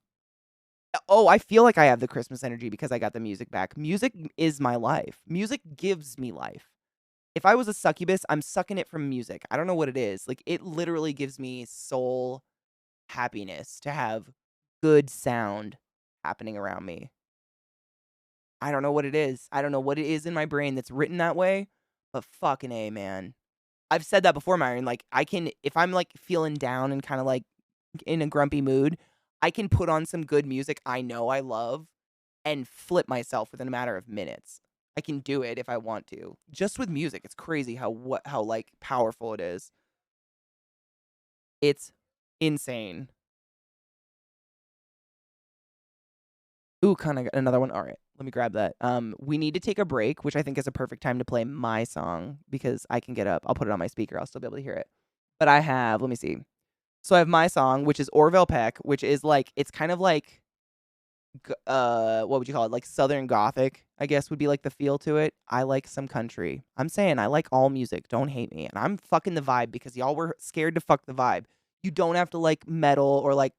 Oh, I feel like I have the Christmas energy because I got the music back. Music is my life. Music gives me life. If I was a succubus, I'm sucking it from music. I don't know what it is. Like, it literally gives me soul happiness to have good sound happening around me. I don't know what it is. I don't know what it is in my brain that's written that way, but fucking A, man. I've said that before, Myron. Like, if I'm like feeling down and kind of like in a grumpy mood, I can put on some good music I know I love and flip myself within a matter of minutes. I can do it if I want to. Just with music, it's crazy how like powerful it is. It's insane. Ooh, kind of another one. All right, let me grab that. We need to take a break, which I think is a perfect time to play my song because I can get up. I'll put it on my speaker. I'll still be able to hear it. But I have, let me see. So I have my song, which is Orville Peck, which is like, it's kind of like, what would you call it? Like Southern Gothic, I guess would be like the feel to it. I like some country. I'm saying I like all music. Don't hate me. And I'm fucking the vibe because y'all were scared to fuck the vibe. You don't have to like metal or like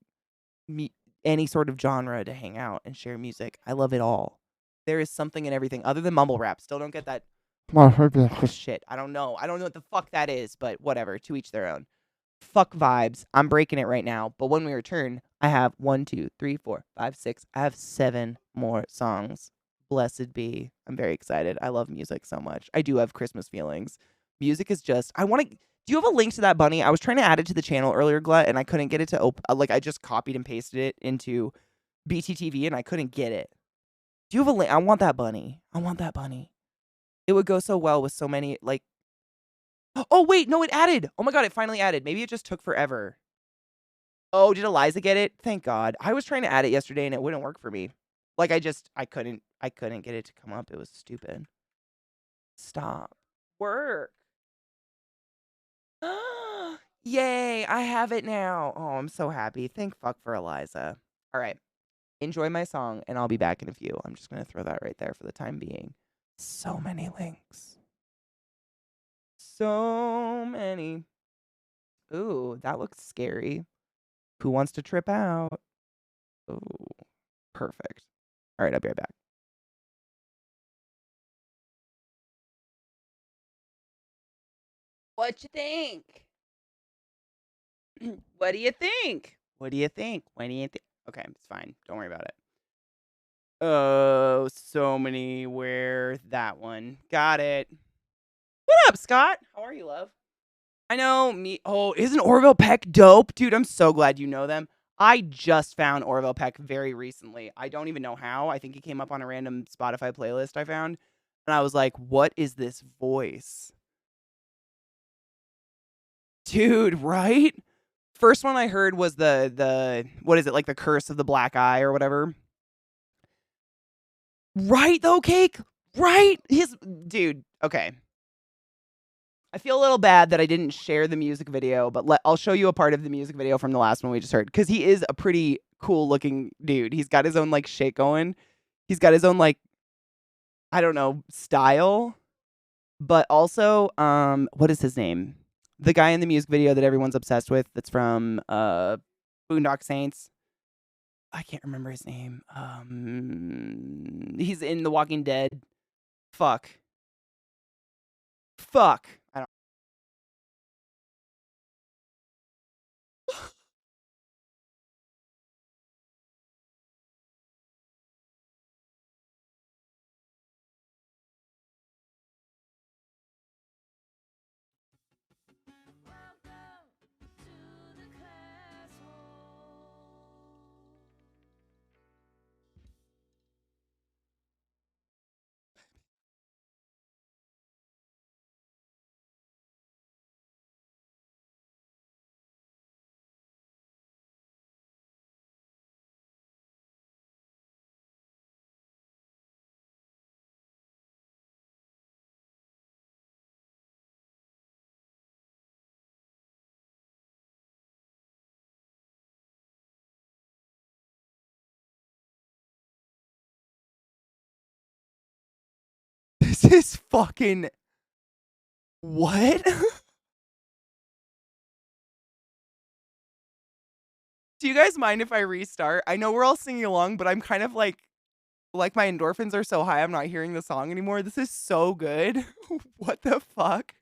any sort of genre to hang out and share music. I love it all. There is something in everything other than mumble rap. Still don't get that shit. I don't know. I don't know what the fuck that is, but whatever. To each their own. Fuck vibes. I'm breaking it right now. But when we return, I have 1, 2, 3, 4, 5, 6. I have 7 more songs. Blessed be. I'm very excited. I love music so much. I do have Christmas feelings. Music is just. I want to. Do you have a link to that bunny? I was trying to add it to the channel earlier, Glut, and I couldn't get it to open. Like I just copied and pasted it into BTTV, and I couldn't get it. Do you have a link? I want that bunny. I want that bunny. It would go so well with so many like. Oh, wait, no, it added. Oh my God, it finally added. Maybe it just took forever. Oh, did Eliza get it? Thank God. I was trying to add it yesterday and it wouldn't work for me. Like I couldn't get it to come up. It was stupid. Stop. Work. Yay, I have it now. Oh, I'm so happy. Thank fuck for Eliza. All right. Enjoy my song and I'll be back in a few. I'm just going to throw that right there for the time being. So many links. So many. Ooh, that looks scary. Who wants to trip out? Ooh, perfect. All right, I'll be right back. What you think? What do you think? What do you think? What do you think? Okay, it's fine. Don't worry about it. Oh, so many. Where that one? Got it. What up, Scott? How are you, love? I know me. Oh, isn't Orville Peck dope? Dude, I'm so glad you know them. I just found Orville Peck very recently. I don't even know how. I think he came up on a random Spotify playlist I found. And I was like, what is this voice? Dude, right? First one I heard was the what is it, like the Curse of the Black Eye or whatever. Right though, Cake? Right? Dude, okay. I feel a little bad that I didn't share the music video, but I'll show you a part of the music video from the last one we just heard. Because he is a pretty cool looking dude. He's got his own like shake going. He's got his own like, I don't know, style. But also, what is his name? The guy in the music video that everyone's obsessed with that's from Boondock Saints. I can't remember his name. He's in The Walking Dead. Fuck. I don't. This is fucking... What? Do you guys mind if I restart? I know we're all singing along, but I'm kind of like my endorphins are so high I'm not hearing the song anymore. This is so good. What the fuck?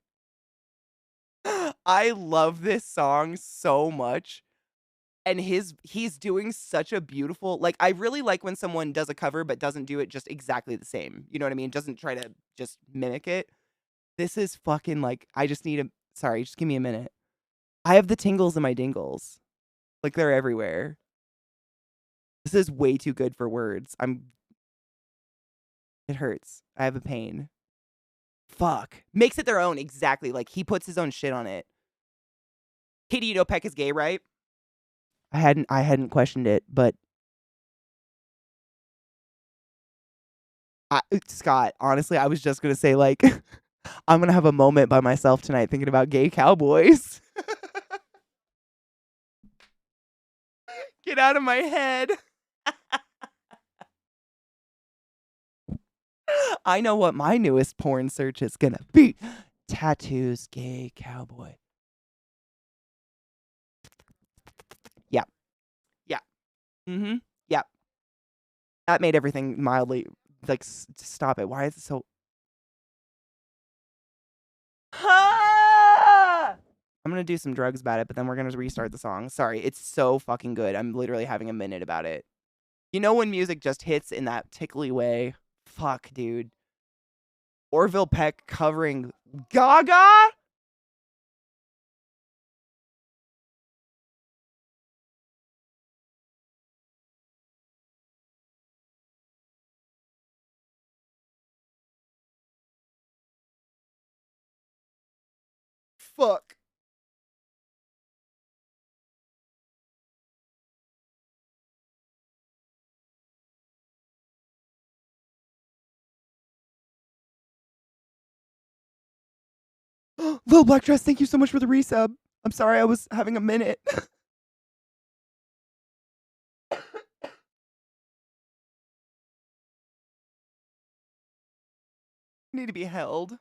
I love this song so much. And he's doing such a beautiful, like, I really like when someone does a cover but doesn't do it just exactly the same. You know what I mean? Doesn't try to just mimic it. This is fucking like, I just need a, sorry, just give me a minute. I have the tingles in my dingles. Like, they're everywhere. This is way too good for words. It hurts. I have a pain. Fuck. Makes it their own, exactly. Like, he puts his own shit on it. Katie, you know Peck is gay, right? I hadn't questioned it, but Scott, honestly, I was just gonna say, like, I'm gonna have a moment by myself tonight thinking about gay cowboys. Get out of my head. I know what my newest porn search is gonna be. Tattoos, gay cowboy. Yeah. Yeah. Mm-hmm. Yeah. That made everything mildly, like, stop it. Why is it so... I'm gonna do some drugs about it, but then we're gonna restart the song. Sorry, it's so fucking good. I'm literally having a minute about it. You know when music just hits in that tickly way? Fuck, dude. Orville Peck covering Gaga? Fuck. Little Black Dress, thank you so much for the resub. I'm sorry I was having a minute. Need to be held.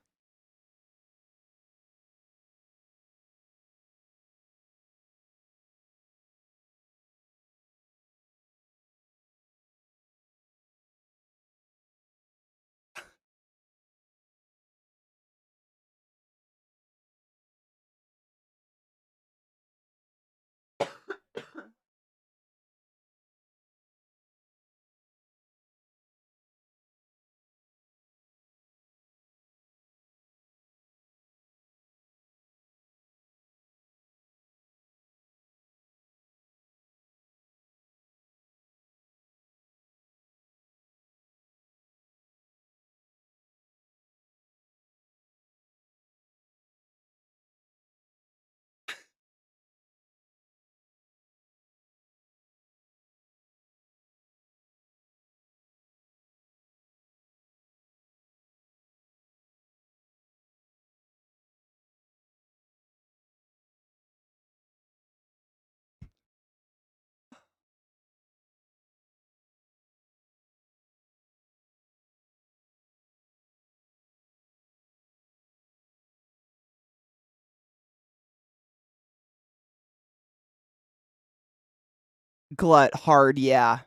Glut hard, yeah.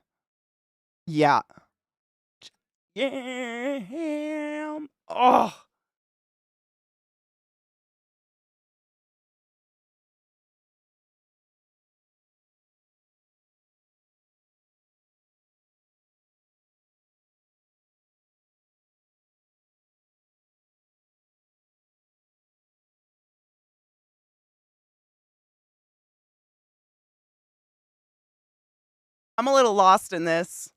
Yeah. Yeah. Oh. I'm a little lost in this.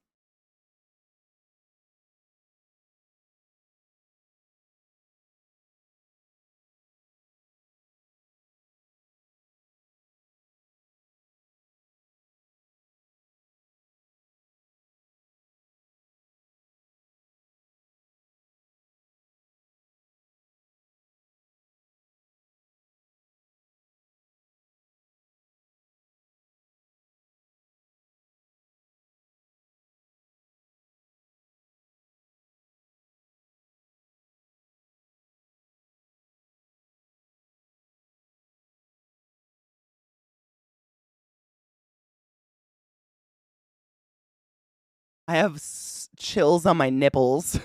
I have chills on my nipples.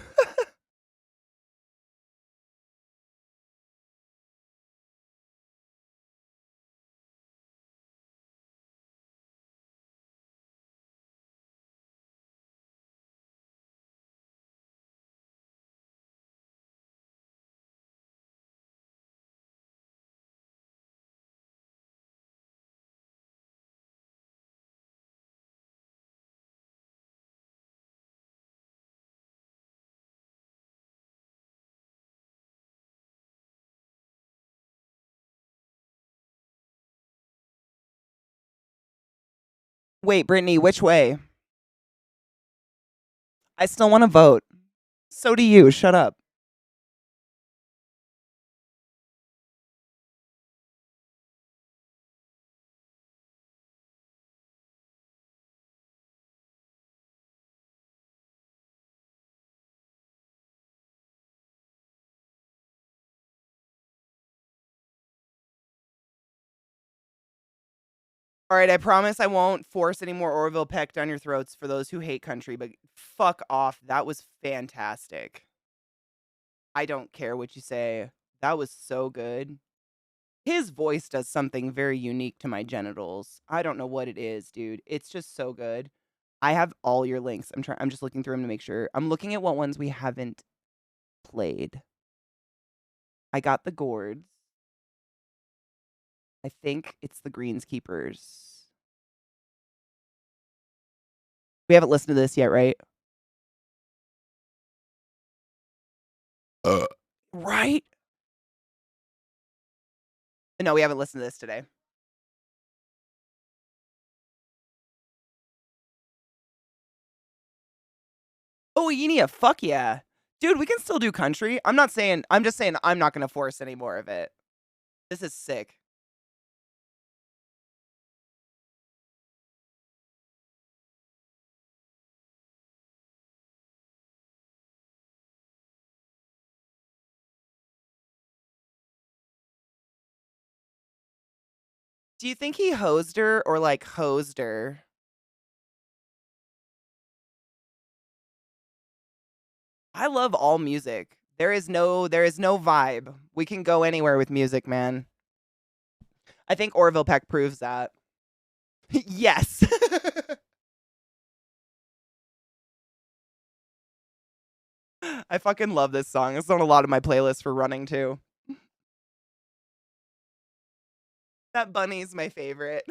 Wait, Brittany, which way? I still want to vote. So do you. Shut up. All right, I promise I won't force any more Orville Peck down your throats for those who hate country, but fuck off. That was fantastic. I don't care what you say. That was so good. His voice does something very unique to my genitals. I don't know what it is, dude. It's just so good. I have all your links. I'm just looking through them to make sure. I'm looking at what ones we haven't played. I got the gourds. I think it's the Greenskeepers. We haven't listened to this yet, right? Right? No, we haven't listened to this today. Oh, Yenia, fuck yeah. Dude, we can still do country. I'm just saying I'm not going to force any more of it. This is sick. Do you think he hosed her or like hosed her? I love all music. There is no vibe. We can go anywhere with music, man. I think Orville Peck proves that. Yes. I fucking love this song. It's on a lot of my playlists for running too. That bunny's my favorite.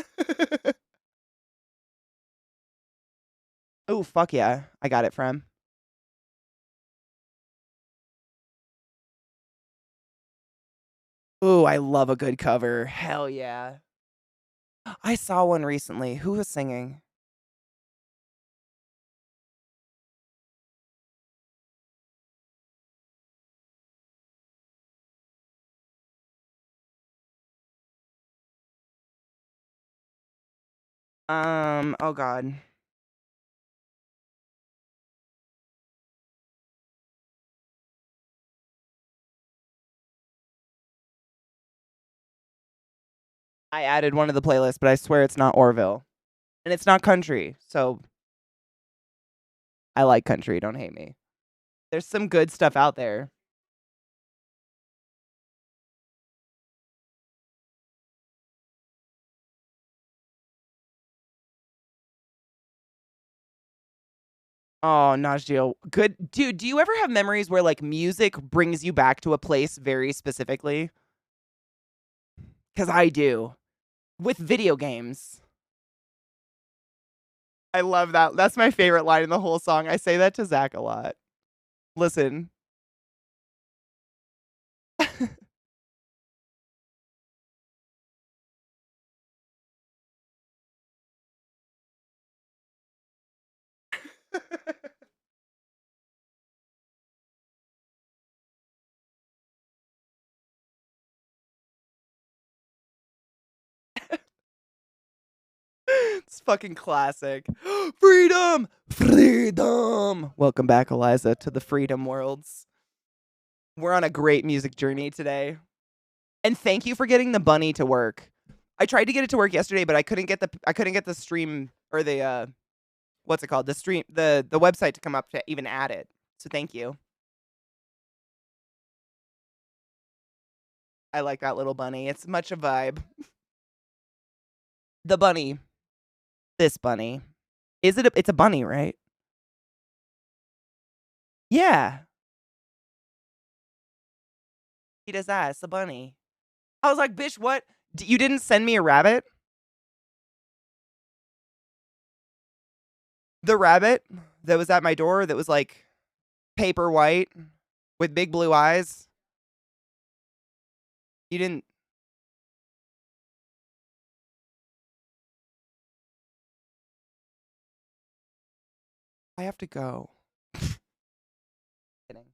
Oh, fuck yeah. I got it from. Ooh, I love a good cover. Hell yeah. I saw one recently. Who was singing? Oh god. I added one to the playlist, but I swear it's not Orville. And it's not country, so I like country, don't hate me. There's some good stuff out there. Oh, Najee. Good. Dude, do you ever have memories where like music brings you back to a place very specifically? Because I do. With video games. I love that. That's my favorite line in the whole song. I say that to Zach a lot. Listen. It's fucking classic. Freedom! Freedom! Welcome back, Eliza, to the Freedom Worlds. We're on a great music journey today. And thank you for getting the bunny to work. I tried to get it to work yesterday, but I couldn't get the stream or the what's it called? The website to come up to even add it. So thank you. I like that little bunny. It's much a vibe. The bunny. This bunny. It's a bunny, right? Yeah. He does that. It's a bunny. I was like, bitch, what? You didn't send me a rabbit? The rabbit that was at my door that was like paper white with big blue eyes. You didn't. I have to go. Kidding.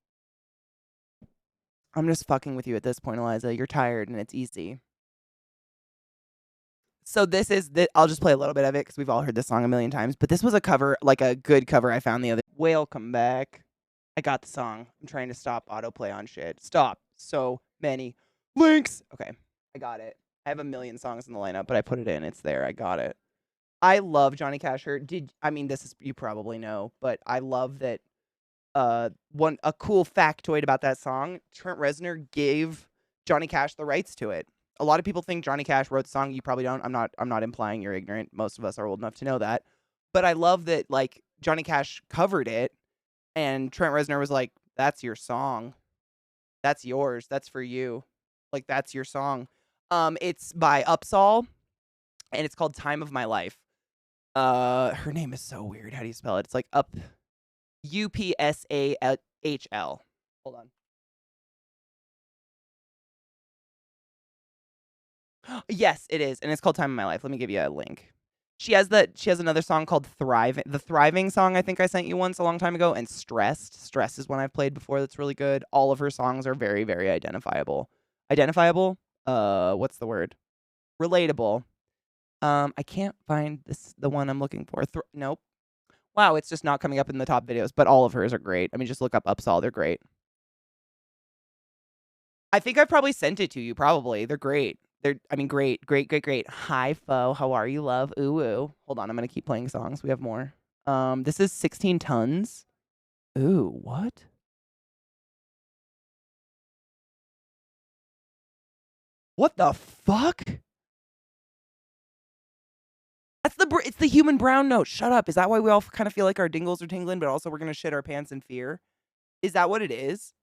I'm just fucking with you at this point, Eliza. You're tired and it's easy. So this is I'll just play a little bit of it because we've all heard this song a million times. But this was a cover, like a good cover I found the other. Welcome back. I got the song. I'm trying to stop autoplay on shit. Stop. So many links. Okay, I got it. I have a million songs in the lineup, but I put it in. It's there. I got it. I love Johnny Cash. This is, you probably know, but I love that. A cool factoid about that song: Trent Reznor gave Johnny Cash the rights to it. A lot of people think Johnny Cash wrote the song. You probably don't. I'm not implying you're ignorant. Most of us are old enough to know that. But I love that, like, Johnny Cash covered it, and Trent Reznor was like, "That's your song. That's yours. That's for you. Like, that's your song." It's by Upsall, and it's called "Time of My Life." Her name is so weird. How do you spell it? It's like Upsall. Hold on. Yes, it is, and it's called "Time of My Life." Let me give you a link. She has another song called "Thrive," the Thriving song I think I sent you once a long time ago, and Stressed. Stressed is one I've played before that's really good. All of her songs are very, very identifiable. Identifiable? What's the word? Relatable. I can't find the one I'm looking for. Nope. Wow, it's just not coming up in the top videos, but all of hers are great. I mean, just look up Upsall. They're great. I think I've probably sent it to you, probably. They're great. Great, great, great, great. Hi, Fo. How are you, love? Ooh, ooh. Hold on, I'm gonna keep playing songs. We have more. This is 16 Tons. Ooh, what? What the fuck? It's the human brown note. Shut up. Is that why we all kind of feel like our dingles are tingling, but also we're gonna shit our pants in fear? Is that what it is?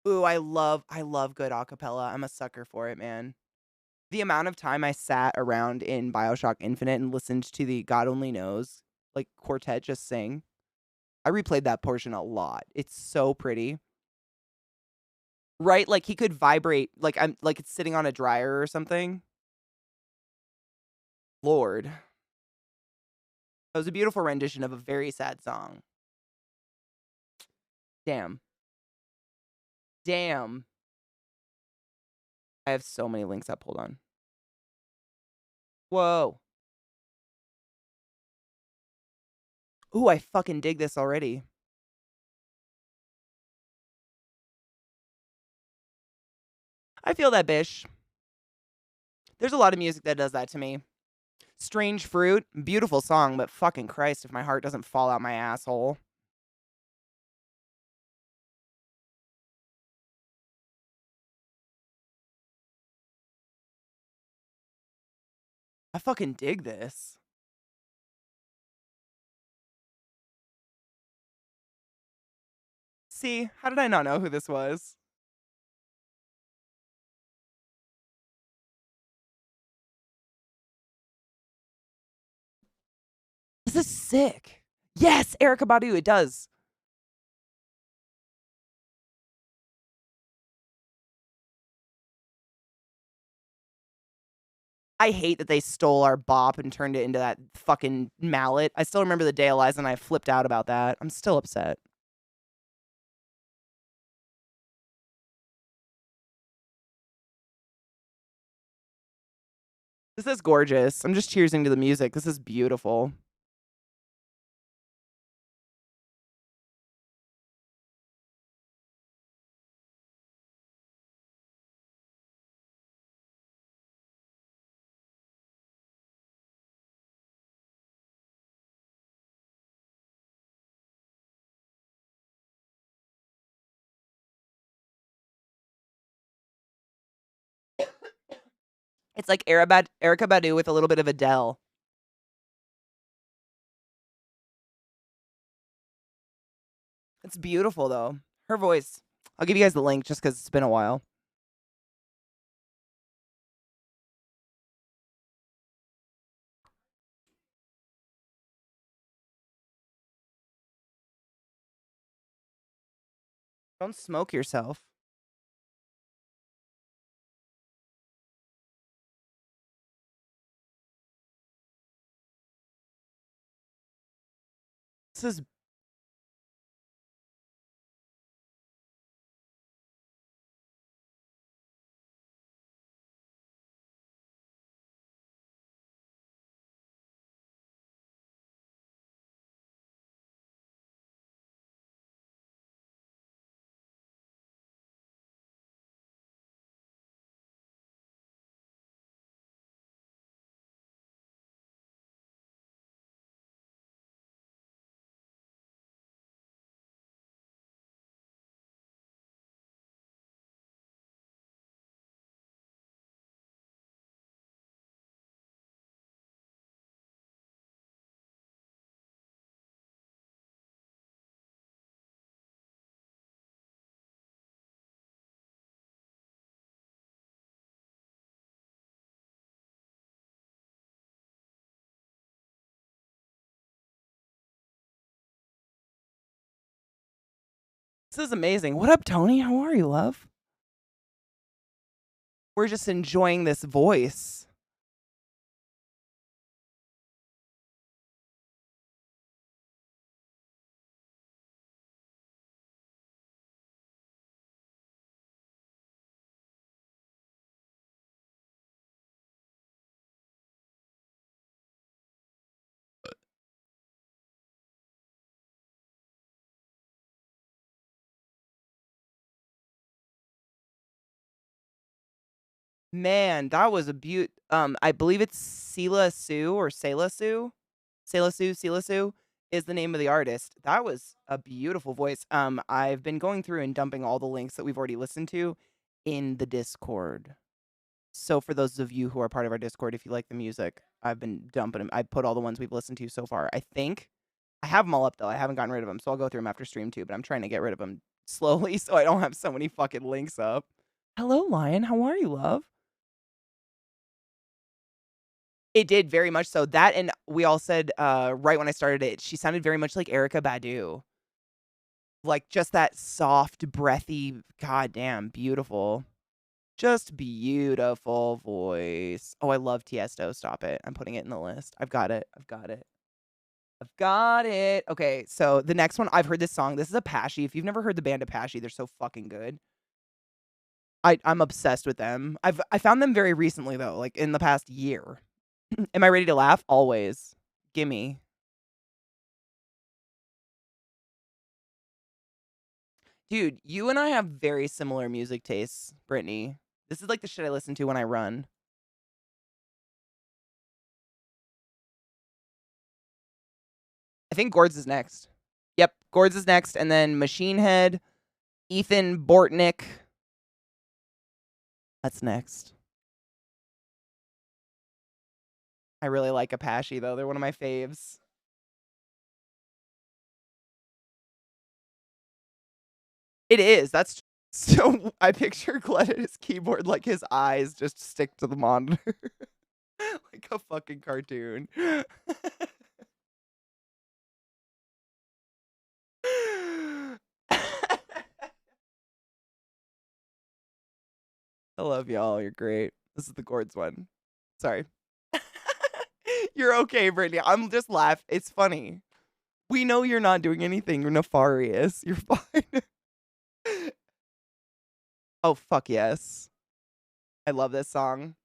Ooh, I love good acapella. I'm a sucker for it, man. The amount of time I sat around in BioShock Infinite and listened to the God Only Knows, like, quartet just sing. I replayed that portion a lot. It's so pretty. Right? Like, he could vibrate like it's sitting on a dryer or something. Lord. That was a beautiful rendition of a very sad song. Damn. Damn. I have so many links up. Hold on. Whoa. Ooh, I fucking dig this already. I feel that, bish. There's a lot of music that does that to me. Strange Fruit, beautiful song, but fucking Christ, if my heart doesn't fall out my asshole. I fucking dig this. See, how did I not know who this was? This is sick. Yes, Erykah Badu, it does. I hate that they stole our bop and turned it into that fucking mallet. I still remember the day Eliza and I flipped out about that. I'm still upset. This is gorgeous. I'm just cheersing to the music. This is beautiful. It's like Erykah Badu with a little bit of Adele. It's beautiful though. Her voice. I'll give you guys the link just because it's been a while. Don't smoke yourself. This is amazing. What up, Tony? How are you, love? We're just enjoying this voice. Man, that was a I believe it's Sela Sue or Sela Sue. Sela Sue is the name of the artist. That was a beautiful voice. I've been going through and dumping all the links that we've already listened to in the Discord. So for those of you who are part of our Discord, if you like the music, I've been dumping them. I put all the ones we've listened to so far. I think I have them all up though. I haven't gotten rid of them, so I'll go through them after stream too. But I'm trying to get rid of them slowly so I don't have so many fucking links up. Hello, Lion. How are you, love? It did very much so. That and we all said right when I started it, she sounded very much like Erykah Badu. Like just that soft, breathy, goddamn beautiful. Just beautiful voice. Oh, I love Tiesto. Stop it. I'm putting it in the list. I've got it. I've got it. I've got it. Okay, so the next one, I've heard this song. This is Apache. If you've never heard the band Apache, they're so fucking good. I'm obsessed with them. I found them very recently though, like in the past year. Am I ready to laugh? Always. Gimme. Dude, you and I have very similar music tastes, Brittany. This is like the shit I listen to when I run. I think Gord's is next. Yep, Gord's is next, and then Machine Head, Ethan Bortnick. That's next. I really like Apache though. They're one of my faves. It is. That's so. I picture Glenn at his keyboard like his eyes just stick to the monitor, like a fucking cartoon. I love y'all. You're great. This is the Gord's one. Sorry. You're okay, Brittany. I'm just laughing. It's funny. We know you're not doing anything nefarious. You're fine. Oh, fuck yes. I love this song.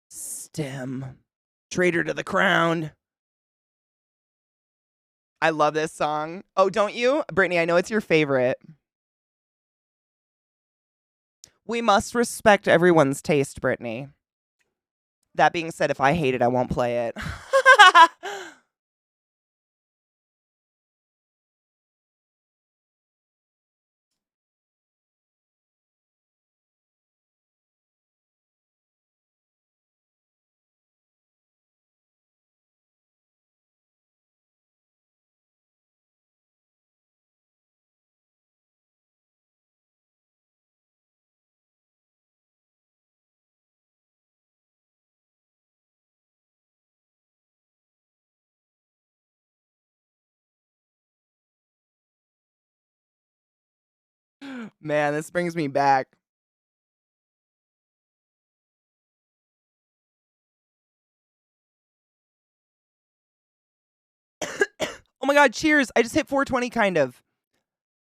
Stem. Traitor to the crown. I love this song. Oh, don't you? Brittany, I know it's your favorite. We must respect everyone's taste, Brittany. That being said, if I hate it, I won't play it. Man, this brings me back. Oh my god, cheers. I just hit 420 kind of.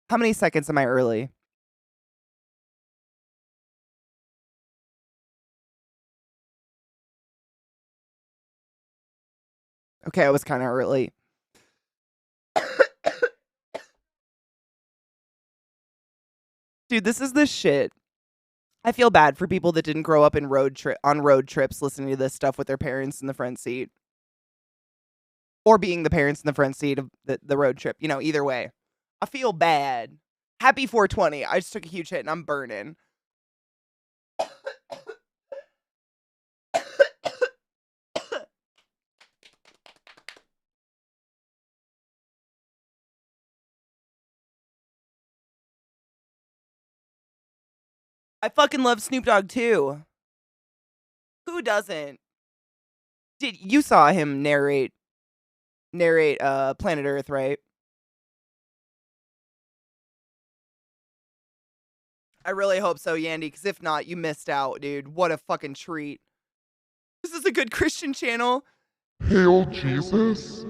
How many seconds am I early? Okay, I was kind of early. Dude, this is the shit. I feel bad for people that didn't grow up in on road trips listening to this stuff with their parents in the front seat. Or being the parents in the front seat of the road trip. You know, either way. I feel bad. Happy 420. I just took a huge hit and I'm burning. I fucking love Snoop Dogg too. Who doesn't? You saw him narrate Planet Earth, right? I really hope so, Yandy, because if not, you missed out, dude. What a fucking treat. This is a good Christian channel. Hail Jesus.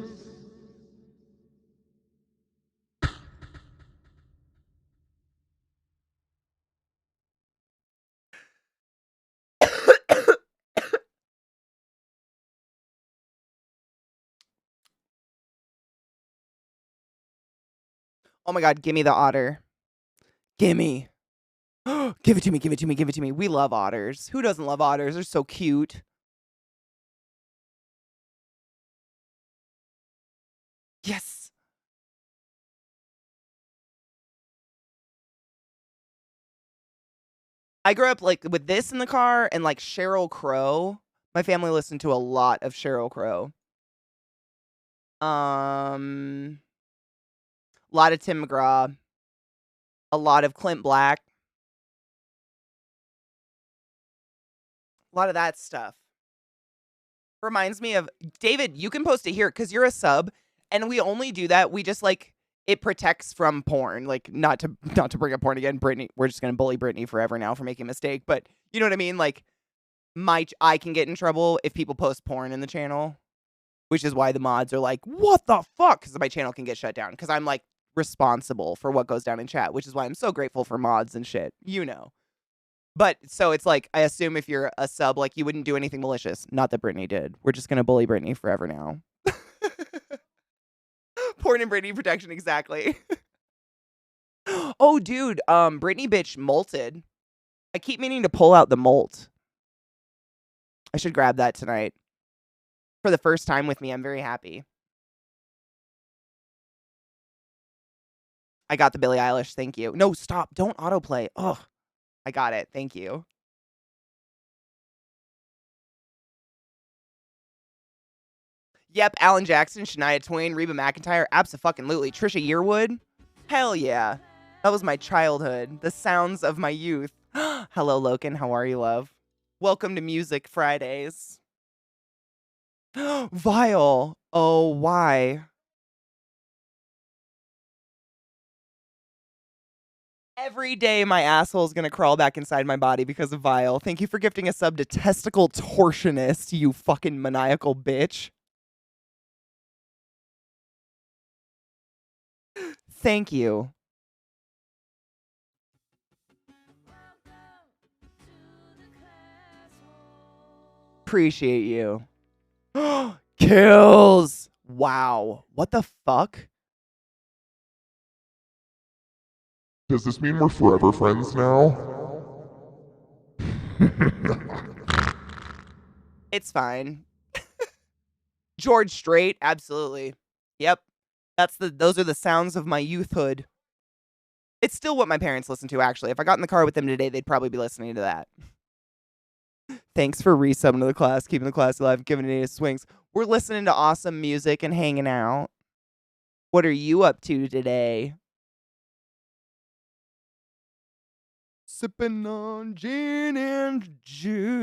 Oh my god, gimme the otter. Gimme. Give it to me, give it to me, give it to me. We love otters. Who doesn't love otters? They're so cute. Yes. I grew up like with this in the car and like Sheryl Crow. My family listened to a lot of Sheryl Crow. A lot of Tim McGraw. A lot of Clint Black. A lot of that stuff. Reminds me of David, you can post it here because you're a sub and we only do that. We just like it protects from porn. Like not to bring up porn again. Brittany, we're just gonna bully Brittany forever now for making a mistake. But you know what I mean? Like I can get in trouble if people post porn in the channel, which is why the mods are like, what the fuck? Because my channel can get shut down because I'm like responsible for what goes down in chat, which is why I'm so grateful for mods and shit. You know. But so it's like, I assume if you're a sub, like you wouldn't do anything malicious. Not that Brittany did. We're just going to bully Brittany forever now. Porn and Brittany protection, exactly. Oh, dude, Brittany bitch molted. I keep meaning to pull out the molt. I should grab that tonight. For the first time with me, I'm very happy. I got the Billie Eilish, thank you. No, stop, don't autoplay. Ugh. I got it. Thank you. Yep, Alan Jackson, Shania Twain, Reba McEntire, abso-fucking-lutely. Trisha Yearwood? Hell yeah. That was my childhood. The sounds of my youth. Hello, Loken. How are you, love? Welcome to Music Fridays. Vile. Oh, why? Every day my asshole is going to crawl back inside my body because of Vile. Thank you for gifting a sub to Testicle Torsionist, you fucking maniacal bitch. Thank you. Appreciate you. Kills. Wow. What the fuck? Does this mean we're forever friends now? It's fine. George Strait, absolutely. Yep. Those are the sounds of my youthhood. It's still what my parents listen to, actually. If I got in the car with them today, they'd probably be listening to that. Thanks for resubbing to the class, keeping the class alive, giving it a swings. We're listening to awesome music and hanging out. What are you up to today? Sipping on gin and juice.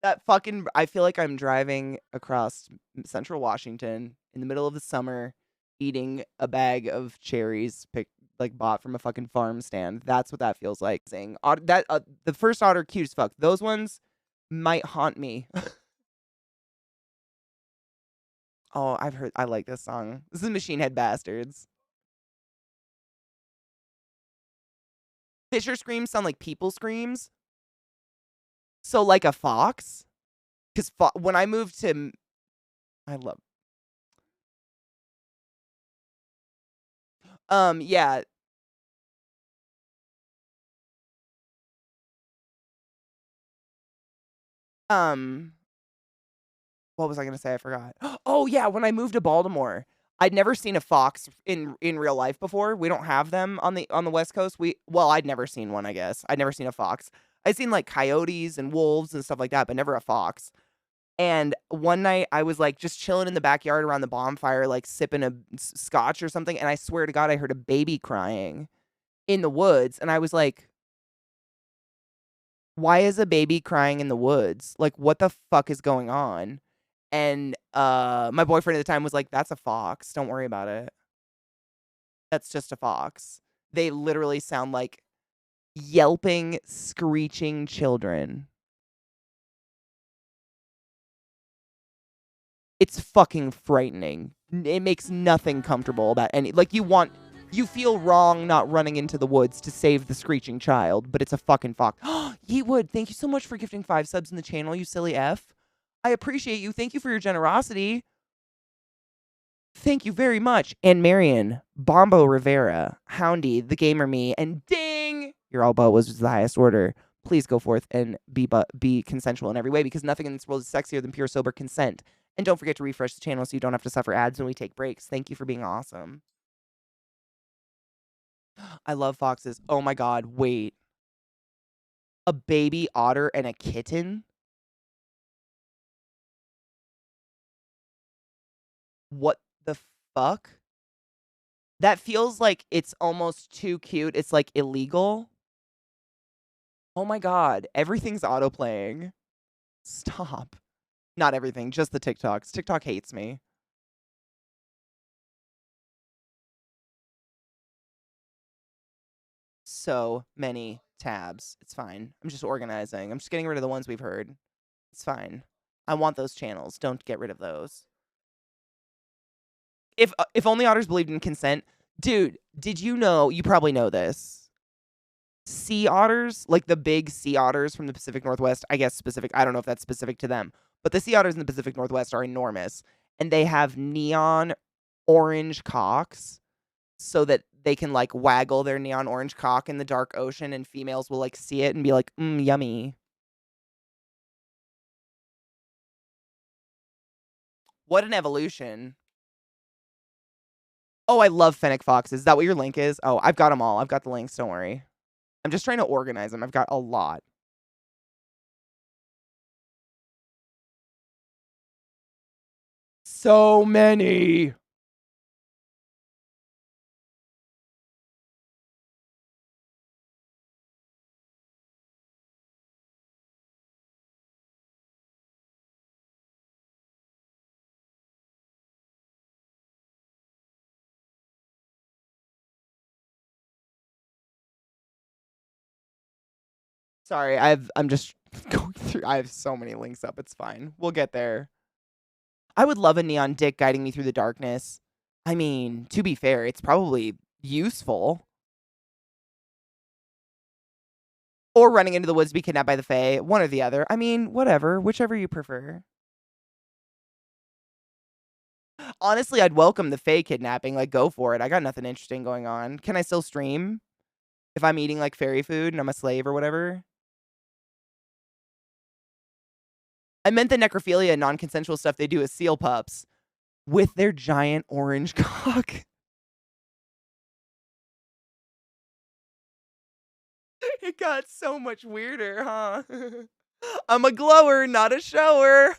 I feel like I'm driving across central Washington in the middle of the summer, eating a bag of cherries bought from a fucking farm stand. That's what that feels like. Saying the first otter cute as fuck. Those ones might haunt me. Oh, I like this song. This is Machine Head Bastards. Fisher screams sound like people screams. So like a fox? Because when I moved to... I love... yeah. What was I gonna say? I forgot. Oh yeah, when I moved to Baltimore, I'd never seen a fox in real life before. We don't have them on the West Coast. I'd never seen one, I guess. I'd never seen a fox. I'd seen like coyotes and wolves and stuff like that, but never a fox. And one night I was like just chilling in the backyard around the bonfire, like sipping a scotch or something, and I swear to God I heard a baby crying in the woods, and I was like, why is a baby crying in the woods? Like, what the fuck is going on? And my boyfriend at the time was like, that's a fox. Don't worry about it. That's just a fox. They literally sound like yelping, screeching children. It's fucking frightening. It makes nothing comfortable about any. Like, you feel wrong not running into the woods to save the screeching child, but it's a fucking fox. Yeetwood, thank you so much for gifting 5 subs in the channel, you silly F. I appreciate you. Thank you for your generosity. Thank you very much. And Marion, Bombo Rivera, Houndy, The Gamer Me, and Ding! Your elbow was the highest order. Please go forth and be consensual in every way, because nothing in this world is sexier than pure sober consent. And don't forget to refresh the channel so you don't have to suffer ads when we take breaks. Thank you for being awesome. I love foxes. Oh my God, wait. A baby otter and a kitten? What the fuck? That feels like it's almost too cute. It's like illegal. Oh my God, everything's autoplaying. Stop. Not everything, just the TikToks. TikTok hates me. So many tabs. It's fine. I'm just organizing. I'm just getting rid of the ones we've heard. It's fine. I want those channels. Don't get rid of those. If only otters believed in consent. Dude, did you know, you probably know this. Sea otters, like the big sea otters from the Pacific Northwest, I guess specific, I don't know if that's specific to them, but the sea otters in the Pacific Northwest are enormous, and they have neon orange cocks so that they can like waggle their neon orange cock in the dark ocean, and females will like see it and be like, yummy. What an evolution. Oh, I love fennec foxes. Is that what your link is? Oh, I've got them all. I've got the links. Don't worry. I'm just trying to organize them. I've got a lot. So many. Sorry, I'm just going through. I have so many links up. It's fine. We'll get there. I would love a neon dick guiding me through the darkness. I mean, to be fair, it's probably useful. Or running into the woods to be kidnapped by the Fae. One or the other. I mean, whatever. Whichever you prefer. Honestly, I'd welcome the Fae kidnapping. Like, go for it. I got nothing interesting going on. Can I still stream? If I'm eating like fairy food and I'm a slave or whatever. I meant the necrophilia, non-consensual stuff they do with seal pups with their giant orange cock. It got so much weirder, huh? I'm a glower, not a shower.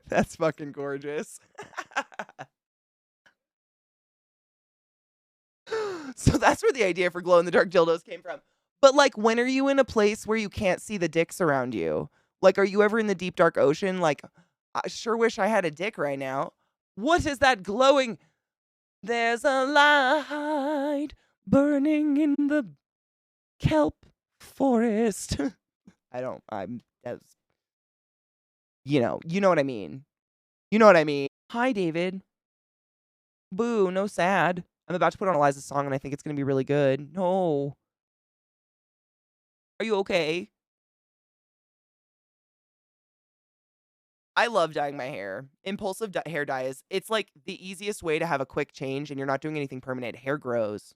That's fucking gorgeous. So that's where the idea for glow-in-the-dark dildos came from. But, like, when are you in a place where you can't see the dicks around you? Like, are you ever in the deep, dark ocean? Like, I sure wish I had a dick right now. What is that glowing? There's a light burning in the kelp forest. That's, you know what I mean. You know what I mean. Hi, David. Boo, no sad. I'm about to put on Eliza's song and I think it's going to be really good. No. Are you okay? I love dyeing my hair. Impulsive hair dye it's like the easiest way to have a quick change and you're not doing anything permanent. Hair grows.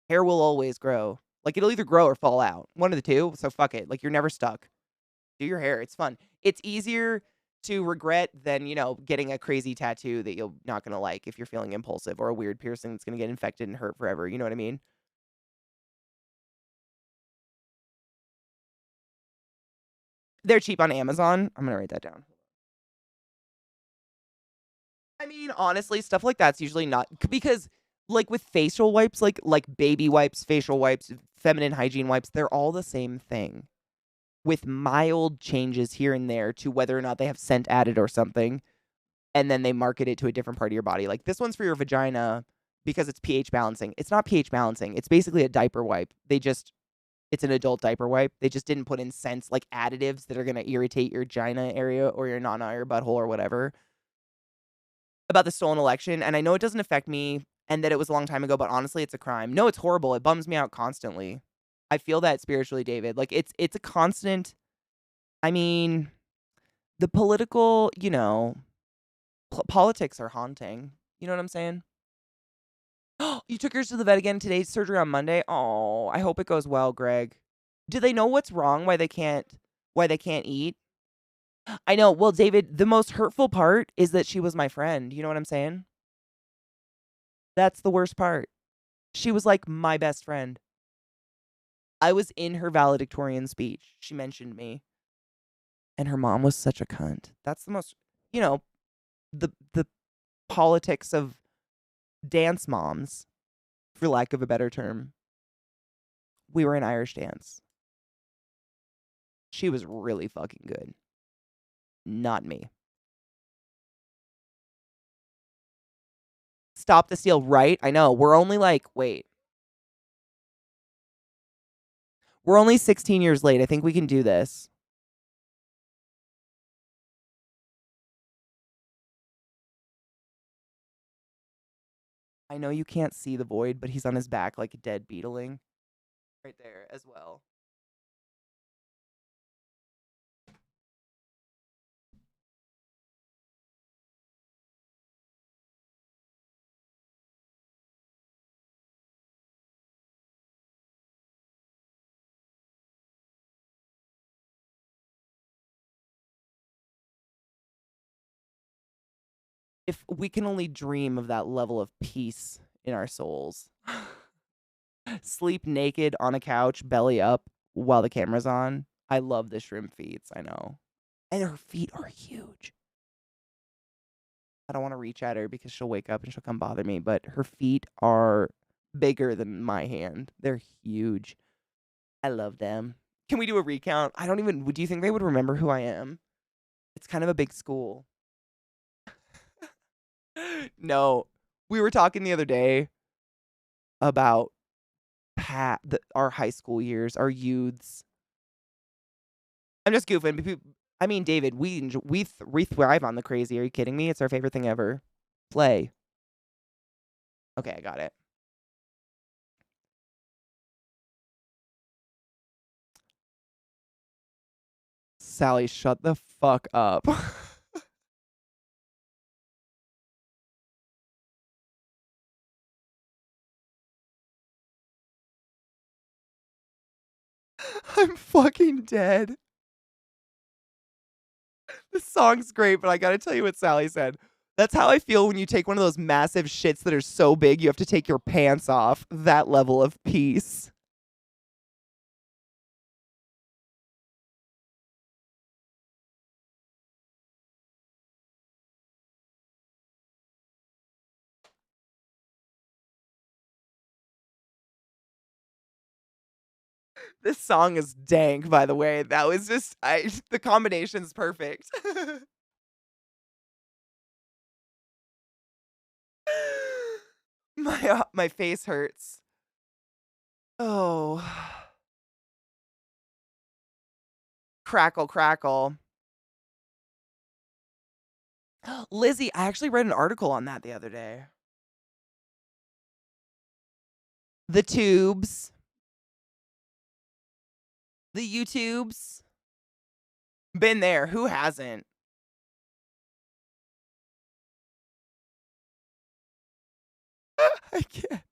Hair will always grow. Like, it'll either grow or fall out. One of the two, so fuck it. Like, you're never stuck. Do your hair. It's fun. It's easier to regret than, getting a crazy tattoo that you're not going to like if you're feeling impulsive, or a weird piercing that's going to get infected and hurt forever. You know what I mean? They're cheap on Amazon. I'm going to write that down. I mean, honestly, stuff like that's usually not, because like with facial wipes, like baby wipes, facial wipes, feminine hygiene wipes, they're all the same thing, with mild changes here and there to whether or not they have scent added or something, and then they market it to a different part of your body. Like, this one's for your vagina because it's pH balancing. It's not pH balancing. It's basically a diaper wipe. It's an adult diaper wipe. They just didn't put in scents, like additives that are going to irritate your vagina area or your nana or your butthole or whatever. About the stolen election, and I know it doesn't affect me and that it was a long time ago, but honestly, it's a crime. No, it's horrible. It bums me out constantly. I feel that spiritually, David. Like, it's a constant. I mean, the political, politics are haunting. You know what I'm saying? You took yours to the vet again today. Surgery on Monday. Oh, I hope it goes well, Greg. Do they know what's wrong? Why they can't eat? I know. Well, David, the most hurtful part is that she was my friend. You know what I'm saying? That's the worst part. She was like my best friend. I was in her valedictorian speech. She mentioned me. And her mom was such a cunt. That's the most, the politics of dance moms, for lack of a better term. We were in Irish dance. She was really fucking good. Not me. Stop the steal, right? I know. We're only we're only 16 years late. I think we can do this. I know you can't see the void, but he's on his back like a dead beetling. Right there as well. If we can only dream of that level of peace in our souls. Sleep naked on a couch, belly up, while the camera's on. I love the shrimp feets, I know. And her feet are huge. I don't want to reach at her because she'll wake up and she'll come bother me, but her feet are bigger than my hand. They're huge. I love them. Can we do a recount? Do you think they would remember who I am? It's kind of a big school. No. We were talking the other day about our high school years, our youths. I'm just goofing. I mean, David, we thrive on the crazy. Are you kidding me? It's our favorite thing ever. Play. Okay, I got it. Sally, shut the fuck up. I'm fucking dead. This song's great, but I gotta tell you what Sally said. That's how I feel when you take one of those massive shits that are so big you have to take your pants off. That level of peace. This song is dank, by the way. That was just the combination's perfect. My face hurts. Oh. Crackle, crackle. Lizzie, I actually read an article on that the other day. The tubes. The YouTubes. Been there. Who hasn't? I can't.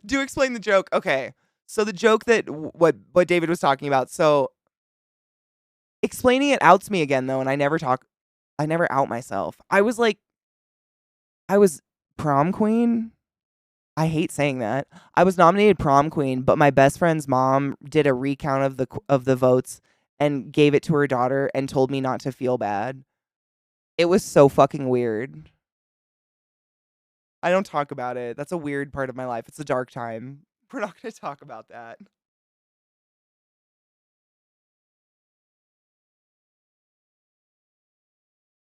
Do explain the joke. Okay. So the joke that what David was talking about. So explaining it outs me again though, and I never out myself. I was prom queen. I hate saying that. I was nominated prom queen, but my best friend's mom did a recount of the votes and gave it to her daughter and told me not to feel bad. It was so fucking weird. I don't talk about it. That's a weird part of my life. It's a dark time. We're not going to talk about that.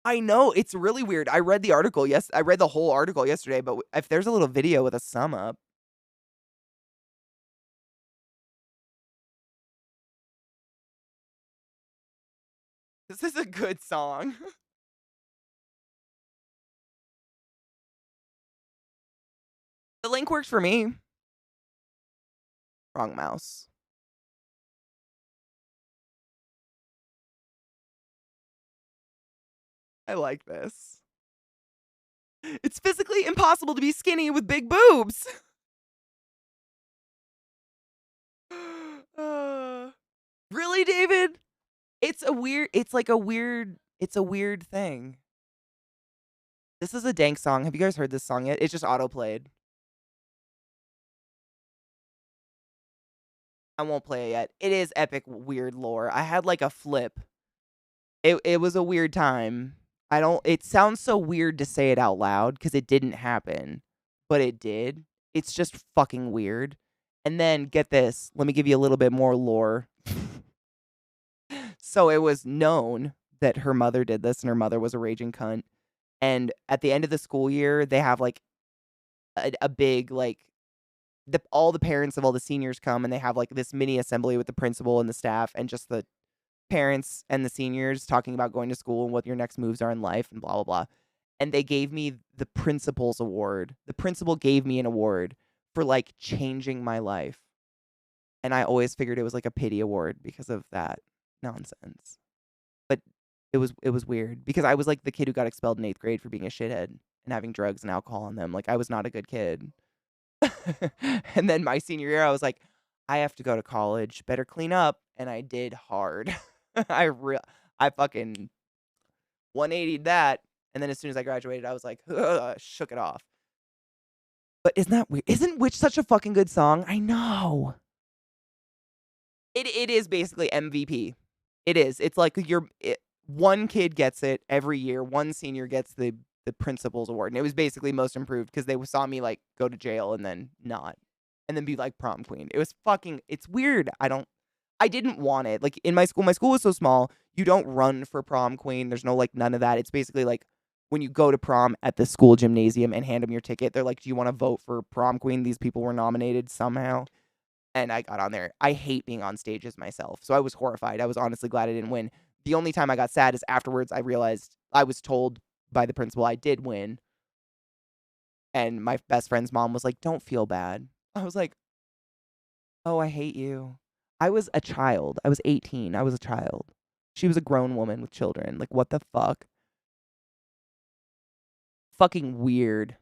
I know, it's really weird. I read the article. Yes, I read the whole article yesterday, but if there's a little video with a sum up. This is a good song. The link works for me. Wrong mouse. I like this. It's physically impossible to be skinny with big boobs. Really, David? It's a weird thing. This is a dank song. Have you guys heard this song yet? It's just auto-played. I won't play it yet. It is epic weird lore. I had like a flip. It was a weird time. It sounds so weird to say it out loud because it didn't happen, but it did. It's just fucking weird. And then get this. Let me give you a little bit more lore. So it was known that her mother did this and her mother was a raging cunt. And at the end of the school year, they have like a big like all the parents of all the seniors come and they have like this mini assembly with the principal and the staff and just the parents and the seniors talking about going to school and what your next moves are in life and blah blah blah. And they gave me the principal's award. The principal gave me an award for like changing my life. And I always figured it was like a pity award because of that nonsense. But it was weird because I was like the kid who got expelled in 8th grade for being a shithead and having drugs and alcohol on them. Like I was not a good kid. And then my senior year, I was like, I have to go to college. Better clean up. And I did hard. I fucking 180'd that. And then as soon as I graduated, I was like, shook it off. But isn't that weird? Isn't Witch such a fucking good song? I know. It is basically MVP. It is. It's like one kid gets it every year. One senior gets the principal's award. And it was basically most improved because they saw me like go to jail and then not. And then be like prom queen. It was it's weird. I didn't want it. Like in my school was so small, you don't run for prom queen. There's no like none of that. It's basically like when you go to prom at the school gymnasium and hand them your ticket, they're like, do you want to vote for prom queen? These people were nominated somehow. And I got on there. I hate being on stages myself. So I was horrified. I was honestly glad I didn't win. The only time I got sad is afterwards I realized I was told by the principal I did win. And my best friend's mom was like, don't feel bad. I was like, oh, I hate you. I was a child. I was 18. I was a child. She was a grown woman with children. Like, what the fuck? Fucking weird.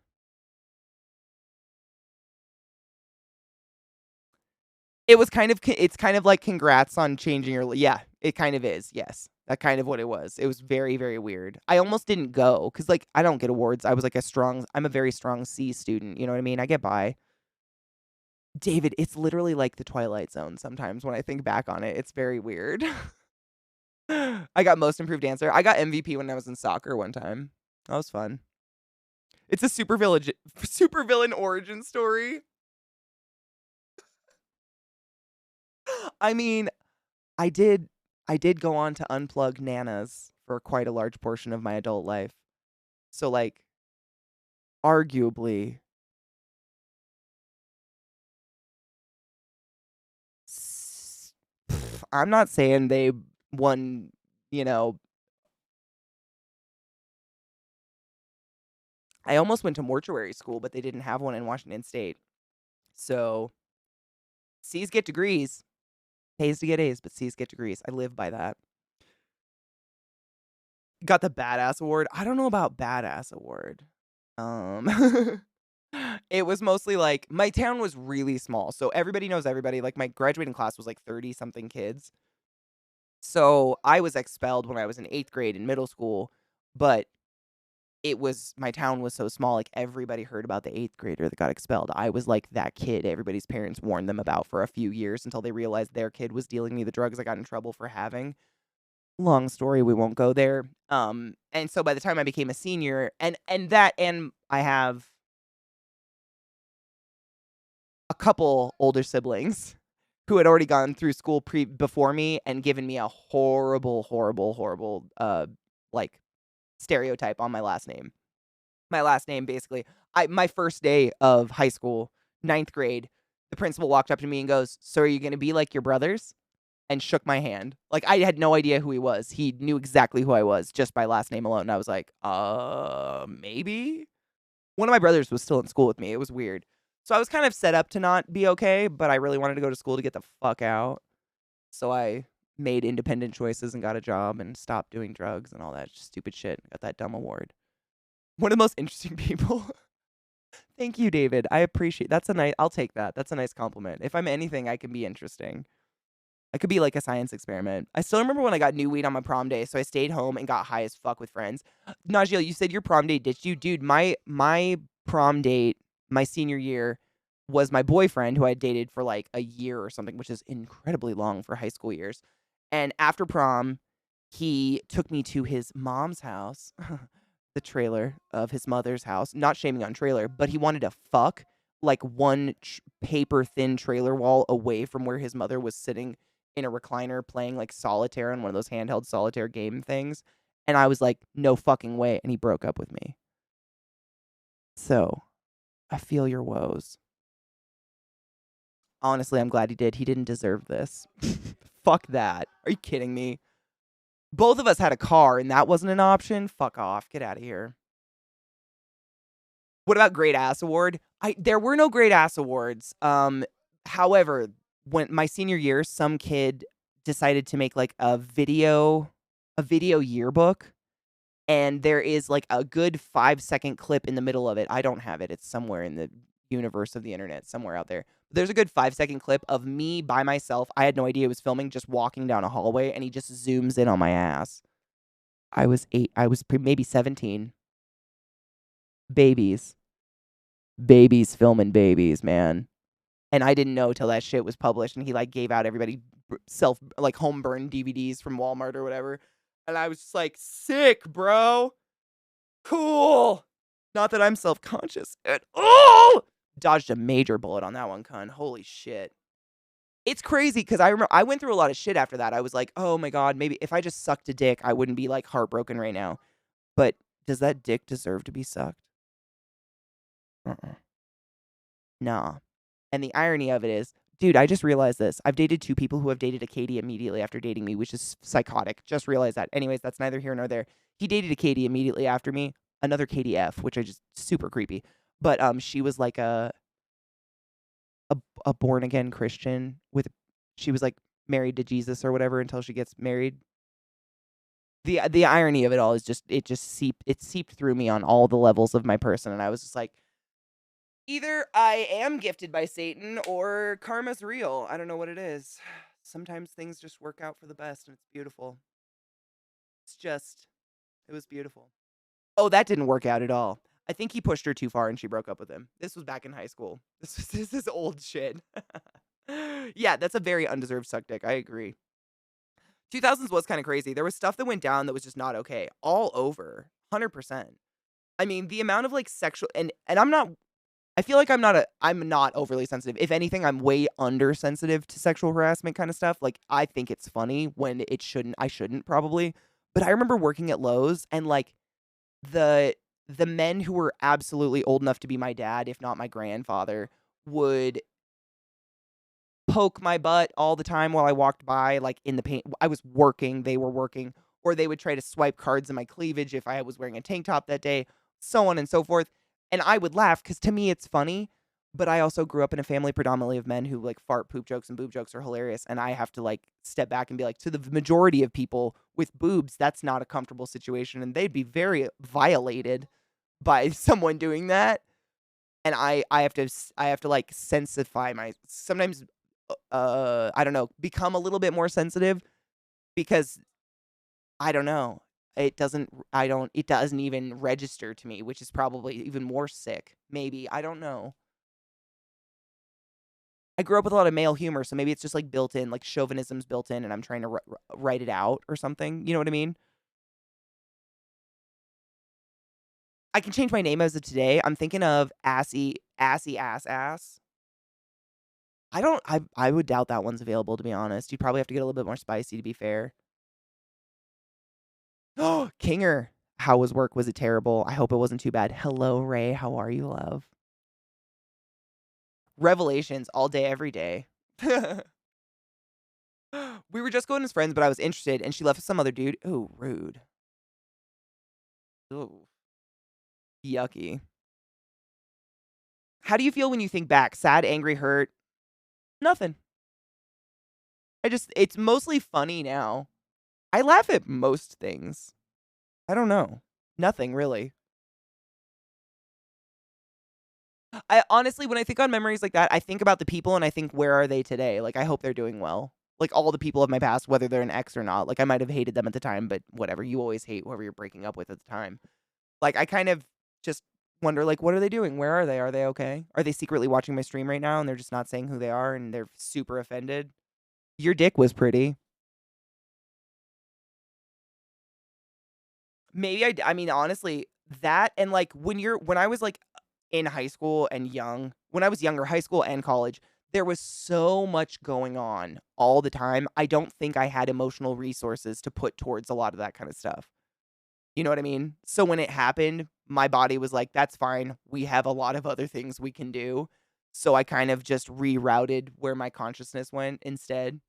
It was kind of, it's kind of like congrats on changing your, yeah, it kind of is. Yes. That's kind of what it was. It was very, very weird. I almost didn't go because, like, I don't get awards. I was like I'm a very strong C student. You know what I mean? I get by. David, it's literally like the Twilight Zone sometimes when I think back on it. It's very weird. I got most improved dancer. I got MVP when I was in soccer one time. That was fun. It's a supervillain origin story. I mean, I did go on to unplug Nanas for quite a large portion of my adult life. So, like, arguably, I'm not saying they won, you know. I almost went to mortuary school, but they didn't have one in Washington State. So, C's get degrees. Pays to get A's, but C's get degrees. I live by that. Got the badass award. I don't know about badass award. It was mostly like my town was really small, so everybody knows everybody. Like my graduating class was like 30 something kids. So I was expelled when I was in 8th grade in middle school, but my town was so small, like everybody heard about the 8th grader that got expelled. I was like that kid everybody's parents warned them about for a few years until they realized their kid was dealing me the drugs I got in trouble for having. Long story, we won't go there. And so by the time I became a senior, and I have a couple older siblings who had already gone through school before me and given me a horrible, like stereotype on my last name. My last name, basically, my first day of high school, 9th grade, the principal walked up to me and goes, "So are you going to be like your brothers?" And shook my hand. Like, I had no idea who he was. He knew exactly who I was just by last name alone. And I was like, maybe? One of my brothers was still in school with me. It was weird. So I was kind of set up to not be okay, but I really wanted to go to school to get the fuck out. So I made independent choices and got a job and stopped doing drugs and all that stupid shit. Got that dumb award. One of the most interesting people. Thank you, David. I appreciate I'll take that. That's a nice compliment. If I'm anything, I can be interesting. I could be like a science experiment. I still remember when I got new weed on my prom day, so I stayed home and got high as fuck with friends. Najee, you said your prom date ditched you. Dude, my prom date, my senior year, was my boyfriend who I dated for like a year or something, which is incredibly long for high school years. And after prom, he took me to his mom's house, the trailer of his mother's house. Not shaming on trailer, but he wanted to fuck like one paper thin trailer wall away from where his mother was sitting in a recliner playing like solitaire on one of those handheld solitaire game things. And I was like, no fucking way. And he broke up with me. So I feel your woes. Honestly, I'm glad he did. He didn't deserve this. Fuck that. Are you kidding me? Both of us had a car and that wasn't an option. Fuck off. Get out of here. What about Great Ass Award? There were no Great Ass Awards. However, when my senior year, some kid decided to make like a video yearbook, and there is like a good 5-second clip in the middle of it. I don't have it. It's somewhere in the universe of the internet, somewhere out there. There's a good 5-second clip of me by myself. I had no idea it was filming, just walking down a hallway, and he just zooms in on my ass. I was maybe 17. Babies filming babies, man. And I didn't know till that shit was published, and he like gave out everybody home burned DVDs from Walmart or whatever. And I was just like, sick, bro. Cool. Not that I'm self-conscious at all. Dodged a major bullet on that one, cunt. Holy shit. It's crazy because I remember I went through a lot of shit after that. I was like, oh my God, maybe if I just sucked a dick, I wouldn't be like heartbroken right now. But does that dick deserve to be sucked? Nah. And the irony of it is, dude, I just realized this. I've dated 2 people who have dated a Katie immediately after dating me, which is psychotic. Just realized that. Anyways, that's neither here nor there. He dated a Katie immediately after me. Another Katie F, which I just super creepy. But she was like a born again Christian she was like married to Jesus or whatever until she gets married. The irony of it all is just it seeped through me on all the levels of my person, and I was just like, either I am gifted by Satan or karma's real. I don't know what it is. Sometimes things just work out for the best, and it's beautiful. It was beautiful. Oh, that didn't work out at all. I think he pushed her too far and she broke up with him. This was back in high school. This is old shit. Yeah, that's a very undeserved suck dick. I agree. 2000s was kind of crazy. There was stuff that went down that was just not okay. All over. 100%. I mean, the amount of like sexual and I feel like I'm not overly sensitive. If anything, I'm way undersensitive to sexual harassment kind of stuff. Like I think it's funny when I shouldn't probably. But I remember working at Lowe's and like the men who were absolutely old enough to be my dad, if not my grandfather, would poke my butt all the time while I walked by, like in the paint. I was working, they were working, or they would try to swipe cards in my cleavage if I was wearing a tank top that day, so on and so forth. And I would laugh because to me it's funny, but I also grew up in a family predominantly of men who like fart poop jokes and boob jokes are hilarious. And I have to like step back and be like, to the majority of people with boobs, that's not a comfortable situation. And they'd be very violated by someone doing that. And I have to like sometimes I don't know, become a little bit more sensitive because I don't know. It doesn't even register to me, which is probably even more sick. Maybe. I don't know. I grew up with a lot of male humor, so maybe it's just like built in, like chauvinism's built in and I'm trying to write it out or something. You know what I mean? I can change my name as of today. I'm thinking of Assy Ass. I would doubt that one's available, to be honest. You'd probably have to get a little bit more spicy, to be fair. Oh, Kinger. How was work? Was it terrible? I hope it wasn't too bad. Hello, Ray. How are you, love? Revelations all day, every day. We were just going as friends, but I was interested, and she left with some other dude. Ooh, rude. Ooh. Yucky. How do you feel when you think back? Sad, angry, hurt? Nothing. It's mostly funny now. I laugh at most things. I don't know. Nothing, really. I honestly, when I think on memories like that, I think about the people and I think, where are they today? Like, I hope they're doing well. Like, all the people of my past, whether they're an ex or not. Like, I might have hated them at the time, but whatever. You always hate whoever you're breaking up with at the time. Like, I kind of just wonder, like, what are they doing? Where are they? Are they okay? Are they secretly watching my stream right now and they're just not saying who they are and they're super offended? Your dick was pretty. Maybe I mean, honestly, that and like when I was like in high school and young, when I was younger, high school and college, there was so much going on all the time. I don't think I had emotional resources to put towards a lot of that kind of stuff. You know what I mean? So when it happened, my body was like, that's fine. We have a lot of other things we can do. So I kind of just rerouted where my consciousness went instead.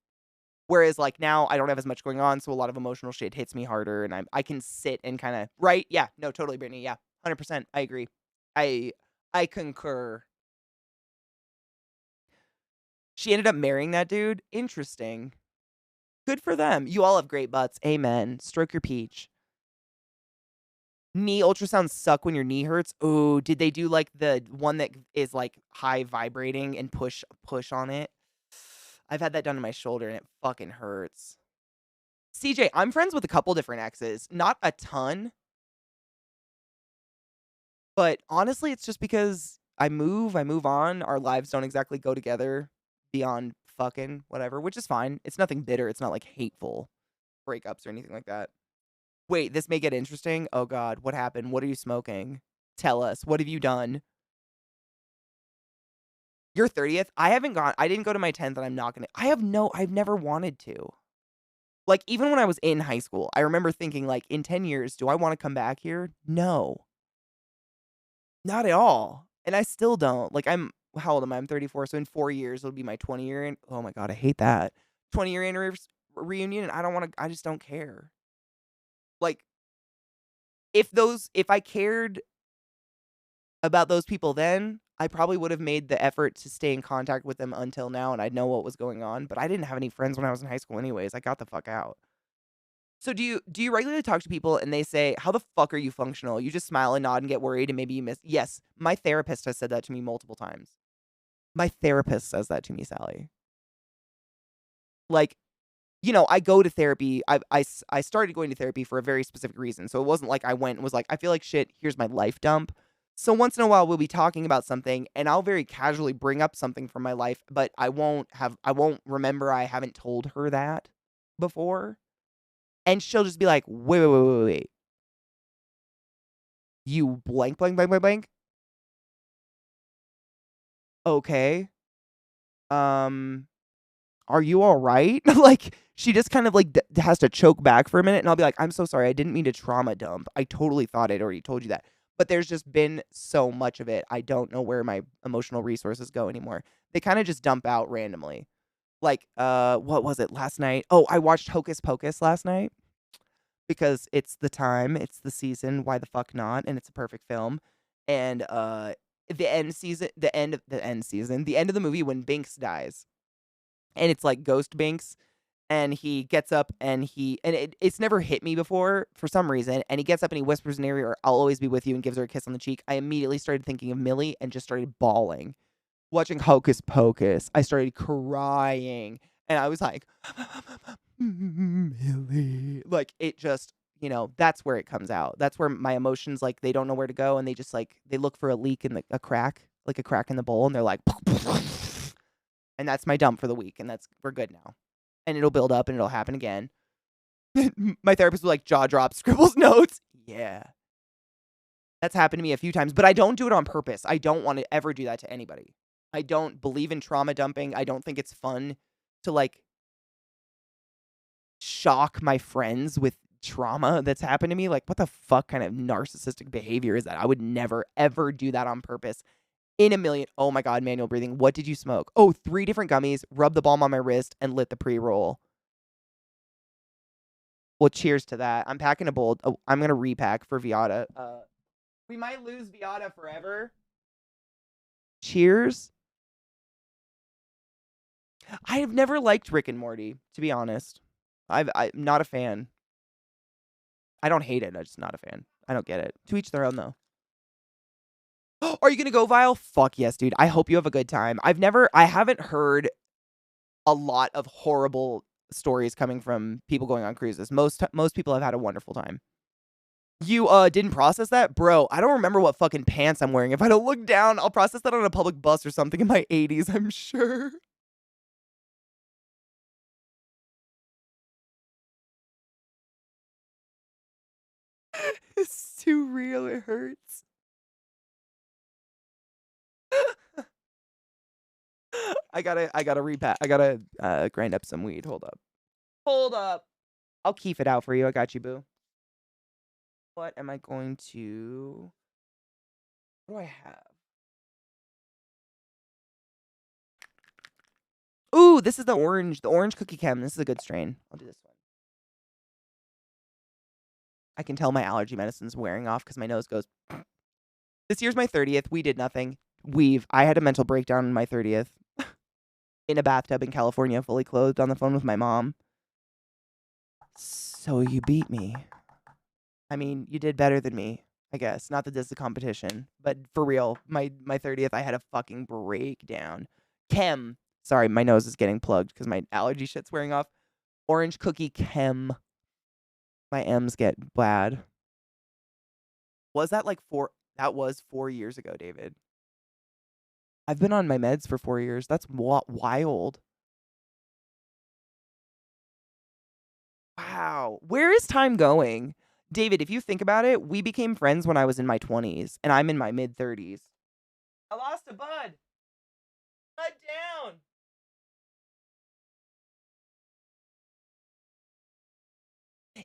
Whereas like now I don't have as much going on, so a lot of emotional shit hits me harder and I can sit and kind of right? Yeah, no, totally, Brittany. Yeah. 100%. I agree. I concur. She ended up marrying that dude. Interesting. Good for them. You all have great butts. Amen. Stroke your peach. Knee ultrasounds suck when your knee hurts. Oh, did they do like the one that is like high vibrating and push on it? I've had that done to my shoulder and it fucking hurts. CJ, I'm friends with a couple different exes. Not a ton. But honestly, it's just because I move on. Our lives don't exactly go together beyond fucking whatever, which is fine. It's nothing bitter. It's not like hateful breakups or anything like that. Wait, this may get interesting. Oh God, what happened? What are you smoking? Tell us. What have you done? Your 30th? I didn't go to my 10th and I'm not gonna. I've never wanted to. Like, even when I was in high school, I remember thinking, like, in 10 years, do I want to come back here? No. Not at all. And I still don't. Like, how old am I? I'm 34, so in 4 years, it'll be my 20-year, oh my God, I hate that. 20-year anniversary reunion, and I just don't care. Like, if I cared about those people then, I probably would have made the effort to stay in contact with them until now, and I'd know what was going on. But I didn't have any friends when I was in high school anyways. I got the fuck out. So do you regularly talk to people and they say, "How the fuck are you functional?" You just smile and nod and get worried and maybe you miss. Yes, my therapist has said that to me multiple times. My therapist says that to me, Sally. Like, I go to therapy. I started going to therapy for a very specific reason. So it wasn't like I went and was like, I feel like shit. Here's my life dump. So once in a while we'll be talking about something and I'll very casually bring up something from my life, but I won't remember I haven't told her that before. And she'll just be like, wait. You blank, blank, blank, blank, blank. Okay. Are you all right? Like, she just kind of like has to choke back for a minute. And I'll be like, I'm so sorry. I didn't mean to trauma dump. I totally thought I'd already told you that. But there's just been so much of it. I don't know where my emotional resources go anymore. They kind of just dump out randomly. Like, what was it last night? Oh, I watched Hocus Pocus last night because it's the time, it's the season. Why the fuck not? And it's a perfect film. And the end of the movie when Binks dies, and it's like Ghost Binks, and he gets up and it's never hit me before for some reason, and he gets up and he whispers in her ear, "I'll always be with you," and gives her a kiss on the cheek. I immediately started thinking of Millie and just started bawling. Watching Hocus Pocus, I started crying, and I was like, Millie. Like, it just, that's where it comes out. That's where my emotions, like, they don't know where to go, and they just, like, they look for a leak in a crack, like a crack in the bowl, and they're like, and that's my dump for the week, and we're good now. And it'll build up, and it'll happen again. My therapist will, like, jaw drop, scribbles notes. Yeah. That's happened to me a few times, but I don't do it on purpose. I don't want to ever do that to anybody. I don't believe in trauma dumping. I don't think it's fun to, like, shock my friends with trauma that's happened to me. Like, what the fuck kind of narcissistic behavior is that? I would never, ever do that on purpose. In a million. Oh my God, manual breathing. What did you smoke? Oh, 3 different gummies, rubbed the balm on my wrist, and lit the pre-roll. Well, cheers to that. I'm packing a bowl. Oh, I'm going to repack for Viata. We might lose Viata forever. Cheers. I have never liked Rick and Morty, to be honest. I'm not a fan. I don't hate it. I'm just not a fan. I don't get it. To each their own, though. Are you going to go, Vile? Fuck yes, dude. I hope you have a good time. I haven't heard a lot of horrible stories coming from people going on cruises. Most people have had a wonderful time. You didn't process that? Bro, I don't remember what fucking pants I'm wearing. If I don't look down, I'll process that on a public bus or something in my 80s, I'm sure. It's too real, it hurts. I gotta repack. I gotta grind up some weed. Hold up. I'll keep it out for you. I got you, boo. What am I going to... What do I have? Ooh, this is the orange cookie chem. This is a good strain. I'll do this one. I can tell my allergy medicine's wearing off because my nose goes... This year's my 30th. We did nothing. I had a mental breakdown on my 30th. In a bathtub in California, fully clothed, on the phone with my mom. So you beat me. I mean, you did better than me, I guess. Not that this is a competition, but for real, my 30th, I had a fucking breakdown. Chem. Sorry, my nose is getting plugged because my allergy shit's wearing off. Orange cookie chem. My M's get bad. Was that like 4? That was 4 years ago, David. I've been on my meds for 4 years. That's wild. Wow. Where is time going? David, if you think about it, we became friends when I was in my 20s, and I'm in my mid-30s. I lost a bud. Bud down.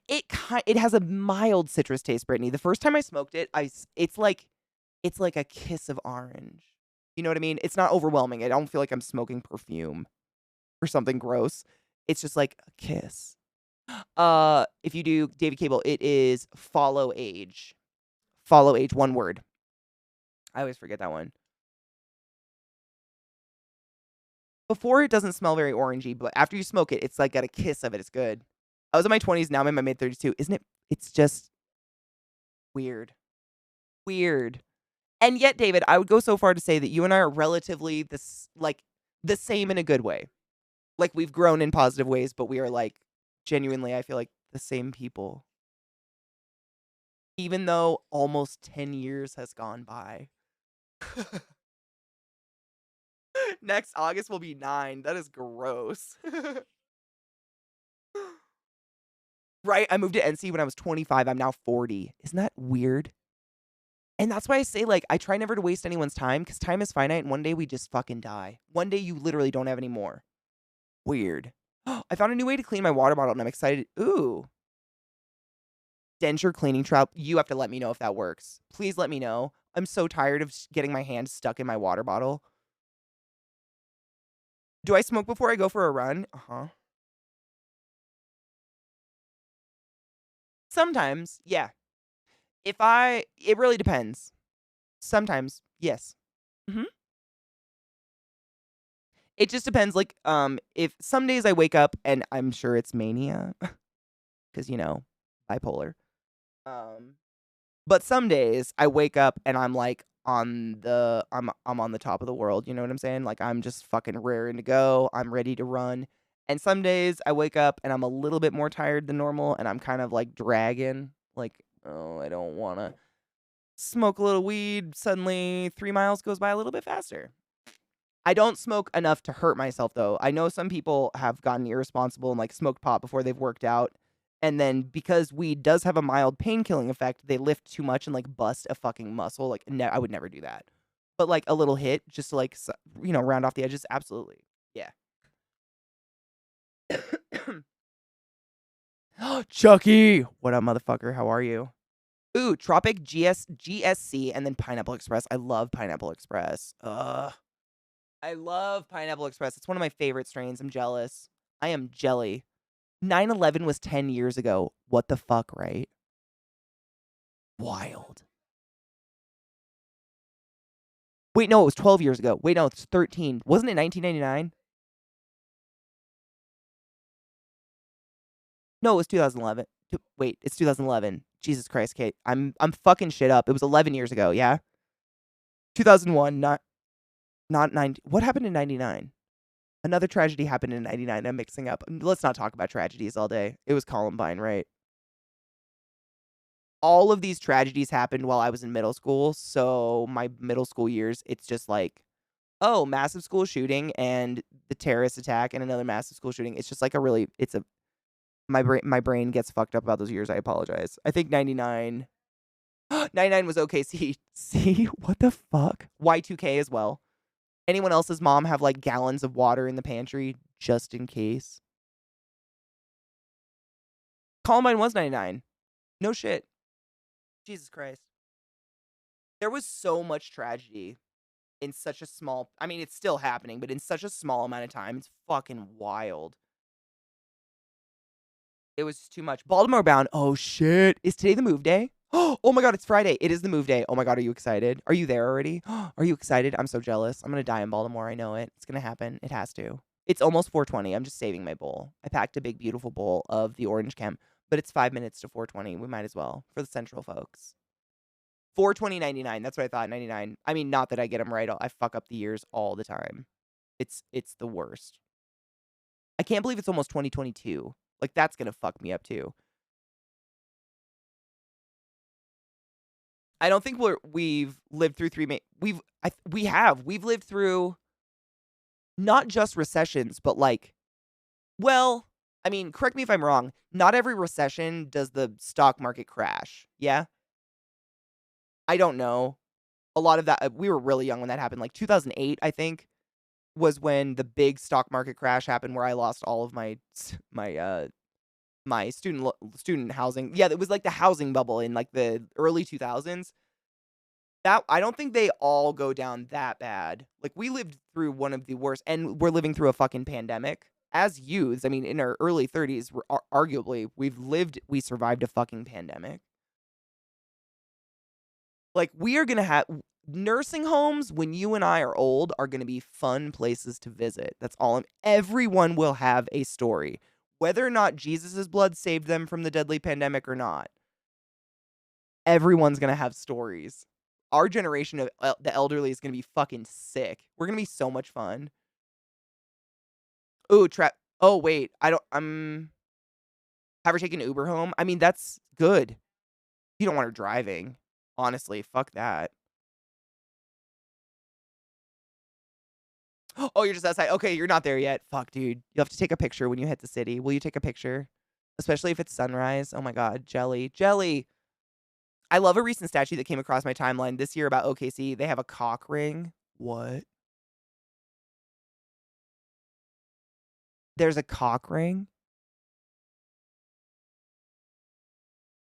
It has a mild citrus taste, Brittany. The first time I smoked it, it's like a kiss of orange. You know what I mean? It's not overwhelming. I don't feel like I'm smoking perfume or something gross. It's just like a kiss. If you do David Cable, it is follow age. Follow age, one word. I always forget that one. Before it doesn't smell very orangey, but after you smoke it, it's like got a kiss of it. It's good. I was in my 20s, now I'm in my mid 32. Isn't it? It's just weird. Weird. And yet, David, I would go so far to say that you and I are relatively the same in a good way. Like we've grown in positive ways, but we are like genuinely, I feel like the same people. Even though almost 10 years has gone by. Next August will be 9. That is gross. Right? I moved to NC when I was 25. I'm now 40. Isn't that weird? And that's why I say, like, I try never to waste anyone's time because time is finite and one day we just fucking die. One day you literally don't have any more. Weird. I found a new way to clean my water bottle and I'm excited. Ooh. Denture cleaning trap. You have to let me know if that works. Please let me know. I'm so tired of getting my hand stuck in my water bottle. Do I smoke before I go for a run? Uh-huh. Sometimes, yeah. It really depends. Sometimes, yes. Mm-hmm. It just depends, like, if some days I wake up and I'm sure it's mania, because, bipolar. But some days I wake up and I'm like I'm on the top of the world, you know what I'm saying? Like I'm just fucking raring to go. I'm ready to run. And some days I wake up and I'm a little bit more tired than normal and I'm kind of like dragging, like, oh, I don't want to smoke a little weed. Suddenly 3 miles goes by a little bit faster. I don't smoke enough to hurt myself though. I know some people have gotten irresponsible and like smoked pot before they've worked out. And then because weed does have a mild pain killing effect, they lift too much and like bust a fucking muscle. Like I would never do that. But like a little hit just to like round off the edges, absolutely. Yeah. Chucky, what up, motherfucker? How are you? Ooh, Tropic GSC and then Pineapple Express. I love Pineapple Express. I love Pineapple Express. It's one of my favorite strains. I'm jealous. I am jelly. 9/11 was 10 years ago. What the fuck, right? Wild. Wait, no, it was 12 years ago. Wait, no, it's 13. Wasn't it 1999? No, it was 2011. Wait, it's 2011. Jesus Christ, Kate. I'm fucking shit up. It was 11 years ago, yeah? 2001, not 90. What happened in 99? Another tragedy happened in 99. I'm mixing up. Let's not talk about tragedies all day. It was Columbine, right? All of these tragedies happened while I was in middle school. So my middle school years, it's just like, oh, massive school shooting and the terrorist attack and another massive school shooting. It's just like my brain gets fucked up about those years. I apologize. I think 99 99 was OKC. See, what the fuck? Y2K as well. Anyone else's mom have like gallons of water in the pantry just in case? Columbine was 99. No shit. Jesus Christ. There was so much tragedy in such a small, I mean, it's still happening, but in such a small amount of time. It's fucking wild. It was too much. Baltimore bound. Oh shit. Is today the move day? Oh my god, it's Friday. It is the move day. Oh my god, are you excited? Are you there already? Are you excited? I'm so jealous. I'm gonna die in Baltimore. I know it. It's gonna happen. It has to. It's almost 4:20. I'm just saving my bowl. I packed a big, beautiful bowl of the orange chem, but it's 5 minutes to 4:20. We might as well for the central folks. 4:20.99. That's what I thought. 99. I mean, not that I get them right. I fuck up the years all the time. It's the worst. I can't believe it's almost 2022. Like that's gonna fuck me up too. I don't think we've lived through we've lived through not just recessions, but like, well, I mean, correct me if I'm wrong. Not every recession does the stock market crash. Yeah, I don't know. A lot of that we were really young when that happened. Like 2008, I think, was when the big stock market crash happened, where I lost all of my student housing. Yeah, it was like the housing bubble in like the early 2000s. That I don't think they all go down that bad. Like we lived through one of the worst, and we're living through a fucking pandemic as youths. I mean, in our early 30s, arguably we survived a fucking pandemic. Like we are gonna have nursing homes, when you and I are old, are going to be fun places to visit. That's all. Everyone will have a story, whether or not Jesus' blood saved them from the deadly pandemic or not. Everyone's going to have stories. Our generation of the elderly is going to be fucking sick. We're going to be so much fun. Ooh, oh, wait. Have her take an Uber home? I mean, that's good. You don't want her driving. Honestly, fuck that. Oh, you're just outside. Okay, you're not there yet. Fuck, dude. You have to take a picture when you hit the city. Will you take a picture? Especially if it's sunrise. Oh my god, jelly. Jelly. I love a recent statue that came across my timeline this year about OKC. They have a cock ring. What? There's a cock ring?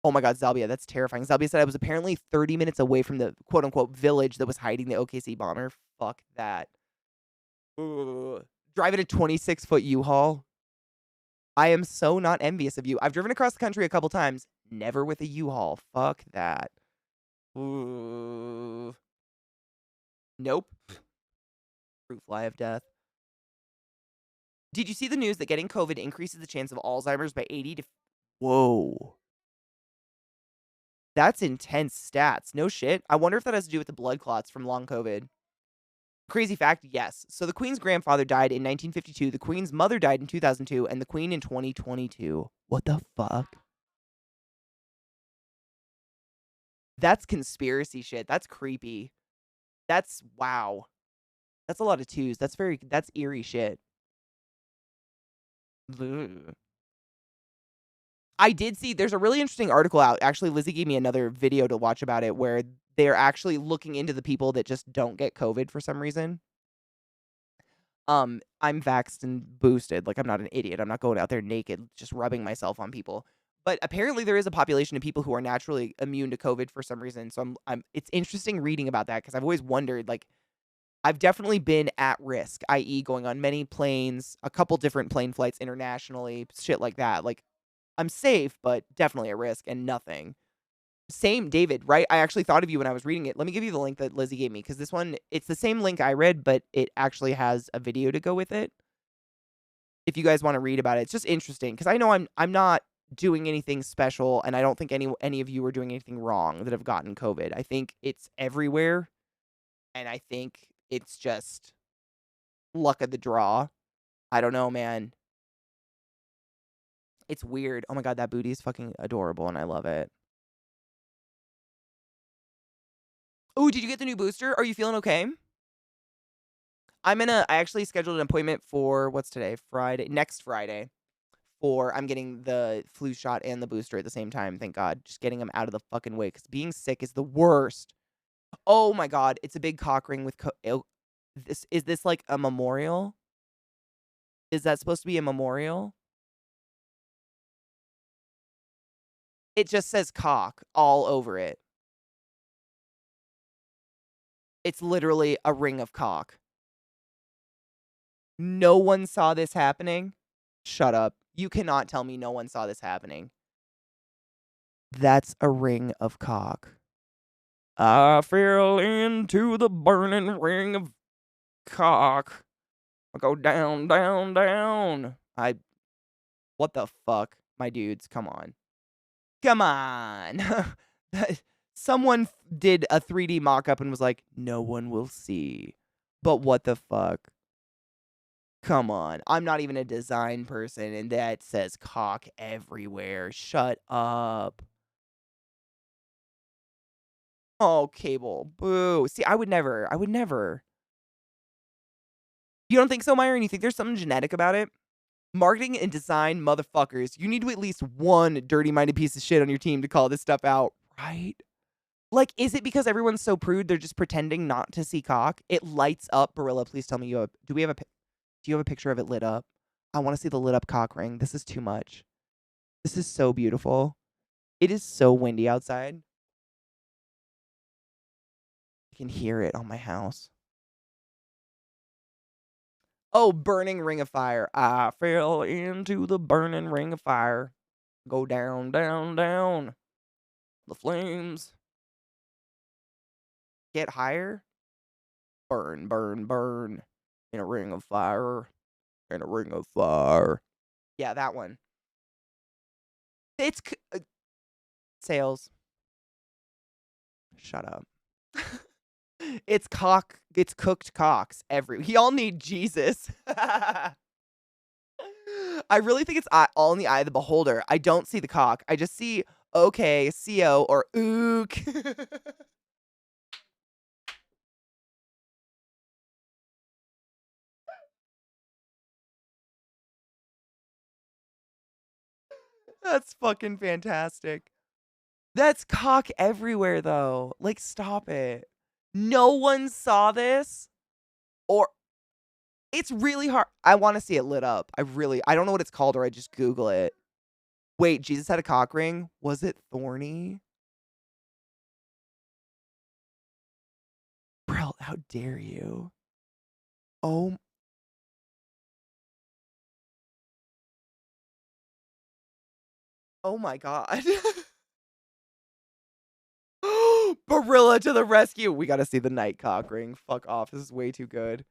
Oh my god, Zalbia, that's terrifying. Zalbia said I was apparently 30 minutes away from the quote-unquote village that was hiding the OKC bomber. Fuck that. Ugh. Driving a 26-foot U-Haul. I am so not envious of you. I've driven across the country a couple times. Never with a U-Haul. Fuck that. Ooh. Nope. Fruit fly of death. Did you see the news that getting COVID increases the chance of Alzheimer's by 80 to... Whoa. That's intense stats. No shit. I wonder if that has to do with the blood clots from long COVID. Crazy fact, yes. So the Queen's grandfather died in 1952, the Queen's mother died in 2002, and the Queen in 2022. What the fuck? That's conspiracy shit. That's creepy. That's, wow. That's a lot of twos. That's eerie shit. Ugh. I did see, there's a really interesting article out. Actually, Lizzie gave me another video to watch about it where they're actually looking into the people that just don't get COVID for some reason. I'm vaxxed and boosted. Like, I'm not an idiot. I'm not going out there naked, just rubbing myself on people. But apparently there is a population of people who are naturally immune to COVID for some reason. So it's interesting reading about that because I've always wondered, like, I've definitely been at risk, i.e. going on many planes, a couple different plane flights internationally, shit like that. Like, I'm safe, but definitely at risk and nothing. Same, David, right? I actually thought of you when I was reading it. Let me give you the link that Lizzie gave me, because this one, it's the same link I read, but it actually has a video to go with it. If you guys want to read about it, it's just interesting, because I know I'm not doing anything special, and I don't think any of you are doing anything wrong that have gotten COVID. I think it's everywhere, and I think it's just luck of the draw. I don't know, man. It's weird. Oh my god, that booty is fucking adorable, and I love it. Oh, did you get the new booster? Are you feeling okay? I actually scheduled an appointment for, what's today? Friday. Next Friday. I'm getting the flu shot and the booster at the same time, thank God. Just getting them out of the fucking way, because being sick is the worst. Oh my god, it's a big cock ring with... Is this like a memorial? Is that supposed to be a memorial? It just says cock all over it. It's literally a ring of cock. No one saw this happening? Shut up. You cannot tell me no one saw this happening. That's a ring of cock. I fell into the burning ring of cock. I go down, down, down. What the fuck? My dudes, come on. Come on. Someone did a 3D mock-up and was like, no one will see. But what the fuck? Come on. I'm not even a design person, and that says cock everywhere. Shut up. Oh, Cable. Boo. See, I would never. You don't think so, Myron? You think there's something genetic about it? Marketing and design motherfuckers. You need to at least one dirty-minded piece of shit on your team to call this stuff out, right? Like, is it because everyone's so prude they're just pretending not to see cock? It lights up. Barilla, please tell me do you have a picture of it lit up? I want to see the lit up cock ring. This is too much. This is so beautiful. It is so windy outside. I can hear it on my house. Oh, burning ring of fire. I fell into the burning ring of fire. Go down, down, down. The flames. Get higher. Burn, burn, burn. In a ring of fire. In a ring of fire. Yeah, that one. It's sales. Shut up. It's cooked cocks y'all need Jesus. I really think it's all in the eye of the beholder. I don't see the cock. I just see okay, CO or ook. That's fucking fantastic. That's cock everywhere though. Like stop it. No one saw this or it's really hard. I want to see it lit up. I don't know what it's called or I just Google it. Wait, Jesus had a cock ring? Was it thorny? Bro, how dare you? Oh. Oh my god. Barilla to the rescue. We gotta see the night cock ring. Fuck off. This is way too good.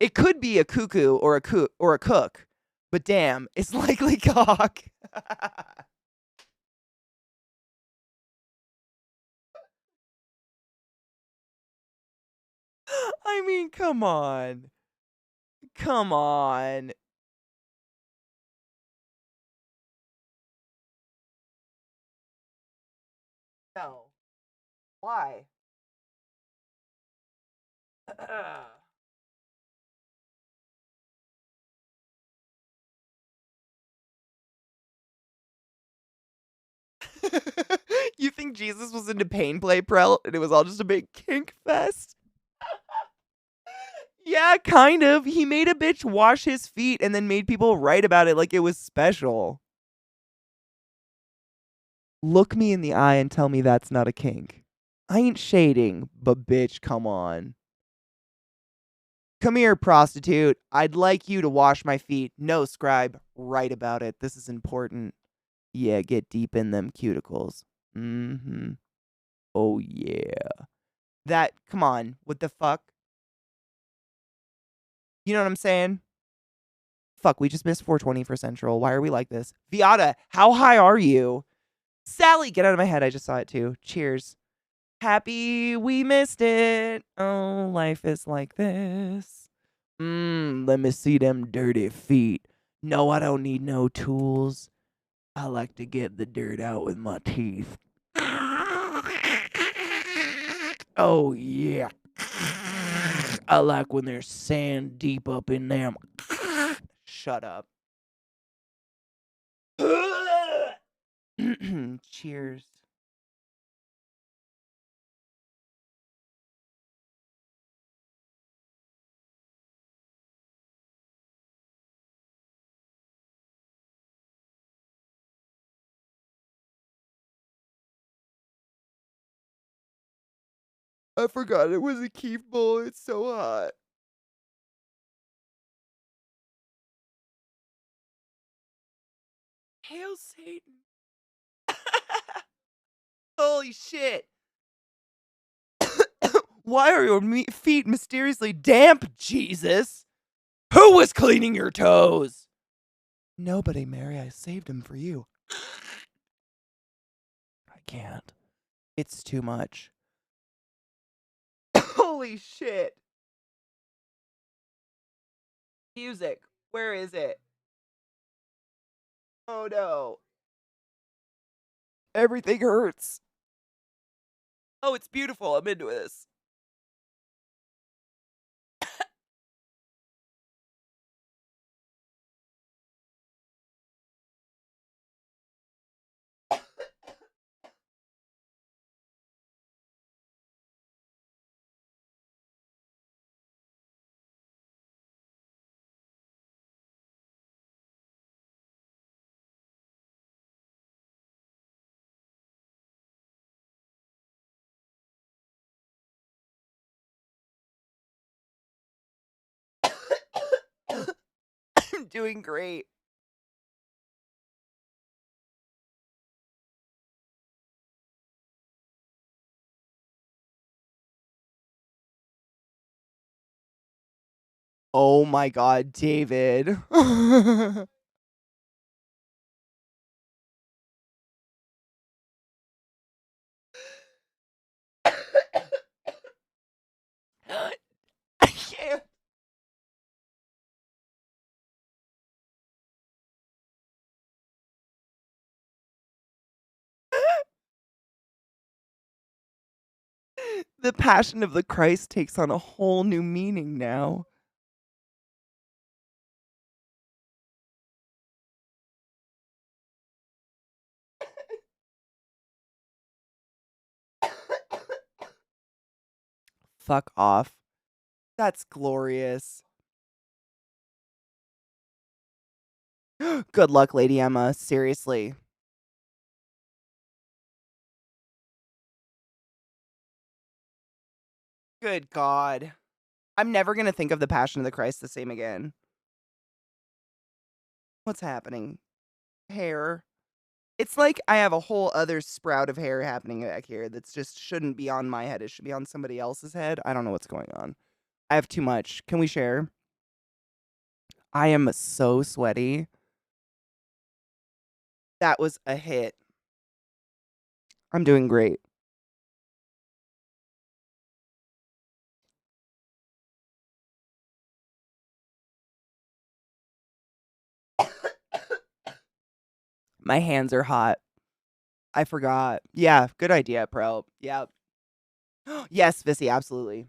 It could be a cuckoo or a cook, but damn, it's likely cock. I mean, come on. Come on. No. Why? You think Jesus was into pain play, Prel, and it was all just a big kink fest? Yeah, kind of. He made a bitch wash his feet and then made people write about it like it was special. Look me in the eye and tell me that's not a kink. I ain't shading, but bitch, come on. Come here, prostitute. I'd like you to wash my feet. No, scribe. Write about it. This is important. Yeah, get deep in them cuticles. Mm-hmm. Oh, yeah. Come on. What the fuck? You know what I'm saying? Fuck, we just missed 420 for Central. Why are we like this? Viata, how high are you? Sally, get out of my head. I just saw it too. Cheers. Happy we missed it. Oh, life is like this. Let me see them dirty feet. No, I don't need no tools. I like to get the dirt out with my teeth. Oh, yeah. I like when there's sand deep up in them. Shut up. Cheers. I forgot it was a Keef bowl. It's so hot. Hail Satan. Holy shit. Why are your feet mysteriously damp, Jesus? Who was cleaning your toes? Nobody, Mary. I saved him for you. I can't. It's too much. Holy shit. Music. Where is it? Oh no. Everything hurts. Oh, it's beautiful. I'm into this. I'm doing great. Oh my God, David. I can't. The Passion of the Christ takes on a whole new meaning now. Fuck off. That's glorious. Good luck, Lady Emma. Seriously. Good God. I'm never going to think of the Passion of the Christ the same again. What's happening? Hair. It's like I have a whole other sprout of hair happening back here that's just shouldn't be on my head. It should be on somebody else's head. I don't know what's going on. I have too much. Can we share? I am so sweaty. That was a hit. I'm doing great. My hands are hot. I forgot. Yeah, good idea, Pro. Yeah. Yes, Vissy, absolutely.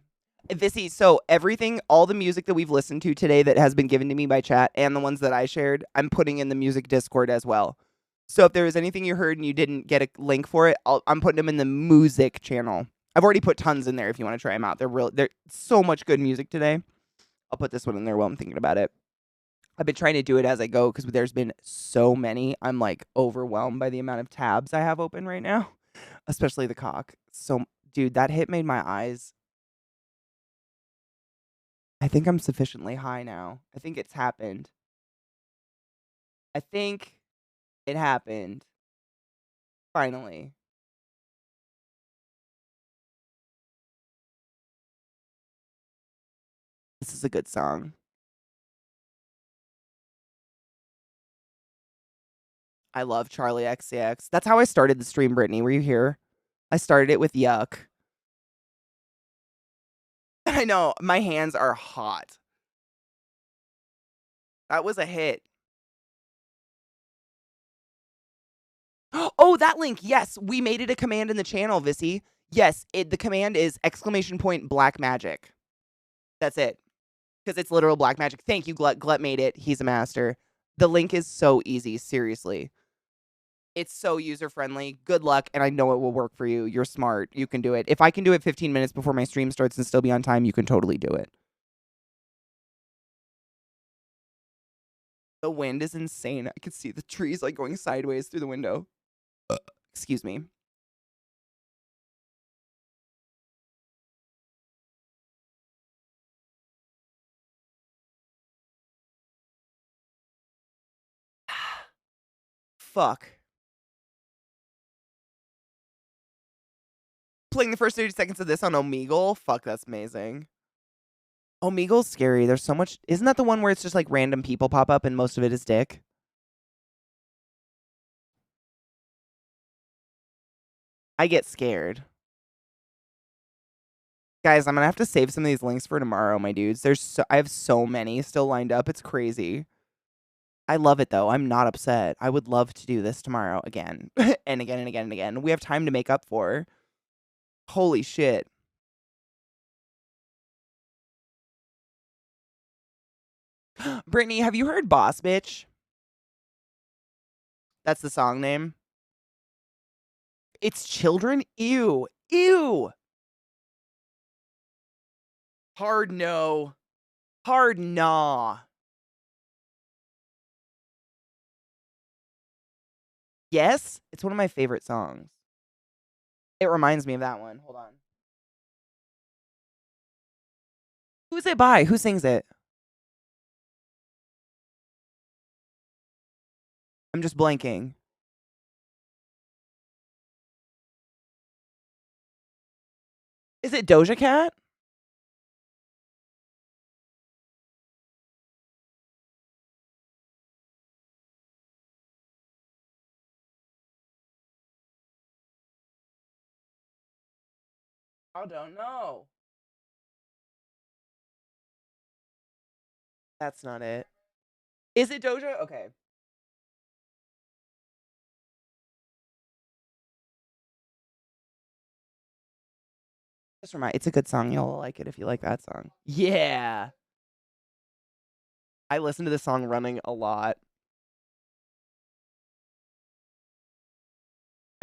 Vissy, so everything, all the music that we've listened to today that has been given to me by chat and the ones that I shared, I'm putting in the music Discord as well. So if there was anything you heard and you didn't get a link for it, I'm putting them in the music channel. I've already put tons in there if you want to try them out. They're so much good music today. I'll put this one in there while I'm thinking about it. I've been trying to do it as I go because there's been so many. I'm like overwhelmed by the amount of tabs I have open right now, especially the cock. So, dude, that hit made my eyes. I think I'm sufficiently high now. I think it's happened. I think it happened. Finally. This is a good song. I love Charlie XCX. That's how I started the stream, Brittany. Were you here? I started it with Yuck. I know. My hands are hot. That was a hit. Oh, that link. Yes, we made it a command in the channel, Vissy. Yes, the command is !black magic. That's it. Because it's literal black magic. Thank you, Glut. Glut made it. He's a master. The link is so easy, seriously. It's so user-friendly. Good luck, and I know it will work for you. You're smart. You can do it. If I can do it 15 minutes before my stream starts and still be on time, you can totally do it. The wind is insane. I can see the trees like going sideways through the window. Excuse me. Fuck. Playing the first 30 seconds of this on Omegle? Fuck, that's amazing. Omegle's scary. There's so much. Isn't that the one where it's just like random people pop up and most of it is dick? I get scared. Guys, I'm gonna have to save some of these links for tomorrow, my dudes. I have so many still lined up. It's crazy. I love it though. I'm not upset. I would love to do this tomorrow again. And again and again and again. We have time to make up for. Holy shit. Brittany, have you heard Boss Bitch? That's the song name. It's children? Ew. Ew. Hard no. Hard nah. Yes? It's one of my favorite songs. It reminds me of that one. Hold on. Who's it by? Who sings it? I'm just blanking. Is it Doja Cat? I don't know. That's not it. Is it Doja? Okay. Just remind. It's a good song. You'll like it if you like that song. Yeah. I listen to this song running a lot.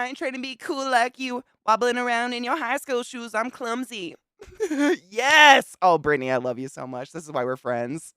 I ain't trying to be cool like you, wobbling around in your high school shoes. I'm clumsy. Yes. Oh, Brittany, I love you so much. This is why we're friends.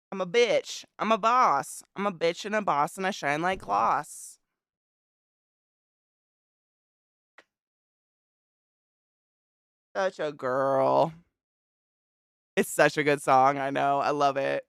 I'm a bitch. I'm a boss. I'm a bitch and a boss, and I shine like gloss. Such a girl. It's such a good song. I know. I love it.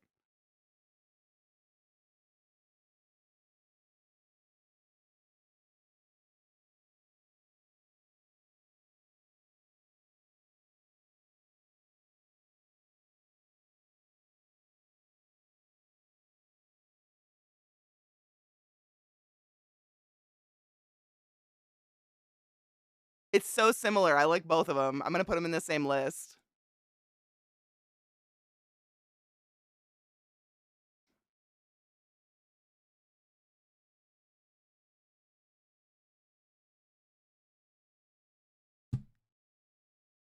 It's so similar. I like both of them. I'm gonna put them in the same list.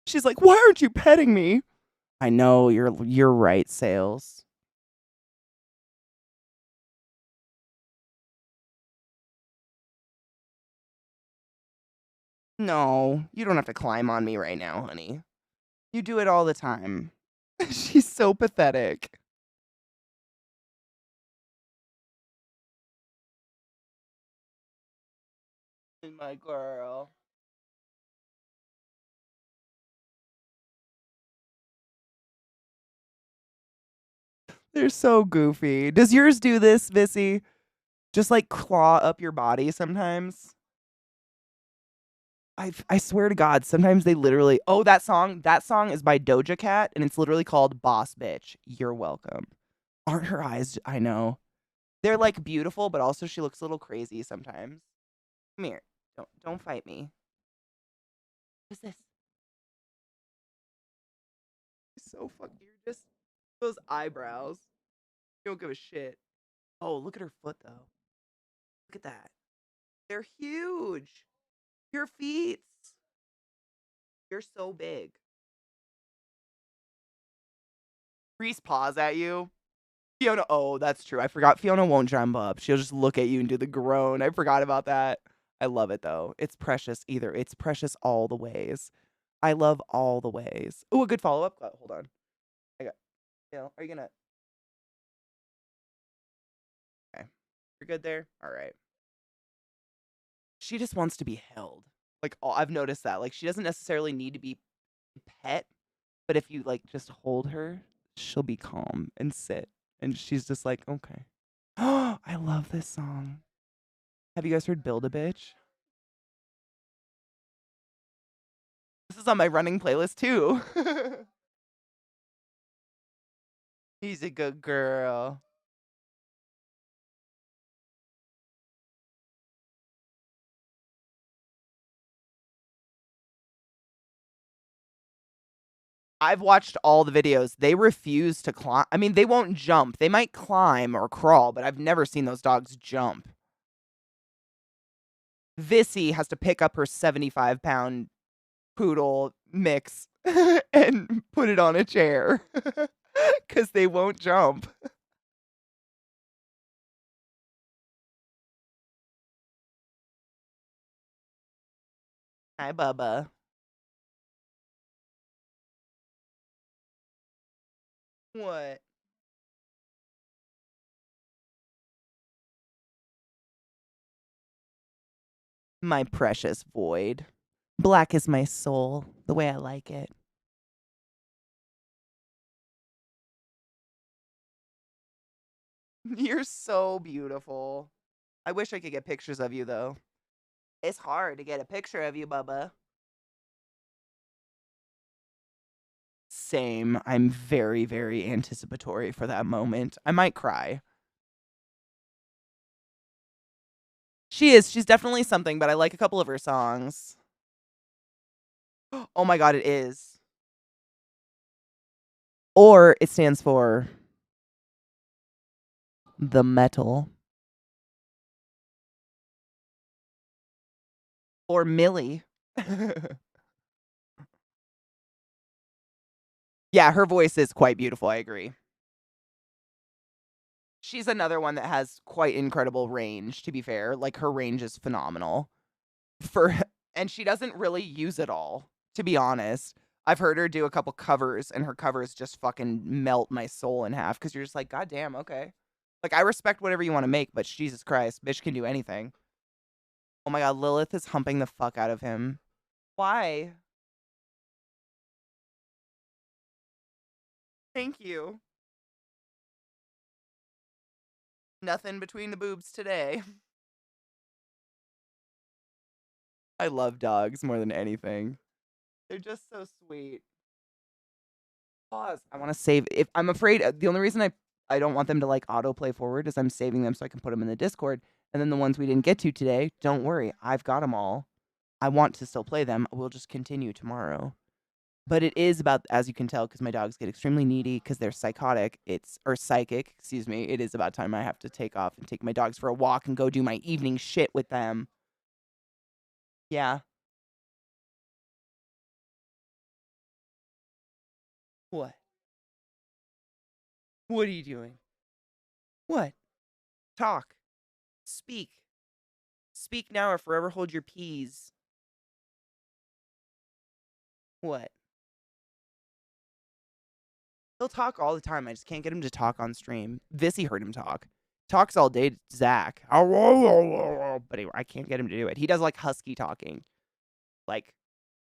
She's like, "Why aren't you petting me?" I know you're right, Sales. No, you don't have to climb on me right now, honey. You do it all the time. She's so pathetic. My girl. They're so goofy. Does yours do this, Vissy? Just like claw up your body sometimes? I swear to God, sometimes they literally. Oh, that song is by Doja Cat, and it's literally called Boss Bitch. You're welcome. Aren't her eyes? I know. They're like beautiful, but also she looks a little crazy sometimes. Come here. Don't fight me. What's this? So fucking. You're just those eyebrows. You don't give a shit. Oh, look at her foot though. Look at that. They're huge. Your feet. You're so big. Reese paws at you. Fiona. Oh, that's true. I forgot Fiona won't jump up. She'll just look at you and do the groan. I forgot about that. I love it though. It's precious either. It's precious all the ways. I love all the ways. Oh, a good follow up. Hold on. I got. Are you gonna? Okay. You're good there. All right. She just wants to be held. Like I've noticed that. Like she doesn't necessarily need to be pet, but if you like just hold her, she'll be calm and sit. And she's just like, okay. Oh, I love this song. Have you guys heard Build a Bitch? This is on my running playlist too. He's a good girl. I've watched all the videos. They refuse to climb. I mean, they won't jump. They might climb or crawl, but I've never seen those dogs jump. Vissy has to pick up her 75-pound poodle mix and put it on a chair because they won't jump. Hi, Bubba. What? My precious void. Black is my soul, the way I like it. You're so beautiful. I wish I could get pictures of you, though. It's hard to get a picture of you, Bubba. Same. I'm very, very anticipatory for that moment. I might cry. She is. She's definitely something, but I like a couple of her songs. Oh my god, it is. Or it stands for the metal. Or Millie. Yeah, her voice is quite beautiful, I agree. She's another one that has quite incredible range, to be fair. Like, her range is phenomenal. And she doesn't really use it all, to be honest. I've heard her do a couple covers, and her covers just fucking melt my soul in half, because you're just like, God damn, okay. Like, I respect whatever you want to make, but Jesus Christ, bitch can do anything. Oh my god, Lilith is humping the fuck out of him. Why? Thank you. Nothing between the boobs today. I love dogs more than anything. They're just so sweet. Pause. I want to save. If I'm afraid, the only reason I don't want them to like autoplay forward is I'm saving them so I can put them in the Discord. And then the ones we didn't get to today, don't worry, I've got them all. I want to still play them. We'll just continue tomorrow. But it is about, as you can tell, because my dogs get extremely needy because they're psychotic. Or psychic, excuse me. It is about time I have to take off and take my dogs for a walk and go do my evening shit with them. Yeah. What? What are you doing? What? Talk. Speak. Speak now or forever hold your peas. What? He'll talk all the time. I just can't get him to talk on stream. Vissy heard him talk. Talks all day to Zach. But I can't get him to do it. He does like husky talking. Like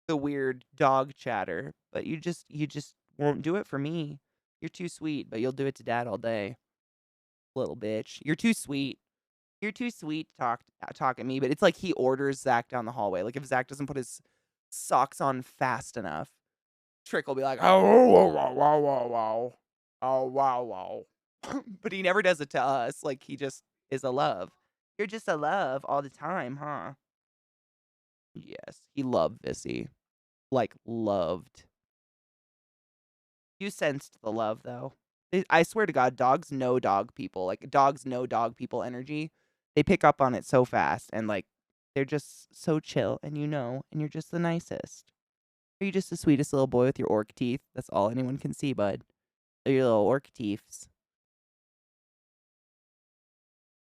the weird dog chatter. But you just won't do it for me. You're too sweet, but you'll do it to dad all day. Little bitch. You're too sweet. You're too sweet to talk at me, but it's like he orders Zach down the hallway. Like if Zach doesn't put his socks on fast enough, Trick will be like, oh, wow, wow, wow, wow, wow. Oh, wow, wow. But he never does it to us. Like he just is a love. You're just a love all the time, huh? Yes. He loved Vissy. Like loved. You sensed the love though. I swear to God, dogs know dog people. Like dogs know dog people energy. They pick up on it so fast and like they're just so chill and and you're just the nicest. Are you just the sweetest little boy with your orc teeth? That's all anyone can see, bud. They're your little orc teeths.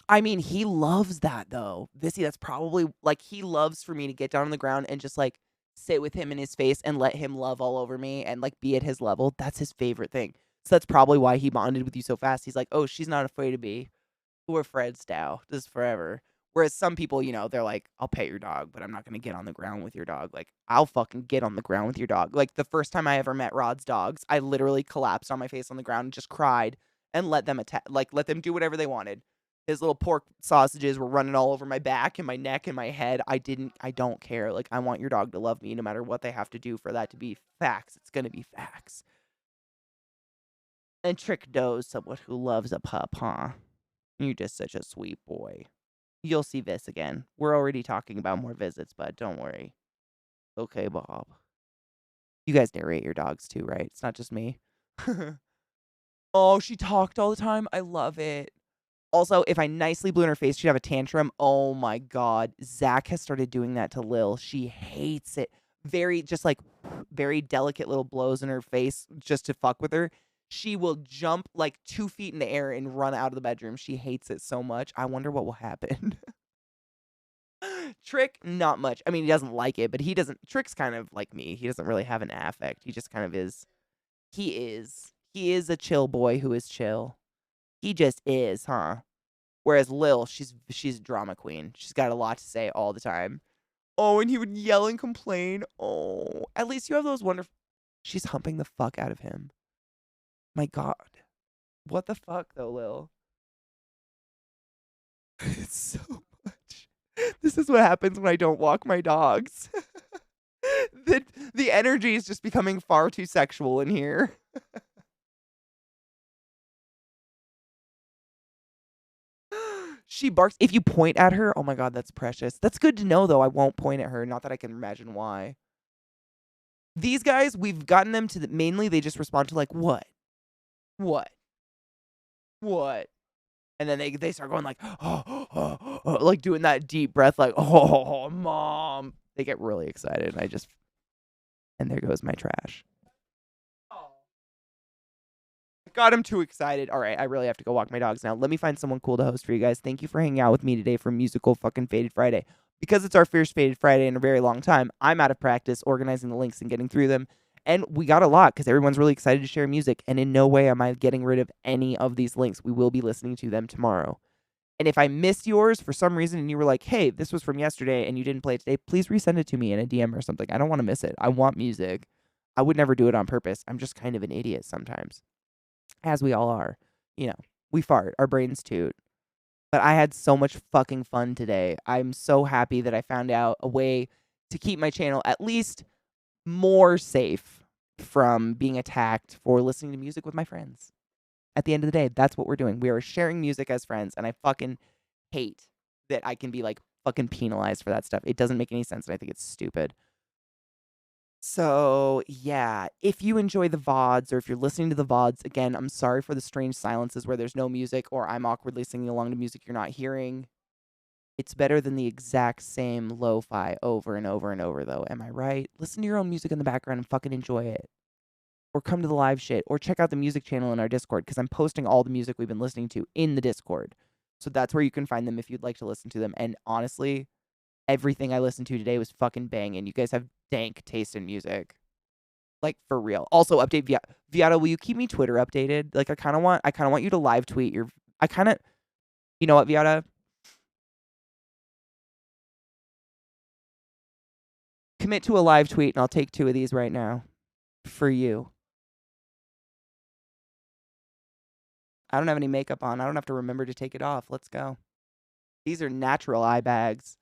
I mean, he loves that though. Vissy, that's probably like he loves for me to get down on the ground and just like sit with him in his face and let him love all over me and like be at his level. That's his favorite thing. So that's probably why he bonded with you so fast. He's like, oh, she's not afraid of me. We're friends now. This is forever. Whereas some people, they're like, I'll pet your dog, but I'm not going to get on the ground with your dog. Like, I'll fucking get on the ground with your dog. Like, the first time I ever met Rod's dogs, I literally collapsed on my face on the ground and just cried and let them let them do whatever they wanted. His little pork sausages were running all over my back and my neck and my head. I don't care. Like, I want your dog to love me no matter what they have to do for that to be facts. It's going to be facts. And Trick knows someone who loves a pup, huh? You're just such a sweet boy. You'll see this again. We're already talking about more visits, but don't worry. Okay, Bob. You guys narrate your dogs too, right? It's not just me. Oh, she talked all the time. I love it. Also, if I nicely blew in her face, she'd have a tantrum. Oh my God. Zach has started doing that to Lil. She hates it. Very delicate little blows in her face just to fuck with her. She will jump like 2 feet in the air and run out of the bedroom. She hates it so much. I wonder what will happen. Trick, not much. I mean, he doesn't like it, but he doesn't. Trick's kind of like me. He doesn't really have an affect. He just kind of is. He is. He is a chill boy who is chill. He just is, huh? Whereas Lil, she's a drama queen. She's got a lot to say all the time. Oh, and he would yell and complain. Oh, at least you have those wonderful. She's humping the fuck out of him. My God. What the fuck, though, Lil? It's so much. This is what happens when I don't walk my dogs. The energy is just becoming far too sexual in here. She barks. If you point at her, oh my god, that's precious. That's good to know, though. I won't point at her. Not that I can imagine why. These guys, we've gotten them to mainly they just respond to like, what? What? What? And then they start going like, oh, like doing that deep breath, like, oh, mom. They get really excited. And there goes my trash. Got him too excited. All right, I really have to go walk my dogs now. Let me find someone cool to host for you guys. Thank you for hanging out with me today for musical fucking Faded Friday. Because it's our first Faded Friday in a very long time, I'm out of practice organizing the links and getting through them. And we got a lot because everyone's really excited to share music. And in no way am I getting rid of any of these links. We will be listening to them tomorrow. And if I missed yours for some reason and you were like, hey, this was from yesterday and you didn't play it today, please resend it to me in a DM or something. I don't want to miss it. I want music. I would never do it on purpose. I'm just kind of an idiot sometimes. As we all are. You know, we fart. Our brains toot. But I had so much fucking fun today. I'm so happy that I found out a way to keep my channel at least more safe from being attacked for listening to music with my friends. At the end of the day, that's what we're doing. We are sharing music as friends, and I fucking hate that I can be like fucking penalized for that stuff. It doesn't make any sense, and I think it's stupid. So, yeah, if you enjoy the VODs or if you're listening to the VODs, again, I'm sorry for the strange silences where there's no music or I'm awkwardly singing along to music you're not hearing. It's better than the exact same lo-fi over and over and over, though. Am I right? Listen to your own music in the background and fucking enjoy it. Or come to the live shit. Or check out the music channel in our Discord because I'm posting all the music we've been listening to in the Discord. So that's where you can find them if you'd like to listen to them. And honestly, everything I listened to today was fucking banging. You guys have dank taste in music. Like, for real. Also, update Viata, will you keep me Twitter updated? Like, I kind of want you to live tweet your... You know what, Viata? Commit to a live tweet, and I'll take 2 of these right now. For you. I don't have any makeup on. I don't have to remember to take it off. Let's go. These are natural eye bags.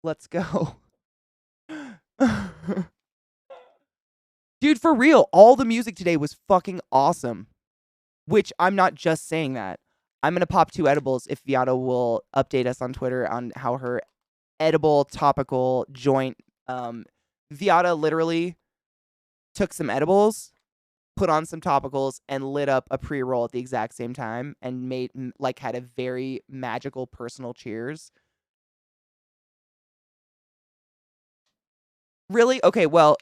Let's go. Dude, for real, all the music today was fucking awesome. Which, I'm not just saying that. I'm going to pop 2 edibles if Viata will update us on Twitter on how her edible topical joint... Viata literally took some edibles, put on some topicals, and lit up a pre-roll at the exact same time and had a very magical personal cheers. Really? Okay, well,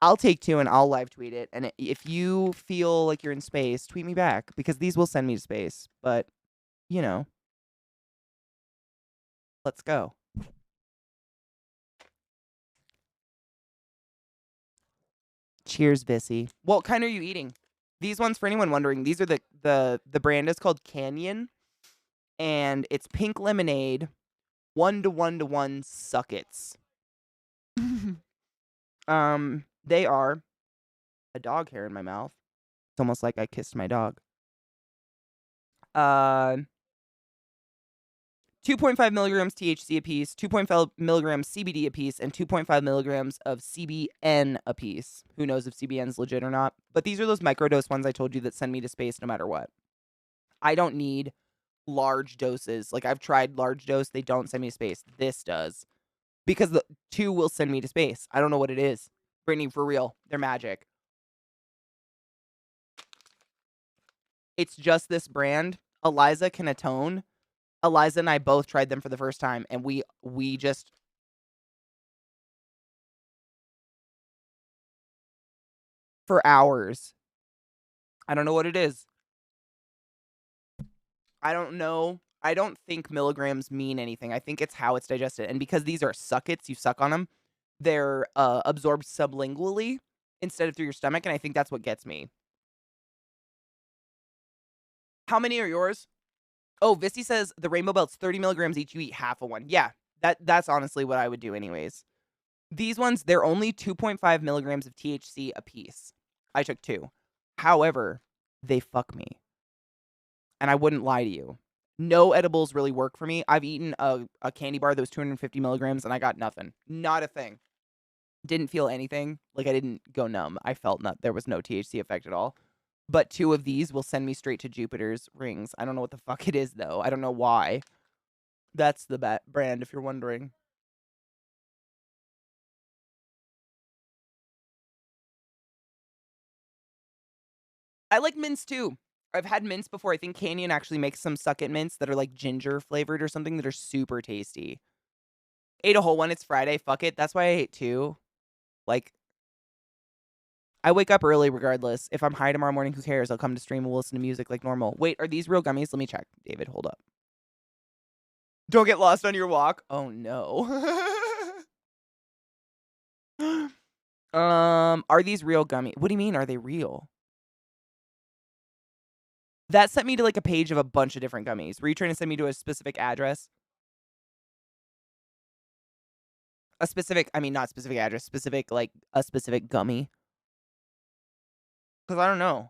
I'll take 2 and I'll live tweet it. And if you feel like you're in space, tweet me back because these will send me to space. But, you know, let's go. Cheers, Vissy. What kind are you eating? These ones, for anyone wondering, these are the brand is called Canyon. And it's pink lemonade, 1-to-1-to-1 suckets. They are a dog hair in my mouth. It's almost like I kissed my dog. 2.5 milligrams THC apiece, 2.5 milligrams CBD apiece, and 2.5 milligrams of CBN apiece. Who knows if CBN's legit or not? But these are those microdose ones I told you that send me to space no matter what. I don't need large doses. Like, I've tried large dose. They don't send me to space. This does. Because the 2 will send me to space. I don't know what it is. Brittany, for real. They're magic. It's just this brand. Eliza can atone. Eliza and I both tried them for the first time, and we just... for hours. I don't know what it is. I don't know. I don't think milligrams mean anything. I think it's how it's digested. And because these are suckets, you suck on them, they're absorbed sublingually instead of through your stomach, and I think that's what gets me. How many are yours? Oh, Vissy says the Rainbow Belt's 30 milligrams each. You eat half of one. Yeah, that's honestly what I would do anyways. These ones, they're only 2.5 milligrams of THC a piece. I took 2. However, they fuck me. And I wouldn't lie to you. No edibles really work for me. I've eaten a candy bar that was 250 milligrams and I got nothing. Not a thing. Didn't feel anything. Like I didn't go numb. I felt there was no THC effect at all. But 2 of these will send me straight to Jupiter's rings. I don't know what the fuck it is though. I don't know why. That's the brand if you're wondering. I like mints too. I've had mints before. I think Canyon actually makes some suck-it mints that are like ginger flavored or something that are super tasty. Ate a whole one. It's Friday. Fuck it. That's why I ate 2. Like, I wake up early regardless. If I'm high tomorrow morning, who cares? I'll come to stream and we'll listen to music like normal. Wait, are these real gummies? Let me check. David, hold up. Don't get lost on your walk. Oh no. Are these real gummies? What do you mean? Are they real? That sent me to like a page of a bunch of different gummies. Were you trying to send me to a specific address? A specific, I mean, not specific address, specific, like a specific gummy. Because I don't know.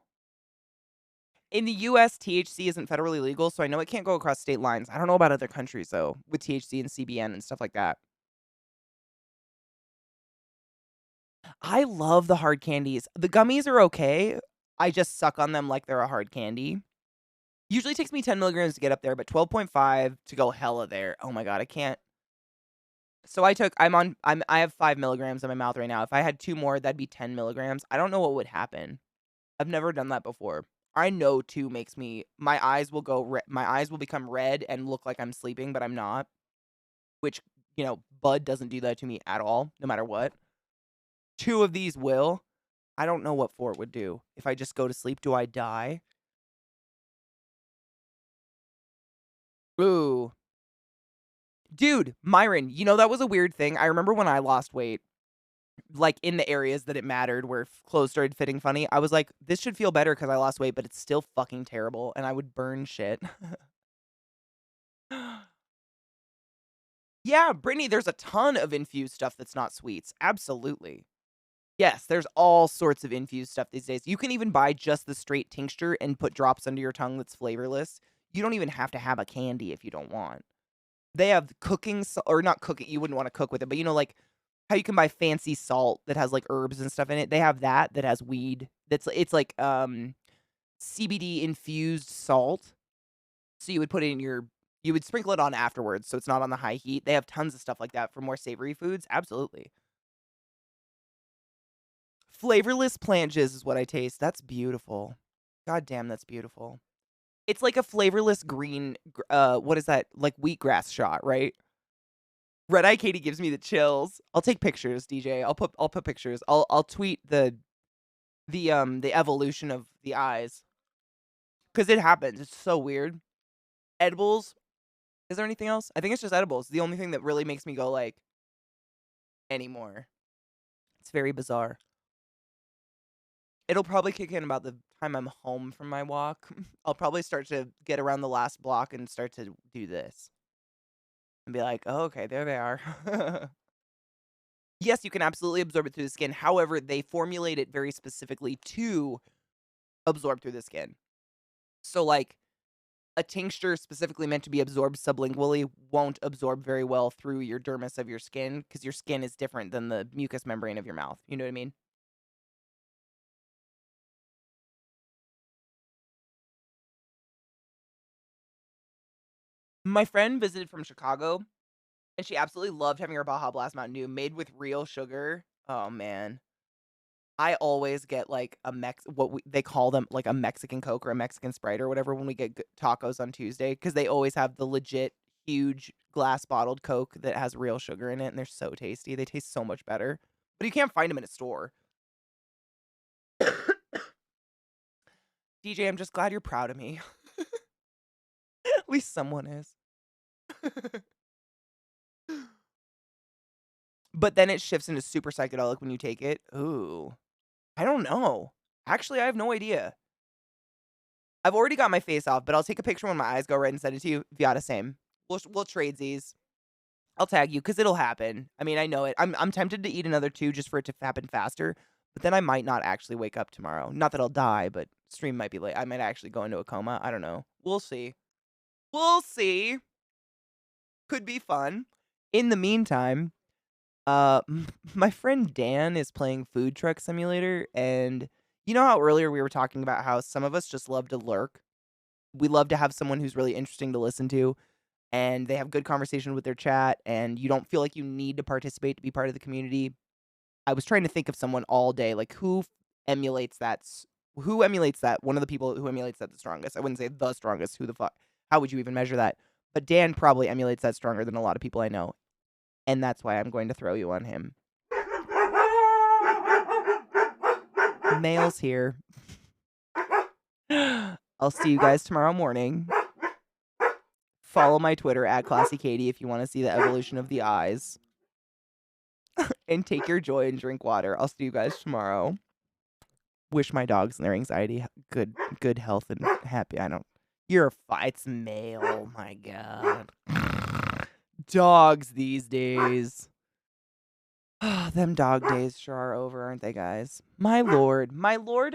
In the US, THC isn't federally legal, so I know it can't go across state lines. I don't know about other countries, though, with THC and CBN and stuff like that. I love the hard candies. The gummies are okay. I just suck on them like they're a hard candy. Usually takes me 10 milligrams to get up there, but 12.5 to go hella there. Oh my god, I can't. So I have 5 milligrams in my mouth right now. If I had 2 more, that'd be 10 milligrams. I don't know what would happen. I've never done that before. I know 2 makes me, my eyes will become red and look like I'm sleeping, but I'm not. Which, Bud doesn't do that to me at all, no matter what. 2 of these will. I don't know what 4 would do. If I just go to sleep, do I die? Ooh. Dude, Myron, that was a weird thing. I remember when I lost weight, like in the areas that it mattered where clothes started fitting funny, I was like, this should feel better because I lost weight, but it's still fucking terrible. And I would burn shit. Yeah, Brittany, there's a ton of infused stuff that's not sweets. Absolutely. Yes, there's all sorts of infused stuff these days. You can even buy just the straight tincture and put drops under your tongue that's flavorless. You don't even have to have a candy if you don't want. They have cooking, or not cooking, you wouldn't want to cook with it, but like how you can buy fancy salt that has like herbs and stuff in it. They have that has weed. It's like CBD infused salt. So you would put it in you would sprinkle it on afterwards so it's not on the high heat. They have tons of stuff like that for more savory foods. Absolutely. Flavorless plant jizz is what I taste. That's beautiful. God damn, that's beautiful. It's like a flavorless green, what is that? Like wheatgrass shot, right? Red Eye Katie gives me the chills. I'll take pictures, DJ. I'll put pictures. I'll tweet the evolution of the eyes. Cause it happens. It's so weird. Edibles. Is there anything else? I think it's just edibles. The only thing that really makes me go like anymore. It's very bizarre. It'll probably kick in about the time I'm home from my walk. I'll probably start to get around the last block and start to do this. And be like, oh, okay, there they are. Yes, you can absolutely absorb it through the skin. However, they formulate it very specifically to absorb through the skin. So, like, a tincture specifically meant to be absorbed sublingually won't absorb very well through your dermis of your skin because your skin is different than the mucous membrane of your mouth. You know what I mean? My friend visited from Chicago, and she absolutely loved having her Baja Blast Mountain Dew made with real sugar. Oh, man. I always get, like, they call them, like, a Mexican Coke or a Mexican Sprite or whatever when we get tacos on Tuesday, because they always have the legit, huge, glass-bottled Coke that has real sugar in it, and they're so tasty. They taste so much better. But you can't find them in a store. DJ, I'm just glad you're proud of me. At least someone is. But then it shifts into super psychedelic when you take it. Ooh. I don't know. Actually, I have no idea. I've already got my face off, but I'll take a picture when my eyes go red and send it to you. Viata, same. We'll trade these. I'll tag you because it'll happen. I mean, I know it. I'm tempted to eat another 2 just for it to happen faster, but then I might not actually wake up tomorrow. Not that I'll die, but stream might be late. I might actually go into a coma. I don't know. We'll see. We'll see. Could be fun. In the meantime, my friend Dan is playing Food Truck Simulator, and you know how earlier we were talking about how some of us just love to lurk? We love to have someone who's really interesting to listen to, and they have good conversation with their chat, and you don't feel like you need to participate to be part of the community. I was trying to think of someone all day, like who emulates that? Who emulates that? One of the people who emulates that the strongest. I wouldn't say the strongest. Who the fuck? How would you even measure that? But Dan probably emulates that stronger than a lot of people I know, and that's why I'm going to throw you on him. Mail's here. I'll see you guys tomorrow morning. Follow my Twitter at ClassyKatie if you want to see the evolution of the eyes. And take your joy and drink water. I'll see you guys tomorrow. Wish my dogs and their anxiety good health and happy. You're it's mail. Oh my god. Dogs these days. Them dog days sure are over, aren't they, guys? My lord.